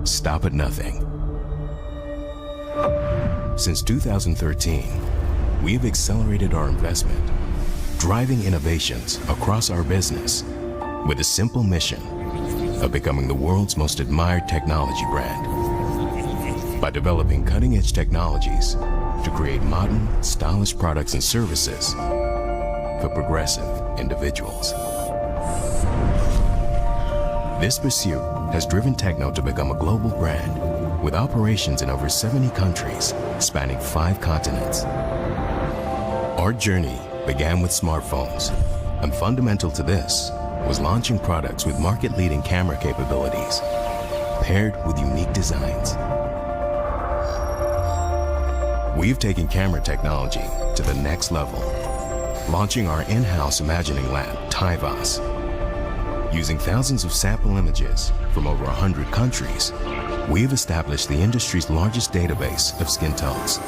stop at nothing. Since 2013, we have accelerated our investment, driving innovations across our business with a simple mission of becoming the world's most admired technology brand. By developing cutting-edge technologies to create modern, stylish products and services for progressive individuals. This pursuit has driven Techno to become a global brand with operations in over 70 countries spanning 5 continents. Our journey began with smartphones, and fundamental to this was launching products with market-leading camera capabilities paired with unique designs. We've taken camera technology to the next level, launching our in-house imagining lab, TIVAS. Using thousands of sample images from over 100 countries, we've established the industry's largest database of skin tones.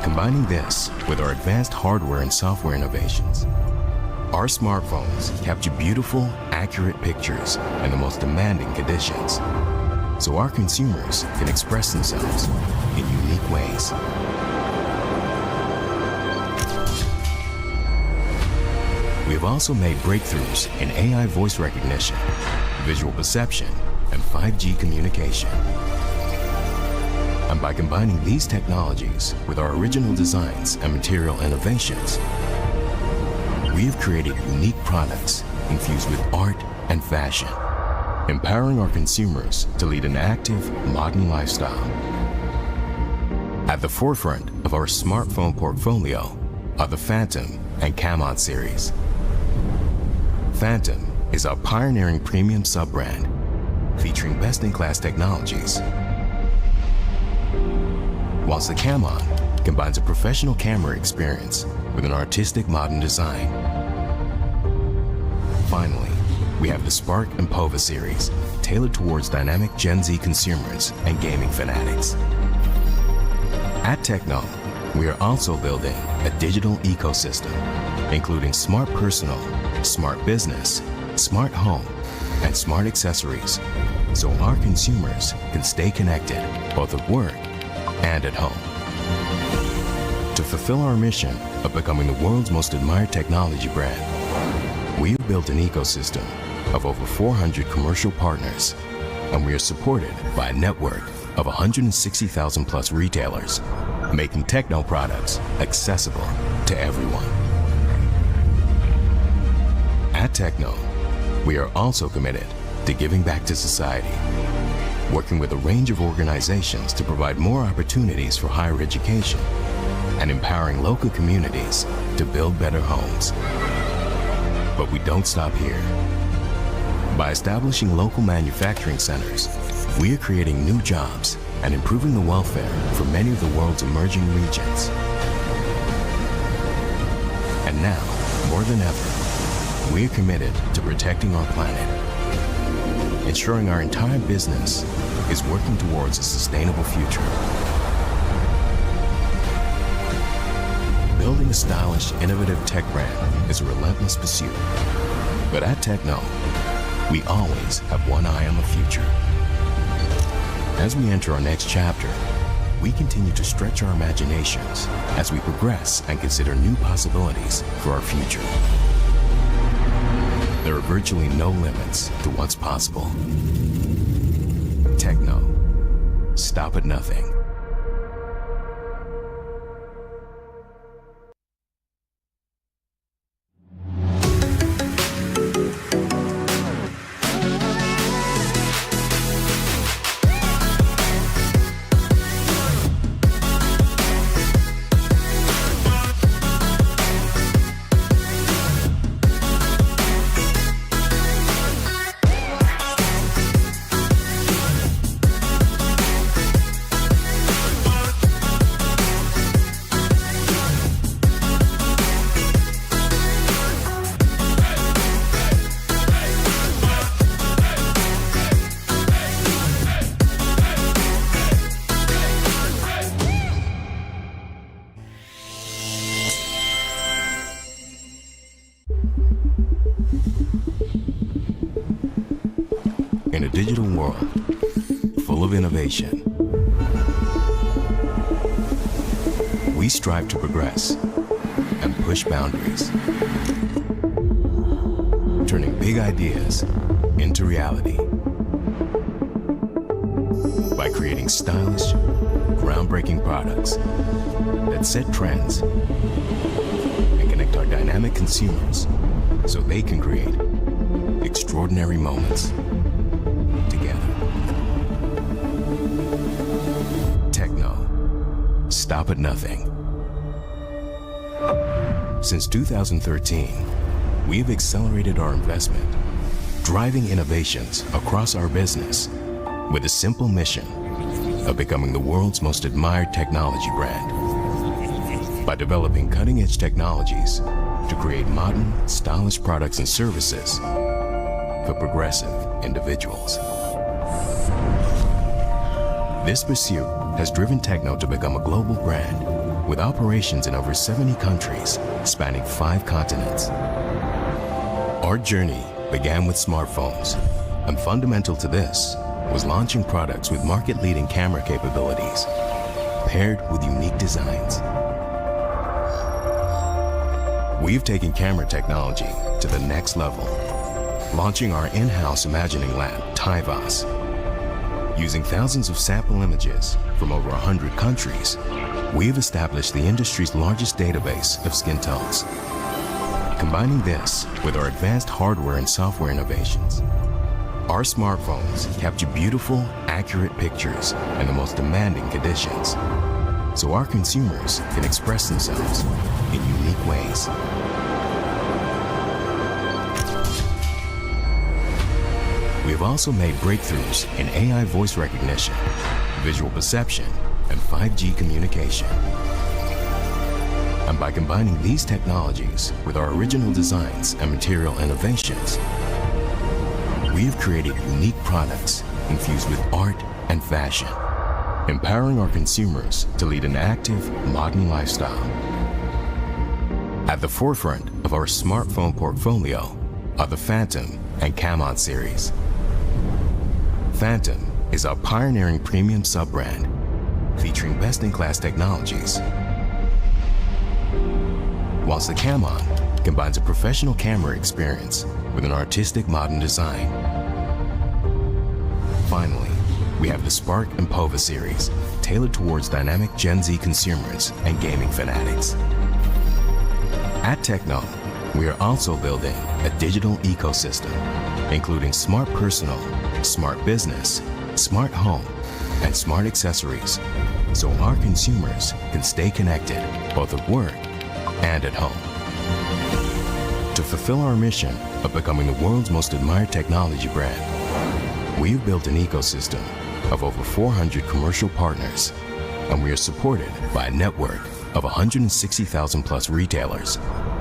Combining this with our advanced hardware and software innovations, our smartphones capture beautiful, accurate pictures in the most demanding conditions, so our consumers can express themselves in unique ways. We have also made breakthroughs in AI voice recognition, visual perception, and 5G communication. And by combining these technologies with our original designs and material innovations, we have created unique products infused with art and fashion, empowering our consumers to lead an active, modern lifestyle. At the forefront of our smartphone portfolio are the Phantom and Camon series. Phantom is our pioneering premium sub-brand, featuring best-in-class technologies, whilst the Camon combines a professional camera experience with an artistic modern design. Finally, we have the Spark and Pova series, tailored towards dynamic Gen Z consumers and gaming fanatics. At Techno, we are also building a digital ecosystem, including smart personal, smart business, smart home, and smart accessories, so our consumers can stay connected both at work and at home. To fulfill our mission of becoming the world's most admired technology brand, we've built an ecosystem of over 400 commercial partners, and we are supported by a network of 160,000 plus retailers, making Techno products accessible to everyone. At Techno, we are also committed to giving back to society, working with a range of organizations to provide more opportunities for higher education and empowering local communities to build better homes. But we don't stop here. By establishing local manufacturing centers, we are creating new jobs and improving the welfare for many of the world's emerging regions. And now, more than ever, we are committed to protecting our planet, ensuring our entire business is working towards a sustainable future. Building a stylish, innovative tech brand is a relentless pursuit. But at Techno, we always have one eye on the future. As we enter our next chapter, we continue to stretch our imaginations as we progress and consider new possibilities for our future. There are virtually no limits to what's possible. Techno, stop at nothing. In a digital world full of innovation, we strive to progress and push boundaries, turning big ideas into reality. By creating stylish, groundbreaking products that set trends and connect our dynamic consumers so they can create extraordinary moments together. Techno, stop at nothing. Since 2013, we have accelerated our investment, driving innovations across our business with a simple mission of becoming the world's most admired technology brand. By developing cutting-edge technologies to create modern, stylish products and services for progressive individuals. This pursuit has driven Techno to become a global brand with operations in over 70 countries spanning 5 continents. Our journey began with smartphones, and fundamental to this was launching products with market-leading camera capabilities paired with unique designs. We've taken camera technology to the next level, launching our in-house imagining lab, TIVAS. Using thousands of sample images from over 100 countries, we've established the industry's largest database of skin tones. Combining this with our advanced hardware and software innovations, our smartphones capture beautiful, accurate pictures in the most demanding conditions, so our consumers can express themselves in unique ways. We have also made breakthroughs in AI voice recognition, visual perception, and 5G communication. And by combining these technologies with our original designs and material innovations, we have created unique products infused with art and fashion, empowering our consumers to lead an active, modern lifestyle. At the forefront of our smartphone portfolio are the Phantom and Camon series. Phantom is our pioneering premium sub-brand, featuring best-in-class technologies, whilst the Camon combines a professional camera experience with an artistic modern design. Finally, we have the Spark and Pova series, tailored towards dynamic Gen Z consumers and gaming fanatics. At Techno, we are also building a digital ecosystem, including smart personal, smart business, smart home, and smart accessories, so our consumers can stay connected both at work and at home. To fulfill our mission of becoming the world's most admired technology brand, we've built an ecosystem of over 400 commercial partners, and we are supported by a network of 160,000 plus retailers,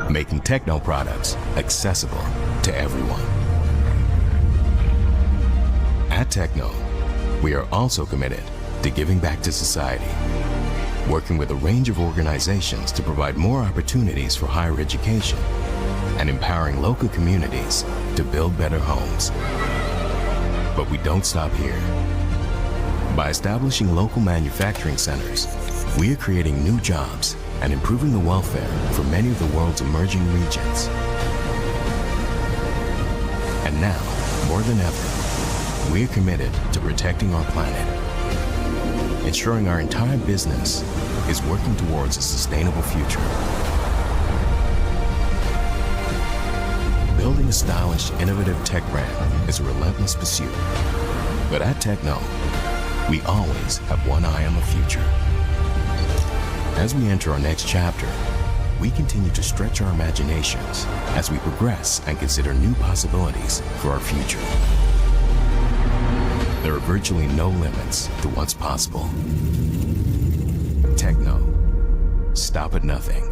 making Techno products accessible to everyone. At Techno, we are also committed to giving back to society, working with a range of organizations to provide more opportunities for higher education and empowering local communities to build better homes. But we don't stop here. By establishing local manufacturing centers, we are creating new jobs and improving the welfare for many of the world's emerging regions. And now, more than ever, we are committed to protecting our planet, ensuring our entire business is working towards a sustainable future. Building a stylish, innovative tech brand is a relentless pursuit. But at Techno, we always have one eye on the future. As we enter our next chapter, we continue to stretch our imaginations as we progress and consider new possibilities for our future. There are virtually no limits to what's possible. Techno, stop at nothing.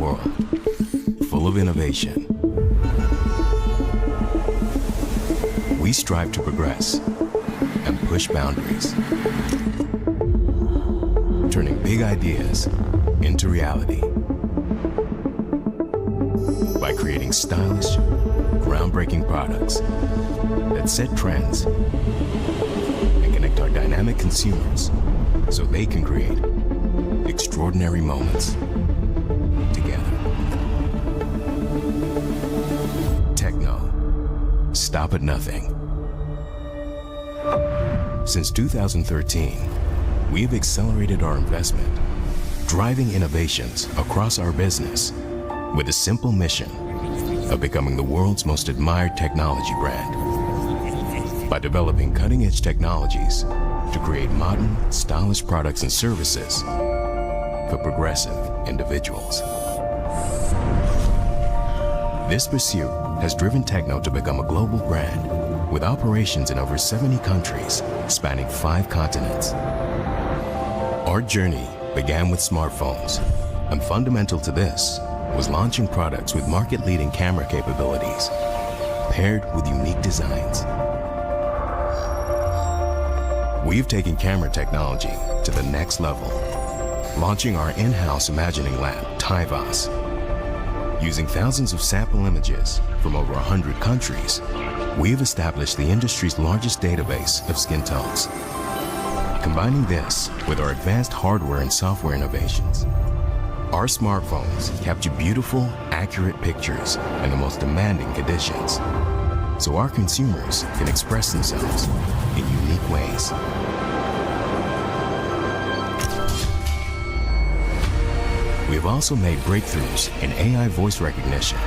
world, full of innovation. We strive to progress and push boundaries, turning big ideas into reality. By creating stylish, groundbreaking products that set trends and connect our dynamic consumers so they can create extraordinary moments together. Techno, stop at nothing. Since 2013, we have accelerated our investment, driving innovations across our business with a simple mission of becoming the world's most admired technology brand. By developing cutting-edge technologies to create modern, stylish products and services for progressive individuals. This pursuit has driven Techno to become a global brand with operations in over 70 countries spanning 5 continents. Our journey began with smartphones, and fundamental to this was launching products with market-leading camera capabilities paired with unique designs. We've taken camera technology to the next level, launching our in-house imagining lab, TIVAS. Using thousands of sample images from over 100 countries, we've established the industry's largest database of skin tones. Combining this with our advanced hardware and software innovations, our smartphones capture beautiful, accurate pictures in the most demanding conditions, so our consumers can express themselves in unique ways. We have also made breakthroughs in AI voice recognition,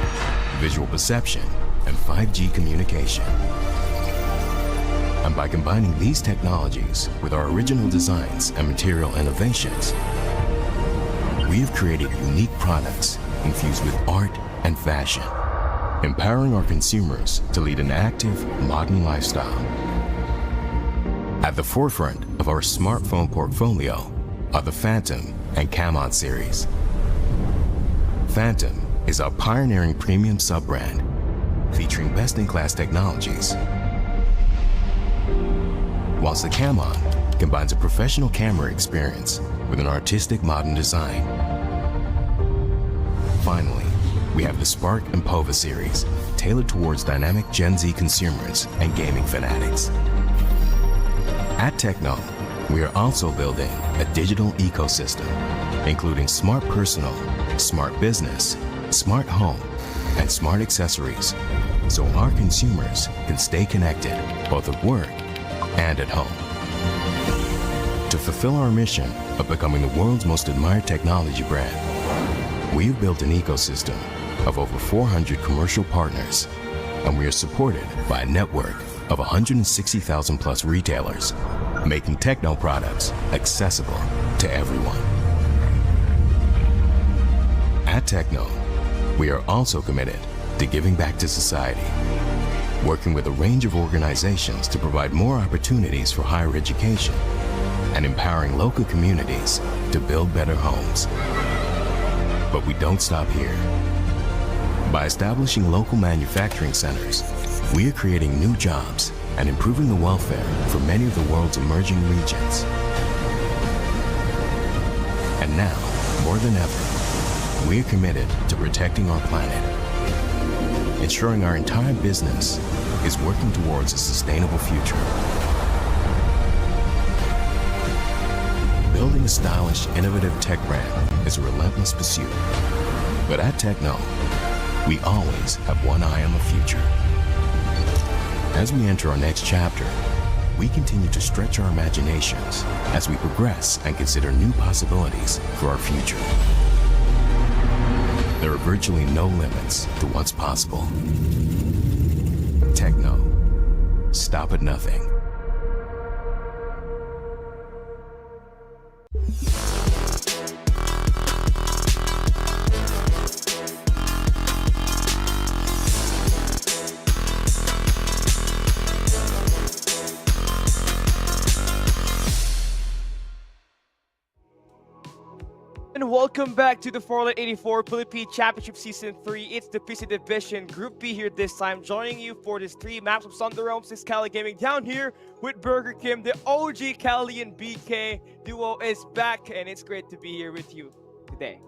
visual perception, and 5G communication. And by combining these technologies with our original designs and material innovations, we have created unique products infused with art and fashion, empowering our consumers to lead an active, modern lifestyle. At the forefront of our smartphone portfolio are the Phantom and Camon series. Phantom is our pioneering premium sub-brand, featuring best-in-class technologies, whilst the Camon combines a professional camera experience with an artistic modern design. Finally, we have the Spark and Pova series, tailored towards dynamic Gen Z consumers and gaming fanatics. At Techno, we are also building a digital ecosystem, including smart personal, smart business, smart home, and smart accessories, so our consumers can stay connected both at work and at home. To fulfill our mission of becoming the world's most admired technology brand, we've built an ecosystem of over 400 commercial partners, and we are supported by a network of 160,000 plus retailers, making Techno products accessible to everyone. At Techno, we are also committed to giving back to society, working with a range of organizations to provide more opportunities for higher education and empowering local communities to build better homes. But we don't stop here. By establishing local manufacturing centers, we are creating new jobs and improving the welfare for many of the world's emerging regions. And now, more than ever, we are committed to protecting our planet, ensuring our entire business is working towards a sustainable future. Building a stylish, innovative tech brand is a relentless pursuit. But at Techno, we always have one eye on the future. As we enter our next chapter, we continue to stretch our imaginations as we progress and consider new possibilities for our future. There are virtually no limits to what's possible. Techno, stop at nothing. welcome back to the Farlight 84 Philippine Championship Season 3. It's the PC Division Group B here this time. Joining you for this 3 maps of Thunder Realms is Cali Gaming down here with Burger Kim. The OG Cali and BK duo is back, and it's great to be here with you today.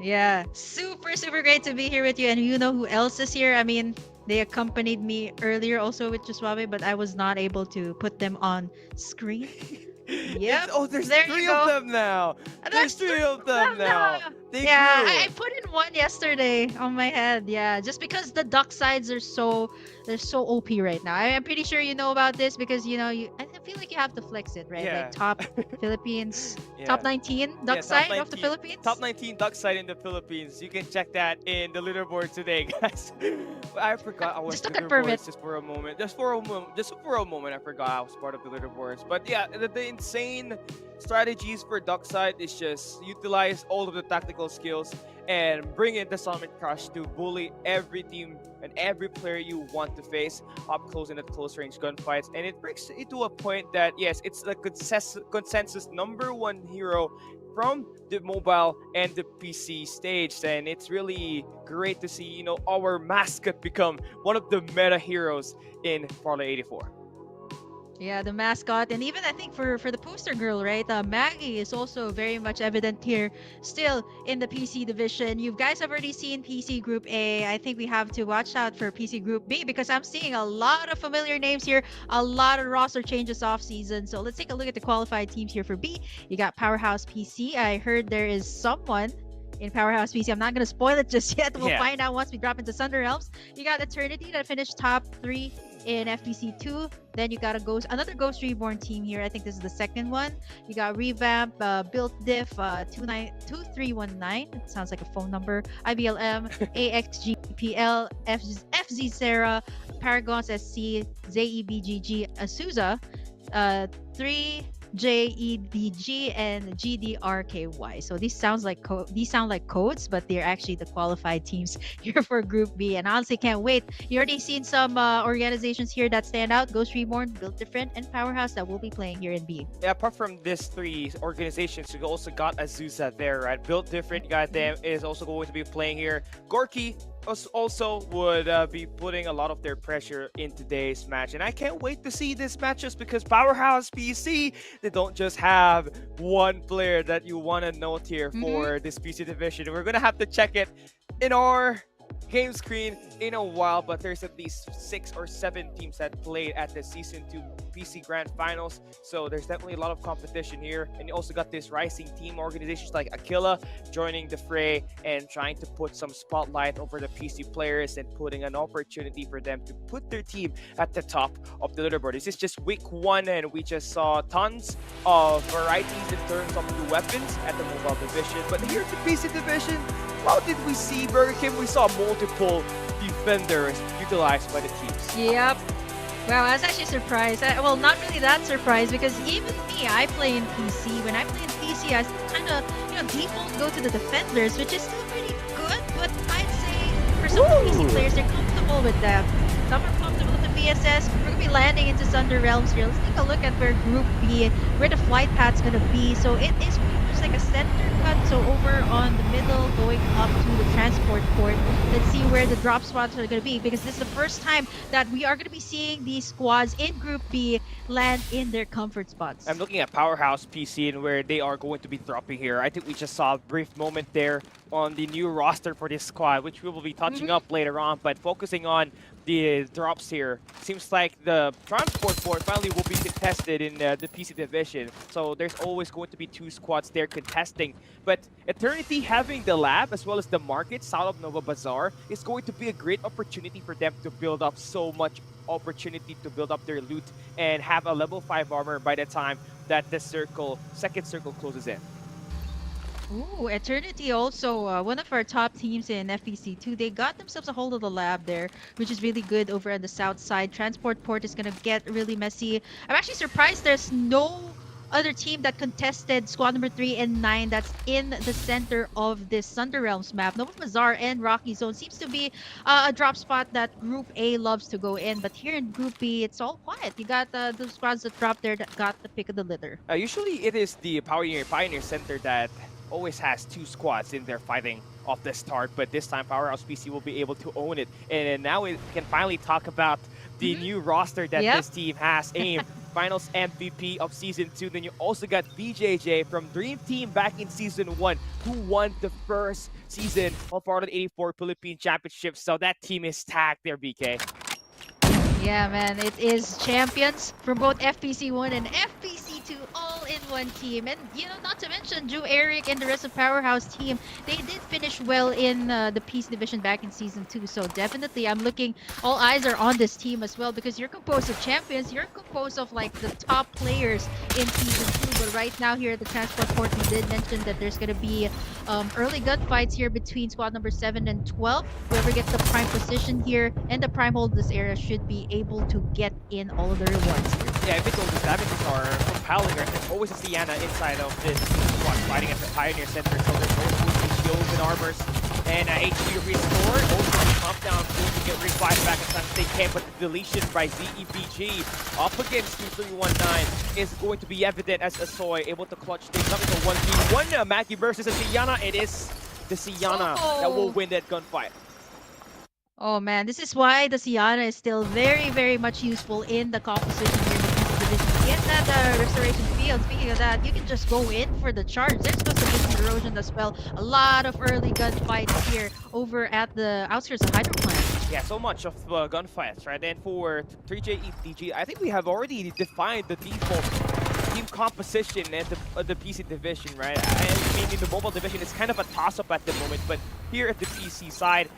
Yeah, super great to be here with you. And you know who else is here? I mean, they accompanied me earlier also with Joswabe, but I was not able to put them on screen. Yep. Oh, there's there 3 you go. of them now. There's 3 of them now. They Yeah, grew. I put in one yesterday on my head. Yeah, just because the duck sides are they're so OP right now. I'm pretty sure you know about this because you know I feel like you have to flex it, right? Yeah. Like top Philippines, Yeah. top 19 duck Yeah, top side 19 of the Philippines. Top 19 duck side in the Philippines. You can check that in the leaderboard today, guys. I forgot I was Just to confirm it. leaderboards just for a moment. Just for a moment, I forgot I was part of the leaderboards. But yeah, the insane strategies for duck side is just utilize all of the tactical skills and bring in the Summit Crush to bully every team and every player you want to face up close in the close range gunfights. And it brings it to a point that yes, it's the consensus #1 hero from the mobile and the PC stage, and it's really great to see, you know, our mascot become one of the meta heroes in Farlight 84. Yeah, the mascot, and even I think for the poster girl, right? Maggie is also very much evident here, still in the PC division. You guys have already seen PC Group A. I think we have to watch out for PC Group B because I'm seeing a lot of familiar names here, a lot of roster changes off season. So let's take a look at the qualified teams here for B. You got Powerhouse PC. I heard there is someone in Powerhouse PC. I'm not going to spoil it just yet. We'll find out once we drop into Thunder Realms. You got Eternity that finished top 3 in FPC 2. Then you got another Ghost Reborn team here. I think this is the second one. You got Revamp, Built Diff, 2319. It sounds like a phone number. IBLM, AXGPL, FZ Sarah, Paragons SC, ZEBGG, Azusa, 3JEDG, and GDRKY. So these sound like codes, but they're actually the qualified teams here for Group B. And honestly, can't wait. You already seen some organizations here that stand out: Ghost Reborn, Built Different, and Powerhouse that will be playing here in B. Yeah, apart from these 3 organizations, you also got Azusa there, right? Built Different, you got them, is also going to be playing here. Gorky also would be putting a lot of their pressure in today's match, and I can't wait to see this match just because Powerhouse PC, they don't just have one player that you want to note here for this PC division. We're gonna have to check it in our game screen in a while, but there's at least 6 or 7 teams that played at the Season 2 PC Grand Finals, so there's definitely a lot of competition here. And you also got this rising team organizations like Aquila joining the fray and trying to put some spotlight over the PC players and putting an opportunity for them to put their team at the top of the leaderboard. This is just week 1, and we just saw tons of varieties in terms of new weapons at the mobile division. But here at the PC division, what did we see, Burger King? We saw multiple defenders utilized by the teams. Yep. Wow, I was actually surprised. Well, not really that surprised because even me, I play in PC. When I play in PC, I kind of, default go to the defenders, which is still pretty good. But I'd say for some PC players, they're comfortable with that. Some are comfortable with the VSS. We're going to be landing into Thunder Realms here. Let's take a look at where Group B, where the flight path's going to be. So it is pretty much like a center cut. So over on the middle, going up to the transport port. Let's see where the drop spots are going to be, because this is the first time that we are going to be seeing these squads in Group B land in their comfort spots. I'm looking at Powerhouse PC and where they are going to be dropping here. I think we just saw a brief moment there on the new roster for this squad, which we will be touching up later on, but focusing on the drops here. Seems like the transport port finally will be contested in the PC division. So there's always going to be 2 squads there contesting. But Eternity having the lab as well as the market south of Nova Bazaar is going to be a great opportunity for them to build up so much opportunity to build up their loot and have a level 5 armor by the time that the second circle closes in. Ooh, Eternity also one of our top teams in FPC 2. They got themselves a hold of the lab there, which is really good over on the south side. Transport port is going to get really messy. I'm actually surprised there's no other team that contested squad number 3 and 9 that's in the center of this Thunder Realms map. Nova Bazaar and Rocky Zone seems to be a drop spot that Group A loves to go in, but here in Group B, it's all quiet. You got the squads that dropped there that got the pick of the litter. Usually it is the Pioneer Center that always has 2 squads in there fighting off the start, but this time Powerhouse PC will be able to own it. And now we can finally talk about the new roster that this team has. AIM, Finals MVP of Season 2. Then you also got BJJ from Dream Team back in Season 1, who won the first season of Farlight 84 Philippine Championship. So that team is tagged there, BK. Yeah, man, it is champions from both FPC 1 and FPC 2 all in one team. And, you know, not to mention Drew, Eric, and the rest of Powerhouse team, they did finish well in the Peace Division back in Season 2. So definitely, I'm looking, all eyes are on this team as well because you're composed of champions. You're composed of, like, the top players in Season 2. But right now here at the Transport Port, we did mention that there's going to be early gunfights here between squad number 7 and 12. Whoever gets the prime position here and the prime hold this area should be able to get in all of the rewards here. Yeah, if it's all the damages are compelling, there's always a Sienna inside of this squad fighting at the Pioneer Center, so there's always boosted shields and armors. And HP restored, also on the pump down, going to get revived back as time they can, but the deletion by ZEBG up against 2319 is going to be evident as Asoy able to clutch things up into 1v1. Maggie versus a Sienna. It is the Sienna that will win that gunfight. Oh man, this is why the Sienna is still very, very much useful in the composition here in the PC division. Get that restoration field. Speaking of that, you can just go in for the charge. There's supposed to be some erosion as well. A lot of early gunfights here over at the outskirts of Hydro Plant. Yeah, so much of gunfights, right? And for 3J I think we have already defined the default team composition and the PC division, right? I mean, in the mobile division, it's kind of a toss-up at the moment, but here at the PC side,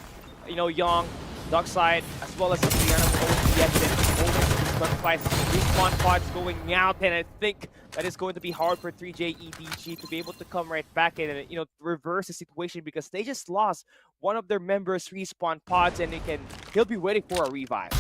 you know, Young, Dockside, as well as the Sienna will always be evident. Always gunfights, respawn pods going out, and I think that is going to be hard for 3J to be able to come right back in and, you know, reverse the situation because they just lost one of their members' respawn pods, and he'll be waiting for a revive.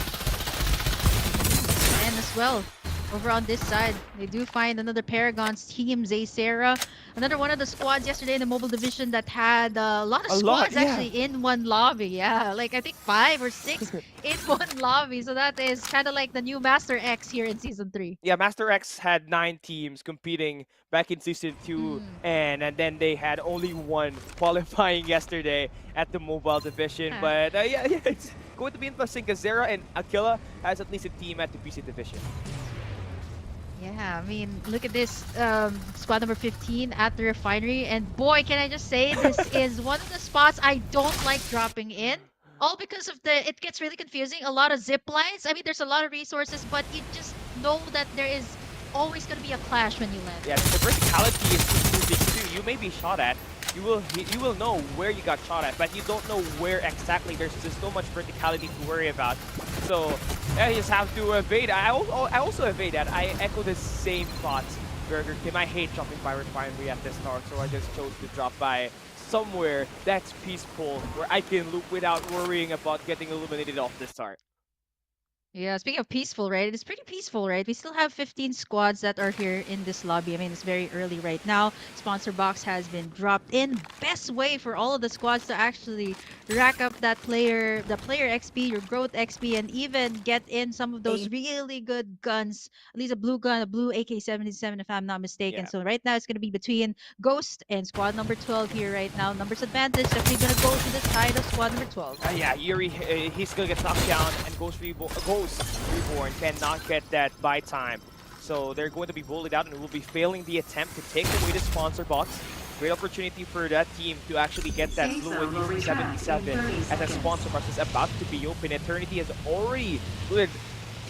And as well, over on this side, they do find another Paragon's team, Zaysera. Another one of the squads yesterday in the mobile division that had a lot of squads actually in one lobby. Yeah, like I think 5 or 6 in one lobby. So that is kind of like the new Master X here in Season 3. Yeah, Master X had 9 teams competing back in Season 2, and then they had only 1 qualifying yesterday at the mobile division. But yeah, it's going to be interesting because Zera and Aquila has at least a team at the PC division. Yeah, I mean, look at this squad number 15 at the refinery. And boy, can I just say, this is one of the spots I don't like dropping in. All because of it gets really confusing. A lot of zip lines. I mean, there's a lot of resources, but you just know that there is always going to be a clash when you land. Yeah, the verticality is too big too. You may be shot at. You will know where you got shot at, but you don't know where exactly. There's just so much verticality to worry about. So yeah, you just have to evade. I also evade that. I echo the same thoughts. Burger Kim, I hate jumping by refinery at the start, so I just chose to drop by somewhere that's peaceful, where I can loop without worrying about getting eliminated off the start. Yeah, speaking of peaceful, right? It's pretty peaceful, right? We still have 15 squads that are here in this lobby. I mean, it's very early right now. Sponsor box has been dropped in. Best way for all of the squads to actually rack up the player XP, your growth XP, and even get in some of those really good guns. At least a blue gun, a blue AK-77 if I'm not mistaken. So right now it's going to be between Ghost and squad number 12 here right now. Numbers advantage definitely going to go to the side of squad number 12. Yeah, Yuri, he's going to get knocked down, and Ghost Reborn cannot get that buy time. So they're going to be bullied out and will be failing the attempt to take away the sponsor box. Great opportunity for that team to actually get that blue AK-77 as a sponsor box is about to be open. Eternity has already looted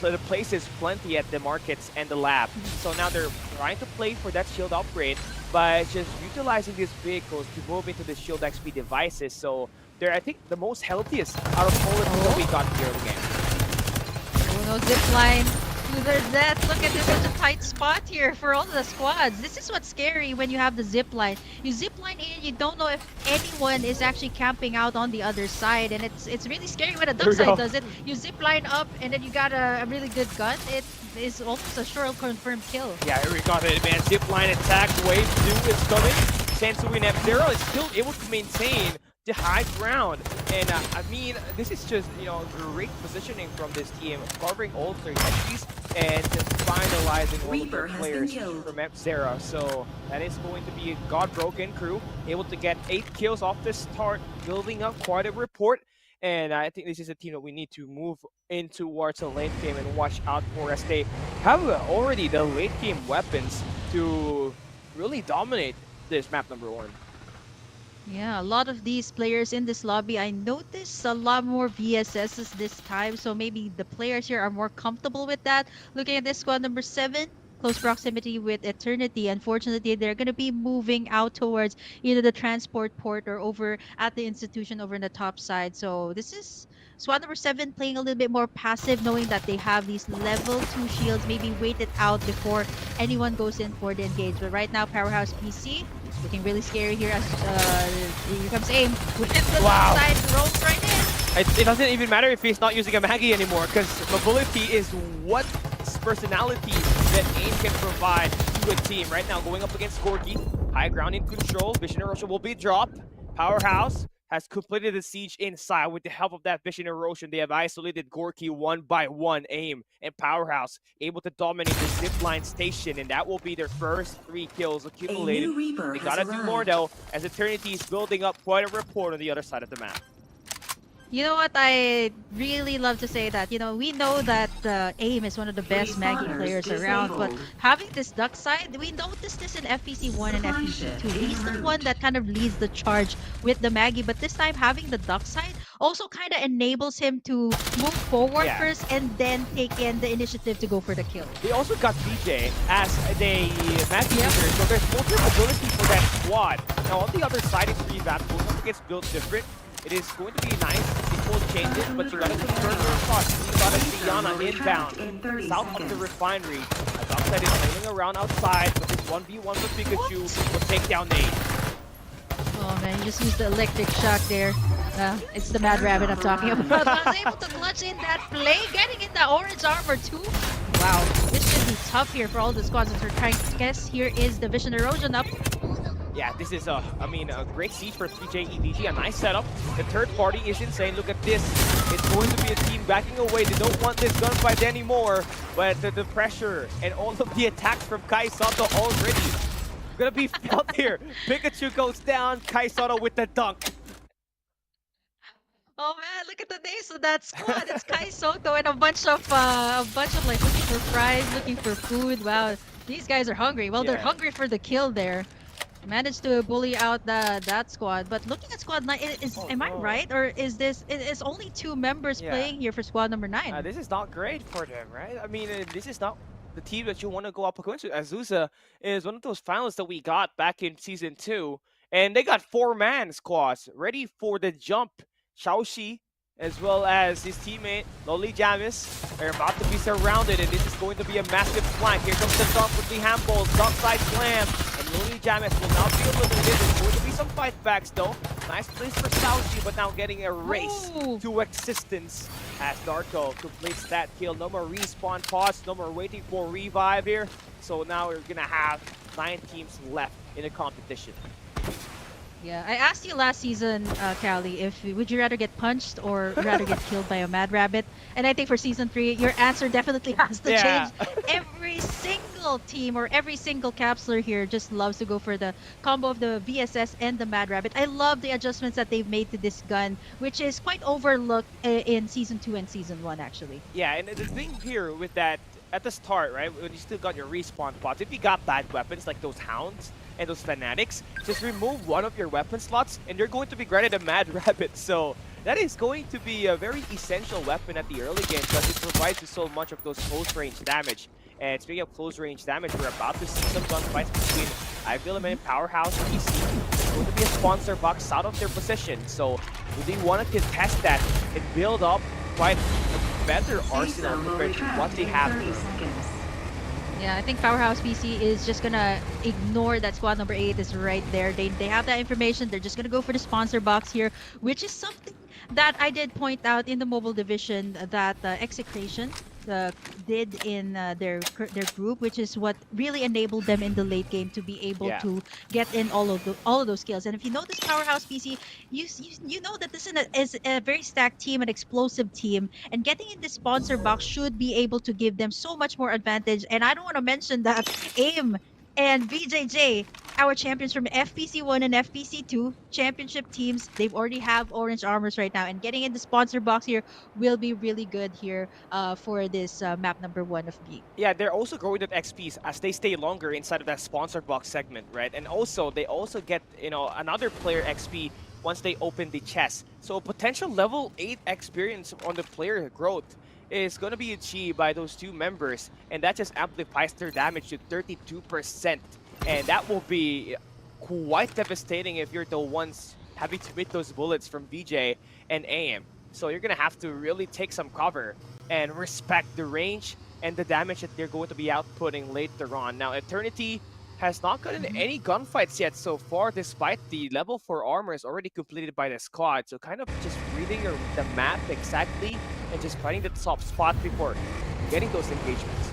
the places plenty at the markets and the lab. So now they're trying to play for that shield upgrade by just utilizing these vehicles to move into the shield XP devices. So they're, I think, the most healthiest out of all of that we got here in the game. No zip line to their death. Look at this, such a tight spot here for all the squads. This is what's scary when you have the zip line. You zip line in, you don't know if anyone is actually camping out on the other side, and it's really scary when a duck side does it. You zip line up, and then you got a really good gun. It is almost a sure confirmed kill. Yeah, here we got it, man. Zip line attack, wave 2 is coming. Sansui and F0 is still able to maintain the high ground. And I mean, this is just, you know, great positioning from this team, covering all 3 entries and finalizing all of their players from F0. So that is going to be a God-broken crew, able to get 8 kills off the start, building up quite a report. And I think this is a team that we need to move in towards the late game and watch out for, as they have already the late game weapons to really dominate this map number 1. Yeah, a lot of these players in this lobby, I noticed a lot more VSSs this time, so maybe the players here are more comfortable with that. Looking at this squad number 7, close proximity with Eternity. Unfortunately, they're going to be moving out towards either the transport port or over at the institution over in the top side. So this is squad number 7 playing a little bit more passive, knowing that they have these level 2 shields, maybe wait it out before anyone goes in for the engage. But right now, Powerhouse PC looking really scary here as here comes AIM with the side rolls right in. It doesn't even matter if he's not using a Maggie anymore, because mobility is what personality that AIM can provide to a team. Right now, going up against Gorky, high ground in control, Vision Erosion will be dropped. Powerhouse has completed the siege inside. With the help of that Vision Erosion, they have isolated Gorky 1 by 1. AIM and Powerhouse able to dominate the zipline station, and that will be their first 3 kills accumulated. They gotta do more though, as Eternity is building up quite a rapport on the other side of the map. You know what, I really love to say that, you know, we know that AIM is one of the best Maggie players around, but having this duck side, we noticed this in FPC 1 and FPC 2. He's the one that kind of leads the charge with the Maggie, but this time having the duck side also kind of enables him to move forward first and then take in the initiative to go for the kill. They also got BJ as a Maggie user, so there's more capability for that squad. Now on the other side, it's revamped, both gets built different. It is going to be nice. It will change it, but you gotta confirm your thoughts. You got a Diana inbound, south of the refinery. Upside is flailing around outside, but this 1v1 with Pikachu will take down Nate. Oh man, you just used the electric shock there. It's the Mad Rabbit I'm talking about. I was able to clutch in that play, getting in the orange armor too. Wow, this should be tough here for all the squads that are trying to guess. Here is the Vision Erosion up. Yeah, this is a great siege for 3J EDG, a nice setup. The third party is insane. Look at this. It's going to be a team backing away. They don't want this gunfight anymore. But the pressure and all of the attacks from Kai Sato already gonna be felt here. Pikachu goes down, Kai Sato with the dunk. Oh man, look at the names of that squad. It's Kai Soto and a bunch of like looking for fries, looking for food. Wow, these guys are hungry. Well, they're hungry for the kill there. Managed to bully out that squad, but looking at squad 9, am I right, or is this is only 2 members playing here for squad number 9? This is not great for them, right? I mean, this is not the team that you want to go up against. Azusa is one of those finalists that we got back in season 2, and they got 4-man squads ready for the jump. Xiaoxi, as well as his teammate Loli Jamis, are about to be surrounded, and this is going to be a massive flank. Here comes the dunk with the handball, dunk side slam, and Loli Jamis will not be eliminated. There's going to be some fight backs though. Nice place for Xiaoxi, but now getting a race to existence as Darko completes that kill. No more respawn pods, no more waiting for revive here. So now we're gonna have 9 teams left in the competition. Yeah, I asked you last season, Callie, if would you rather get punched or rather get killed by a Mad Rabbit? And I think for season 3, your answer definitely has to change. Every single team or every single capsuler here just loves to go for the combo of the VSS and the Mad Rabbit. I love the adjustments that they've made to this gun, which is quite overlooked in season 2 and season 1 actually. Yeah, and the thing here with that, at the start, right, when you still got your respawn pods, if you got bad weapons like those Hounds and those Fanatics, just remove one of your weapon slots and you're going to be granted a Mad Rabbit. So that is going to be a very essential weapon at the early game because it provides you so much of those close range damage. And speaking of close range damage, we're about to see some gunfights between iVillain and Powerhouse PC. It's going to be a sponsor box out of their position. So do they want to contest that and build up quite a better arsenal compared to what they have? Yeah, I think Powerhouse PC is just gonna ignore that squad number 8 is right there. They have that information. They're just gonna go for the sponsor box here, which is something that I did point out in the mobile division that Execration did in their group, which is what really enabled them in the late game to be able to get in all of those skills. And if you know this Powerhouse PC, you know that this is a very stacked team, an explosive team, and getting in the sponsor box should be able to give them so much more advantage. And I don't want to mention that AIM and BJJ, our champions from FPC 1 and FPC 2 championship teams, they've already have orange armors right now, and getting in the sponsor box here will be really good here for this map number 1 of B. Yeah, they're also growing with XPs as they stay longer inside of that sponsor box segment, right? And also, they also get, another player XP once they open the chest. So potential level 8 experience on the player growth is going to be achieved by those two members, and that just amplifies their damage to 32%. And that will be quite devastating if you're the ones having to meet those bullets from VJ and AM. So you're going to have to really take some cover and respect the range and the damage that they're going to be outputting later on. Now, Eternity has not gotten any gunfights yet so far, despite the level 4 armors already completed by the squad. So kind of just reading the map exactly and just finding the top spot before getting those engagements.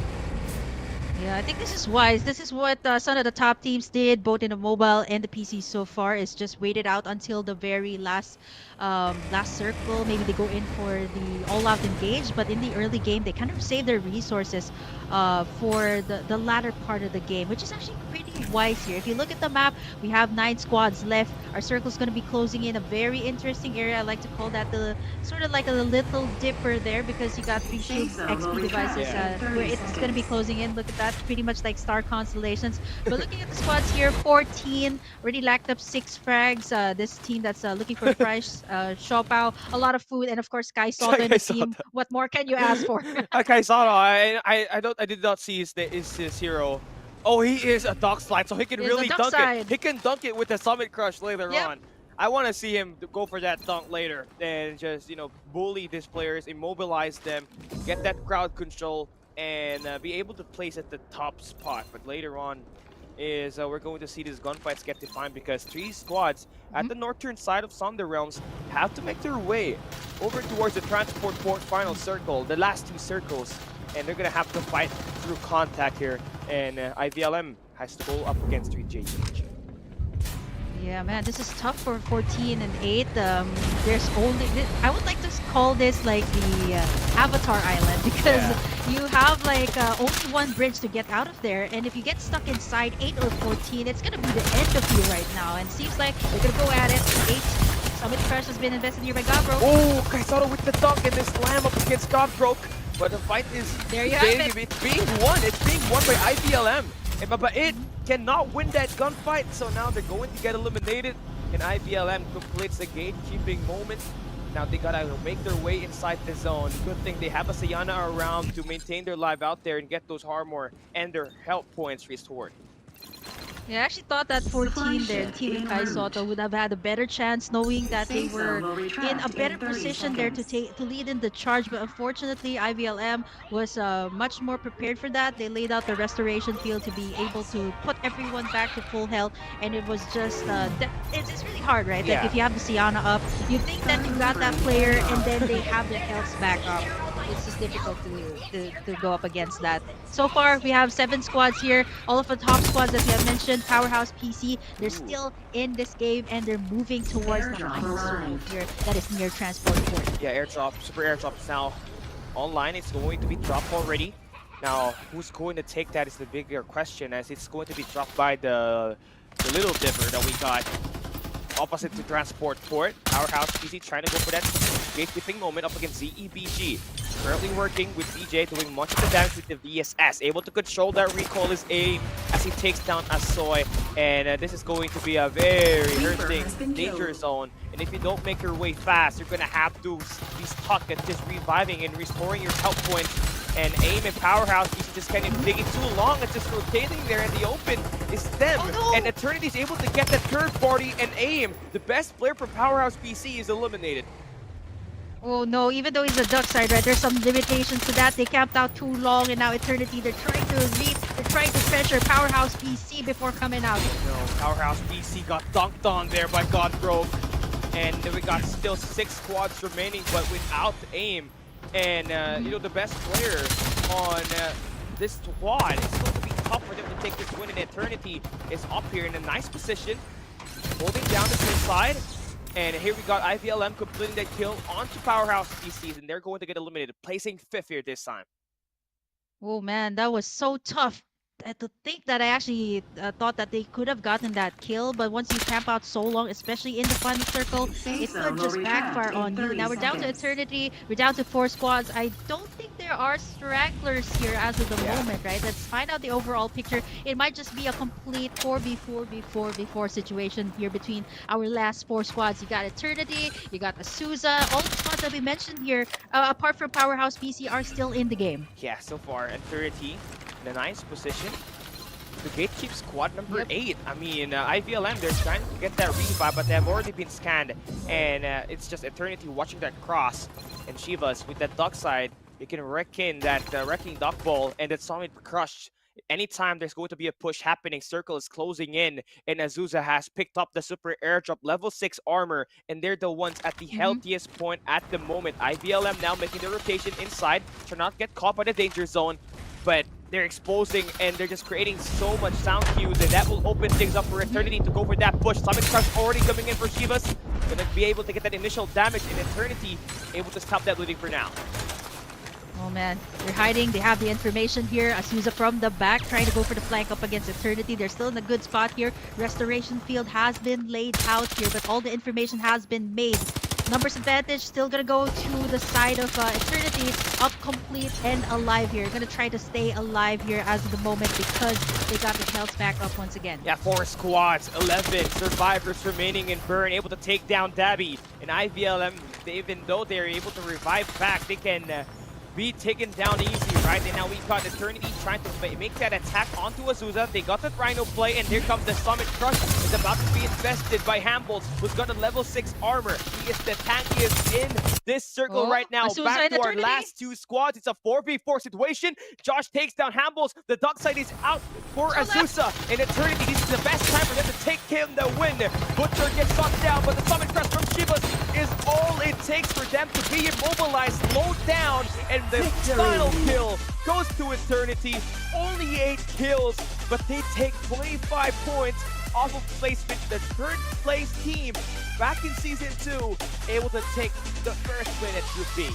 Yeah, I think this is wise. This is what some of the top teams did, both in the mobile and the PC so far, is just waited out until the very last circle. Maybe they go in for the all-out engage, but in the early game, they kind of save their resources for the latter part of the game, which is actually pretty wise here. If you look at the map, we have 9 squads left. Our circle is going to be closing in a very interesting area. I like to call that the sort of like a little dipper there, because you got 3 shields, XP devices, where it's going to be closing in. Look at that, pretty much like star constellations. But looking at the squads here, 14 already lacked up 6 frags. This team that's looking for a prize, Shopao, a lot of food, and of course Kai Soto in the team. What more can you ask for? Kai Soto, I did not see his hero. Oh, he is a dock slide, so he can really dunk it. He can dunk it with the Summit Crush later on. I want to see him go for that dunk later and just, bully these players, immobilize them, get that crowd control, and be able to place at the top spot. But later on is we're going to see these gunfights get defined, because 3 squads at the northern side of Sunder Realms have to make their way over towards the transport port final circle, the last 2 circles, and they're going to have to fight through contact here. And IVLM has to go up against 3JJ. Yeah, man, this is tough for 14 and 8. There's only, I would like to call this like the Avatar Island, because you have like only one bridge to get out of there, and if you get stuck inside 8 or 14, it's gonna be the end of you right now. And it seems like they're gonna go at it. 8. Summit Crush has been invested here by Godbroke. Oh, Kaisato with the dunk and this slam up against Godbroke. But the fight is it's being won. It's being won by IVLM. And Babait cannot win that gunfight, so now they're going to get eliminated. And IVLM completes the gatekeeping moment. Now they gotta make their way inside the zone. Good thing they have a Sayana around to maintain their life out there and get those armor and their health points restored. Yeah, I actually thought that 14 there, Team of Kai Soto, would have had a better chance, knowing that they were in a better position there to lead in the charge. But unfortunately, IVLM was much more prepared for that. They laid out the restoration field to be able to put everyone back to full health, and it was just it's really hard, right? Like if you have the Siana up, you think that you got that player, and then they have their health back up. It's just difficult to go up against that. So far, we have 7 squads here. All of the top squads that we have mentioned, Powerhouse PC, they're still in this game, and they're moving towards the final circle here that is near transport port. Yeah, airdrop, super airdrop is now online. It's going to be dropped already. Now, who's going to take that is the bigger question, as it's going to be dropped by the little dipper that we got opposite to transport port. Powerhouse PC trying to go for that gatekeeping moment up against ZEBG. Currently working with DJ, doing much of the damage with the VSS. Able to control that recall his aim as he takes down Asoy. And this is going to be a very hurting danger zone. And if you don't make your way fast, you're going to have to be stuck at just reviving and restoring your health points. And AIM and Powerhouse is just kind of digging too long. It's just rotating there in the open. It's them. And Eternity is able to get that third party, and AIM, the best player from Powerhouse PC, is eliminated. Oh no, even though he's a duck side, right, there's some limitations to that. They camped out too long, and now Eternity, they're trying to pressure Powerhouse PC before coming out. No, Powerhouse PC got dunked on there by Godbroke. And then we got still 6 squads remaining, but without AIM, and the best player on this squad. It's going to be tough for them to take this win, and Eternity is up here in a nice position, holding down the same side. And here we got IVLM completing that kill onto Powerhouse PCs, and they're going to get eliminated, placing 5th here this time. Oh man, that was so tough. To think that I actually thought that they could have gotten that kill, but once you camp out so long, especially in the final circle, it could just backfire on you. Now we're down to Eternity, we're down to 4 squads. I don't think there are stragglers here as of the moment, right? Let's find out the overall picture. It might just be a complete 4v4 situation here between our last 4 squads. You got Eternity, you got Azusa, all the squads that we mentioned here, apart from Powerhouse PC, are still in the game. Yeah, so far, Eternity in a nice position. The Gatekeep squad number 8. I mean, IVLM, they're trying to get that revive, but they have already been scanned. And it's just Eternity watching that cross. And Shivas, with that duck side, you can reckon that Wrecking Duck Ball and that Summit Crush. Anytime there's going to be a push happening, Circle is closing in, and Azusa has picked up the super airdrop level 6 armor, and they're the ones at the healthiest point at the moment. IVLM now making the rotation inside to not get caught by the danger zone, but they're exposing and they're just creating so much sound cues, and that will open things up for Eternity to go for that push. Summit Crush already coming in for Shivas, gonna be able to get that initial damage, and Eternity able to stop that bleeding for now. Oh man, they're hiding. They have the information here. Azusa from the back trying to go for the flank up against Eternity. They're still in a good spot here. Restoration field has been laid out here, but all the information has been made. Numbers advantage still gonna go to the side of Eternity, up complete and alive here. Gonna try to stay alive here as of the moment because they got the health back up once again. Yeah, 4 squads, 11 survivors remaining in Burn, able to take down Dabby. And IVLM, even though they're able to revive back, they can be taken down easy, right? And now we've got Eternity trying to make that attack onto Azusa. They got the Rhino play, and here comes the Summit Crush. It's about to be infested by Hambles, who's got a level 6 armor. He is the tankiest in this circle right now. Azusa Back to our Eternity. last 2 squads. It's a 4v4 situation. Josh takes down Hambles. The dark side is out for Azusa. And Eternity, this is the best time for them to take him the win. Butcher gets shot down, but the Summit Crush from Shivas is all it takes for them to be immobilized, slowed down, and the final kill goes to Eternity. Only 8 kills, but they take 25 points off of placement. The third place team back in Season 2, able to take the first win at Group B.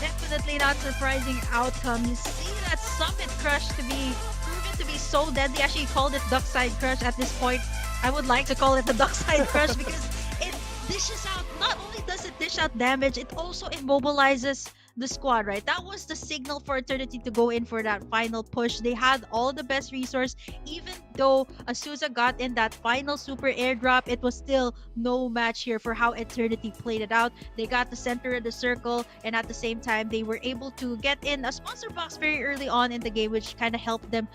Definitely not surprising outcome. You see that Summit Crush to be proven to be so dead. They actually called it Duckside Crush at this point. I would like to call it the Duckside Crush because it dishes out, not only does it dish out damage, it also immobilizes the squad, right? That was the signal for Eternity to go in for that final push. They had all the best resource. Even though Azusa got in that final super airdrop, it was still no match here for how Eternity played it out. They got the center of the circle, and at the same time, they were able to get in a sponsor box very early on in the game, which kind of helped them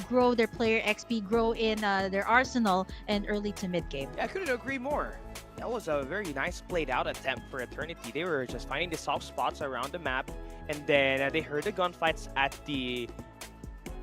grow their player XP, grow in their arsenal, and early to mid game. Yeah, I couldn't agree more. That was a very nice played out attempt for Eternity. They were just finding the soft spots around the map, and then they heard the gunfights at the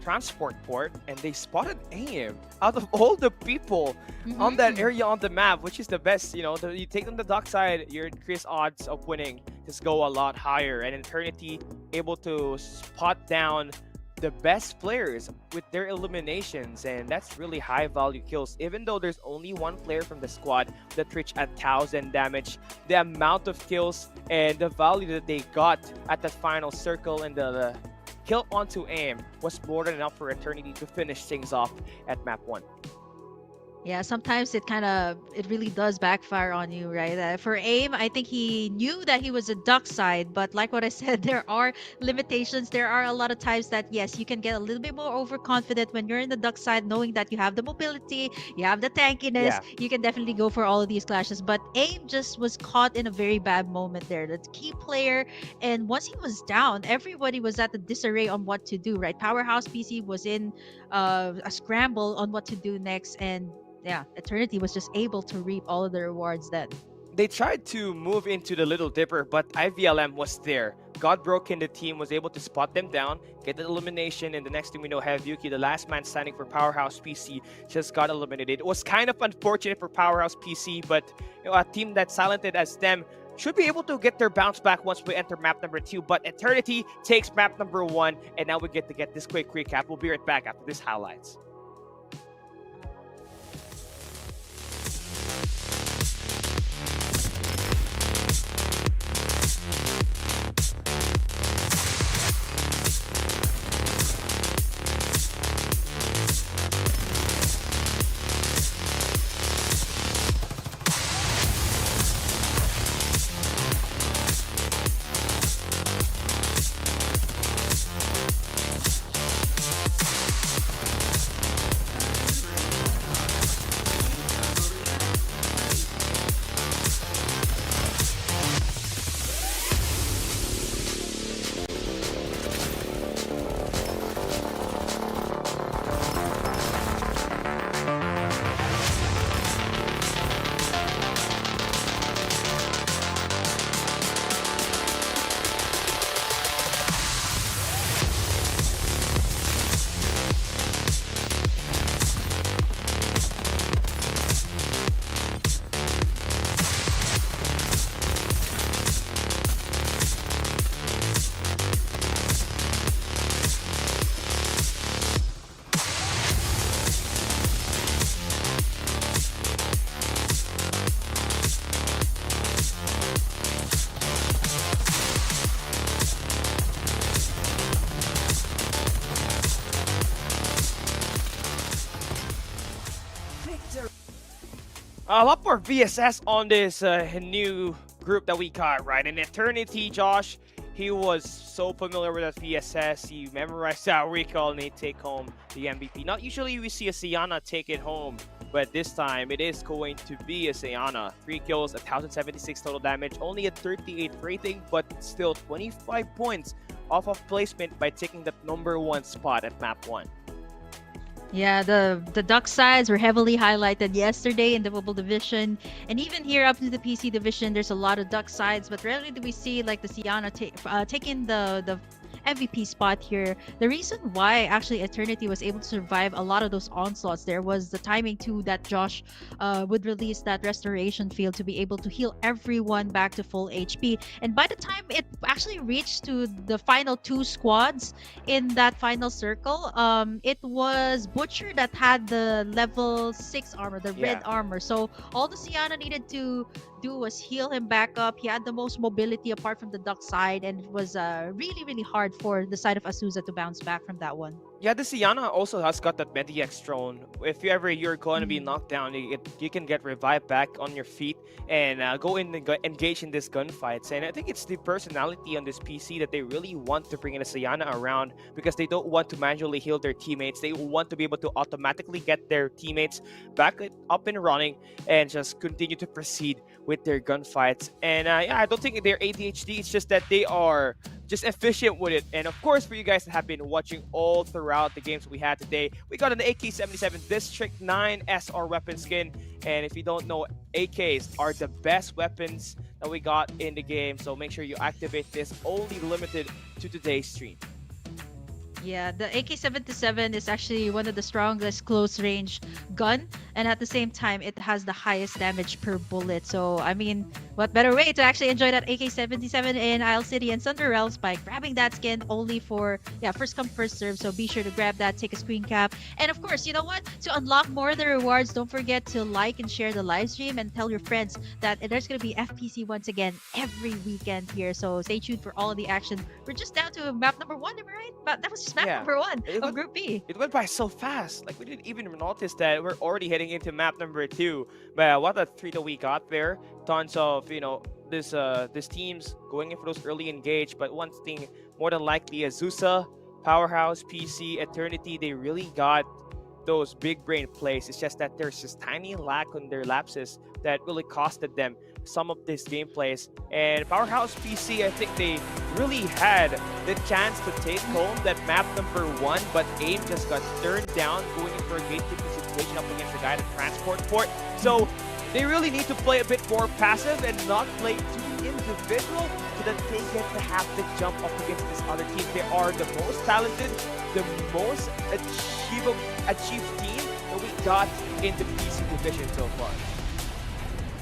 transport port, and they spotted AIM out of all the people on that area on the map, which is the best. You take on the dock side, your increased odds of winning just go a lot higher, and Eternity able to spot down the best players with their eliminations, and that's really high value kills. Even though there's only one player from the squad that reached 1,000 damage, the amount of kills and the value that they got at that final circle and the kill onto AIM was more than enough for Eternity to finish things off at map 1. Yeah, sometimes it really does backfire on you, right? For AIM, I think he knew that he was a duck side, but like what I said, there are limitations. There are a lot of times that, yes, you can get a little bit more overconfident when you're in the duck side, knowing that you have the mobility, you have the tankiness, you can definitely go for all of these clashes. But AIM just was caught in a very bad moment there. The key player, and once he was down, everybody was at the disarray on what to do, right? Powerhouse PC was in a scramble on what to do next, and yeah, Eternity was just able to reap all of the rewards then. They tried to move into the Little Dipper, but IVLM was there. God broken, the team was able to spot them down, get the elimination, and the next thing we know, Yuki, the last man standing for Powerhouse PC, just got eliminated. It was kind of unfortunate for Powerhouse PC, but a team that's talented as them should be able to get their bounce back once we enter map number 2. But Eternity takes map number 1, and now we get to get this quick recap. We'll be right back after this highlights. A lot more VSS on this new group that we got, right? And Eternity, Josh, he was so familiar with that VSS. He memorized that recall and he take home the MVP. Not usually we see a Sienna take it home, but this time it is going to be a Sienna. 3 kills, 1,076 total damage, only a 38 rating, but still 25 points off of placement by taking that number 1 spot at map 1. Yeah, the duck sides were heavily highlighted yesterday in the mobile division, and even here up to the PC division, there's a lot of duck sides. But rarely do we see like the Sienna taking the MVP spot here. The reason why actually Eternity was able to survive a lot of those onslaughts there was the timing too, that Josh would release that restoration field to be able to heal everyone back to full HP. And by the time it actually reached to the final 2 squads in that final circle, it was Butcher that had the level 6 armor, the red armor. So all the Sienna needed to do was heal him back up. He had the most mobility apart from the duck side, and it was really hard for the side of Azusa to bounce back from that one. Yeah, the Sienna also has got that Mediax drone. If you're going to be knocked down, you can get revived back on your feet and go in and engage in this gunfights. And I think it's the personality on this PC that they really want to bring in a Sienna around, because they don't want to manually heal their teammates. They want to be able to automatically get their teammates back up and running and just continue to proceed with their gunfights. And yeah, I don't think they're ADHD. It's just that they are just efficient with it. And of course, for you guys that have been watching all throughout the games we had today, we got an AK-77 District 9 SR weapon skin. And if you don't know, AKs are the best weapons that we got in the game. So make sure you activate this, only limited to today's stream. Yeah, the AK-77 is actually one of the strongest close-range gun, and at the same time, it has the highest damage per bullet. So, I mean, what better way to actually enjoy that AK-77 in Isle City and Thunder Realms by grabbing that skin only for, first come, first serve. So be sure to grab that, take a screen cap. And of course, you know what? To unlock more of the rewards, don't forget to like and share the live stream and tell your friends that there's going to be FPC once again every weekend here. So stay tuned for all of the action. We're just down to map number 1, am I right? But that was just map number 1 of Group B. It went by so fast. Like, we didn't even notice that we're already heading into map number 2. But what a treat that we got there. Tons of, this teams going in for those early engage. But one thing, more than likely, Azusa, Powerhouse, PC, Eternity, they really got those big brain plays. It's just that there's just tiny lack on their lapses that really costed them some of these gameplays. And Powerhouse PC, I think they really had the chance to take home that map number 1, but aim just got turned down going in for a gatekeeping situation up against the guy at the transport port. So they really need to play a bit more passive and not play too individual so that they get to have to jump up against this other team. They are the most talented, the most achieved team that we got in the PC division so far.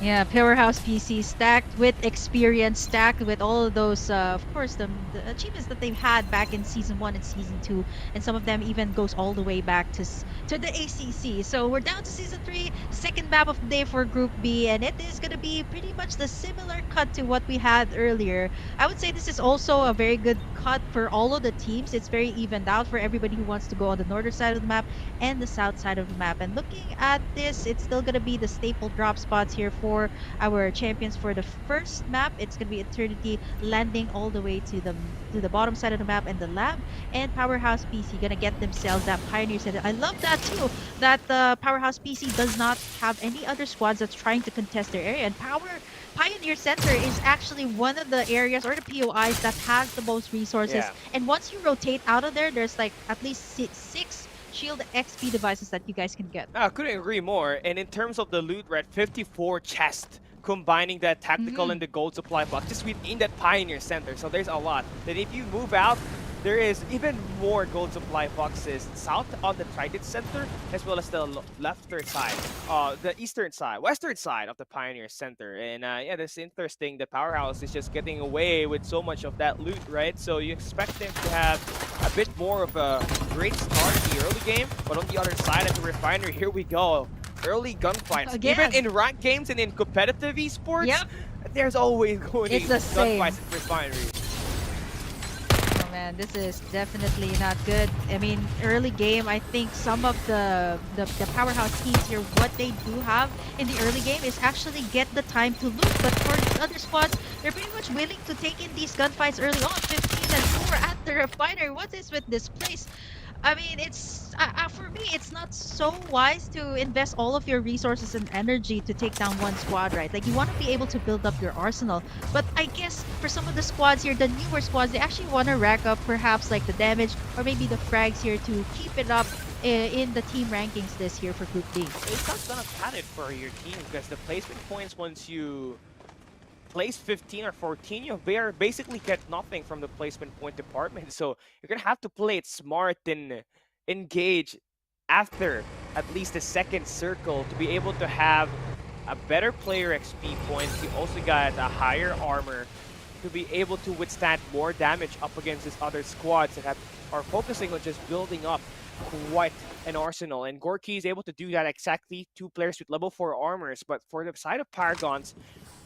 Yeah, Powerhouse PC stacked with experience, stacked with all of those, of course, the achievements that they've had back in Season 1 and Season 2, and some of them even goes all the way back to the ACC. So we're down to Season 3, second map of the day for Group B, and it is going to be pretty much the similar cut to what we had earlier. I would say this is also a very good cut for all of the teams. It's very evened out for everybody who wants to go on the northern side of the map and the south side of the map. And looking at this, it's still going to be the staple drop spots here for our champions for the first map. It's going to be Eternity landing all the way to the bottom side of the map and the lab, and Powerhouse PC going to get themselves that Pioneer Center. I love that too, that the Powerhouse PC does not have any other squads that's trying to contest their area, and Pioneer Center is actually one of the areas or the POIs that has the most resources. Yeah. And once you rotate out of there, there's like at least six shield XP devices that you guys can get. I couldn't agree more. And in terms of the loot, we're at 54 chests, combining that tactical and the gold supply box just within that Pioneer Center. So there's a lot. Then if you move out, there is even more gold supply boxes south on the Trident Center, as well as the western side of the Pioneer Center. And yeah, that's interesting. The Powerhouse is just getting away with so much of that loot, right? So you expect them to have a bit more of a great start in the early game, but on the other side at the Refinery, here we go. Early gunfights. Again. Even in ranked games and in competitive esports, there's always going to be gunfights at Refinery. Oh man, this is definitely not good. I mean, early game, I think some of the Powerhouse teams here, what they do have in the early game is actually get the time to loot. But for the other squads, they're pretty much willing to take in these gunfights early on. 15 and 4 at the Refinery. What is with this place? I mean, it's for me, it's not so wise to invest all of your resources and energy to take down one squad, right? Like, you want to be able to build up your arsenal. But I guess for some of the squads here, the newer squads, they actually want to rack up perhaps like the damage or maybe the frags here to keep it up in the team rankings this year for Group D. It's not gonna cut it for your team because the placement points, once you place 15 or 14, you basically get nothing from the placement point department. So you're gonna have to play it smart and engage after at least the second circle to be able to have a better player XP points. You also got a higher armor to be able to withstand more damage up against these other squads that are focusing on just building up quite an arsenal. And Gorky is able to do that exactly. 2 players with level 4 armors. But for the side of Paragons,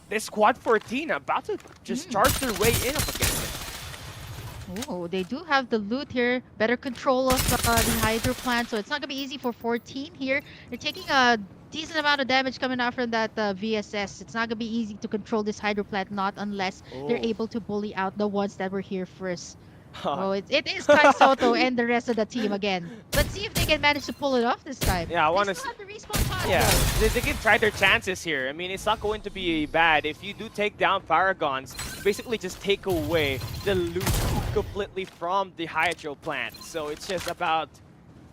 this squad 14 about to just charge their way in up against it. Oh, they do have the loot here. Better control of the Hydro plant, so it's not going to be easy for 14 here. They're taking a decent amount of damage coming out from that VSS. It's not going to be easy to control this Hydro plant, not unless they're able to bully out the ones that were here first. Oh, it is Kai Soto and the rest of the team again. Let's see if they can manage to pull it off this time. Yeah, I want to see. The respawn pod, yeah, they can try their chances here. I mean, it's not going to be bad. If you do take down Paragons, basically just take away the loot completely from the Hydro plant. So it's just about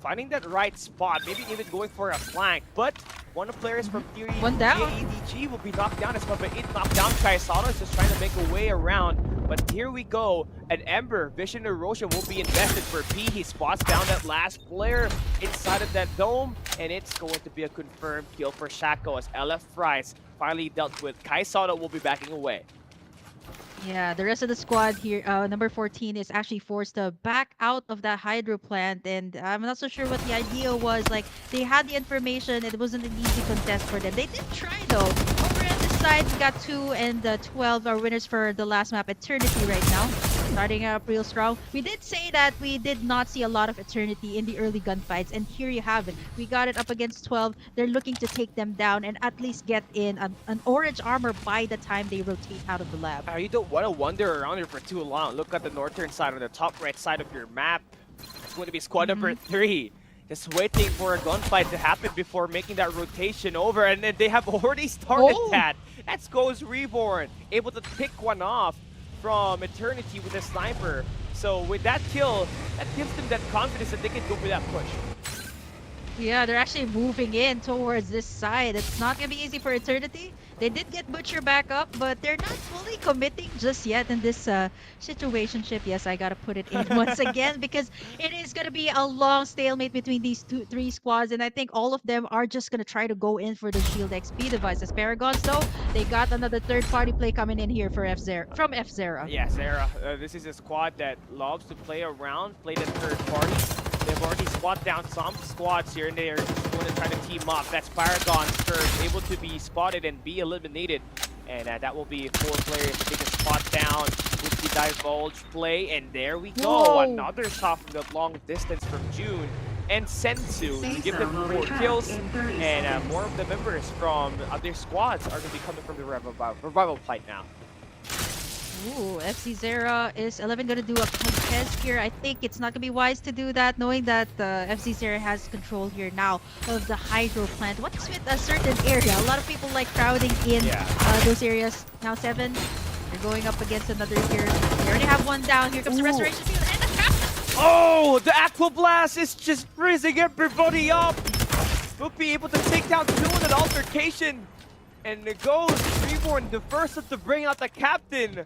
finding that right spot, maybe even going for a flank. But one of the players from Theory AEDG will be knocked down as well, but it knocked down Kaisato is just trying to make a way around. But here we go, an Ember Vision Erosion will be invested for P. He spots down that last player inside of that dome, and it's going to be a confirmed kill for Shaco as LF Price finally dealt with. Kaisato will be backing away. Yeah, the rest of the squad here, number 14, is actually forced to back out of that Hydro plant, and I'm not so sure what the idea was. Like, they had the information, it wasn't an easy contest for them. They did try though. Over on this side, we got 2 and 12 are winners for the last map, Eternity right now. Starting up real strong. We did say that we did not see a lot of Eternity in the early gunfights, and here you have it. We got it up against 12. They're looking to take them down and at least get in an orange armor by the time they rotate out of the lab. You don't want to wander around here for too long. Look at the northern side on the top right side of your map. It's going to be squad number 3. Just waiting for a gunfight to happen before making that rotation over, and then they have already started that. That's Ghost Reborn, able to pick one off from Eternity with a sniper. So with that kill, that gives them that confidence that they can go for that push. Yeah, they're actually moving in towards this side. It's not gonna be easy for Eternity. They did get Butcher back up, but they're not fully committing just yet in this situationship. Yes, I gotta put it in once again because it is gonna be a long stalemate between these three squads, and I think all of them are just gonna try to go in for the Shield XP devices. Paragons, though, they got another third-party play coming in here for F0 from F0. Yeah, Zera. This is a squad that loves to play around, play the third party. They've already squat down some squads here and they're just going to try to team up. That's Paragon's turn, able to be spotted and be eliminated. And that will be 4 players to take a spot down with the Divulge play. And there we go. Whoa. Another shot from the long distance from June and Sensu to give them 4 kills. And more of the members from other squads are going to be coming from the Revival fight now. Ooh, FC Zera is 11 gonna do a contest here. I think it's not gonna be wise to do that, knowing that FC Zera has control here now of the hydro plant. What is with a certain area? A lot of people like crowding in those areas. Now 7, they're going up against another here. They already have one down. Here comes the restoration field and the captain. Oh, the Aqua Blast is just freezing everybody up. We'll be able to take down 2 in an altercation. And it goes Reborn, the first to bring out the captain.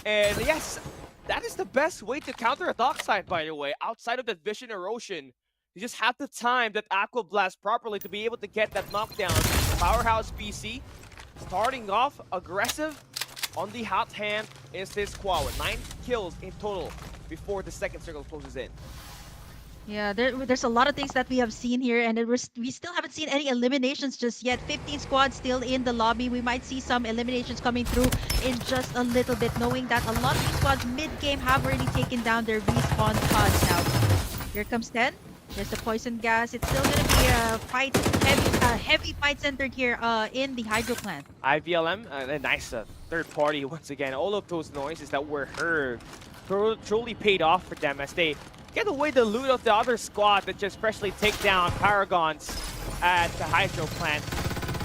And yes, that is the best way to counter a dockside, by the way, outside of that Vision Erosion. You just have to time that Aqua Blast properly to be able to get that knockdown. Powerhouse PC starting off aggressive. On the hot hand is this squad with 9 kills in total before the second circle closes in. Yeah, there's a lot of things that we have seen here, and we still haven't seen any eliminations just yet. 15 squads still in the lobby. We might see some eliminations coming through in just a little bit, knowing that a lot of these squads mid-game have already taken down their respawn pods now. Here comes 10. There's the poison gas. It's still gonna be a fight, heavy fight centered here in the hydro plant. IVLM, a nice third party once again. All of those noises that were heard truly paid off for them as they get away the loot of the other squad that just freshly take down Paragons at the hydro plant.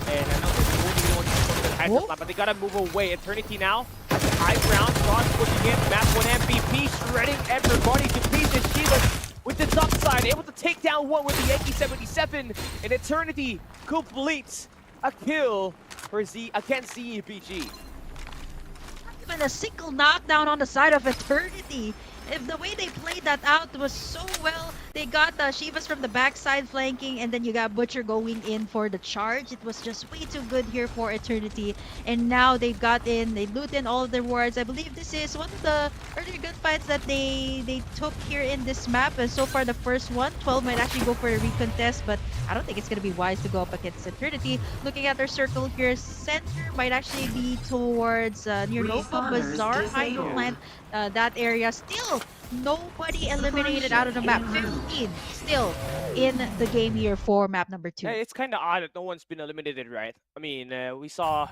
And I know they're moving on to the hydro plant, but they gotta move away. Eternity now at the high ground. Squad's pushing in. Map 1 MVP shredding everybody to pieces. Shiva with the top side, able to take down one with the Yankee 77. And Eternity completes a kill for against ZEPG. Even a single knockdown on the side of Eternity. If the way they played that out was so well, they got Shivas from the backside flanking, and then you got Butcher going in for the charge. It was just way too good here for Eternity. And now they've got in, they loot in all of their wards. I believe this is one of the earlier good fights that they took here in this map. And so far, the first one, 12 might actually go for a recontest, but I don't think it's going to be wise to go up against Eternity. Looking at their circle here, center might actually be towards near Nova Bazaar, Hydro Plant. That area still nobody eliminated out of the map. 15 still in the game here for map number 2. Yeah, it's kind of odd that no one's been eliminated, right? I mean, we saw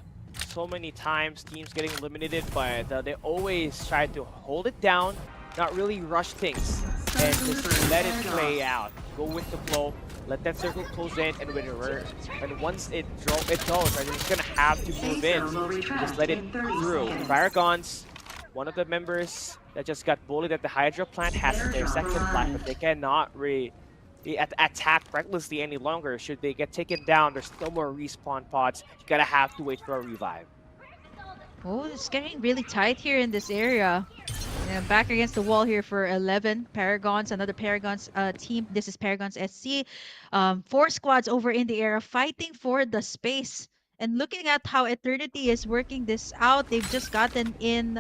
so many times teams getting eliminated, but they always try to hold it down, not really rush things, and just let it play out. Go with the flow, let that circle close in, and when once it goes, right, you're just gonna have to move in. Just let it through. Paragons, one of the members that just got bullied at the Hydro plant, has their second life, but they cannot really attack recklessly any longer. Should they get taken down, there's no more respawn pods. You gotta have to wait for a revive. Oh, it's getting really tight here in this area. Yeah, back against the wall here for 11 Paragons, another Paragons team. This is Paragons SC. 4 squads over in the area fighting for the space. And looking at how Eternity is working this out, they've just gotten in,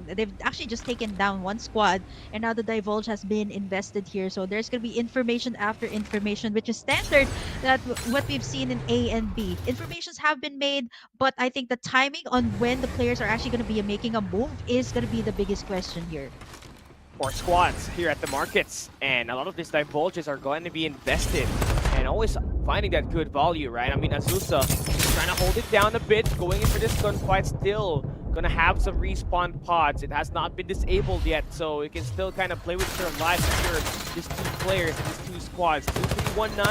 they've actually just taken down 1 squad, and now the Divulge has been invested here. So there's going to be information after information, which is standard that what we've seen in A and B. Informations have been made, but I think the timing on when the players are actually going to be making a move is going to be the biggest question here. 4 squads here at the markets, and a lot of these Divulges are going to be invested and always finding that good value, right? I mean, Azusa trying to hold it down a bit, going in for this gunfight, still gonna have some respawn pods. It has not been disabled yet, so you can still kind of play with your lives here. These 2 players and these 2 squads. 2-3-1-9,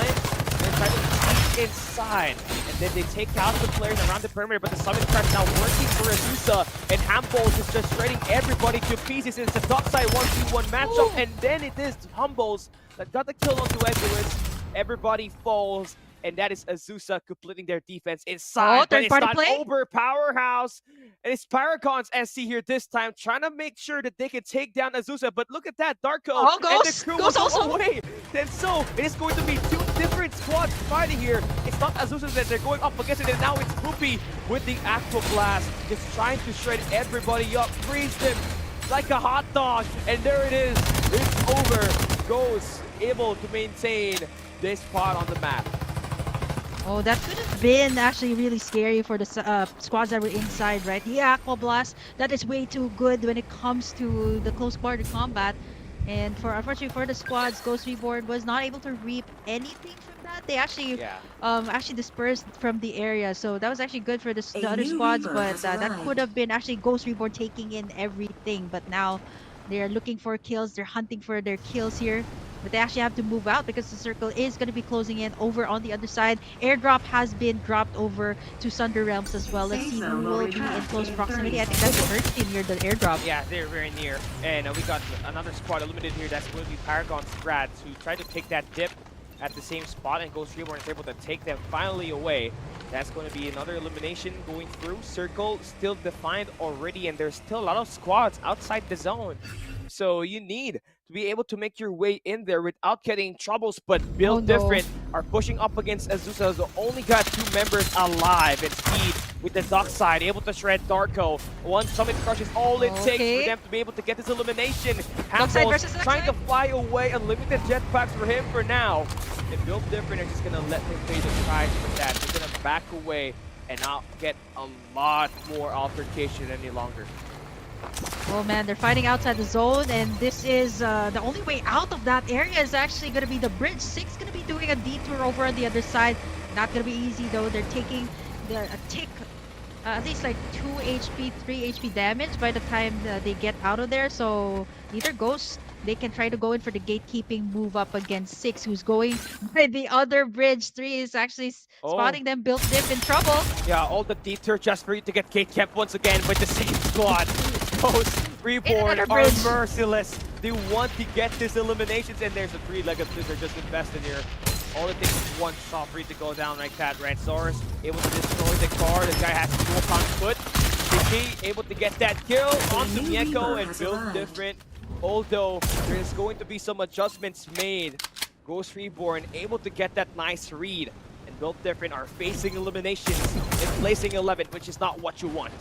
and try to sneak inside, and then they take out the players around the perimeter, but the Summit Crash now working for Azusa, and Humboldt is just shredding everybody to pieces. It's a dockside 1v1 matchup, and then it is Humboldt that got the kill onto Edgeworth. Everybody falls, and that is Azusa completing their defense inside. Oh, but it's third-party not play? over. Powerhouse, and it's Paragon's SC here this time, trying to make sure that they can take down Azusa. But look at that, Darko Oh, and the Ghost! crew Ghost will go also! away. Then so, it is going to be two different squads fighting here. It's not Azusa that they're going up against it, and now it's Poopy with the Aqua Blast, just trying to shred everybody up, freeze them like a hot dog, and there it is. It's over. Ghost able to maintain this spot on the map. Oh, that could have been actually really scary for the squads that were inside, right? The Aqua Blast, that is way too good when it comes to the close quarter combat. And unfortunately for the squads, Ghost Reborn was not able to reap anything from that. They actually actually dispersed from the area, so that was actually good for the other squads. But that could have been actually Ghost Reborn taking in everything. But now they're looking for kills. They're hunting for their kills here. But they actually have to move out because the circle is going to be closing in over on the other side. Airdrop has been dropped over to Sunder Realms as well. Let's see who will be in close proximity. I think that's the first team near the airdrop. Yeah, they're very near. And we got another squad eliminated here. That's going to be Paragon's Strats, who tried to take that dip at the same spot, and Ghost Reborn is able to take them finally away. That's going to be another elimination going through. Circle still defined already, and there's still a lot of squads outside the zone. So you need to be able to make your way in there without getting troubles, but Build Different are pushing up against Azusa, who only got 2 members alive. And Speed with the dock side, able to shred Darko. One Summit Crush is all it takes for them to be able to get this elimination. Hambles trying to fly away, unlimited jetpacks for him for now. And Build Different are just going to let him pay the price for that. They're going to back away and not get a lot more altercation any longer. Oh man, they're fighting outside the zone, and this is the only way out of that area is actually going to be the bridge. 6 going to be doing a detour over on the other side. Not going to be easy though. They're taking a tick, at least like 2 HP, 3 HP damage by the time they get out of there. So neither Ghost, they can try to go in for the gatekeeping move up against 6, who's going by the other bridge. 3 is actually spotting them. Built Diff in trouble. Yeah, all the detour just for you to get gate kept once again by the same squad. Ghost Reborn are merciless. They want to get these eliminations, and there's a 3-legged scissor just invested here. All it takes is one shot for you to go down like that. Ransaurus able to destroy the car. The guy has to go on foot. Vicky able to get that kill onto Mieko and Build Different. Although there's going to be some adjustments made, Ghost Reborn able to get that nice read, and Build Different are facing eliminations and placing 11, which is not what you want.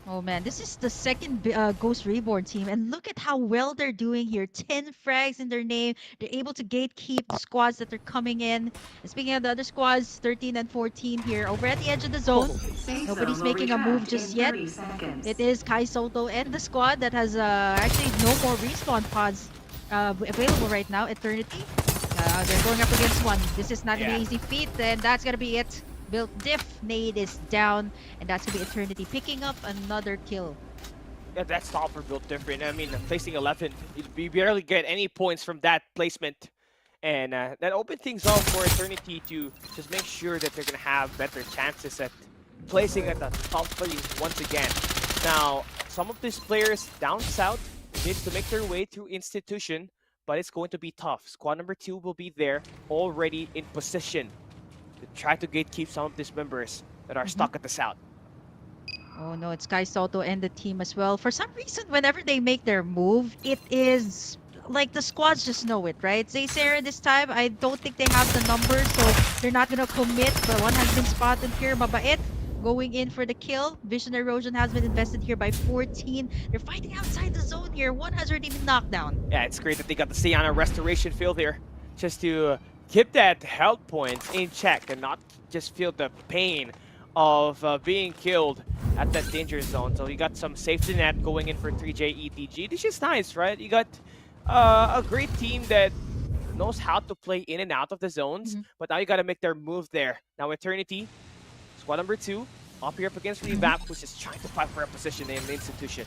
Oh man, this is the second Ghost Reborn team, and look at how well they're doing here. 10 frags in their name. They're able to gatekeep the squads that are coming in. And speaking of the other squads, 13 and 14 here over at the edge of the zone. Nobody's making a move just yet. It is Kai Soto and the squad that has actually no more respawn pods available right now. Eternity. They're going up against one. This is not going to be an easy feat, and that's going to be it. Built Diff, Nade is down, and that's going to be Eternity picking up another kill. Yeah, that's all for Built Different. I mean, placing 11, you barely get any points from that placement. And that opened things up for Eternity to just make sure that they're going to have better chances at placing at the top 3 once again. Now, some of these players down south need to make their way through Institution, but it's going to be tough. Squad number 2 will be there already in position to try to gatekeep some of these members that are stuck at the south. Oh no, it's Kai Soto and the team as well. For some reason, whenever they make their move, it is like the squads just know it, right? Zaysera this time, I don't think they have the numbers, so they're not gonna commit. But one has been spotted here, Mabait going in for the kill. Vision Erosion has been invested here by 14. They're fighting outside the zone here. One has already been knocked down. Yeah, it's great that they got the Sienna Restoration field here just to keep that health points in check and not just feel the pain of being killed at that danger zone. So you got some safety net going in for 3J ETG. This is nice, right? You got a great team that knows how to play in and out of the zones, but now you got to make their move there. Now Eternity, squad number 2, up here up against Revamp, who's just trying to fight for a position in the Institution.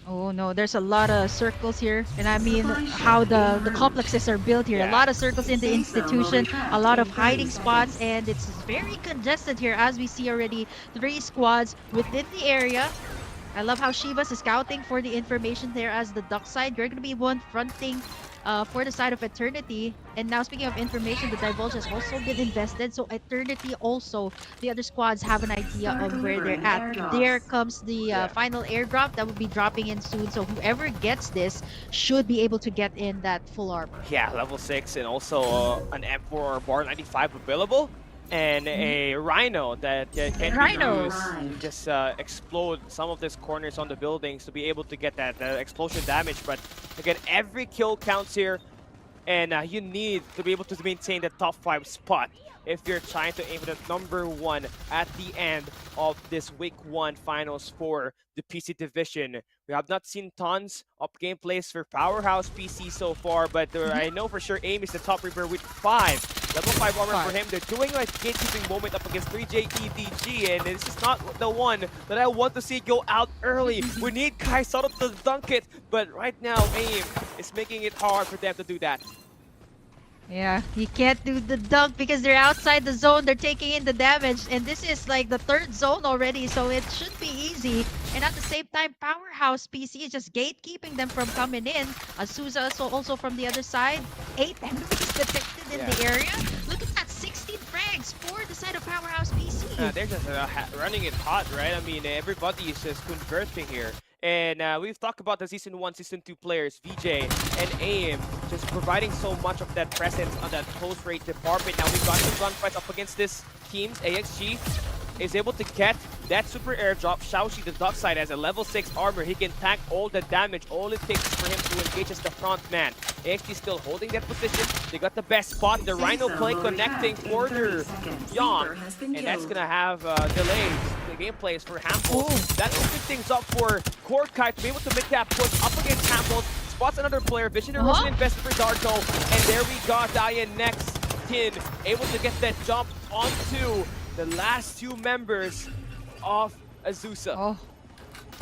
Oh no, there's a lot of circles here, and I mean how the complexes are built here. A lot of circles in the Institution, a lot of hiding spots, and it's very congested here as we see already 3 squads within the area. I love how Shivas is scouting for the information there as the duck side. You're going to be one fronting for the side of Eternity. And now, speaking of information, the Divulge has also been invested. So Eternity also, the other squads have an idea of where they're at. There comes the final airdrop that will be dropping in soon. So whoever gets this should be able to get in that full armor. Yeah, level 6 and also an M4 or Bar 95 available. And a Rhino that can be used, just explode some of these corners on the buildings to be able to get that explosion damage. But again, every kill counts here, and you need to be able to maintain the top 5 spot if you're trying to aim for the #1 at the end of this week 1 finals for the PC division. We have not seen tons of gameplays for Powerhouse PC so far, but I know for sure AIM is the top Reaper with 5. Level 5 armor for him. They're doing like gatekeeping moment up against 3JEDG, and this is not the one that I want to see go out early. We need Kai Soto to dunk it, but right now AIM is making it hard for them to do that. Yeah, you can't do the dunk because they're outside the zone. They're taking in the damage, and this is like the 3rd zone already, so it should be easy. And at the same time, Powerhouse PC is just gatekeeping them from coming in. Azusa also from the other side. 8 enemies detected in the area. Look at that, 16 frags for the side of Powerhouse PC. They're just running it hot, right? I mean, everybody is just converting here. And we've talked about the Season 1, Season 2 players, VJ and AIM, just providing so much of that presence on that close rate department. Now we've got some gunfights up against this team's AXG. Is able to get that super airdrop. Xiaoxi, the dark side, has a level 6 armor. He can tank all the damage. All it takes is for him to engage as the front man. AXG still holding that position. They got the best spot. The Rhino play connecting for their Young. And that's going to have delays. The gameplay is for Hamble. That opens things up for Korkai to be able to make that push up against Hamble. Spots another player. Visionary wasn't invested for Darko. And there we got Diane next. Tin able to get that jump onto the last 2 members of Azusa.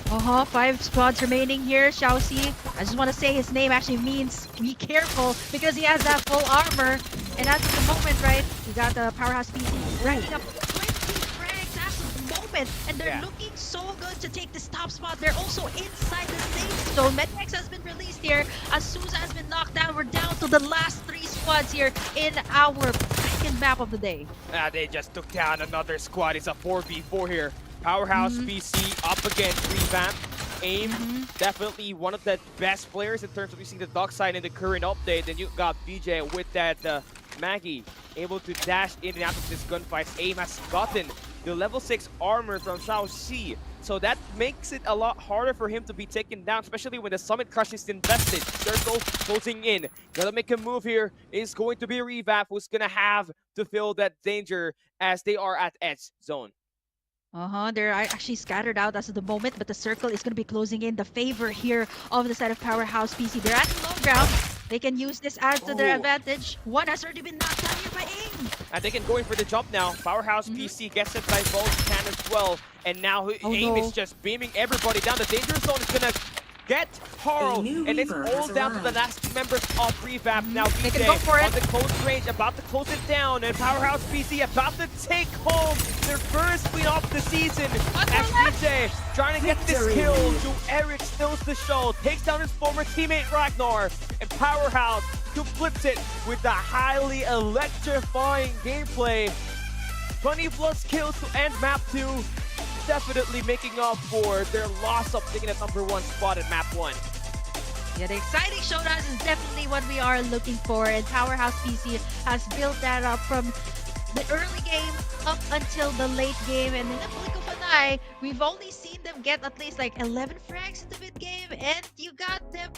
5 squads remaining here. Xiaoxi, I just want to say his name actually means be careful because he has that full armor. And as of the moment, right, we got the Powerhouse PC racking up 20 frags as of the moment. And they're looking so good to take this top spot. They're also inside the safe zone. Mednex has been released here. Azusa has been knocked down. We're down to the last 3 squads here in our second map of the day. They just took down another squad. It's a 4v4 here. Powerhouse PC up against Revamp. AIM, definitely one of the best players in terms of using the dark side in the current update. Then you got BJ with that Maggie able to dash in and out of this gunfight. AIM has gotten the level 6 armor from Xiaoxi. So that makes it a lot harder for him to be taken down, especially when the Summit Crush is invested. Circle closing in. Gotta make a move here. Is going to be Revamp who's gonna have to feel that danger as they are at edge zone. They're actually scattered out as of the moment, but the circle is going to be closing in the favor here of the side of Powerhouse PC. They're at the low ground. They can use this as to their advantage. One has already been knocked down here by AIM. And they can go in for the jump now. Powerhouse PC gets it by both can as well. And now AIM is just beaming everybody down. The danger zone is going to get Harl, and it's all down to the last members of Revamp. Now BJ on the close range, about to close it down, and Powerhouse PC about to take home their first win of the season. As BJ trying to get this kill, to Eric steals the show, takes down his former teammate Ragnar, and Powerhouse flips it with a highly electrifying gameplay. 20+ kills to end map 2. Definitely making up for their loss of taking that #1 spot at map 1. Yeah, the exciting showdown is definitely what we are looking for, and Powerhouse PC has built that up from the early game up until the late game, and in the blink of an eye, we've only seen them get at least like 11 frags in the mid game, and you got them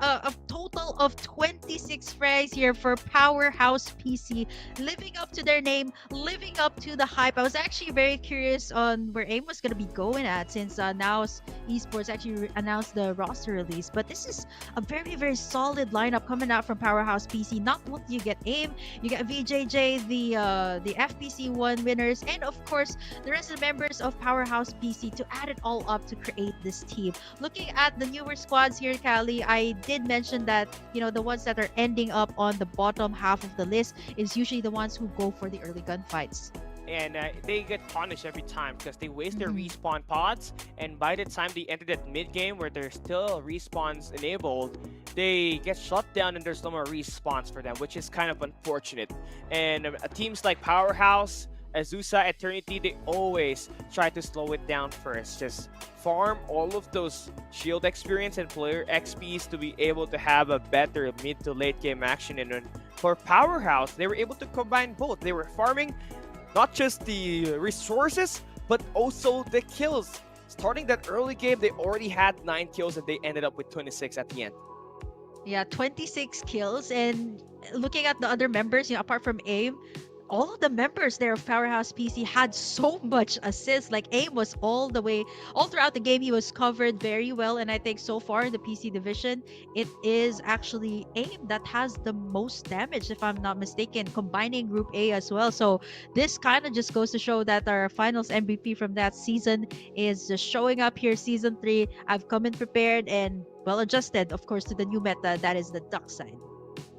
a total of 26 frags here for Powerhouse PC, living up to their name, living up to the hype. I was actually very curious on where AIM was going to be going at, since now Esports actually announced the roster release, but this is a very, very solid lineup coming out from Powerhouse PC. Not only you get AIM, you get VJJ, the FPC 1 winners, and of course the rest of the members of Powerhouse PC to add it all up to create this team. Looking at the newer squads here, Callie, I did mention that, you know, the ones that are ending up on the bottom half of the list is usually the ones who go for the early gunfights. And they get punished every time because they waste their respawn pods, and by the time they enter that mid game where there's still respawns enabled, they get shut down and there's no more response for them, which is kind of unfortunate. And teams like Powerhouse, Azusa, Eternity, they always try to slow it down first. Just farm all of those shield experience and player XPs to be able to have a better mid to late game action. And for Powerhouse, they were able to combine both. They were farming not just the resources, but also the kills. Starting that early game, they already had 9 kills and they ended up with 26 at the end. Yeah, 26 kills. And looking at the other members, apart from AIM, all of the members there of Powerhouse PC had so much assists. Like AIM was all throughout the game, he was covered very well. And I think so far in the PC division, it is actually AIM that has the most damage, if I'm not mistaken, combining Group A as well. So this kind of just goes to show that our finals MVP from that season is just showing up here season 3. I've come in prepared and well adjusted, of course, to the new meta. That is the duck side.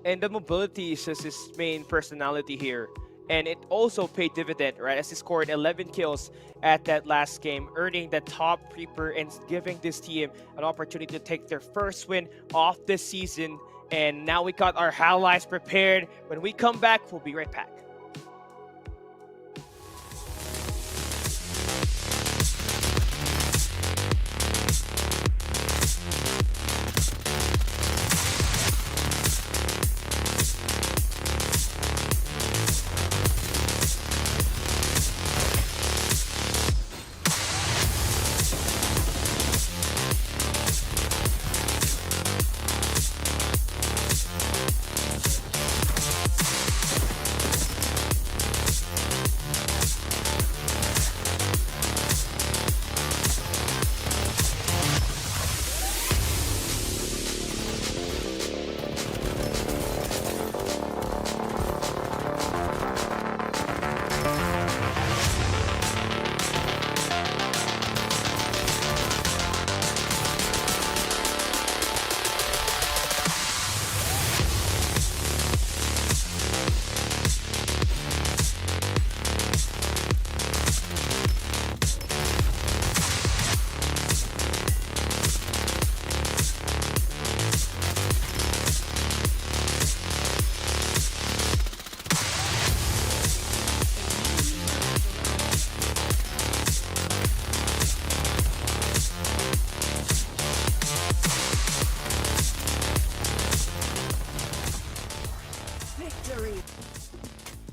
And the mobility is just his main personality here. And it also paid dividend, right? As he scored 11 kills at that last game, earning the top Reaper and giving this team an opportunity to take their first win of the season. And now we got our allies prepared. When we come back, we'll be right back.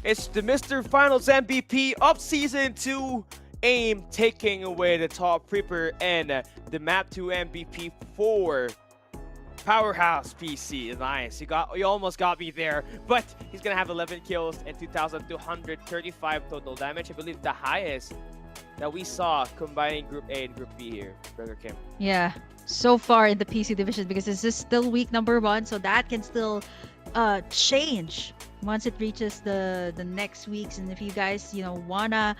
It's the Mr. Finals MVP of Season 2. AIM taking away the top Reaper and the Map 2 MVP for Powerhouse PC. Nice. You almost got me there. But he's going to have 11 kills and 2,235 total damage. I believe the highest that we saw combining Group A and Group B here, Brother Kim. Yeah, so far in the PC division, because this is still week number 1, so that can still change once it reaches the next weeks. And if you guys wanna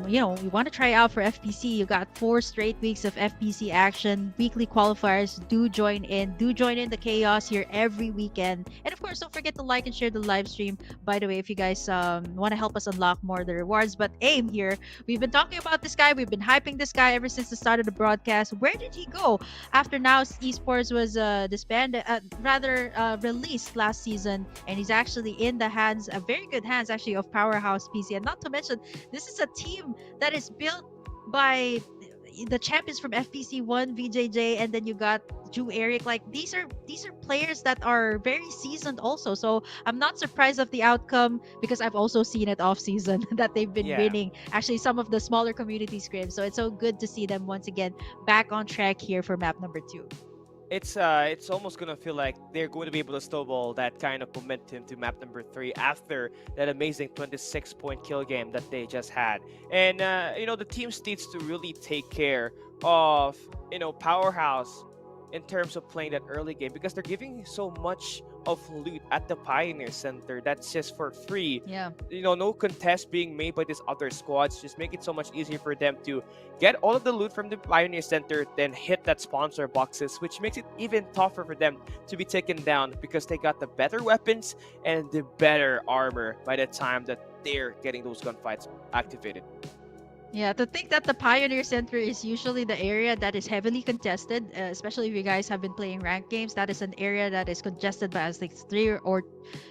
you want to try out for FPC, you got 4 straight weeks of FPC action, weekly qualifiers. Do join in the chaos here every weekend. And of course, don't forget to like and share the live stream, by the way, if you guys want to help us unlock more of the rewards. But AIM here, we've been talking about this guy, we've been hyping this guy ever since the start of the broadcast. Where did he go after Now Esports was disbanded, released last season? And he's actually in the hands, very good hands actually, of Powerhouse PC. And not to mention, this is a team that is built by the champions from FPC 1, VJJ, and then you got Drew Eric. Like these are players that are very seasoned also. So I'm not surprised of the outcome, because I've also seen it off season that they've been winning actually some of the smaller community scrims. So it's so good to see them once again back on track here for map number 2. It's almost gonna feel like they're going to be able to snowball that kind of momentum to map number 3 after that amazing 26-point kill game that they just had. And the team needs to really take care of Powerhouse in terms of playing that early game, because they're giving so much of loot at the Pioneer Center that's just for free. Yeah. No contest being made by these other squads. Just make it so much easier for them to get all of the loot from the Pioneer Center, then hit that sponsor boxes, which makes it even tougher for them to be taken down, because they got the better weapons and the better armor by the time that they're getting those gunfights activated. Yeah, to think that the Pioneer Center is usually the area that is heavily contested, especially if you guys have been playing ranked games, that is an area that is congested by at least two or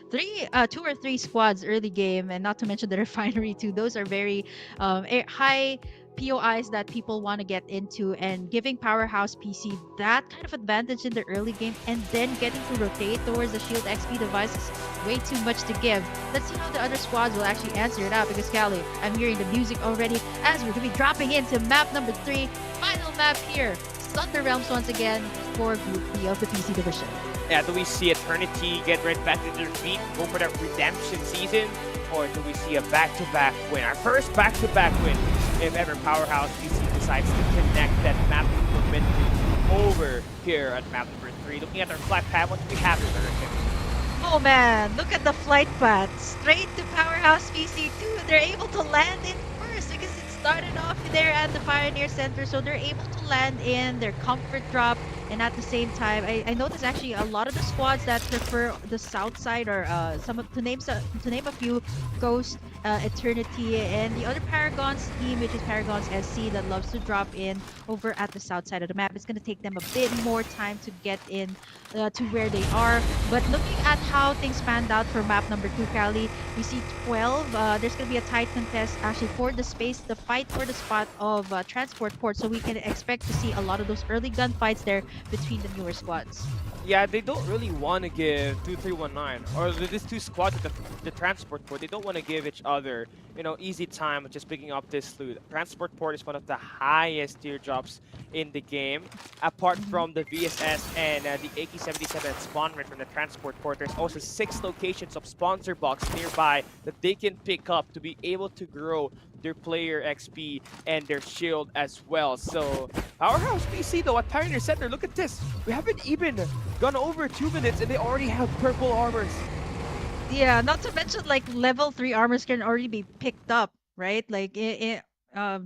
three squads early game, and not to mention the refinery too. Those are very high POIs that people want to get into, and giving Powerhouse PC that kind of advantage in the early game, and then getting to rotate towards the Shield XP device is way too much to give. Let's see how the other squads will actually answer it out, because Callie, I'm hearing the music already as we're going to be dropping into map number 3, final map here. Thunder Realms once again for Group B of the PC division. Yeah, do we see Eternity get right back to their feet, go for that redemption season? Or do we see a back-to-back win? Our first back-to-back win, if ever Powerhouse PC decides to connect that map momentum over here at map number 3. Looking at our flight path, what do we have here, Oh man, look at the flight path. Straight to Powerhouse PC2. They're able to land in first because it started off there at the Pioneer Center. So they're able to land in their comfort drop. And at the same time, I noticed actually a lot of the squads that prefer the south side, or to name a few, Ghost, Eternity, and the other Paragons team, which is Paragons SC, that loves to drop in over at the south side of the map. It's going to take them a bit more time to get in to where they are. But looking at how things panned out for map number 2, Cali, we see 12. There's going to be a tight contest actually for the space, the fight for the spot of transport port. So we can expect to see a lot of those early gunfights there between the newer squads. Yeah, they don't really want to give 2319 or these two squads at the transport port. They don't want to give each other, easy time just picking up this loot. Transport port is one of the highest tier drops in the game. Apart from the VSS and the AK-77 spawn rate from the transport port, there's also 6 locations of sponsor box nearby that they can pick up to be able to grow their player XP and their shield as well. So Powerhouse PC though at Pioneer Center, look at this. We haven't even gone over 2 minutes and they already have purple armors. Yeah, not to mention like level 3 armors can already be picked up, right? Like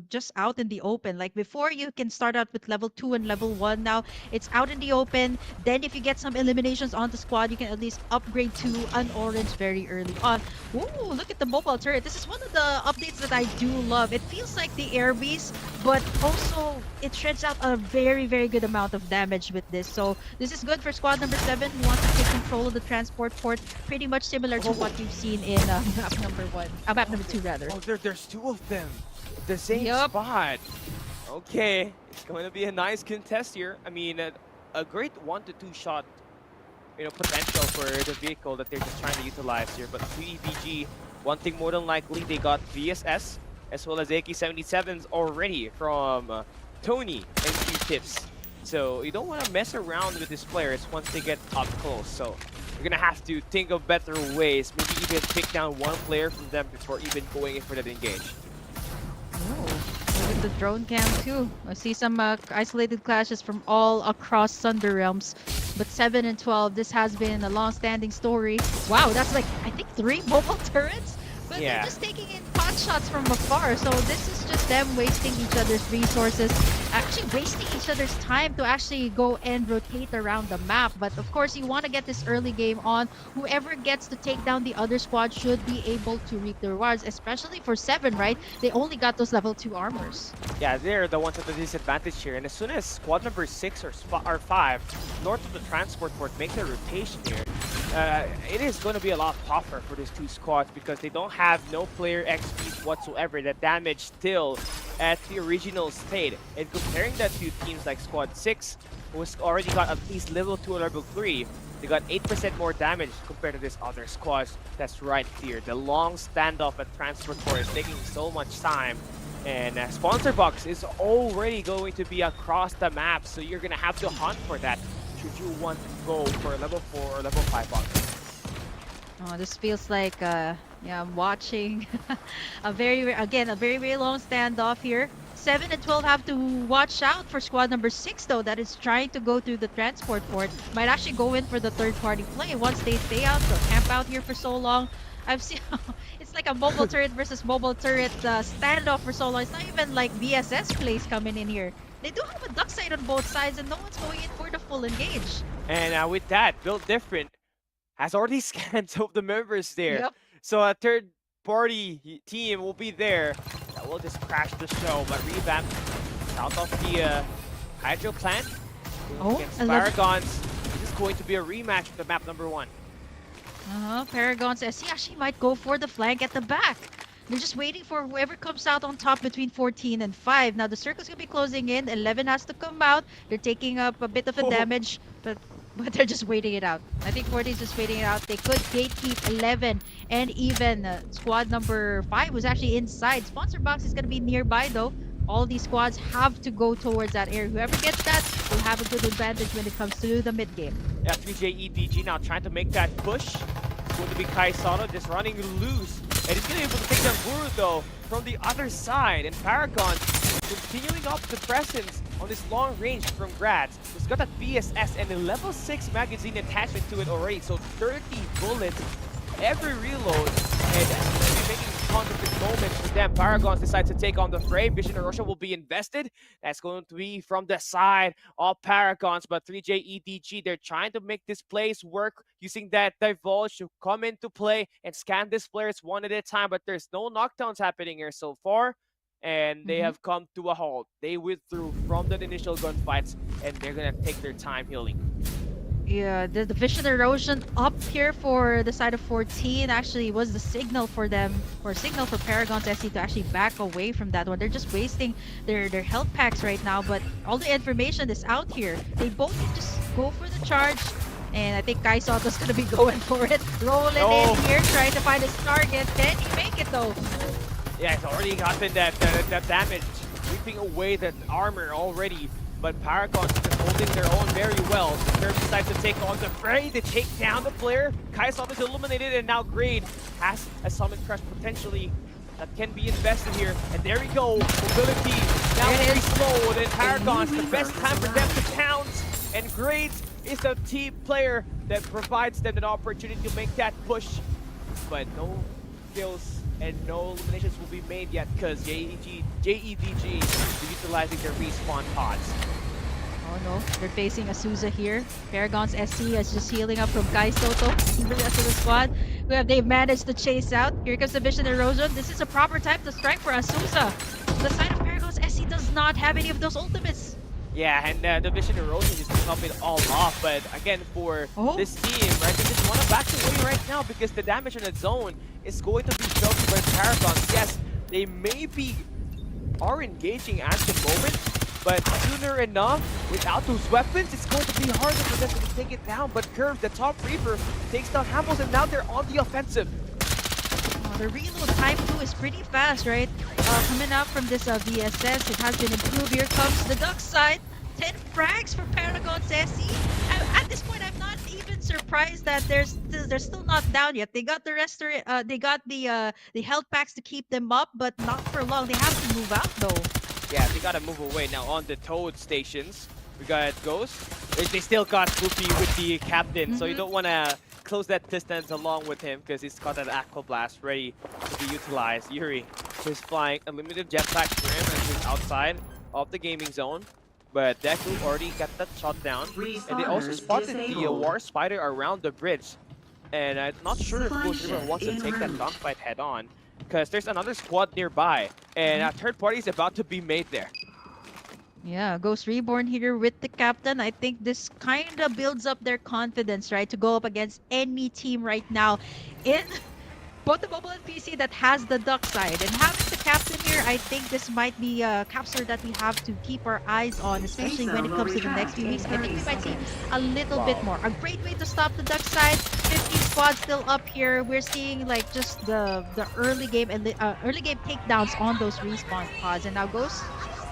just out in the open. Like before, you can start out with level 2 and level 1. Now it's out in the open. Then if you get some eliminations on the squad, you can at least upgrade to an orange very early on. Ooh, look at the mobile turret. This is one of the updates that I do love. It feels like the air beast, but also it shreds out a very, very good amount of damage with this. So this is good for squad number 7 who wants to take control of the transport port. Pretty much similar to what you've seen in map number 2 rather. Oh, there's 2 of them. The same spot. Okay, it's going to be a nice contest here. I mean, a great 1 to 2 shot, potential for the vehicle that they're just trying to utilize here. But 2EVG, one thing more than likely, they got VSS as well as AK-77s already from Tony and Q-Tips. So you don't want to mess around with these players once they get up close. So you're gonna have to think of better ways, maybe even pick down one player from them before even going in for that engage. Look at the drone cam too. I see some isolated clashes from all across Thunder Realms. But 7 and 12, this has been a long-standing story. Wow, that's like, I think 3 mobile turrets? But they're just taking in pot shots from afar. So this is just them wasting each other's resources. Actually wasting each other's time to actually go and rotate around the map. But of course, you want to get this early game on. Whoever gets to take down the other squad should be able to reap the rewards. Especially for 7, right? They only got those level 2 armors. Yeah, they're the ones at the disadvantage here. And as soon as squad number 6 or 5, north of the transport port, make their rotation here, it is going to be a lot tougher for these 2 squads because they don't have no player XP whatsoever. The damage still at the original state. And comparing that to teams like Squad 6, who's already got at least level 2 or level 3, they got 8% more damage compared to this other squads that's right here. The long standoff at Transport Port is taking so much time. And Sponsor Box is already going to be across the map, so you're going to have to hunt for that should you want to go for level 4 or level 5 box. Oh, this feels like, yeah, I'm watching a very, very long standoff here. 7 and 12 have to watch out for squad number 6, though, that is trying to go through the transport port. Might actually go in for the third-party play once they stay out. They'll camp out here for so long. I've seen it's like a mobile turret versus mobile turret standoff for so long. It's not even like VSS plays coming in here. They do have a duck sight on both sides, and no one's going in for the full engage. And with that, Built Different has already scanned some of the members there. Yep. So a third-party team will be there. will just crash the show, but revamp south of the Hydro plant against Paragons. This is going to be a rematch of the map number 1. Paragons SC actually might go for the flank at the back. They're just waiting for whoever comes out on top between 14 and 5. Now the circle's gonna be closing in. 11 has to come out. They're taking up a bit of a damage, but they're just waiting it out. I think 14 is just waiting it out. They could gatekeep 11 and even squad number 5 was actually inside. Sponsor box is gonna be nearby though. All these squads have to go towards that area. Whoever gets that will have a good advantage when it comes to the mid game. Yeah, 3JEDG now trying to make that push. It's going to be Kai Sato just running loose. And he's going to be able to take down Buru though from the other side. And Paragon continuing up the presence on this long range from Grads. He's got that BSS and a level 6 magazine attachment to it already. So 30 bullets every reload. And that's going to be making tons of good moments for them. Paragons decide to take on the fray. Vision Erosion will be invested. That's going to be from the side of Paragons. But 3JEDG, they're trying to make this place work using that Divulge to come into play and scan these players one at a time. But there's no knockdowns happening here so far. And they have come to a halt. They withdrew from the initial gunfights. And they're going to take their time healing. Yeah, the Vision Erosion up here for the side of 14 actually was the signal for them, or signal for Paragon's SC to actually back away from that one. They're just wasting their health packs right now, but all the information is out here. They both need to just go for the charge, and I think Kai Sato's gonna be going for it. Rolling in here, trying to find his target. Can he make it though? Yeah, it's already gotten that damage, ripping away that armor already. But Paragons is holding their own very well. Curve decides to take on the fray. They take down the player. Kaisov is eliminated, and now Grade has a Summon Crush potentially that can be invested here. And there we go. Mobility now very slow. Then Paragons, the best time for them to pounce. And Grade is the team player that provides them an opportunity to make that push. But no kills and no eliminations will be made yet because JEDG is utilizing their respawn pods. Oh no, they're facing Azusa here. Paragon's SC is just healing up from Kai Soto and the rest of the squad. They've managed to chase out. Here comes the Vision Erosion. This is a proper time to strike for Azusa. The side of Paragon's SC does not have any of those ultimates. Yeah, and the Vision Erosion is to top it all off. But again, for this team, right, they just want to back away right now because the damage on the zone is going to be felt by Paragons. Yes, they maybe are engaging at the moment, but sooner enough, without those weapons, it's going to be harder for them to take it down. But Curve, the top Reaper, takes down Hamilton, and now they're on the offensive. The reload time too is pretty fast, right? Coming out from this VSS, it has been improved. Here comes the duck side. 10 frags for Paragon's SC. At this point, I'm not even surprised that they're still not down yet. They got the they got the health packs to keep them up, but not for long. They have to move out though. Yeah, they gotta move away now. On the Toad stations, we got Ghost. They still got Spoopy with the captain, so you don't want to close that distance along with him because he's got that Aqua Blast ready to be utilized. Yuri is flying unlimited jetpack for him and he's outside of the gaming zone. But Deku already got that shot down. And they also spotted the War Spider around the bridge. And I'm not sure if Ghost River wants to take that gunfight head on because there's another squad nearby. And a third party is about to be made there. Yeah, Ghost Reborn here with the captain. I think this kind of builds up their confidence, right? To go up against any team right now in both the mobile and PC that has the duck side. And having the captain here, I think this might be a capture that we have to keep our eyes on, especially when it comes to the next few weeks. I think we might see a little bit more. A great way to stop the duck side. 15 squads still up here. We're seeing like just the early game and the early game takedowns on those respawn pods. And now Ghost,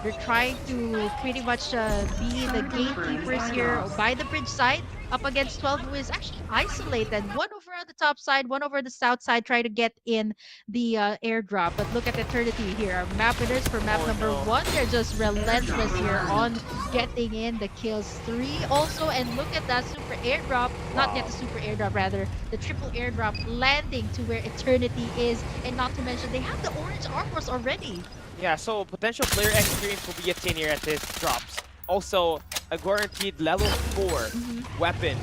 they're trying to pretty much be the gatekeepers here by the bridge side up against 12, who is actually isolated. One over on the top side, one over the south side, trying to get in the airdrop. But look at Eternity here. Our map winners for map number 1. They're just relentless here on getting in the kills. 3 also, and look at that super airdrop. Not yet the super airdrop, rather. The triple airdrop landing to where Eternity is. And not to mention, they have the orange armors already. Yeah, so potential player experience will be attained here as this drops. Also, a guaranteed level 4 weapon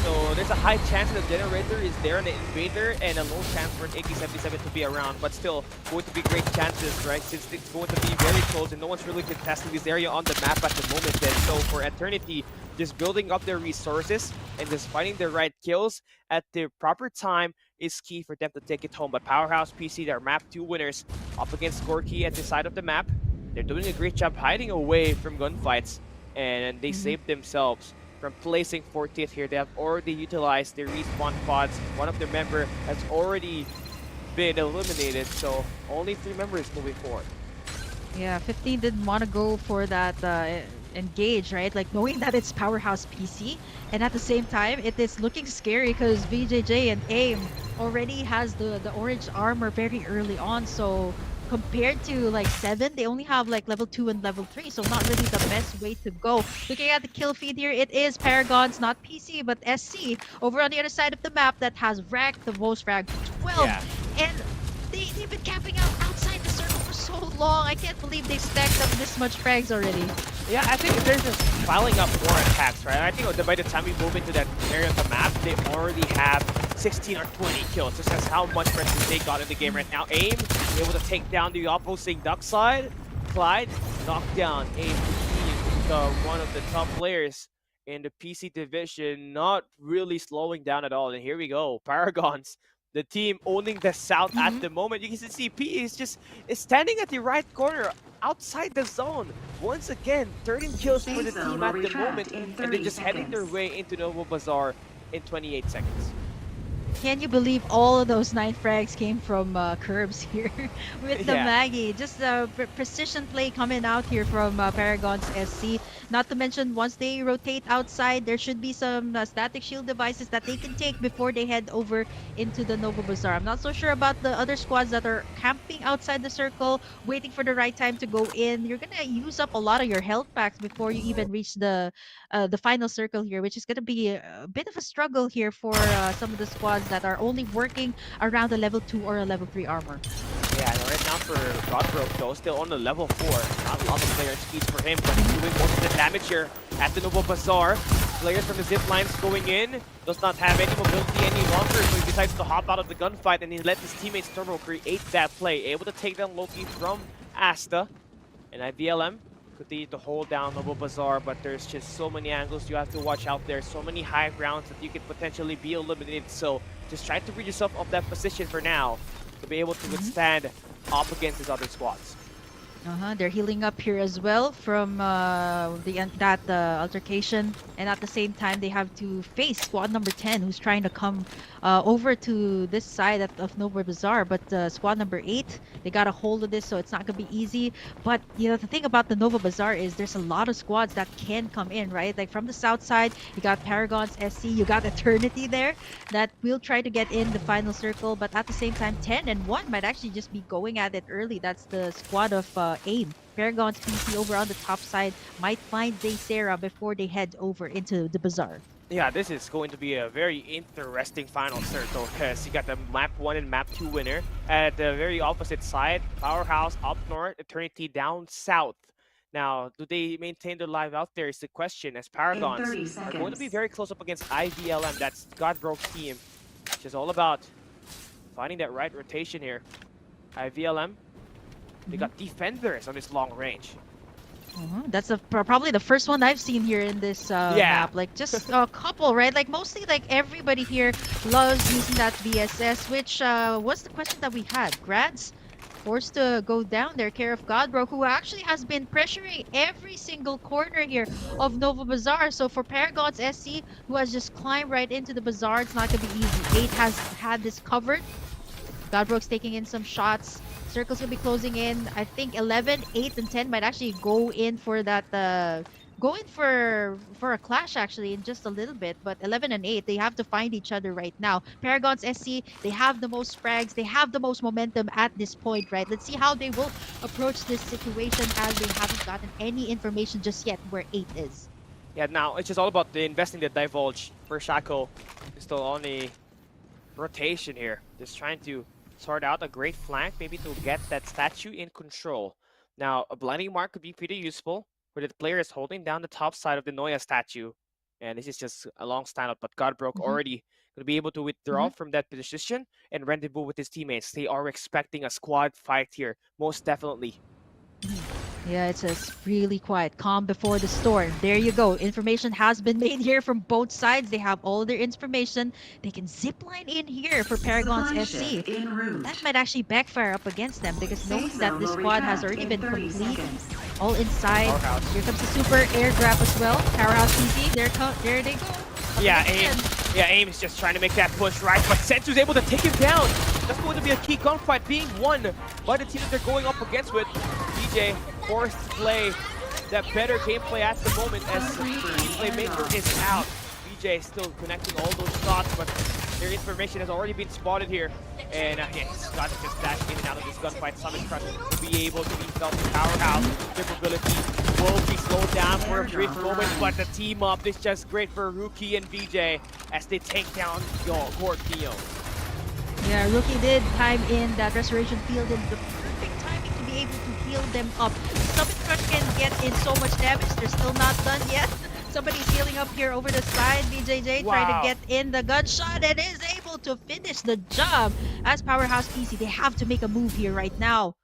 So there's a high chance that the generator is there on the invader and a low chance for an AK-77 to be around, but still going to be great chances, right? Since it's going to be very close and no one's really contesting this area on the map at the moment then. So for Eternity, just building up their resources and just finding the right kills at the proper time is key for them to take it home. But Powerhouse PC, their map 2 winners, up against Gorky at the side of the map. They're doing a great job hiding away from gunfights, and they saved themselves from placing 40th here. They have already utilized their respawn pods. One of their member has already been eliminated, so only 3 members moving forward. Yeah, 15 didn't want to go for that engage, right? Like knowing that it's Powerhouse PC, and at the same time, it is looking scary because VJJ and AIM already has the orange armor very early on. So compared to like 7, they only have like level 2 and level 3, so not really the best way to go. Looking at the kill feed here, it is Paragons, not PC, but SC over on the other side of the map that has racked the most frag, 12. Yeah. And they've been camping out outside the circle for so long. I can't believe they stacked up this much frags already. Yeah, I think they're just piling up more attacks, right? I think by the time we move into that area of the map, they already have 16 or 20 kills. Just as how much presence they got in the game right now. AIM able to take down the opposing duck side. Clyde knocked down AIM, one of the top players in the PC division, not really slowing down at all. And here we go, Paragons, the team owning the South at the moment. You can see P is standing at the right corner outside the zone. Once again, 13 kills for the team at the moment, and they're just heading their way into Novo Bazaar in 28 seconds. Can you believe all of those 9 frags came from Curbs here with the Maggie? Just precision play coming out here from Paragon's SC. Not to mention, once they rotate outside, there should be some static shield devices that they can take before they head over into the Nova Bazaar. I'm not so sure about the other squads that are camping outside the circle, waiting for the right time to go in. You're gonna use up a lot of your health packs before you even reach the final circle here, which is gonna be a bit of a struggle here for some of the squads that are only working around a level 2 or a level 3 armor. Yeah, right now for Godbroke though, still on the level 4. Not a lot of player speeds for him, but he's doing most of the damage here at the Novo Bazaar. Players from the zip lines going in, does not have any mobility any longer, so he decides to hop out of the gunfight and he let his teammates Turbo create that play. Able to take down Loki from Asta. And IVLM continue to hold down Novo Bazaar, but there's just so many angles you have to watch out there, so many high grounds that you could potentially be eliminated. So just try to rid yourself of that position for now to be able to withstand up against these other squads. They're healing up here as well from that altercation, and at the same time they have to face squad number 10, who's trying to come over to this side of Nova Bazaar. But squad number 8, they got a hold of this, so it's not gonna be easy. But you know, the thing about the Nova Bazaar is there's a lot of squads that can come in, right? Like from the south side, you got Paragons, SC, you got Eternity there that will try to get in the final circle. But at the same time, 10 and 1 might actually just be going at it early. That's the squad of AIM. Paragon's PC over on the top side might find Daysera before they head over into the Bazaar. Yeah, this is going to be a very interesting final circle because you got the map 1 and map 2 winner. At the very opposite side, Powerhouse up north, Eternity down south. Now, do they maintain their live out there is the question, as Paragons are going to be very close up against IVLM. That's Godbroke's team, which is all about finding that right rotation here. IVLM, they got defenders on this long range. That's probably the first one I've seen here in this map. Like just a couple, right? Like mostly like everybody here loves using that BSS, which was the question that we had. Grads forced to go down there, care of Godbroke, who actually has been pressuring every single corner here of Nova Bazaar. So for Paragon's SC, who has just climbed right into the Bazaar, it's not going to be easy. 8 has had this covered. Godbroke's taking in some shots. Circle's gonna be closing in. I think 11, 8, and 10 might actually go in for that. Go in for a clash actually in just a little bit. But 11 and 8, they have to find each other right now. Paragon's SC, they have the most frags. They have the most momentum at this point, right? Let's see how they will approach this situation as they haven't gotten any information just yet where 8 is. Yeah, now it's just all about the investing the divulge for Shaco. Still on a rotation here, just trying to sort out a great flank, maybe to get that statue in control. Now, a blinding mark could be pretty useful, where the player is holding down the top side of the Noya statue And this is just a long standout, but Godbroke Mhm. already going to be able to withdraw Mhm. from that position and rendezvous with his teammates. They are expecting a squad fight here, most definitely. Yeah, it says really quiet, calm before the storm. There you go. Information has been made here from both sides. They have all their information. They can zip line in here for Paragon's Supply SC. ship en route. That might actually backfire up against them because Safe knowing that zone this will squad has retract already in been 30 complete, seconds. all inside. Powerhouse. Here comes the super air grab as well. Powerhouse PC, there they go. Up Yeah, against them. AIM is just trying to make that push, right? But Sensu's able to take him down. That's going to be a key gunfight being won by the team that they're going up against with. DJ forced to play that better gameplay at the moment as Playmaker is out. BJ is still connecting all those shots, but their information has already been spotted here. And yeah, he's got to just dash in and out of this gunfight. Summit Crush to be able to be felt in Powerhouse. Capability will be slowed down for a brief moment, but the team up is just great for Rookie and BJ as they take down Gort Neo. Yeah, Rookie did time in that restoration field in the perfect timing to be able to heal them up. Summit Crush can get in so much damage. They're still not done yet. Somebody's healing up here over the side. BJJ trying to get in the gunshot and is able to finish the job. As Powerhouse PC, they have to make a move here right now.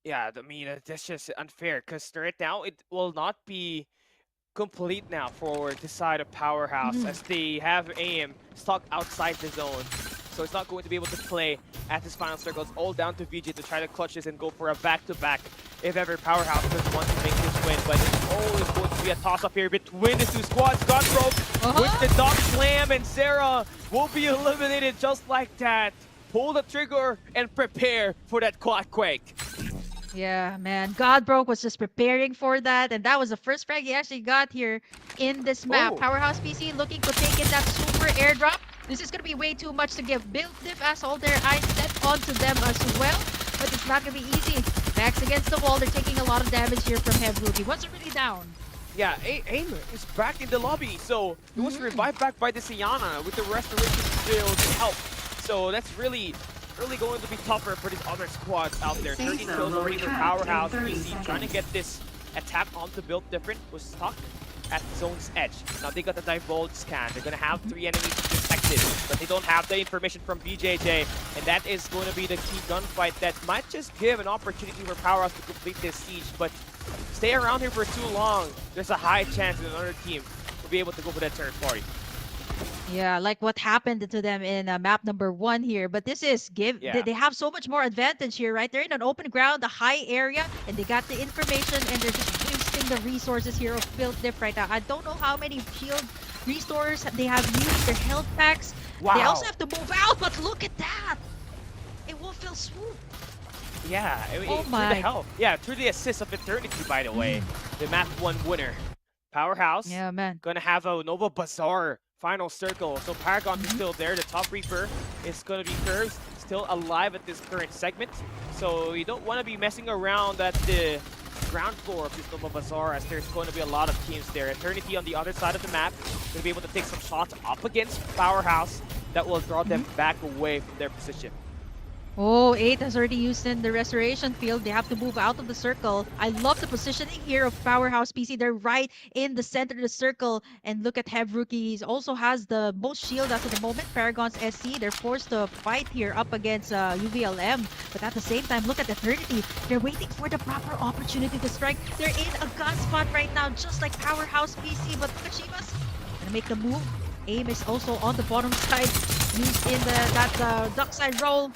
Yeah, I mean, that's just unfair because right now it will not be complete now for the side of Powerhouse as they have AIM stuck outside the zone. So it's not going to be able to play at this final circle. It's all down to VJ to try to clutch this and go for a back-to-back if ever Powerhouse does want to make this win. But it's always going to be a toss-up here between the two squads. Godbroke with the dog slam, and Sarah will be eliminated just like that. Pull the trigger and prepare for that quad quake. Yeah, man. Godbroke was just preparing for that, and that was the first frag he actually got here in this map. Oh. Powerhouse PC looking to take in that super airdrop. This is going to be way too much to give. Build Diff as all their eyes set onto them as well, but it's not going to be easy. Backs against the wall. They're taking a lot of damage here from Hev Rookie. What's already down? Yeah, AIM is back in the lobby, so it was revived back by the Sienna with the restoration skills help. So that's really going to be tougher for these other squads out there. 30 kills already for Powerhouse. PC trying to get this attack onto Build Different, was stuck at the zone's edge. Now they got the divulge scan. They're gonna have 3 enemies detected, but they don't have the information from BJJ, and that is going to be the key gunfight that might just give an opportunity for Powerhouse to complete this siege. But stay around here for too long, there's a high chance that another team will be able to go for that third party. Yeah, like what happened to them in map number 1 here. But this is they have so much more advantage here, right? They're in an open ground, a high area, and they got the information, and they're just wasting the resources here of Build Diff right now. I don't know how many shield restores they have used, their health packs. Wow. They also have to move out, but look at that! It will feel swoop. Yeah, Oh through my. the help. Yeah, through the assist of Eternity, by the way. The map 1 winner. Powerhouse. Yeah, man. Gonna have a Nova Bazaar final circle. So Paragon is still there. The top Reaper is gonna be Curves, still alive at this current segment. So you don't want to be messing around at the ground floor of this Nova Bazaar, as there's going to be a lot of teams there. Eternity on the other side of the map, gonna be able to take some shots up against Powerhouse that will draw them back away from their position. Oh, 8 has already used in the restoration field. They have to move out of the circle. I love the positioning here of Powerhouse PC. They're right in the center of the circle. And look at Hev Rookie. He also has the most shield as of the moment. Paragon's SC. They're forced to fight here up against UVLM. But at the same time, look at Eternity. They're waiting for the proper opportunity to strike. They're in a gun spot right now, just like Powerhouse PC. But Kashima's gonna make the move. AIM is also on the bottom side, used in that duck side roll.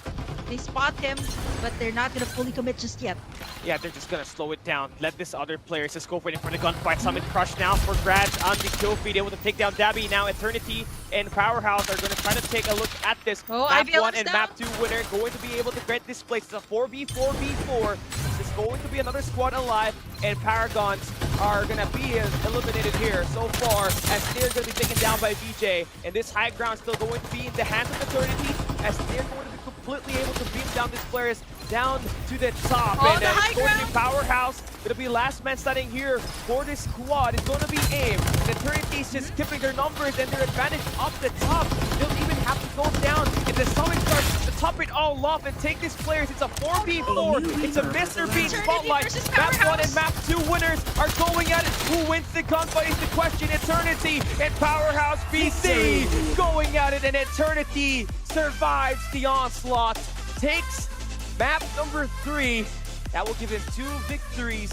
They spot him, but they're not gonna fully commit just yet. Yeah, they're just gonna slow it down. Let this other players just go for it in front of the gunfight. Summit Crush now for grabs on the kill feed, able to take down Dabby. Now Eternity and Powerhouse are gonna try to take a look at this map IVL 1 is and down. map 2 winner. Going to be able to get this place. It's a 4v4v4. This is going to be another squad alive, and Paragons are gonna be eliminated here so far, as they're gonna be taken down by VJ. And this high ground still going to be in the hands of Eternity, as they're going to be completely able to beat down these players down to the top. Oh, And the high it's going to ground. be Powerhouse. Gonna be last man standing here for this squad. It's going to be AIM. And Eternity is just skipping their numbers and their advantage up the top. They'll even have to go down in the summon starts to top it all off and take these players. It's a 4v4. It's a Mr. Bean spotlight. Map 1 and Map 2 winners are going at it. Who wins the gunfight is the question. Eternity and Powerhouse PC going at it, and Eternity survives the onslaught. Takes map number 3. That will give him 2 victories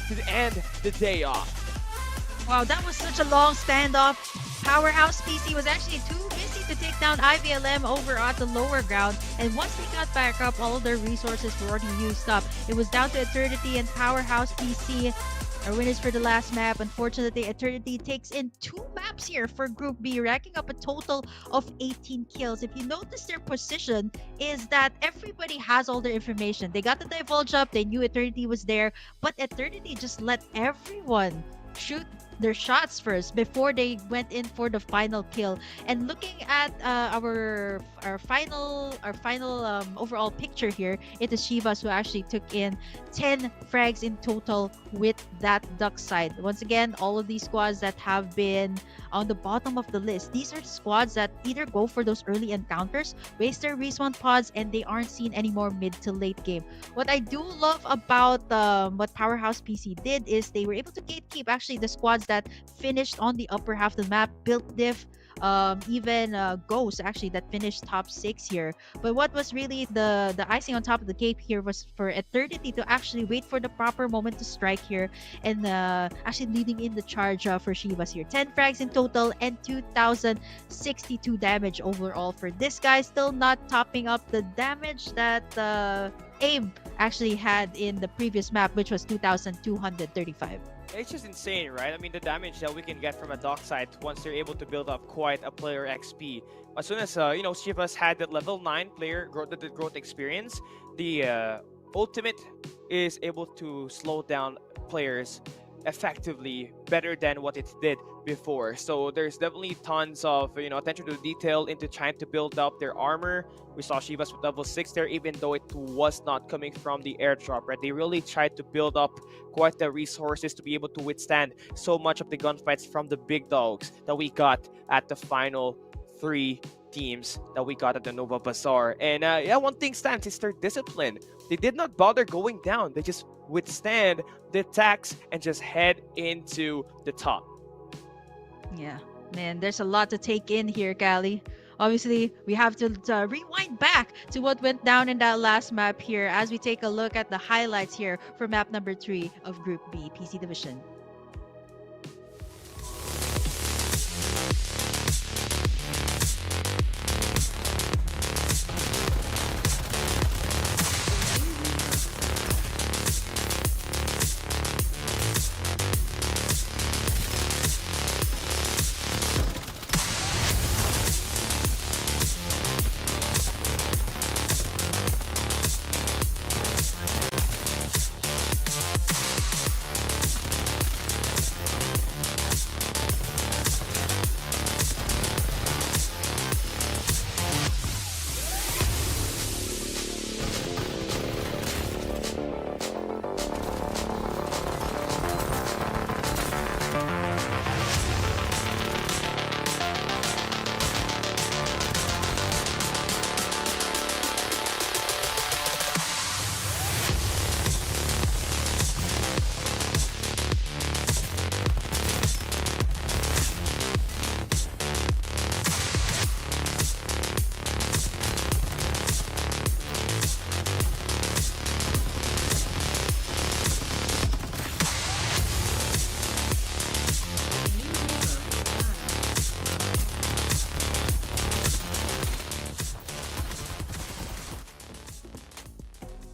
to end the day off. Wow, that was such a long standoff. Powerhouse PC was actually too busy to take down IVLM over at the lower ground, and once they got back up, all of their resources were already used up. It was down to Eternity and Powerhouse PC. Our winners for the last map. Unfortunately, Eternity takes in 2 maps here for Group B, racking up a total of 18 kills. If you notice, their position is that everybody has all their information. They got the divulge up, they knew Eternity was there, but Eternity just let everyone shoot their shots first before they went in for the final kill. And looking at our final overall picture here, it is Shivas who actually took in 10 frags in total with that duck side. Once again, all of these squads that have been on the bottom of the list, these are squads that either go for those early encounters, waste their respawn pods, and they aren't seen anymore mid to late game. What I do love about what Powerhouse PC did is they were able to gatekeep actually the squads that finished on the upper half of the map, built diff, even Ghost actually that finished top 6 here. But what was really the icing on top of the cake here was for Eternity to actually wait for the proper moment to strike here, and actually leading in the charge for Shivas here. 10 frags in total and 2,062 damage overall for this guy, still not topping up the damage that AIM actually had in the previous map, which was 2,235. It's just insane, right? I mean, the damage that we can get from a dock side once they're able to build up quite a player XP. As soon as, Shivas had that level 9 player growth experience, the ultimate is able to slow down players effectively better than what it did before. So there's definitely tons of attention to detail into trying to build up their armor. We saw Shivas with level 6 there, even though it was not coming from the airdrop, right? They really tried to build up quite the resources to be able to withstand so much of the gunfights from the big dogs that we got at the final 3 teams that we got at the Nova Bazaar. And one thing stands is their discipline. They did not bother going down. They just withstand the attacks and just head into the top. Yeah, man, there's a lot to take in here, Callie. Obviously, we have to rewind back to what went down in that last map here as we take a look at the highlights here for map number 3 of Group B, PC Division.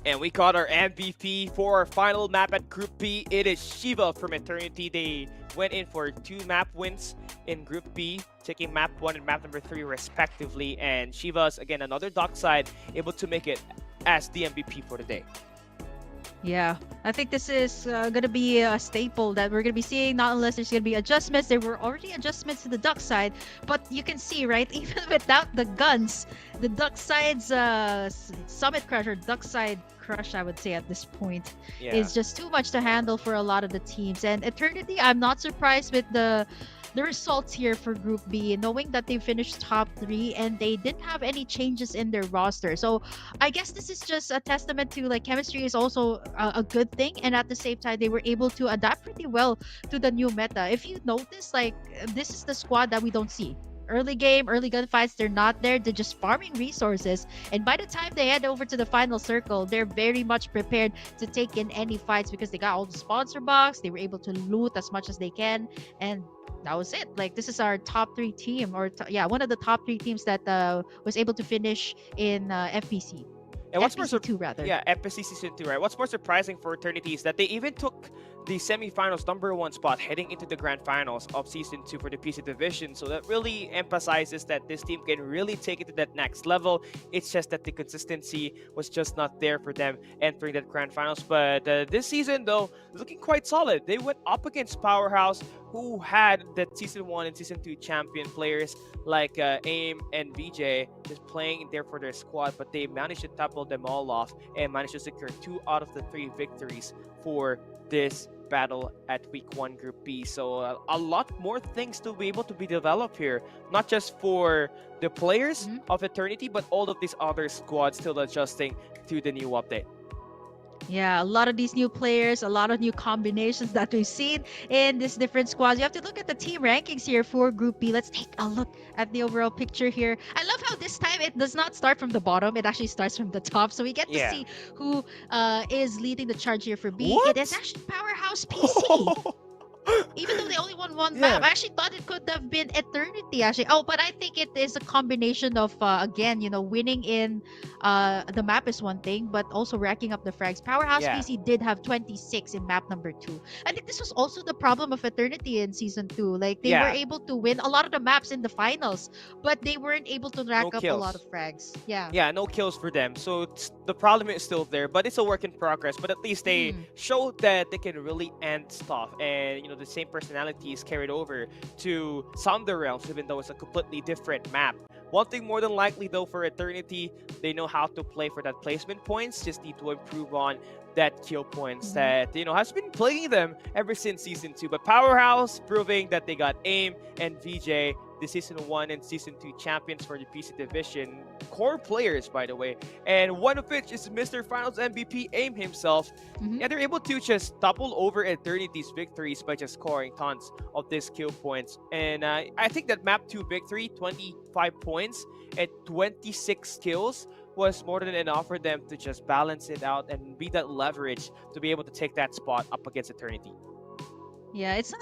And we got our MVP for our final map at Group B. It is Shiva from Eternity. They went in for 2 map wins in Group B, taking map 1 and map number 3 respectively. And Shiva's, again, another dock side, able to make it as the MVP for the day. Yeah, I think this is going to be a staple that we're going to be seeing, not unless there's going to be adjustments. There were already adjustments to the duck side, but you can see, right, even without the guns, the duck side's summit crush or duck side crush, I would say at this point, is just too much to handle for a lot of the teams. And Eternity, I'm not surprised with the results here for Group B, knowing that they finished top 3 and they didn't have any changes in their roster. So I guess this is just a testament to like chemistry is also a good thing, and at the same time they were able to adapt pretty well to the new meta. If you notice, like this is the squad that we don't see. Early game, early gunfights, they're not there. They're just farming resources. And by the time they head over to the final circle, they're very much prepared to take in any fights because they got all the sponsor box. They were able to loot as much as they can. And that was it. Like, this is our top 3 team, or one of the top 3 teams that was able to finish in FPC. And what's FPC 2 rather. Yeah, FPC Season 2, right? What's more surprising for Eternity is that they even took the semifinals #1 spot heading into the grand finals of Season 2 for the PC division. So that really emphasizes that this team can really take it to that next level. It's just that the consistency was just not there for them entering that grand finals. But this season, though, looking quite solid. They went up against Powerhouse, who had the Season 1 and Season 2 champion players like AIM and VJ just playing there for their squad, but they managed to topple them all off and managed to secure 2 out of the 3 victories for this battle at Week 1 Group B. So a lot more things to be able to be developed here, not just for the players of Eternity, but all of these other squads still adjusting to the new update. Yeah, a lot of these new players, a lot of new combinations that we've seen in these different squads. You have to look at the team rankings here for Group B. Let's take a look at the overall picture here. I love how this time it does not start from the bottom. It actually starts from the top. So we get to see who is leading the charge here for B. What? It is actually Powerhouse PC. Even though they only won one map, I actually thought it could have been Eternity, actually. Oh, but I think it is a combination of, again, winning in the map is one thing, but also racking up the frags. Powerhouse PC did have 26 in map number 2. I think this was also the problem of Eternity in Season 2. Like, they were able to win a lot of the maps in the finals, but they weren't able to rack up a lot of frags. Yeah, no kills for them. So the problem is still there, but it's a work in progress. But at least they showed that they can really end stuff. And, the same personality is carried over to Thunder Realms, even though it's a completely different map. One thing more than likely, though, for Eternity, they know how to play for that placement points. Just need to improve on that kill points that, has been plaguing them ever since Season 2. But Powerhouse proving that they got AIM and VJ, the Season 1 and Season 2 champions for the PC division. Core players, by the way. And one of which is Mr. Finals MVP AIM himself. Yeah, they're able to just topple over Eternity's victories by just scoring tons of these kill points. And I think that map 2 victory, 25 points at 26 kills, was more than enough for them to just balance it out and be that leverage to be able to take that spot up against Eternity. Yeah, it's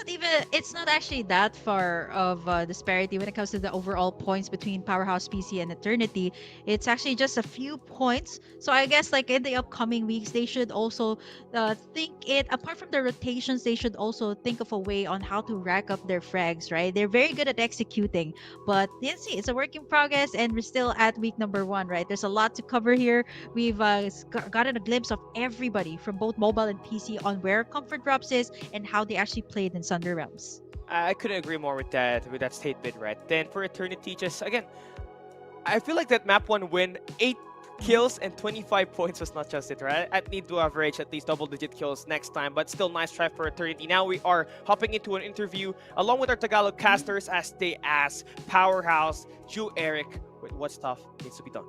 not actually that far of disparity when it comes to the overall points between Powerhouse PC and Eternity. It's actually just a few points. So I guess like in the upcoming weeks, they should also apart from the rotations, they should also think of a way on how to rack up their frags, right? They're very good at executing, but let's see, it's a work in progress and we're still at week number 1, right? There's a lot to cover here. We've gotten a glimpse of everybody from both mobile and PC on where Comfort Drops is and how they actually played in Thunder Realms. I couldn't agree more with that statement, right? Then for Eternity, just again, I feel like that map 1 win, 8 kills and 25 points was not just it, right? I'd need to average at least double-digit kills next time, but still nice try for Eternity. Now we are hopping into an interview along with our Tagalog casters as they ask Powerhouse, Ju Eric, what stuff needs to be done.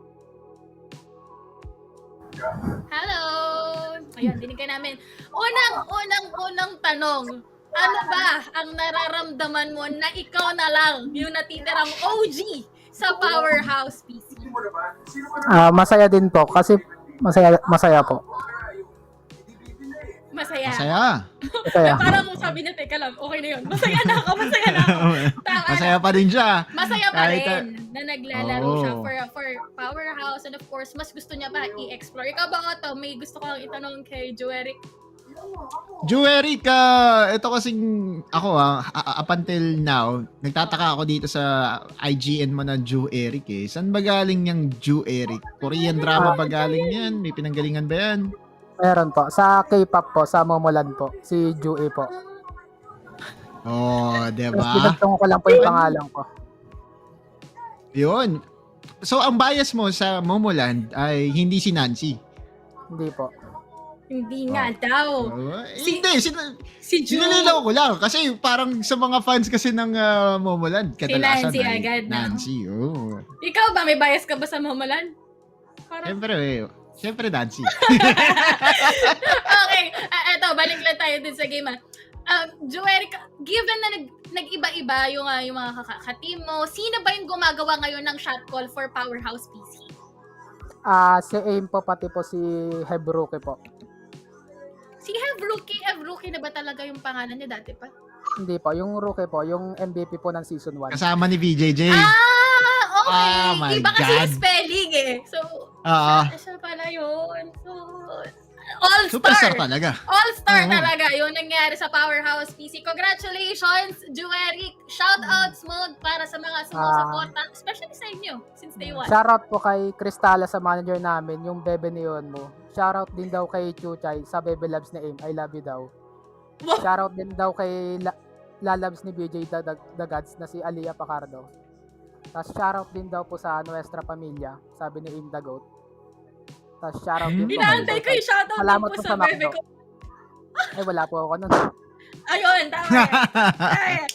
Hello! Ayun, dinigay namin. Unang tanong. Ano ba ang nararamdaman mo na ikaw na lang yung natitirang OG sa Powerhouse PC? Masaya din po kasi masaya po. Masaya. Parang sabi niya, teka lang, okay na yun. Masaya na ako. Masaya pa rin siya. Masaya pa rin na naglalaro siya for Powerhouse, and of course, mas gusto niya pa i-explore. Ikaw ba, Otto, may gusto kang itanong kay Joeric? Joeric, ito kasing ako up until now, nagtataka ako dito sa IGN mo na Joeric eh. Saan ba galing yung Joeric? Korean drama ba galing yan? May pinanggalingan ba yan? Meron po. Sa K-pop po, sa Momoland po. Si Jue po. Oh, di Tapos ba? dinagtong ko lang po yung pangalan ko. Yun. So, ang bias mo sa Momoland ay hindi si Nancy. Hindi po. Hindi nga daw. Hindi, si Ju. sinalinaw ko lang. Kasi parang sa mga fans kasi ng Momoland, kadalasan Nancy ay agad, no? Nancy, oh. Ikaw ba? May bias ka ba sa Momoland? Parang... Siyempre Nancy. Okay. Eto, balik lang tayo dun sa game. Joel, given na nag-iba-iba yung mga ka-team mo, sino ba yung gumagawa ngayon ng shot call for Powerhouse PC? Si Aim po, pati po si Hebruke po. Si Hebruke na ba talaga yung pangalan niya dati pa? Hindi po, yung rookie po, yung MVP po ng season 1. Kasama ni VJJ. Okay. Oh my Iba kasi God. yung spelling eh. So, siya pala yun. So, all-star. Superstar talaga. All-star talaga. Yung nangyari sa Powerhouse PC. Congratulations, Jueric. Shoutouts mo para sa mga sumusuporta, especially sa inyo, since day one. Shoutout po kay Cristala sa manager namin, yung Bebe Neon mo. Shoutout din daw kay Chuchay sa Bebe Labs na Aim. I love you daw. Shoutout din daw kay Lalabs ni BJ The Gods na si Alia Pacardo. Tapos shoutout din daw po sa Nuestra Pamilya, sabi ni Aim the Goat. Tapos shoutout din po. Inaantay ko yung shoutout Salamat din po po sa bebe Macdo. ko. Wala po ako nun. Ayun, tama yan.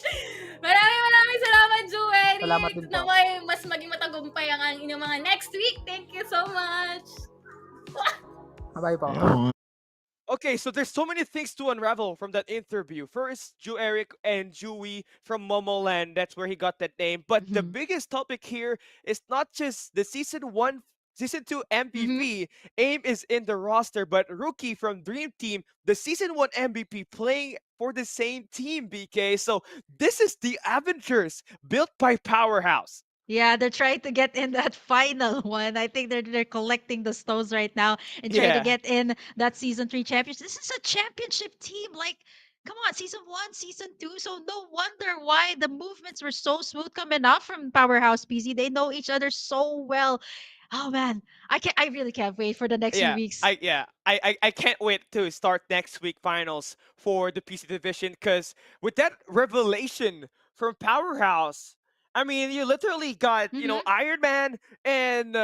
Maraming salamat, Jueric. Salamat din po. Naway mas maging matagumpay ang inyong mga next week. Thank you so much. Bye po. Okay, so there's so many things to unravel from that interview. First, Eric and Jui from Momoland, that's where he got that name. But the biggest topic here is not just the Season 2 MVP. Aim is in the roster, but Rookie from Dream Team, the Season 1 MVP, playing for the same team, BK. So this is the Avengers built by Powerhouse. Yeah, they're trying to get in that final one. I think they're collecting the stones right now and trying to get in that season 3 championship. This is a championship team. Like, come on, season 1, season 2. So no wonder why the movements were so smooth coming out from Powerhouse PC. They know each other so well. Oh man, I really can't wait for the next few weeks. I can't wait to start next week finals for the PC division, because with that revelation from Powerhouse, I mean, you literally got, Iron Man and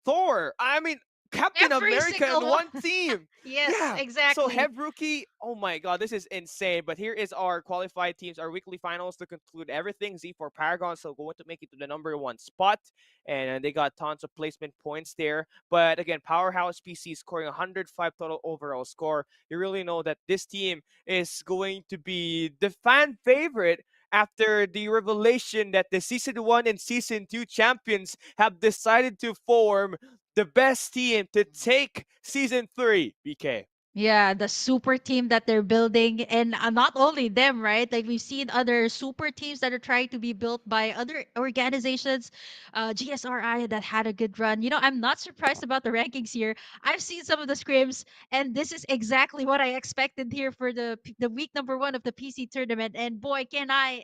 Thor. I mean, Captain Every America single in one team. Yes, exactly. So Heb Rookie, oh my god, this is insane. But here is our qualified teams, our weekly finals to conclude everything. Z4 Paragon, so going to make it to the number 1 spot. And they got tons of placement points there. But again, Powerhouse PC scoring 105 total overall score. You really know that this team is going to be the fan favorite after the revelation that the Season 1 and Season 2 champions have decided to form the best team to take Season 3, BK. Yeah, the super team that they're building, and not only them, right? Like we've seen other super teams that are trying to be built by other organizations, GSRI that had a good run. I'm not surprised about the rankings here. I've seen some of the scrims, and this is exactly what I expected here for the week number 1 of the PC tournament. And boy, can I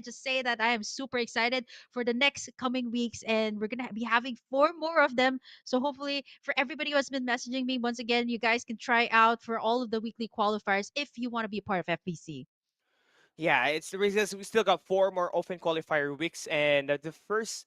just say that I am super excited for the next coming weeks, and we're gonna be having 4 more of them. So hopefully, for everybody who has been messaging me, once again, you guys can try out for all of the weekly qualifiers if you want to be a part of FPC. Yeah, it's the reason we still got 4 more open qualifier weeks, and the first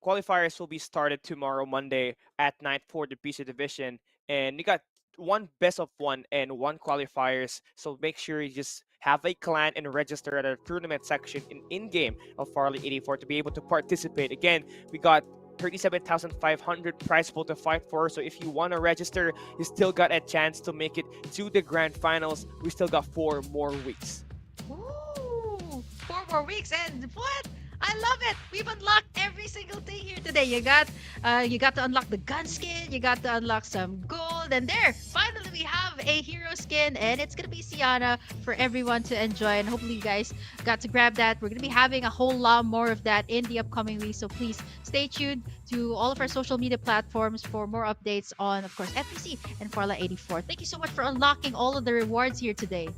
qualifiers will be started tomorrow, Monday at night for the PC division. And you got 1 best of 1 and 1 qualifiers. So make sure you just have a clan and register at our tournament section in-game of Farlight 84 to be able to participate. Again, we got 37,500 prize pool to fight for. So if you want to register, you still got a chance to make it to the grand finals. We still got 4 more weeks. Ooh, 4 more weeks, and what? I love it. We've unlocked every single thing here today. You got to unlock the gun skin. You got to unlock some gold, and there, finally, we have a hero skin, and it's gonna be Sienna for everyone to enjoy. And hopefully, you guys got to grab that. We're gonna be having a whole lot more of that in the upcoming weeks. So please stay tuned to all of our social media platforms for more updates on, of course, FPC and Farlight 84. Thank you so much for unlocking all of the rewards here today.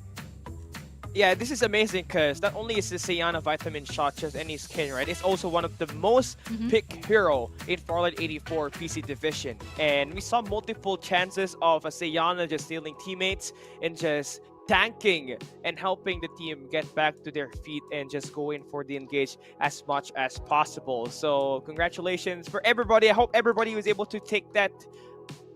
Yeah, this is amazing because not only is the Sayana vitamin shot just any skin, right? It's also one of the most picked hero in Farlight 84 PC division. And we saw multiple chances of a Sayana just stealing teammates and just tanking and helping the team get back to their feet and just go in for the engage as much as possible. So congratulations for everybody. I hope everybody was able to take that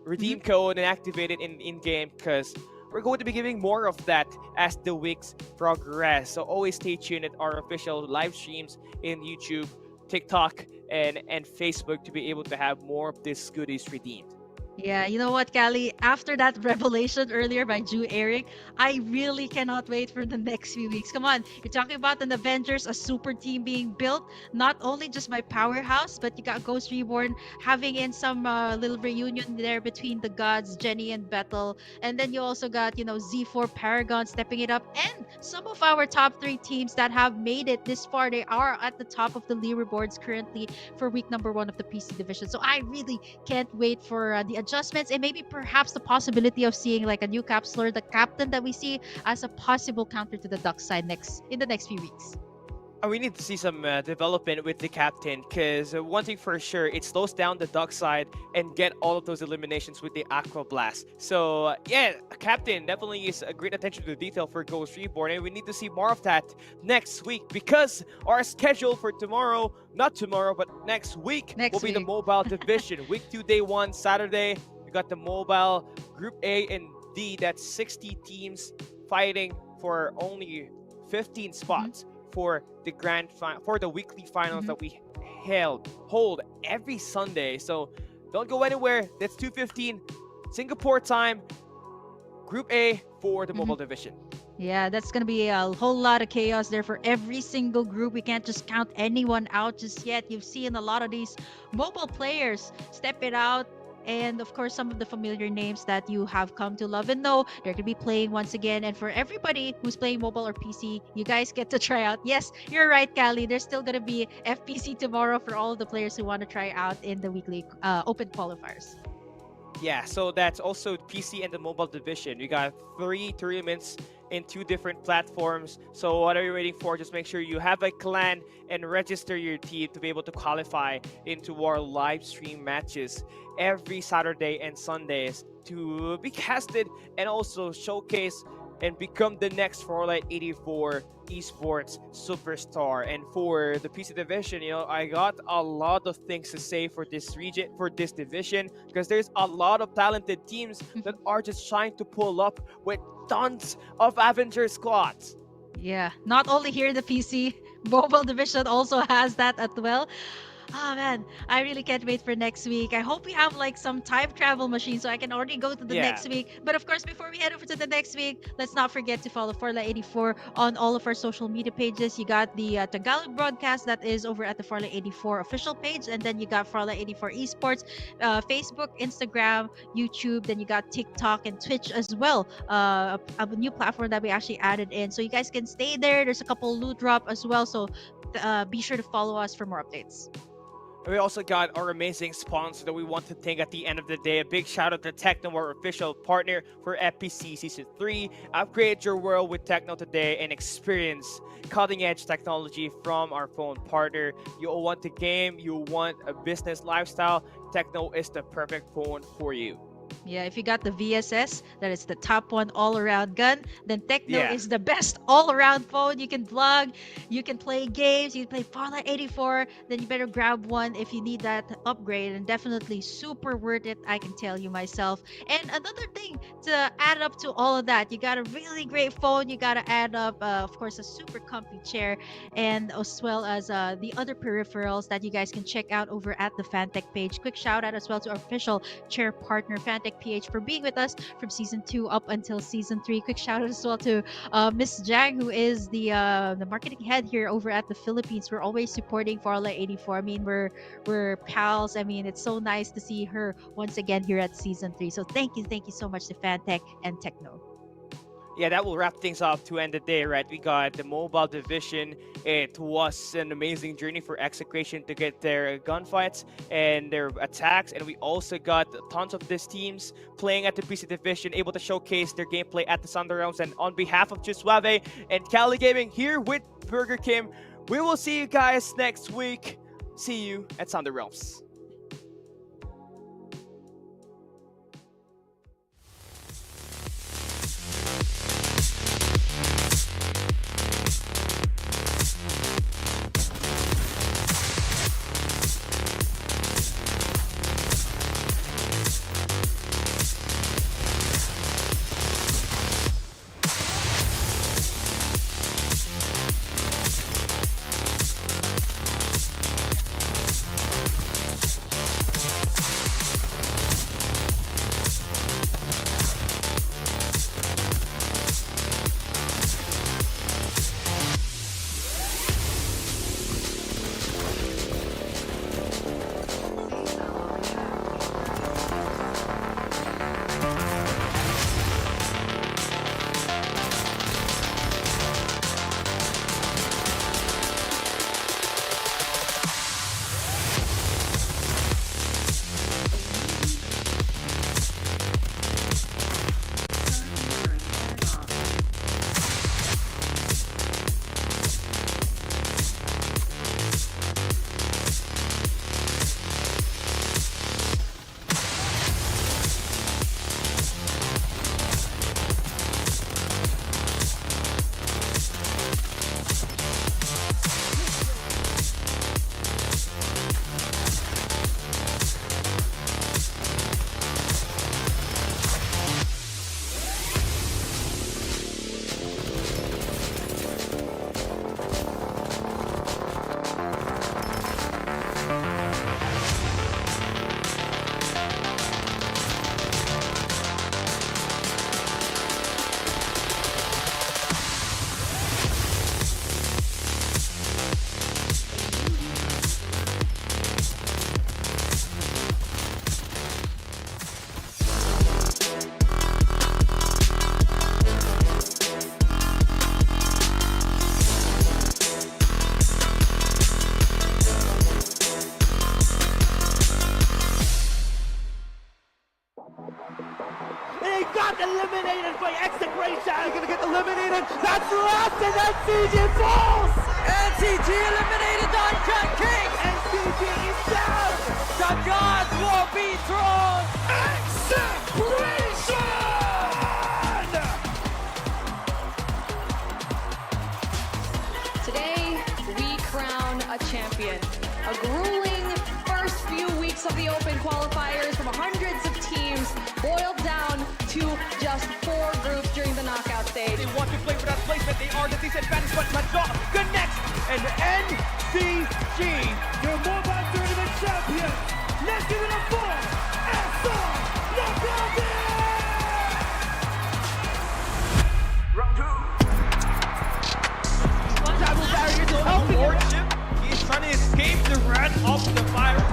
redeem code and activate it in game because we're going to be giving more of that as the weeks progress. So always stay tuned at our official live streams in YouTube, TikTok, and Facebook to be able to have more of these goodies redeemed. Yeah, you know what, Callie? After that revelation earlier by Ju Eric, I really cannot wait for the next few weeks. Come on, you're talking about an Avengers, a super team being built, not only just by Powerhouse, but you got Ghost Reborn having in some little reunion there between the gods, Jenny and Bethel. And then you also got, Z4 Paragon stepping it up. And some of our top 3 teams that have made it this far, they are at the top of the leaderboards currently for week number 1 of the PC division. So I really can't wait for the adjustments and maybe perhaps the possibility of seeing like a new capsuler, the captain that we see as a possible counter to the Duck side in the next few weeks. We need to see some development with the captain because one thing for sure, it slows down the Duck side and get all of those eliminations with the Aqua Blast. So yeah, captain definitely is a great attention to detail for Ghost Reborn, and we need to see more of that next week because our schedule for tomorrow, not tomorrow, but next week will be the mobile division. Week 2, day 1, Saturday. We got the mobile Group A and D. That's 60 teams fighting for only 15 spots for the for the weekly finals that we hold every Sunday. So don't go anywhere. That's 2:15 Singapore time. Group A for the mobile division. Yeah, that's going to be a whole lot of chaos there for every single group. We can't just count anyone out just yet. You've seen a lot of these mobile players step it out. And of course, some of the familiar names that you have come to love and know, they're going to be playing once again. And for everybody who's playing mobile or PC, you guys get to try out. Yes, you're right, Callie. There's still going to be FPC tomorrow for all of the players who want to try out in the weekly open qualifiers. Yeah, so that's also PC and the mobile division. We got 3 tournaments in 2 different platforms. So what are you waiting for? Just make sure you have a clan and register your team to be able to qualify into our live stream matches every Saturday and Sundays to be casted and also showcase and become the next Farlight 84 esports superstar. And for the PC division, I got a lot of things to say for this region, for this division, because there's a lot of talented teams that are just trying to pull up with tons of Avenger squads. Yeah, not only here in the PC, mobile division also has that as well. Oh man, I really can't wait for next week. I hope we have like some time travel machine so I can already go to the next week. But of course, before we head over to the next week, let's not forget to follow Farlight 84 on all of our social media pages. You got the Tagalog broadcast that is over at the Farlight 84 official page, and then you got Farlight 84 Esports, Facebook, Instagram, YouTube. Then you got TikTok and Twitch as well. A new platform that we actually added in, so you guys can stay there. There's a couple loot drop as well, so be sure to follow us for more updates. We also got our amazing sponsor that we want to thank at the end of the day. A big shout out to Techno, our official partner for FPC Season 3. Upgrade your world with Techno today and experience cutting-edge technology from our phone partner. You want to game, you want a business lifestyle, Techno is the perfect phone for you. Yeah, if you got the VSS, that is the top one all-around gun, then Techno is the best all-around phone. You can vlog, you can play games, you can play Farlight 84, then you better grab one if you need that upgrade, and definitely super worth it, I can tell you myself. And another thing to add up to all of that, you got a really great phone, you got to add up, of course, a super comfy chair, and as well as the other peripherals that you guys can check out over at the Fantech page. Quick shout out as well to our official chair partner, Fantech PH, for being with us from Season 2 up until Season 3. Quick shout out as well to Miss Jang, who is the marketing head here over at the Philippines. We're always supporting Farlight 84. I mean, we're pals. I mean, it's so nice to see her once again here at Season 3. So thank you so much to Fantech and Techno. Yeah, that will wrap things up to end the day, right? We got the mobile division. It was an amazing journey for Execration to get their gunfights and their attacks. And we also got tons of these teams playing at the PC division, able to showcase their gameplay at the Thunder Realms. And on behalf of Suave and Cali Gaming here with Burger Kim, we will see you guys next week. See you at Thunder Realms. eliminated by Execration. You're gonna get eliminated. That's the last, and then CG falls. NCG eliminated on Cut King. NCG is down. The gods will be thrown. Execration. Today, we crown a champion. A grueling first few weeks of the Open qualifiers from hundreds of teams boiled down to just 4 groups during the knockout stage. They want to play for that placement. They are the disadvantaged, but Madonna connects. And NCG, your mobile tournament champions. Let's give it up for SR Knockout. Round 2. Travel barrier to help the warship. He's trying to escape the wrath of the fire.